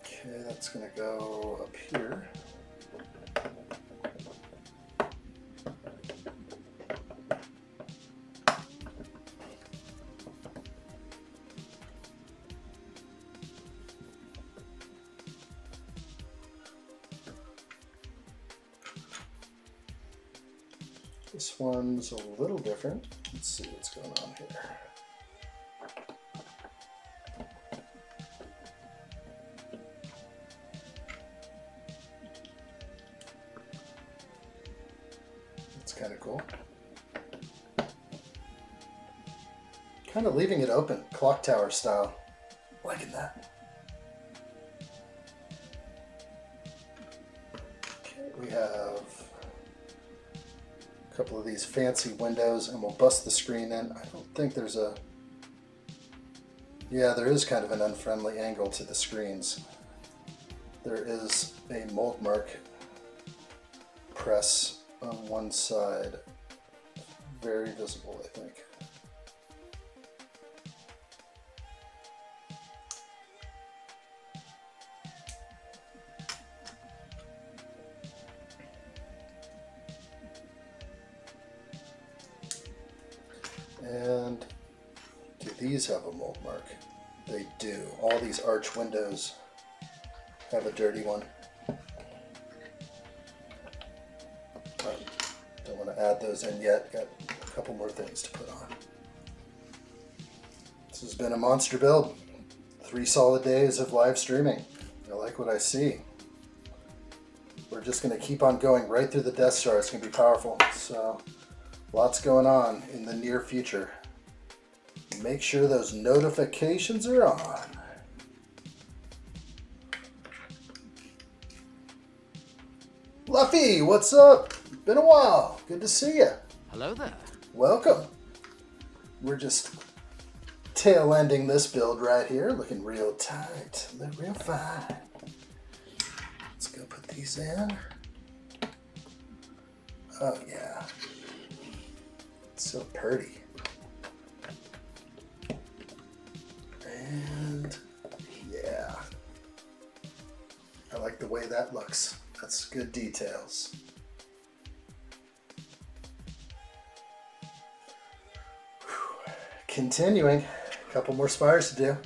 Okay, that's going to go up here. This one's a little different. Let's see what's going on here. Kind of cool. Kind of leaving it open, clock tower style. Liking that. Okay, we have a couple of these fancy windows, and we'll bust the screen in. I don't think there's a... Yeah, there is kind of an unfriendly angle to the screens. There is a mold mark press on one side, very visible, I think. And do these have a mold mark? They do. All these arch windows have a dirty one. Don't want to add those in yet. Got a couple more things to put on. This has been a monster build. 3 solid days of live streaming. I like what I see. We're just going to keep on going right through the Death Star. It's going to be powerful. So lots going on in the near future. Make sure those notifications are on. Luffy, what's up? Been a while. Good to see you. Hello there. Welcome. We're just tail ending this build right here. Looking real tight. Look real fine. Let's go put these in. Oh yeah. It's so pretty. And yeah. I like the way that looks. That's good details. Continuing, a couple more spires to do.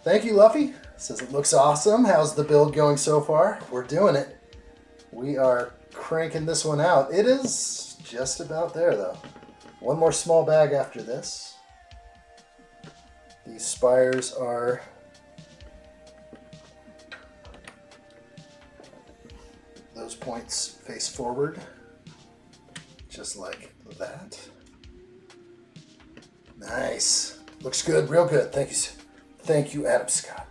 Thank you, Luffy. Says it looks awesome. How's the build going so far? We're doing it. We are cranking this one out. It is just about there, though. One more small bag after this. These spires are those points face forward, just like that. Nice. Looks good, real good. Thank you. Thank you, Adam Scott.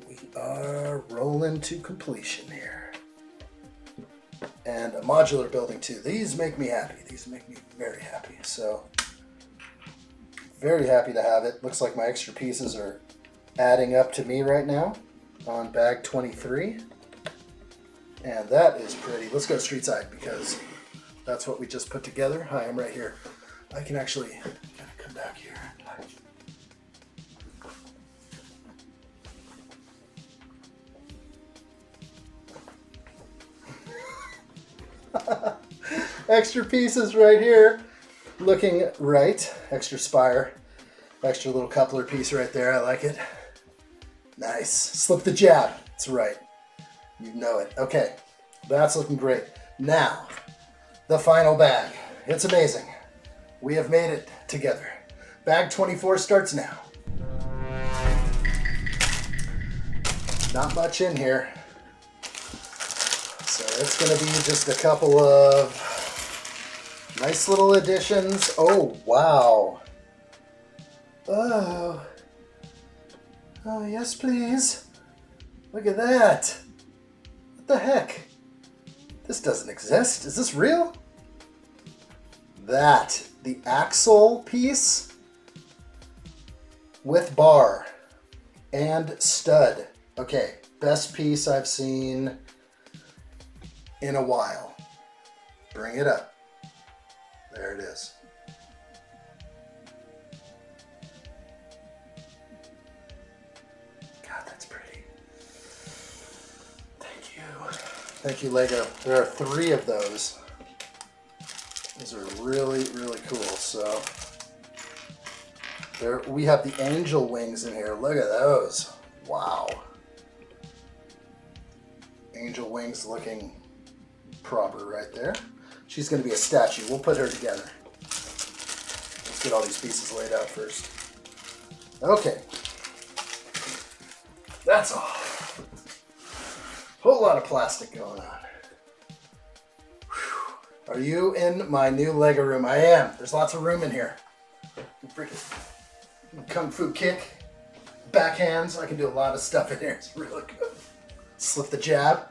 We are rolling to completion here. And a modular building too. These make me happy. These make me very happy. So, very happy to have it. Looks like my extra pieces are adding up to me right now on bag 23. And that is pretty. Let's go street side because that's what we just put together. Hi, I'm right here. I can actually kind of come back here. Extra pieces right here. Looking right. Extra spire. Extra little coupler piece right there. I like it. Nice. Slip the jab. It's right. You know it. Okay. That's looking great. Now, The final bag. It's amazing. We have made it together. Bag 24 starts now. Not much in here. So it's going to be just a couple of nice little additions. Oh, wow. Oh. Oh, yes, please. Look at that. What the heck? This doesn't exist. Is this real? That. The axle piece with bar and stud. Okay, best piece I've seen in a while. Bring it up. There it is. God, that's pretty. Thank you. Thank you, Lego. There are 3 of those. These are really, really cool. So there we have the angel wings in here. Look at those. Wow. Angel wings looking proper right there. She's going to be a statue. We'll put her together. Let's get all these pieces laid out first. Okay. That's all. Whole lot of plastic going on. Whew. Are you in my new Lego room? I am. There's lots of room in here. Freaking kung fu kick, backhands. I can do a lot of stuff in here. It's really good. Slip the jab.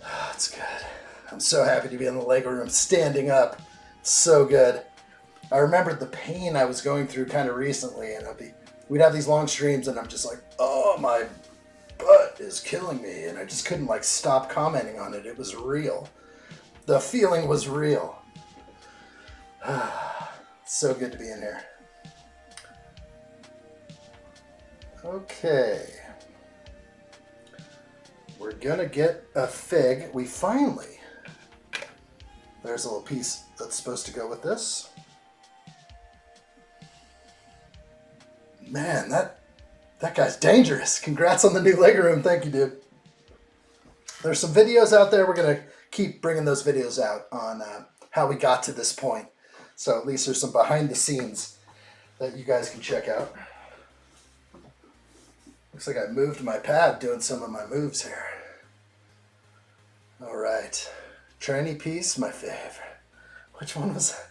That's good. I'm so happy to be in the Lego room, standing up. It's so good. I remembered the pain I was going through kind of recently, and we'd have these long streams, and I'm just like, oh, my butt is killing me, and I just couldn't like stop commenting on it. It was real. The feeling was real. It's so good to be in here. Okay. We're gonna get a fig. We finally, there's a little piece that's supposed to go with this. Man, that guy's dangerous. Congrats on the new Lego room. Thank you, dude. There's some videos out there. We're gonna keep bringing those videos out on how we got to this point. So at least there's some behind the scenes that you guys can check out. Looks like I moved my pad doing some of my moves here. All right. Tranny piece, my favorite. Which one was that?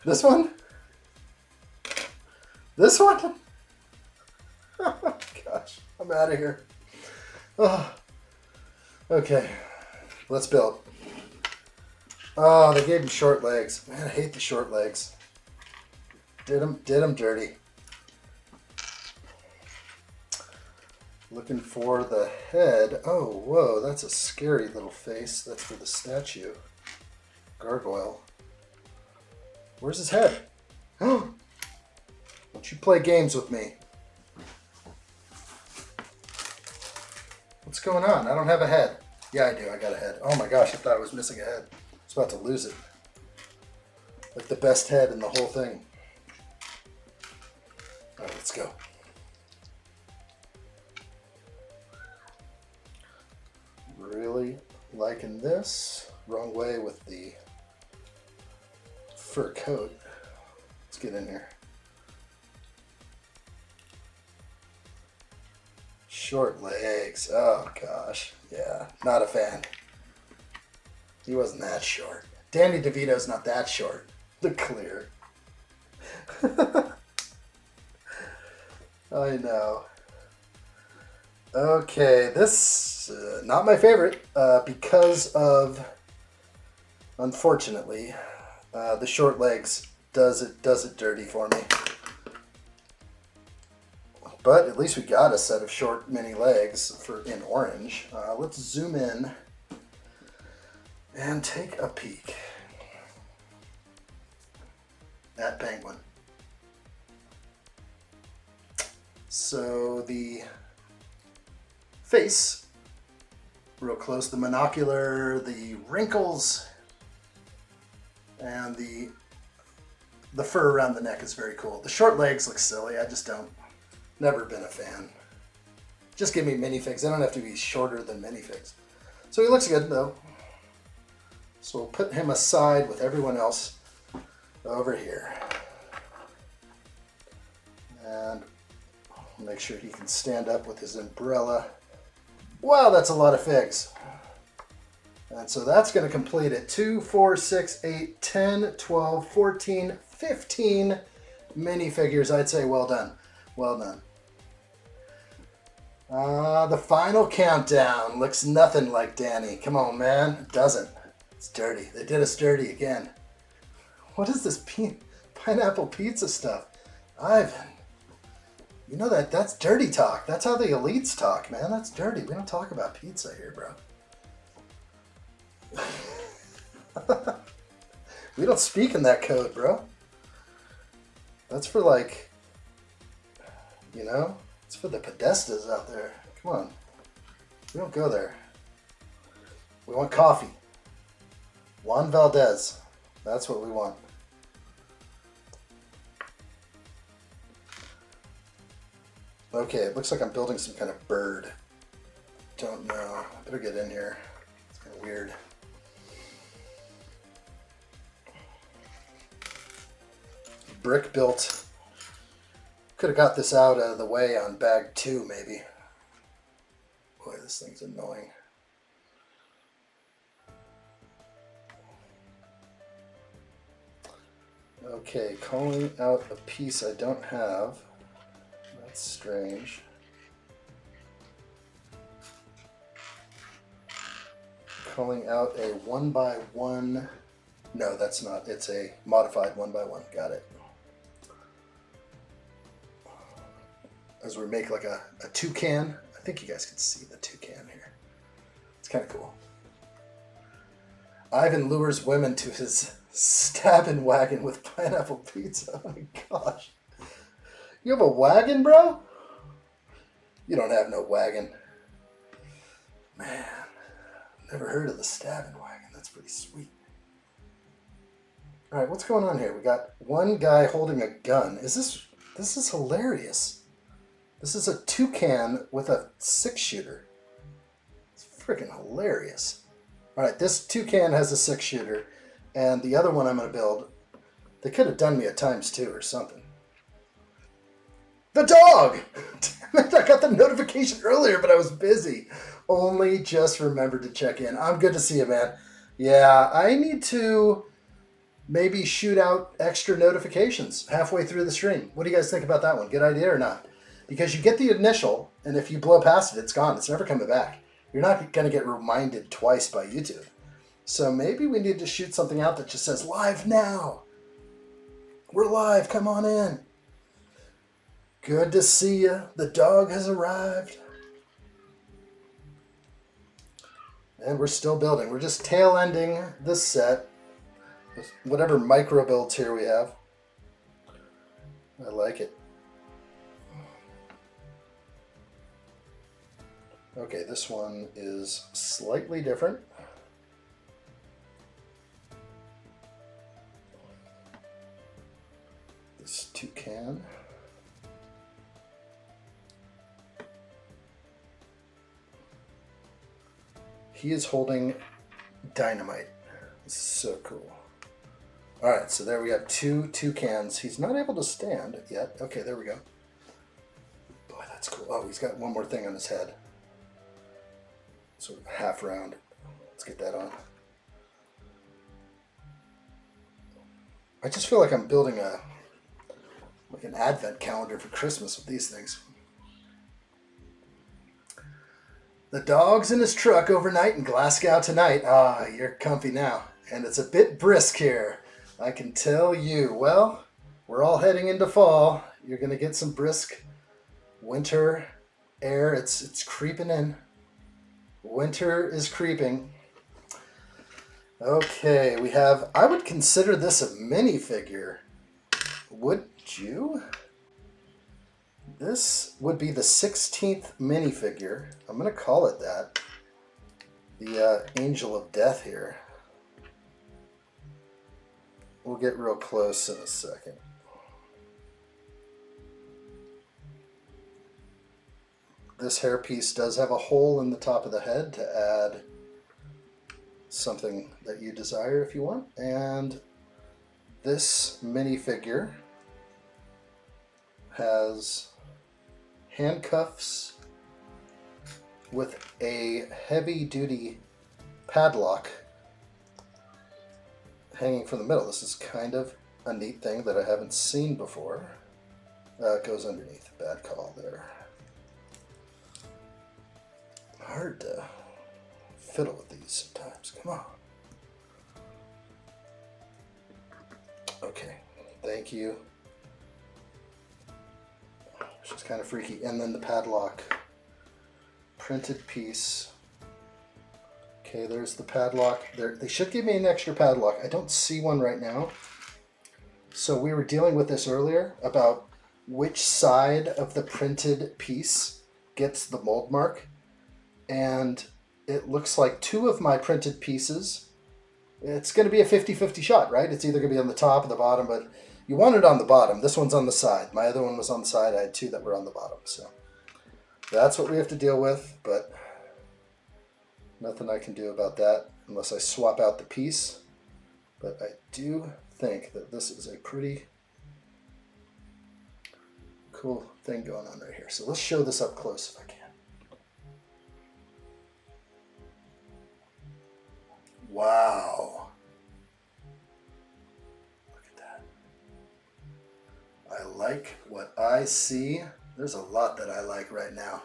This one? This one? Oh, gosh. I'm out of here. Oh. Okay. Let's build. Oh, they gave him short legs. Man, I hate the short legs. Did him dirty. Looking for the head. Oh, whoa, that's a scary little face. That's for the statue. Gargoyle. Where's his head? Oh, don't you play games with me. What's going on? I don't have a head. Yeah, I do. I got a head. Oh my gosh, I thought I was missing a head. I was about to lose it. Like the best head in the whole thing. All right, let's go. Really liking this. Wrong way with the fur coat. Let's get in here. Short legs. Oh gosh. Yeah, not a fan. He wasn't that short. Danny DeVito's not that short. Look clear. I know. Okay, this not my favorite because of, unfortunately, the short legs does it dirty for me. But at least we got a set of short mini legs in orange. Let's zoom in and take a peek at Penguin. So the face, real close, the monocular, the wrinkles, and the fur around the neck is very cool. The short legs look silly. I just don't, never been a fan. Just give me minifigs. They don't have to be shorter than minifigs. So he looks good though. So we'll put him aside with everyone else over here. And make sure he can stand up with his umbrella. Wow, that's a lot of figs. And so that's going to complete it. 2, 4, 6, 8, 10, 12, 14, 15 minifigures. I'd say well done. Well done. The final countdown looks nothing like Danny. Come on, man. It doesn't. It's dirty. They did us dirty again. What is this pineapple pizza stuff? Ivan. You know that's dirty talk. That's how the elites talk, man. That's dirty. We don't talk about pizza here, bro. We don't speak in that code, bro. That's for like, you know, it's for the Podestas out there. Come on. We don't go there. We want coffee. Juan Valdez. That's what we want. Okay, it looks like I'm building some kind of bird. Don't know. I better get in here. It's kind of weird. Brick built. Could have got this out of the way on bag 2, maybe. Boy, this thing's annoying. Okay, calling out a piece I don't have. That's strange. Calling out a 1x1. No, that's not. It's a modified 1x1. Got it. As we make like a toucan. I think you guys can see the toucan here. It's kind of cool. Ivan lures women to his stabbing wagon with pineapple pizza. Oh my gosh. You have a wagon, bro? You don't have no wagon. Man, never heard of the stabbing wagon. That's pretty sweet. All right, what's going on here? We got one guy holding a gun. This is hilarious. This is a toucan with a 6-shooter. It's freaking hilarious. All right, this toucan has a 6-shooter, and the other one I'm going to build, they could have done me a ×2 or something. The dog! Damn it, I got the notification earlier, but I was busy. Only just remembered to check in. I'm good to see you, man. Yeah, I need to maybe shoot out extra notifications halfway through the stream. What do you guys think about that one? Good idea or not? Because you get the initial, and if you blow past it, it's gone. It's never coming back. You're not going to get reminded twice by YouTube. So maybe we need to shoot something out that just says, live now. We're live. Come on in. Good to see you. The dog has arrived. And we're still building. We're just tail ending this set. Whatever micro builds here we have. I like it. Okay, this one is slightly different. This toucan. He is holding dynamite. This is so cool. All right, so there we have 2 toucans. He's not able to stand yet. Okay, there we go. Boy, that's cool. Oh, he's got one more thing on his head. So half round. Let's get that on. I just feel like I'm building an advent calendar for Christmas with these things. The dog's in his truck overnight in Glasgow tonight. Ah, you're comfy now. And it's a bit brisk here. I can tell you. Well, we're all heading into fall. You're going to get some brisk winter air. It's creeping in. Winter is creeping. Okay, we have, I would consider this a minifigure. Would you? This would be the 16th minifigure. I'm going to call it that. The Angel of Death here. We'll get real close in a second. This hairpiece does have a hole in the top of the head to add something that you desire if you want. And this minifigure has handcuffs with a heavy-duty padlock hanging from the middle. This is kind of a neat thing that I haven't seen before. It goes underneath. Bad call there. Hard to fiddle with these sometimes. Come on. Okay. Thank you. Which is kind of freaky. And then the padlock. Printed piece. Okay, there's the padlock. They should give me an extra padlock. I don't see one right now. So we were dealing with this earlier about which side of the printed piece gets the mold mark. And it looks like two of my printed pieces, it's going to be a 50-50 shot, right? It's either going to be on the top or the bottom, but you want it on the bottom. This one's on the side. My other one was on the side. I had two that were on the bottom. So that's what we have to deal with, but nothing I can do about that unless I swap out the piece. But I do think that this is a pretty cool thing going on right here. So let's show this up close if I can. Wow. Look at that. I like what I see. There's a lot that I like right now.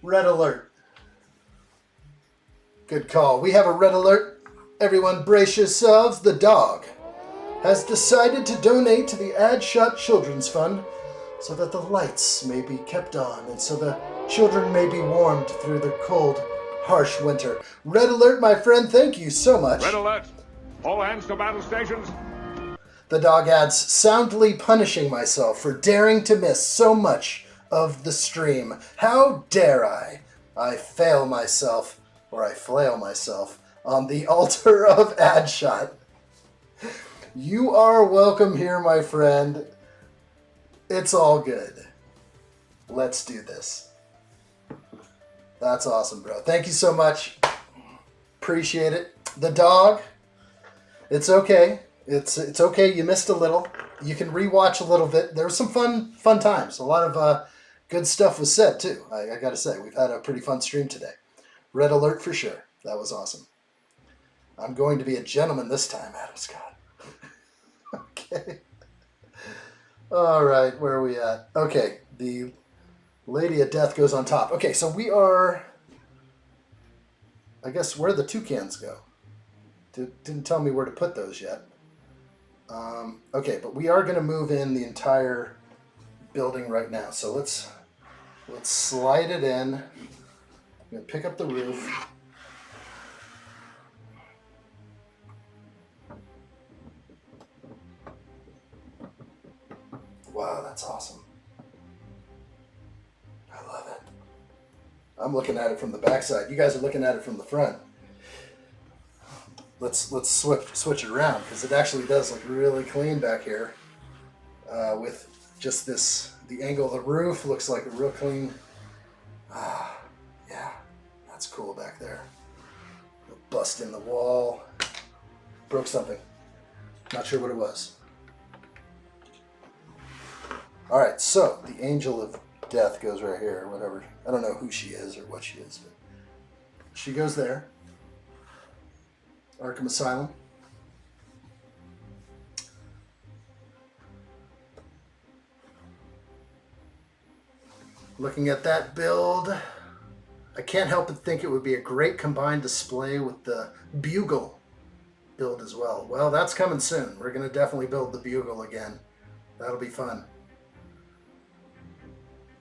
Red alert. Good call. We have a red alert. Everyone brace yourselves. The dog has decided to donate to the addshot Children's Fund so that the lights may be kept on and so the children may be warmed through the cold, harsh winter. Red alert, my friend. Thank you so much. Red alert. All hands to battle stations. The dog adds, soundly punishing myself for daring to miss so much of the stream. How dare I? I fail myself, or I flail myself, on the altar of addshot. You are welcome here, my friend. It's all good. Let's do this. That's awesome, bro. Thank you so much. Appreciate it. The dog, it's okay. It's okay. You missed a little. You can rewatch a little bit. There was some fun times. A lot of good stuff was said too. I got to say, we've had a pretty fun stream today. Red alert for sure. That was awesome. I'm going to be a gentleman this time, Adam Scott. Okay. All right, where are we at? Okay, the Lady of Death goes on top. Okay, so we are, I guess, where the toucans go. Didn't tell me where to put those yet. Okay, but we are going to move in the entire building right now. So let's slide it in. I'm going to pick up the roof. Wow, that's awesome. I love it. I'm looking at it from the backside. You guys are looking at it from the front. Let's switch it around because it actually does look really clean back here. With just the angle of the roof looks like a real clean. Yeah, that's cool back there. Bust in the wall. Broke something. Not sure what it was. All right, so the Angel of Death goes right here, or whatever. I don't know who she is or what she is, but she goes there. Arkham Asylum. Looking at that build, I can't help but think it would be a great combined display with the Bugle build as well. Well, that's coming soon. We're going to definitely build the Bugle again. That'll be fun.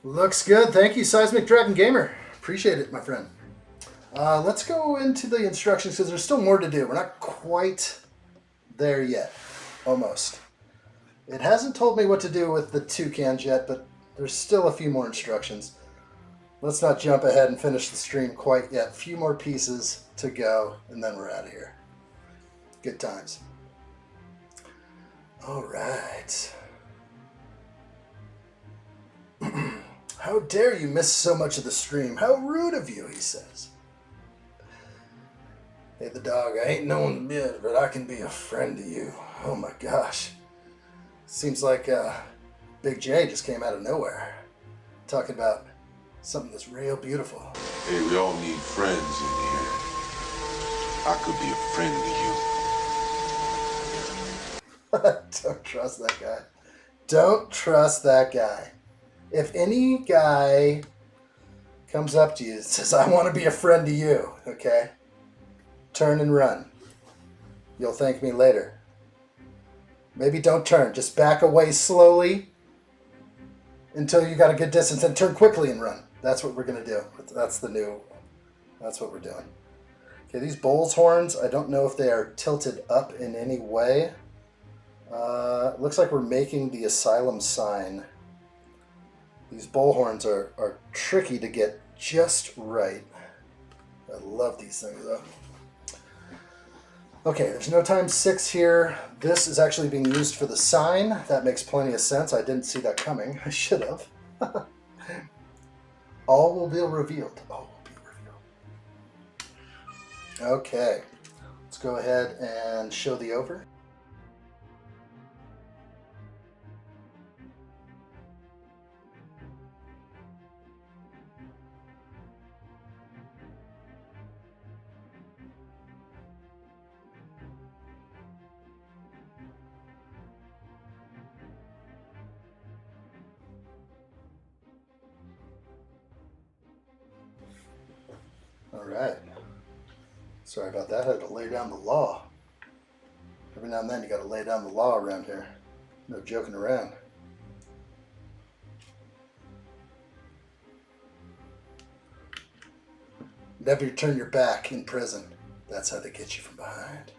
Looks good. Thank you, Seismic Dragon Gamer. Appreciate it, my friend. Let's go into the instructions because there's still more to do. We're not quite there yet. Almost. It hasn't told me what to do with the toucans yet, but there's still a few more instructions. Let's not jump ahead and finish the stream quite yet. A few more pieces to go, and then we're out of here. Good times. All right. How dare you miss so much of the stream? How rude of you, he says. Hey, the dog, I ain't known bit, but I can be a friend to you. Oh my gosh. Seems like Big J just came out of nowhere. Talking about something that's real beautiful. Hey, we all need friends in here. I could be a friend to you. Don't trust that guy. Don't trust that guy. If any guy comes up to you and says, I want to be a friend to you, okay? Turn and run. You'll thank me later. Maybe don't turn. Just back away slowly until you got a good distance and turn quickly and run. That's what we're going to do. That's what we're doing. Okay, these bull's horns, I don't know if they are tilted up in any way. It looks like we're making the asylum sign. These bull horns are tricky to get just right. I love these things though. Okay, there's no ×6 here. This is actually being used for the sign. That makes plenty of sense. I didn't see that coming. I should have. All will be revealed. All will be revealed. Okay, let's go ahead and show the over. All right. Sorry about that. I had to lay down the law. Every now and then you got to lay down the law around here. No joking around. Never turn your back in prison. That's how they get you from behind.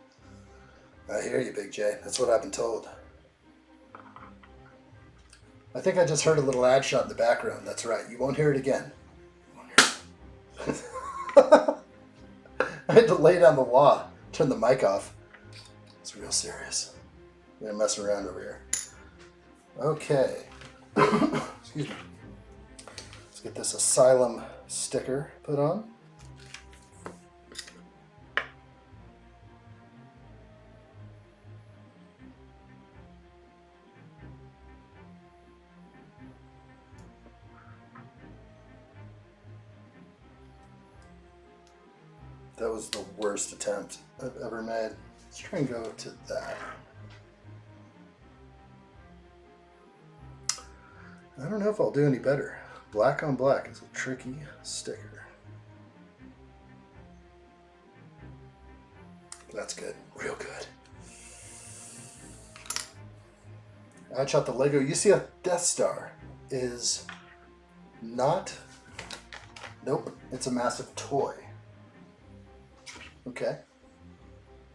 I hear you, Big J. That's what I've been told. I think I just heard a little ad shot in the background. That's right. You won't hear it again. You won't hear it. I had to lay down the law, turn the mic off. It's real serious. I'm gonna mess around over here. Okay. Excuse me. Let's get this asylum sticker put on. That was the worst attempt I've ever made. Let's try and go to that. I don't know if I'll do any better. Black on black is a tricky sticker. That's good. Real good. I shot the Lego. You see a Death Star is not... Nope. It's a massive toy. Okay.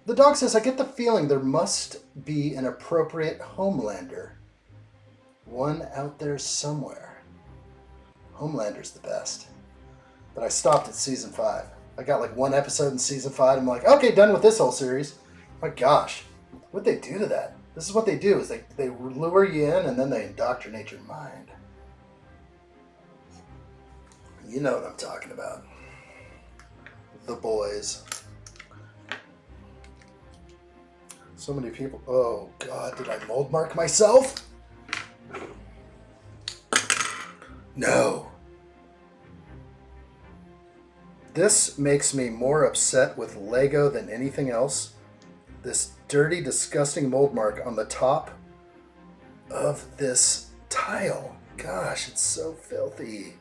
The dog says, I get the feeling there must be an appropriate Homelander. One out there somewhere. Homelander's the best. But I stopped at season 5. I got like one episode in season 5. I'm like, okay, done with this whole series. My gosh. What'd they do to that? This is what they do, is they lure you in and then they indoctrinate your mind. You know what I'm talking about. The boys. So many people. Oh God, did I mold mark myself? No. This makes me more upset with Lego than anything else. This dirty, disgusting mold mark on the top of this tile. Gosh, it's so filthy.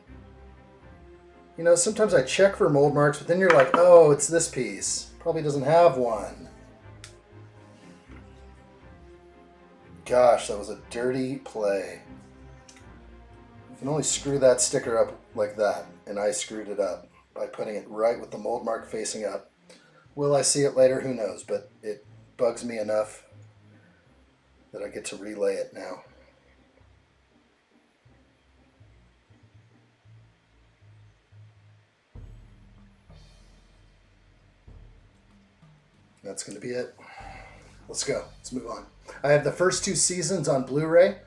You know, sometimes I check for mold marks, but then you're like, oh, it's this piece. Probably doesn't have one. Gosh, that was a dirty play. You can only screw that sticker up like that, and I screwed it up by putting it right with the mold mark facing up. Will I see it later? Who knows, but it bugs me enough that I get to relay it now. That's going to be it. Let's go. Let's move on. I have the first 2 seasons on Blu-ray.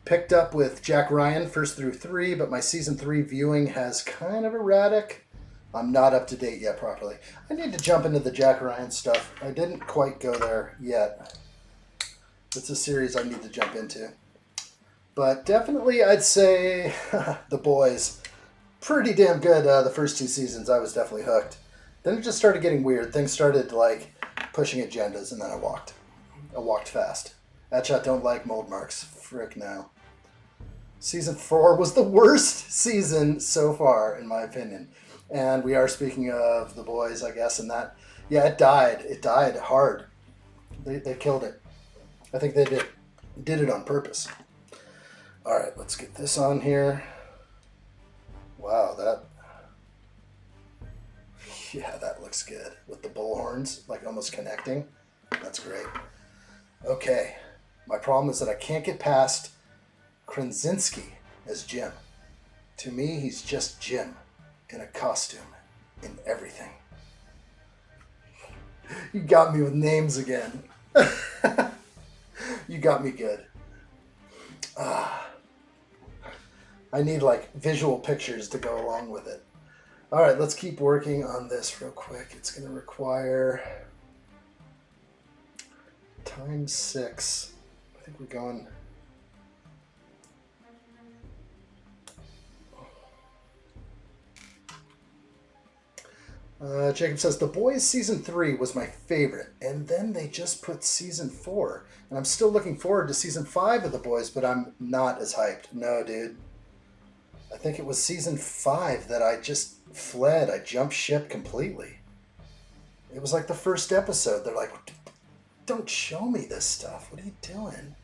Picked up with Jack Ryan, first through 3, but my season 3 viewing has kind of erratic I'm not up to date yet properly. I need to jump into the Jack Ryan stuff. I didn't quite go there yet. It's a series I need to jump into. But definitely I'd say The Boys. Pretty damn good the first 2 seasons. I was definitely hooked. Then it just started getting weird. Things started like pushing agendas and then I walked. I walked fast. Addshot don't like mold marks. Frick no. Season 4 was the worst season so far, in my opinion. And we are speaking of The Boys, I guess, and that, yeah, it died. It died hard. They killed it. I think they did it on purpose. All right, let's get this on here. Wow, yeah, that looks good. With the bullhorns, like almost connecting. That's great. Okay, my problem is that I can't get past Krasinski as Jim. To me, he's just Jim in a costume, in everything. You got me with names again. You got me good. I need like visual pictures to go along with it. All right, let's keep working on this real quick. It's going to require ×6. I think we're going... Jacob says, The Boys Season 3 was my favorite, and then they just put Season 4. And I'm still looking forward to Season 5 of The Boys, but I'm not as hyped. No, dude. I think it was Season 5 that I just fled. I jumped ship completely. It was like the first episode. They're like, don't show me this stuff. What are you doing?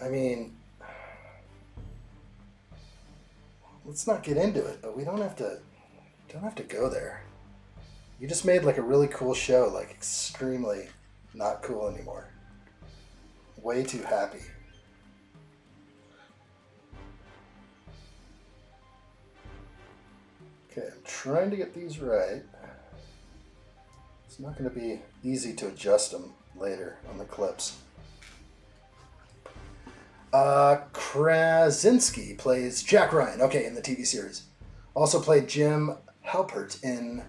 I mean, let's not get into it, but we don't have to go there. You just made like a really cool show, like extremely not cool anymore. Way too happy. Okay, I'm trying to get these right. It's not going to be easy to adjust them later on the clips. Krasinski plays Jack Ryan, okay, in the TV series. Also played Jim Halpert in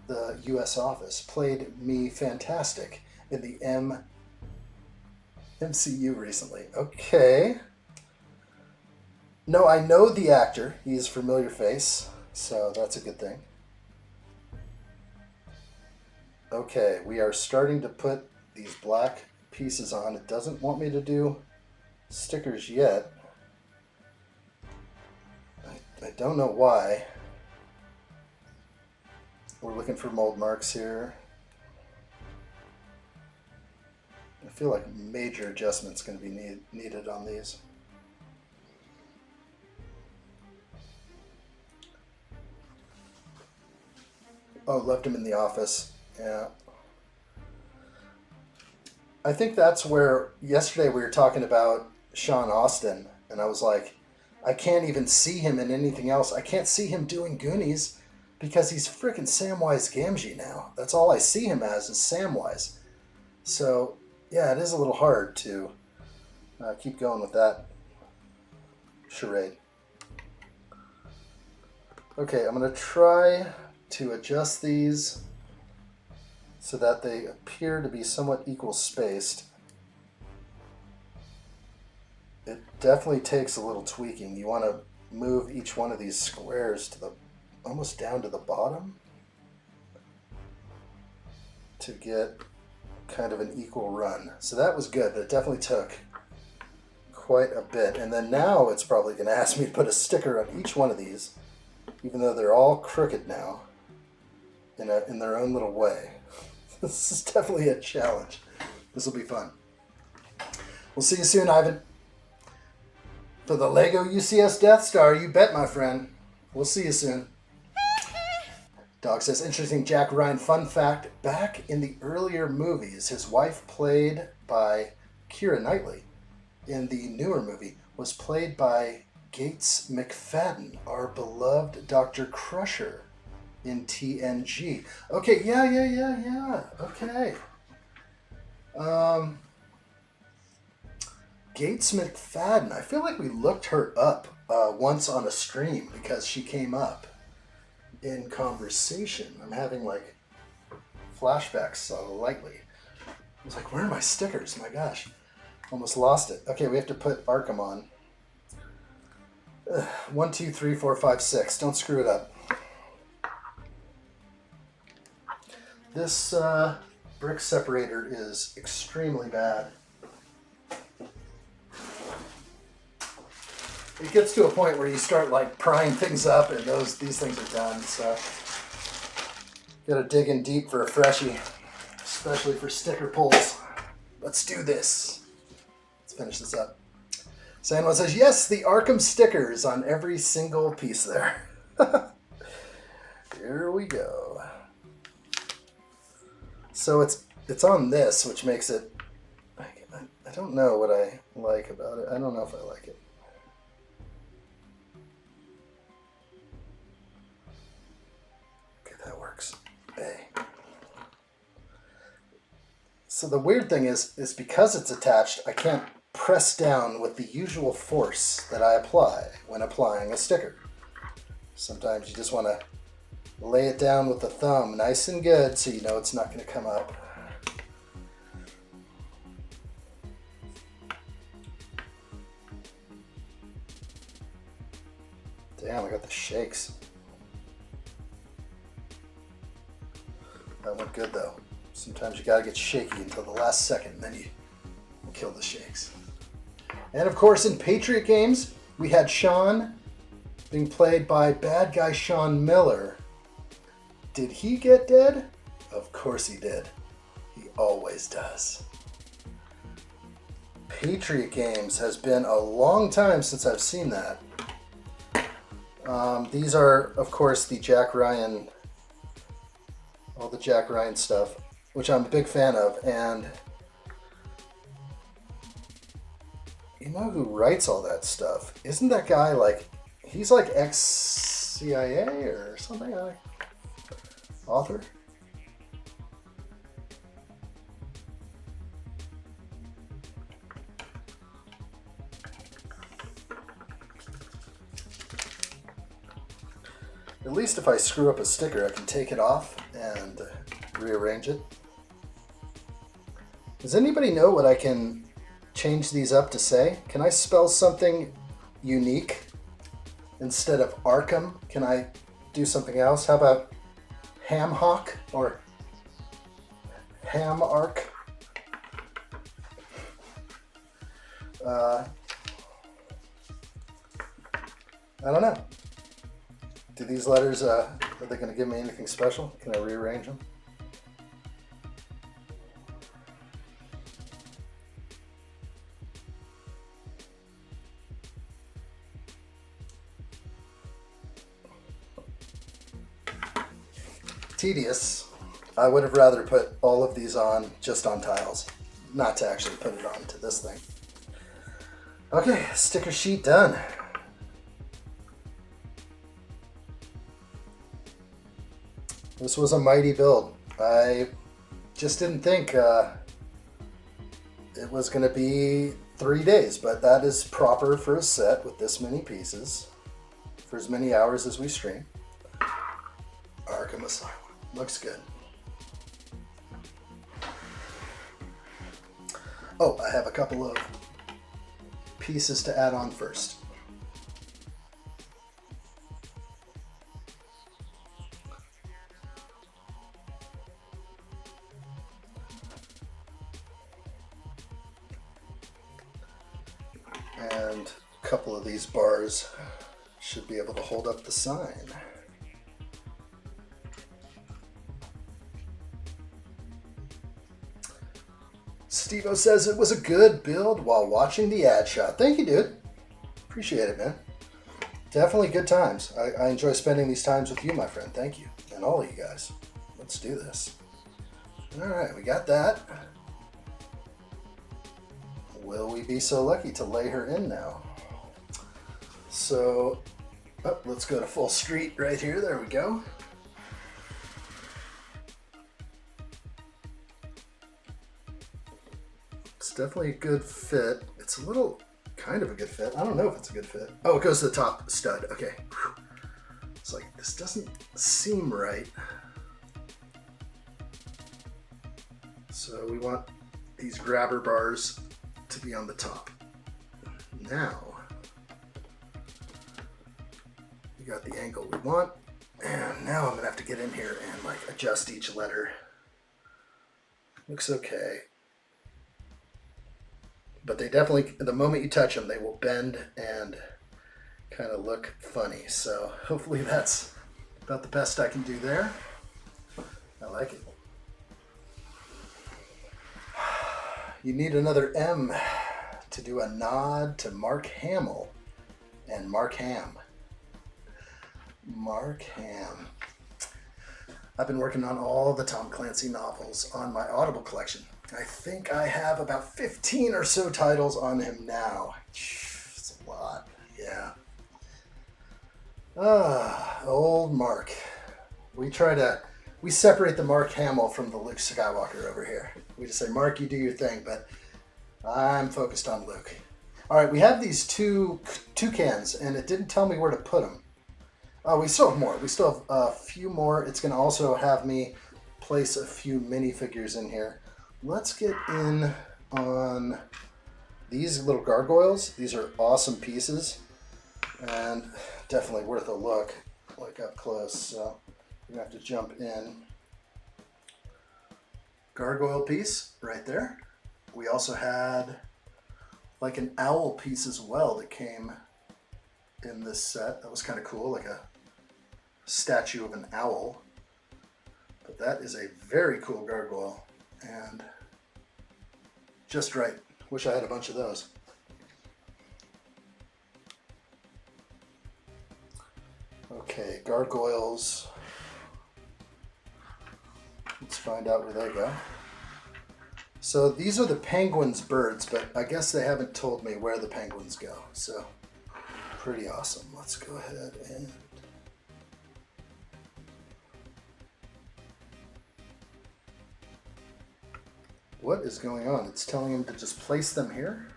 the U.S. Office. Played me fantastic in the MCU recently. Okay. No, I know the actor. He's a familiar face, so that's a good thing. Okay, we are starting to put these black pieces on. It doesn't want me to do stickers yet. I don't know why. We're looking for mold marks here. I feel like major adjustments going to be needed on these. Oh, left him in the office. Yeah. I think that's where yesterday we were talking about Sean Austin, and I was like, I can't even see him in anything else. I can't see him doing Goonies because he's freaking Samwise Gamgee now. That's all I see him as is Samwise. So, yeah, it is a little hard to keep going with that charade. Okay, I'm going to try to adjust these so that they appear to be somewhat equal spaced. It definitely takes a little tweaking. You want to move each one of these squares to the almost down to the bottom to get kind of an equal run. So that was good, but it definitely took quite a bit. And then now it's probably going to ask me to put a sticker on each one of these, even though they're all crooked now in their own little way. This is definitely a challenge. This will be fun. We'll see you soon, Ivan. For the Lego UCS Death Star, you bet, my friend. We'll see you soon. Dog says, interesting Jack Ryan fun fact. Back in the earlier movies, his wife, played by Keira Knightley, in the newer movie, was played by Gates McFadden, our beloved Dr. Crusher in TNG. Okay, yeah. Okay. Gates McFadden. I feel like we looked her up once on a stream because she came up. in conversation. I'm having like flashbacks slightly. I was like, where are my stickers? My gosh. Almost lost it. Okay, we have to put Arkham on. 1, 2, 3, 4, 5, 6. Don't screw it up. This brick separator is extremely bad. It gets to a point where you start like prying things up and these things are done. So gotta dig in deep for a freshie, especially for sticker pulls. Let's do this. Let's finish this up. Sanwa says, yes, the Arkham stickers on every single piece there. Here we go. So it's on this, which makes it, I don't know what I like about it. I don't know if I like it. Okay, that works. Hey. So the weird thing is because it's attached, I can't press down with the usual force that I apply when applying a sticker. Sometimes you just want to lay it down with the thumb nice and good so you know it's not going to come up. Damn, I got the shakes. That went good though. Sometimes you gotta get shaky until the last second and then you kill the shakes. And of course in Patriot games, we had Sean being played by bad guy Sean Miller. Did he get dead? Of course he did. He always does. Patriot games has been a long time since I've seen that. These are, of course, the Jack Ryan, all the Jack Ryan stuff, which I'm a big fan of. And you know who writes all that stuff? Isn't that guy like, he's like ex-CIA or something? Author? At least if I screw up a sticker, I can take it off and rearrange it. Does anybody know what I can change these up to say? Can I spell something unique instead of Arkham? Can I do something else? How about Hamhock or Hamark? I don't know. Do these letters, are they going to give me anything special? Can I rearrange them? Tedious. I would have rather put all of these on just on tiles, not to actually put it on to this thing. Okay, sticker sheet done. This was a mighty build. I just didn't think it was going to be 3 days, but that is proper for a set with this many pieces for as many hours as we stream. Arkham Asylum. Looks good. Oh, I have a couple of pieces to add on first. And a couple of these bars should be able to hold up the sign. Steve-O says it was a good build while watching the ad shot. Thank you, dude. Appreciate it, man. Definitely good times. I enjoy spending these times with you, my friend. Thank you. And all of you guys. Let's do this. All right, we got that. Will we be so lucky to lay her in now? So, let's go to full street right here. There we go. It's definitely a good fit. It's a little, kind of a good fit. I don't know if it's a good fit. Oh, it goes to the top stud. Okay. Whew. It's like, this doesn't seem right. So we want these grabber bars to be on the top. Now, we got the angle we want, and now I'm gonna have to get in here and like adjust each letter. Looks okay. But they definitely, the moment you touch them, they will bend and kind of look funny. So hopefully that's about the best I can do there. I like it. You need another M to do a nod to Mark Hamill and Mark Ham. Mark Ham. I've been working on all the Tom Clancy novels on my Audible collection. I think I have about 15 or so titles on him now. It's a lot, yeah. Old Mark. We separate the Mark Hamill from the Luke Skywalker over here. We just say, Mark, you do your thing, but I'm focused on Luke. All right, we have these two cans, and it didn't tell me where to put them. Oh, we still have more. We still have a few more. It's going to also have me place a few minifigures in here. Let's get in on these little gargoyles. These are awesome pieces, and definitely worth a look, like up close. So we're going to have to jump in. Gargoyle piece right there. We also had like an owl piece as well that came in this set. That was kind of cool, like a statue of an owl. But that is a very cool gargoyle and just right. Wish I had a bunch of those. Okay, gargoyles. Let's find out where they go. So these are the penguins' birds, but I guess they haven't told me where the penguins go. So pretty awesome. Let's go ahead and what is going on? It's telling him to just place them here.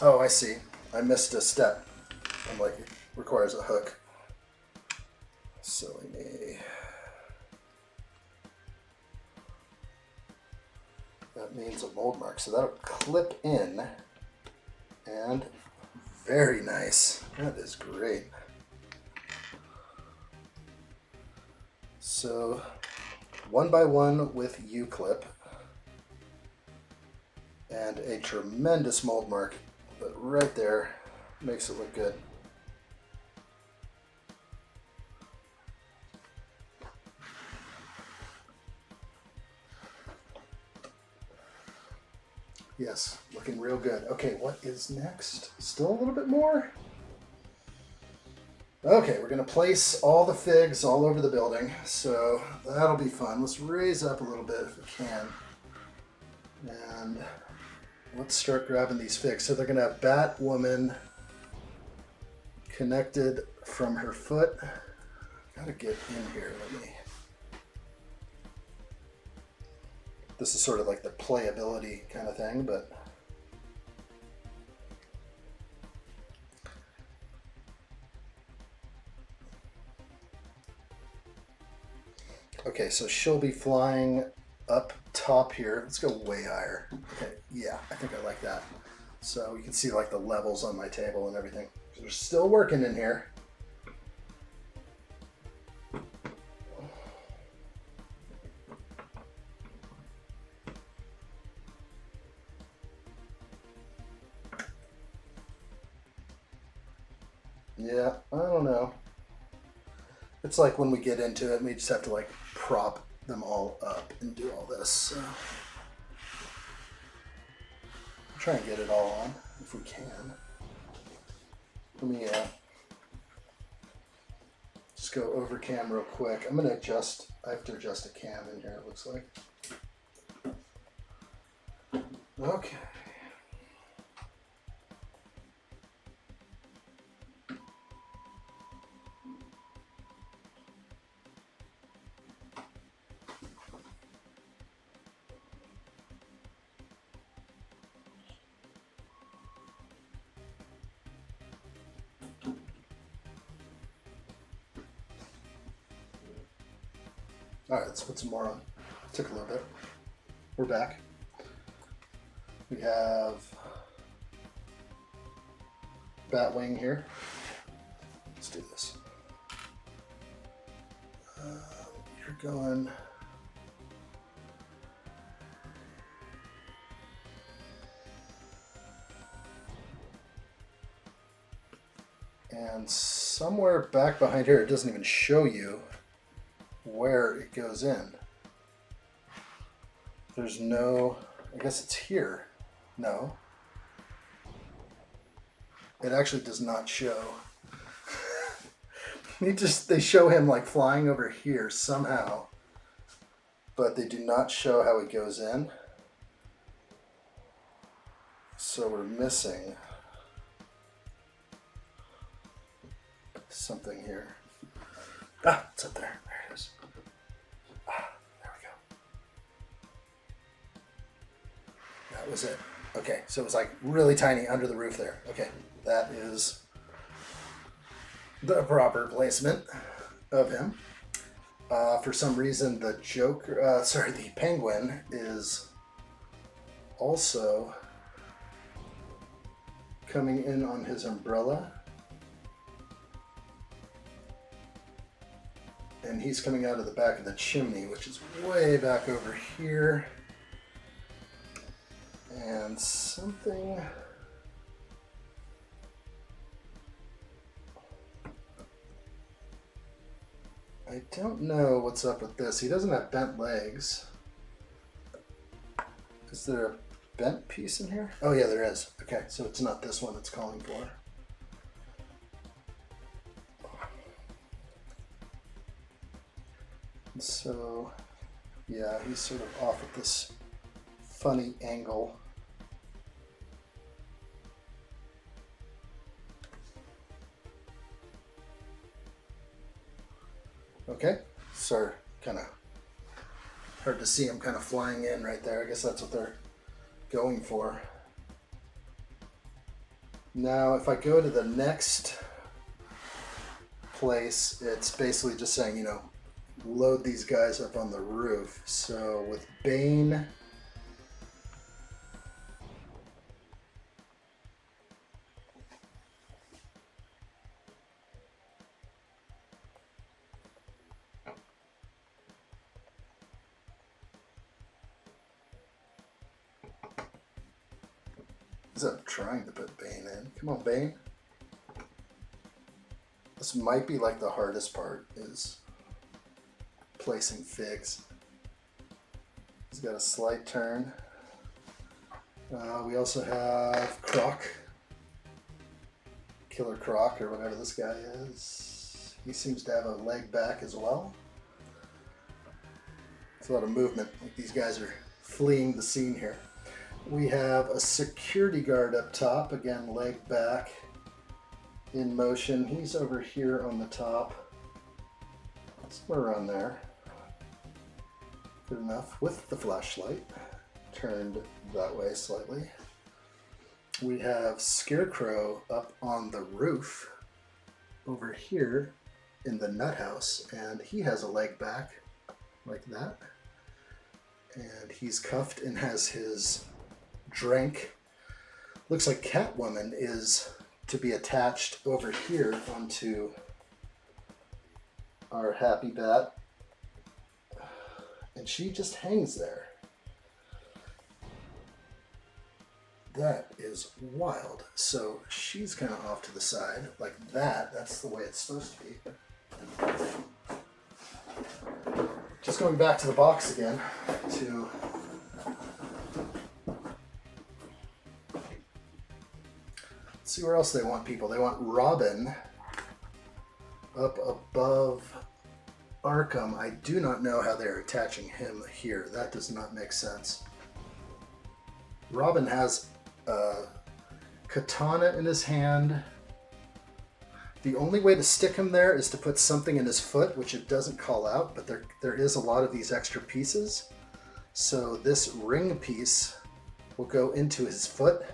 Oh, I see. I missed a step. I'm like, it requires a hook. Silly me. That means a mold mark. So that'll clip in. And very nice. That is great. So 1x1 with U-clip. And a tremendous mold mark. But right there makes it look good. Yes, looking real good. Okay, what is next? Still a little bit more? Okay, we're gonna place all the figs all over the building, so that'll be fun. Let's raise up a little bit if we can. And let's start grabbing these figs. So they're gonna have Batwoman connected from her foot. Gotta get in here, let me. This is sort of like the playability kind of thing, but okay, so she'll be flying up top here. Let's go way higher. Okay, yeah, I think I like that. So you can see like the levels on my table and everything. We're still working in here. Yeah, I don't know. It's like when we get into it, we just have to like prop them all up and do all this. So try and get it all on if we can. Let me just go over cam real quick. I'm gonna adjust. I have to adjust a cam in here. It looks like. Okay. Alright, let's put some more on. Took a little bit. We're back. We have Batwing here. Let's do this. You're going... And somewhere back behind here, it doesn't even show you where it goes in. There's no, I guess it's here. No. It actually does not show. They show him like flying over here somehow, but they do not show how it goes in. So we're missing something here. Ah, it's up there. There it is. Ah, there we go. That was it. Okay, so it was like really tiny under the roof there. Okay, that is the proper placement of him. For some reason, the the Penguin is also coming in on his umbrella. And he's coming out of the back of the chimney, which is way back over here. And something... I don't know what's up with this. He doesn't have bent legs. Is there a bent piece in here? Oh yeah, there is. Okay, so it's not this one it's calling for. So, yeah, he's sort of off at this funny angle. Okay, so kind of hard to see him kind of flying in right there. I guess that's what they're going for. Now, if I go to the next place, it's basically just saying, you know, load these guys up on the roof. So with Bane, I'm trying to put Bane in. Come on, Bane. This might be like the hardest part, is placing Figs. He's got a slight turn. We also have Croc. Killer Croc, or whatever this guy is. He seems to have a leg back as well. It's a lot of movement. Like these guys are fleeing the scene here. We have a security guard up top, again leg back in motion. He's over here on the top, somewhere around there. Good enough with the flashlight turned that way slightly. We have Scarecrow up on the roof over here in the nut house, and he has a leg back like that, and he's cuffed and has his drink. Looks like Catwoman is to be attached over here onto our Happy Bat, and she just hangs there. That is wild. So she's kind of off to the side like that. That's the way it's supposed to be. Just going back to the box again to see where else they want people. They want Robin up above Arkham. I do not know how they're attaching him here. That does not make sense. Robin has a katana in his hand. The only way to stick him there is to put something in his foot, which it doesn't call out, but there is a lot of these extra pieces. So this ring piece will go into his foot,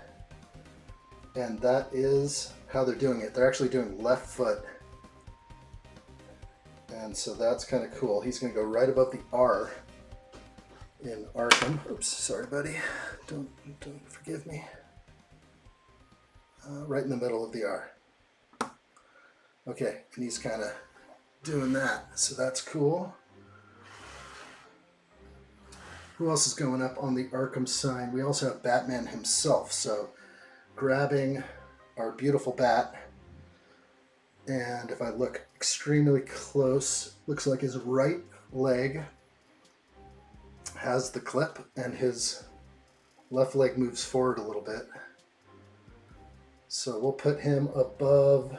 and that is how they're doing it. They're actually doing left foot. And so that's kind of cool. He's going to go right above the R in Arkham. Oops, sorry, buddy. Don't forgive me. Right in the middle of the R. Okay, and he's kind of doing that. So that's cool. Who else is going up on the Arkham sign? We also have Batman himself. So grabbing our beautiful bat. And if I look extremely close, looks like his right leg has the clip and his left leg moves forward a little bit. So we'll put him above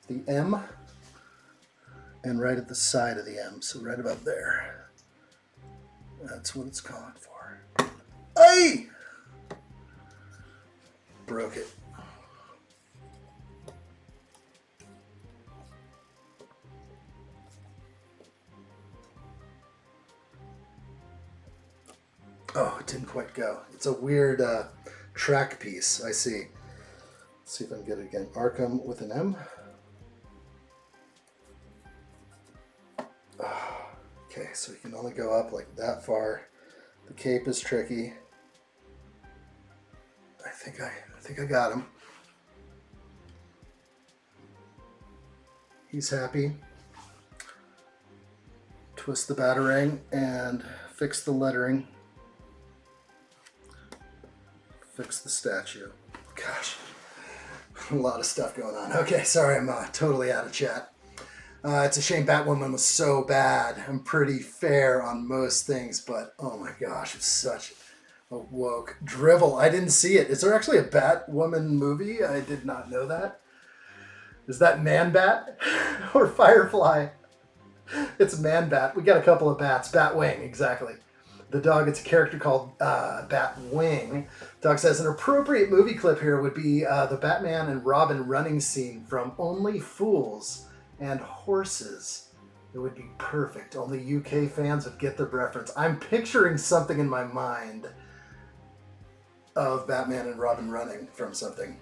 the M and right at the side of the M. So right about there. That's what it's calling for. Ay! Broke it. Oh, it didn't quite go. It's a weird track piece, I see. Let's see if I can get it again. Arkham with an M. Okay, so you can only go up like that far. The cape is tricky. I think I got him. He's happy. Twist the batarang and fix the lettering. Fix the statue. Gosh, a lot of stuff going on. Okay, sorry, I'm totally out of chat. It's a shame Batwoman was so bad. I'm pretty fair on most things, but oh my gosh, it's such a woke drivel. I didn't see it. Is there actually a Batwoman movie? I did not know that. Is that Man-Bat or Firefly? It's Man-Bat. We got a couple of bats. Batwing, exactly. The dog, it's a character called Batwing. Dog says, an appropriate movie clip here would be the Batman and Robin running scene from Only Fools and Horses. It would be perfect. Only UK fans would get the reference. I'm picturing something in my mind of Batman and Robin running from something.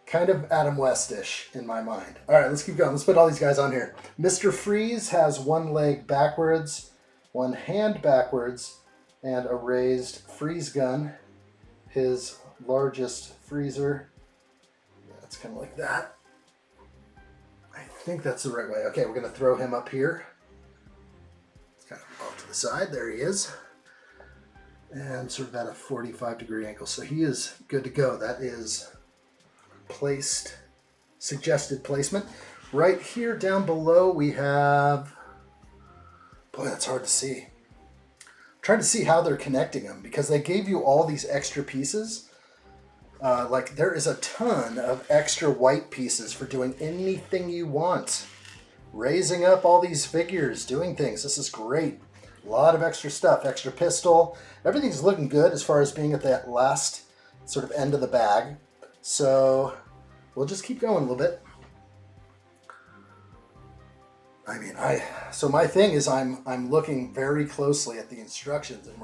Kind of Adam West-ish in my mind. All right, let's keep going. Let's put all these guys on here. Mr. Freeze has one leg backwards, one hand backwards, and a raised freeze gun. His largest freezer. That's kind of like that. I think that's the right way. Okay, we're going to throw him up here. It's kind of off to the side. There he is. And sort of at a 45-degree angle. So he is good to go. That is placed, suggested placement. Right here down below we have, boy, that's hard to see. I'm trying to see how they're connecting them because they gave you all these extra pieces. Like there is a ton of extra white pieces for doing anything you want. Raising up all these figures, doing things. This is great. A lot of extra stuff, extra pistol. Everything's looking good as far as being at that last sort of end of the bag. So we'll just keep going a little bit. I mean, so my thing is I'm looking very closely at the instructions, and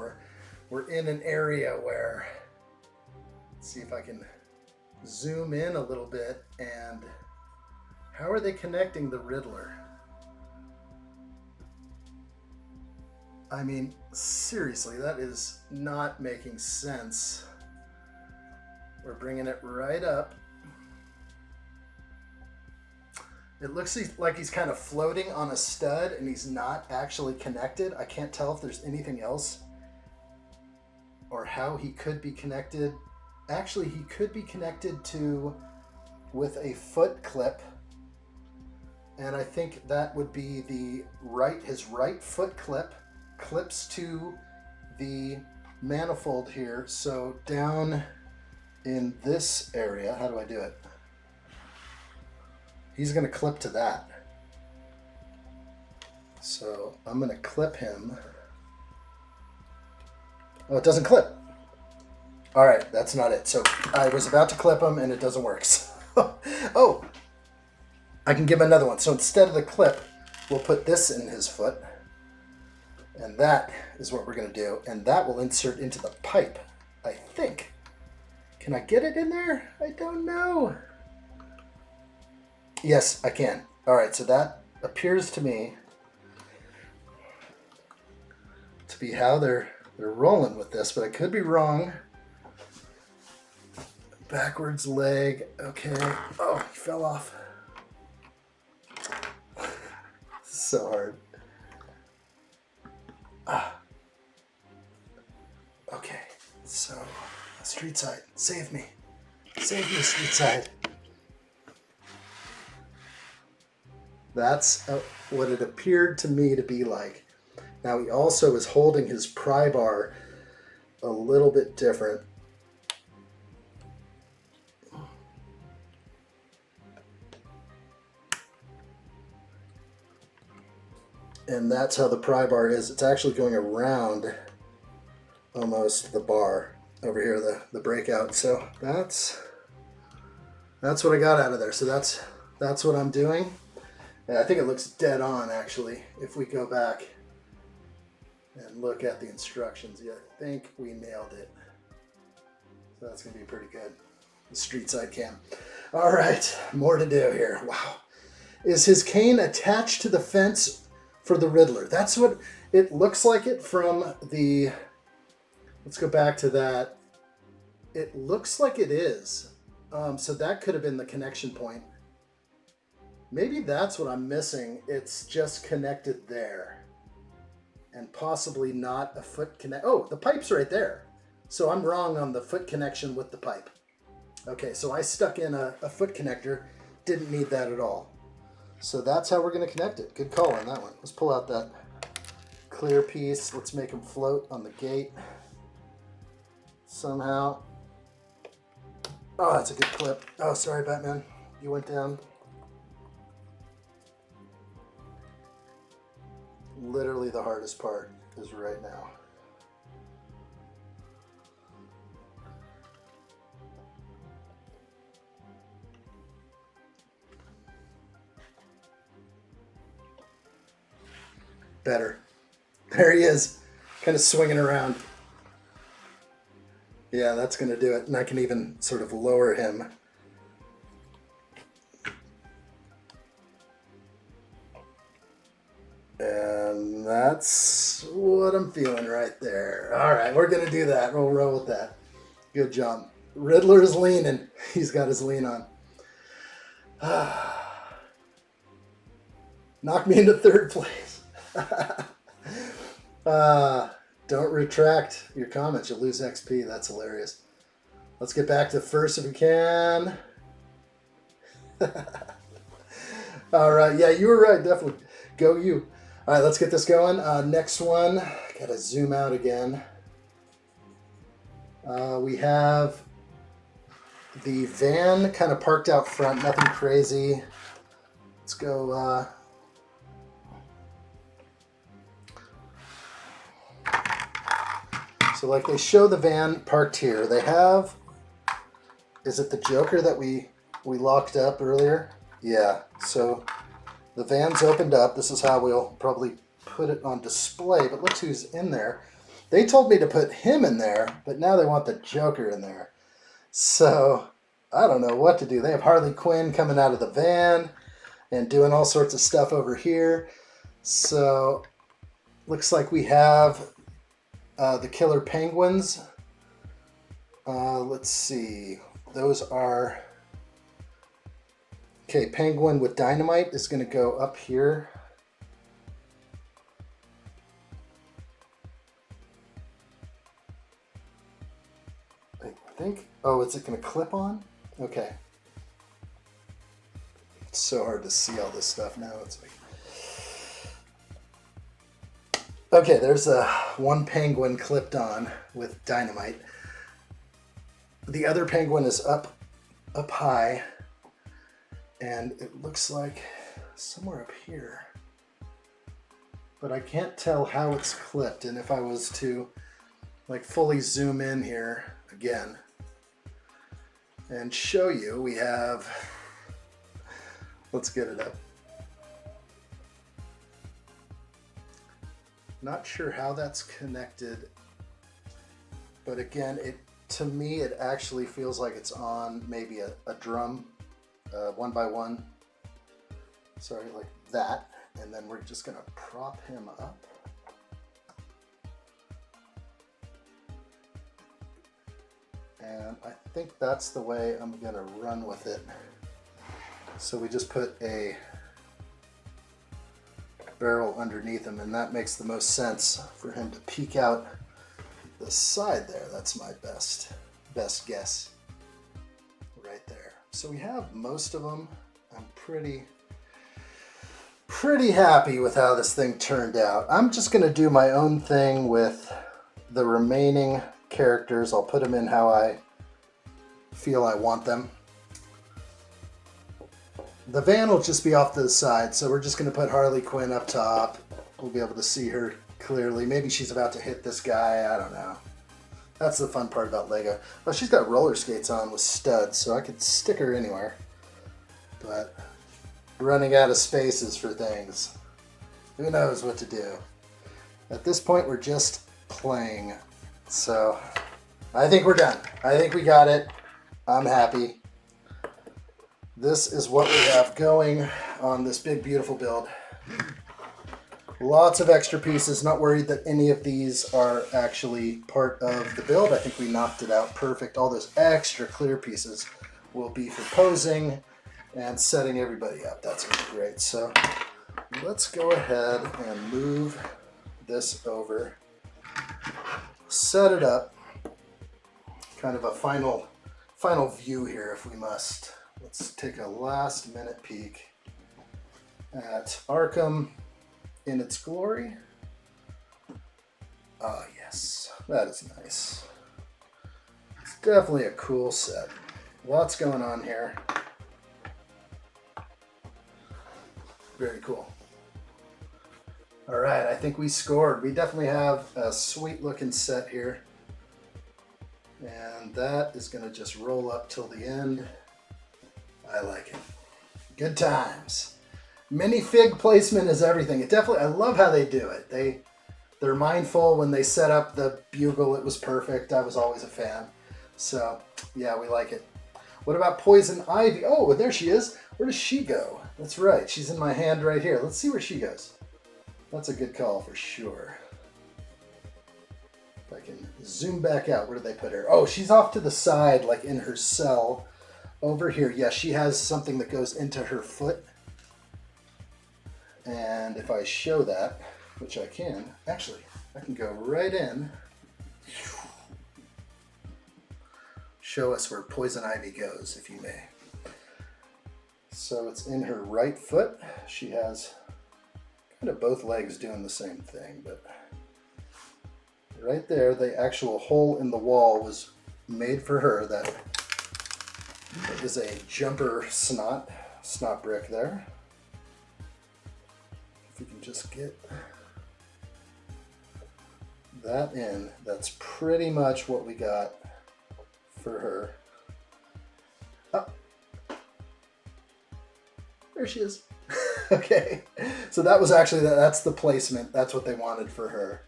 we're in an area where, let's see if I can zoom in a little bit. And how are they connecting the Riddler? I mean, seriously, that is not making sense. We're bringing it right up. It looks like he's kind of floating on a stud and he's not actually connected. I can't tell if there's anything else or how he could be connected. Actually, he could be connected to with a foot clip. And I think that would be his right foot clip clips to the manifold here. So down in this area, how do I do it? He's going to clip to that. So I'm going to clip him. Oh, it doesn't clip. All right, that's not it. So I was about to clip him and it doesn't work. So, oh, I can give him another one. So instead of the clip, we'll put this in his foot. And that is what we're going to do. And that will insert into the pipe, I think. Can I get it in there? I don't know. Yes, I can. All right, so that appears to me to be how they're rolling with this, but I could be wrong. Backwards leg. Okay. Oh, he fell off. This is so hard. Okay. So, street side. Save me. Save me, street side. That's what it appeared to me to be like. Now, he also is holding his pry bar a little bit different. And that's how the pry bar is. It's actually going around almost the bar over here, the breakout. So that's what I got out of there. So that's what I'm doing. And I think it looks dead on, actually, if we go back and look at the instructions. Yeah, I think we nailed it. So that's going to be pretty good. The street side cam. All right, more to do here. Wow. Is his cane attached to the fence for the Riddler? That's what it looks like it from the... Let's go back to that. It looks like it is. So that could have been the connection point. Maybe that's what I'm missing. It's just connected there. And possibly not a foot connect. Oh, the pipe's right there. So I'm wrong on the foot connection with the pipe. Okay, so I stuck in a foot connector. Didn't need that at all. So that's how we're going to connect it. Good call on that one. Let's pull out that clear piece. Let's make him float on the gate somehow. Oh, that's a good clip. Oh, sorry, Batman. You went down. Literally the hardest part is right now. Better. There he is, kind of swinging around. Yeah, that's going to do it. And I can even sort of lower him. And that's what I'm feeling right there. All right, we're going to do that. We'll roll with that. Good job. Riddler's leaning. He's got his lean on. Knock me into third place. Don't retract your comments. You'll lose XP. That's hilarious. Let's get back to first if we can. All right. Yeah, you were right. Definitely. Go you. All right, let's get this going. Next one. Got to zoom out again. We have the van kind of parked out front. Nothing crazy. Let's go... So like they show the van parked here. They have, is it the Joker that we locked up earlier? Yeah, so the van's opened up. This is how we'll probably put it on display, but look who's in there. They told me to put him in there, but now they want the Joker in there. So I don't know what to do. They have Harley Quinn coming out of the van and doing all sorts of stuff over here. So looks like we have... the Killer Penguins. Let's see. Those are... Okay, Penguin with Dynamite is going to go up here. I think... Oh, is it going to clip on? Okay. It's so hard to see all this stuff now. It's like... Okay, there's one penguin clipped on with Dynamite. The other penguin is up high, and it looks like somewhere up here. But I can't tell how it's clipped, and if I was to like fully zoom in here again and show you, we have... Let's get it up. Not sure how that's connected, but again, to me it actually feels like it's on maybe a drum, 1x1. Sorry, like that, and then we're just gonna prop him up. And I think that's the way I'm gonna run with it. So we just put a barrel underneath him, and that makes the most sense for him to peek out the side there. That's my best guess right there. So we have most of them. I'm pretty happy with how this thing turned out. I'm just gonna do my own thing with the remaining characters. I'll put them in how I feel I want them. The van will just be off to the side, so we're just going to put Harley Quinn up top. We'll be able to see her clearly. Maybe she's about to hit this guy. I don't know. That's the fun part about Lego. Well, she's got roller skates on with studs, so I could stick her anywhere. But running out of spaces for things. Who knows what to do? At this point, we're just playing. So I think we're done. I think we got it. I'm happy. This is what we have going on this big, beautiful build. Lots of extra pieces. Not worried that any of these are actually part of the build. I think we knocked it out perfect. All those extra clear pieces will be for posing and setting everybody up. That's going to be great. So let's go ahead and move this over. Set it up. Kind of a final view here if we must. Let's take a last minute peek at Arkham in its glory. Ah, yes, that is nice. It's definitely a cool set. Lots going on here. Very cool. All right, I think we scored. We definitely have a sweet looking set here. And that is going to just roll up till the end. I like it. Good times. Minifig placement is everything. It definitely, I love how they do it. They're mindful when they set up the bugle. It was perfect. I was always a fan. So yeah, we like it. What about Poison Ivy? Oh, there she is. Where does she go? That's right. She's in my hand right here. Let's see where she goes. That's a good call for sure. If I can zoom back out, where did they put her? Oh, she's off to the side, like in her cell. Over here, yeah, she has something that goes into her foot. And if I show that, which I can, actually, I can go right in. Show us where Poison Ivy goes, if you may. So it's in her right foot. She has kind of both legs doing the same thing, but right there, the actual hole in the wall was made for her. That is a jumper snot brick there. If we can just get that in, that's pretty much what we got for her. Oh, there she is. Okay, so that was actually, that's the placement. That's what they wanted for her.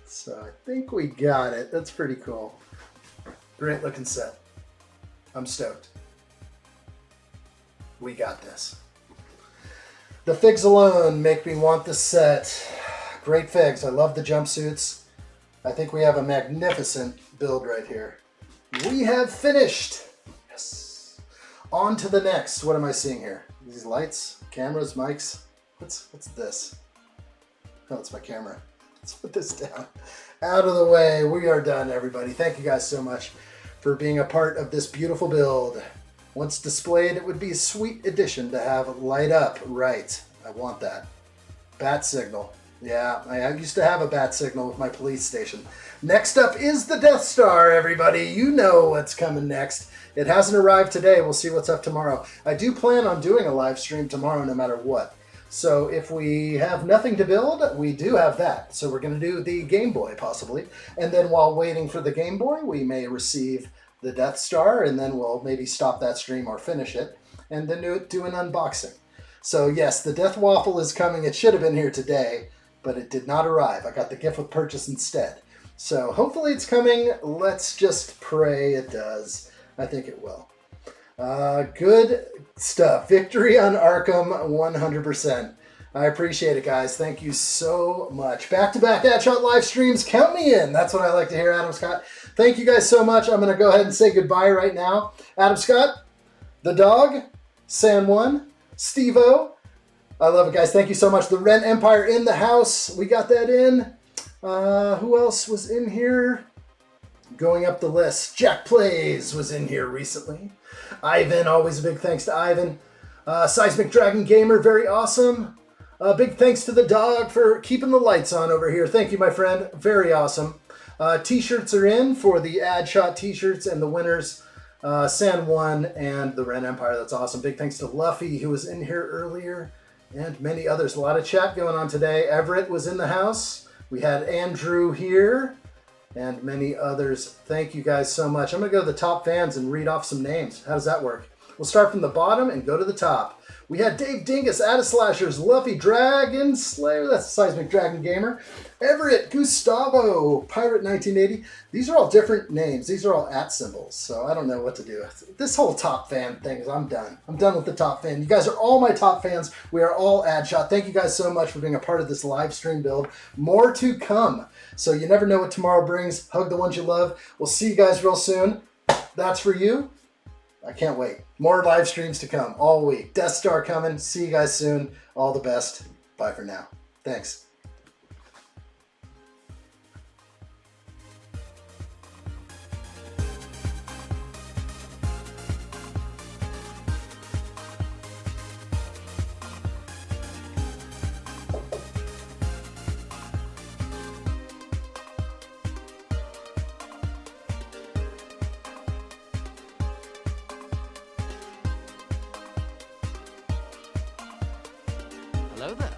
So I think we got it. That's pretty cool. Great looking set. I'm stoked. We got this. The figs alone make me want this set. Great figs. I love the jumpsuits. I think we have a magnificent build right here. We have finished. Yes. On to the next. What am I seeing here? These lights, cameras, mics. What's this? Oh, it's my camera. Let's put this down. Out of the way. We are done, everybody. Thank you guys so much for being a part of this beautiful build. Once displayed, it would be a sweet addition to have light up. Right. I want that. Bat signal. Yeah, I used to have a bat signal with my police station. Next up is the Death Star, everybody. You know what's coming next. It hasn't arrived today. We'll see what's up tomorrow. I do plan on doing a live stream tomorrow no matter what. So if we have nothing to build, we do have that. So we're going to do the Game Boy possibly. And then while waiting for the Game Boy, we may receive the Death Star, and then we'll maybe stop that stream or finish it, and then do an unboxing. So yes, the Death Waffle is coming. It should have been here today, but it did not arrive. I got the gift with purchase instead. So hopefully it's coming. Let's just pray it does. I think it will. Good stuff. Victory on Arkham 100%. I appreciate it, guys. Thank you so much. Back-to-back addshot live streams. Count me in. That's what I like to hear, Adam Scott. Thank you guys so much. I'm going to go ahead and say goodbye right now. Adam Scott, the dog, San1, Steve-O. I love it, guys. Thank you so much. The Rent Empire in the house. We got that in. Who else was in here? Going up the list. Jack Plays was in here recently. Ivan, always a big thanks to Ivan. Seismic Dragon Gamer, very awesome. Big thanks to the dog for keeping the lights on over here. Thank you, my friend. Very awesome. T-shirts are in for the addshot T-shirts, and the winners, San1 and the Ren Empire. That's awesome. Big thanks to Luffy, who was in here earlier, and many others. A lot of chat going on today. Everett was in the house. We had Andrew here, and many others. Thank you guys so much. I'm going to go to the top fans and read off some names. How does that work? We'll start from the bottom and go to the top. We had Dave Dingus, Slashers, Luffy, Dragon Slayer, that's Seismic Dragon Gamer, Everett, Gustavo, Pirate 1980. These are all different names. These are all @ symbols, so I don't know what to do. This whole top fan thing, I'm done. I'm done with the top fan. You guys are all my top fans. We are all addshot. Thank you guys so much for being a part of this live stream build. More to come. So you never know what tomorrow brings. Hug the ones you love. We'll see you guys real soon. That's for you. I can't wait. More live streams to come all week. Death Star coming. See you guys soon. All the best. Bye for now. Thanks. Hello there.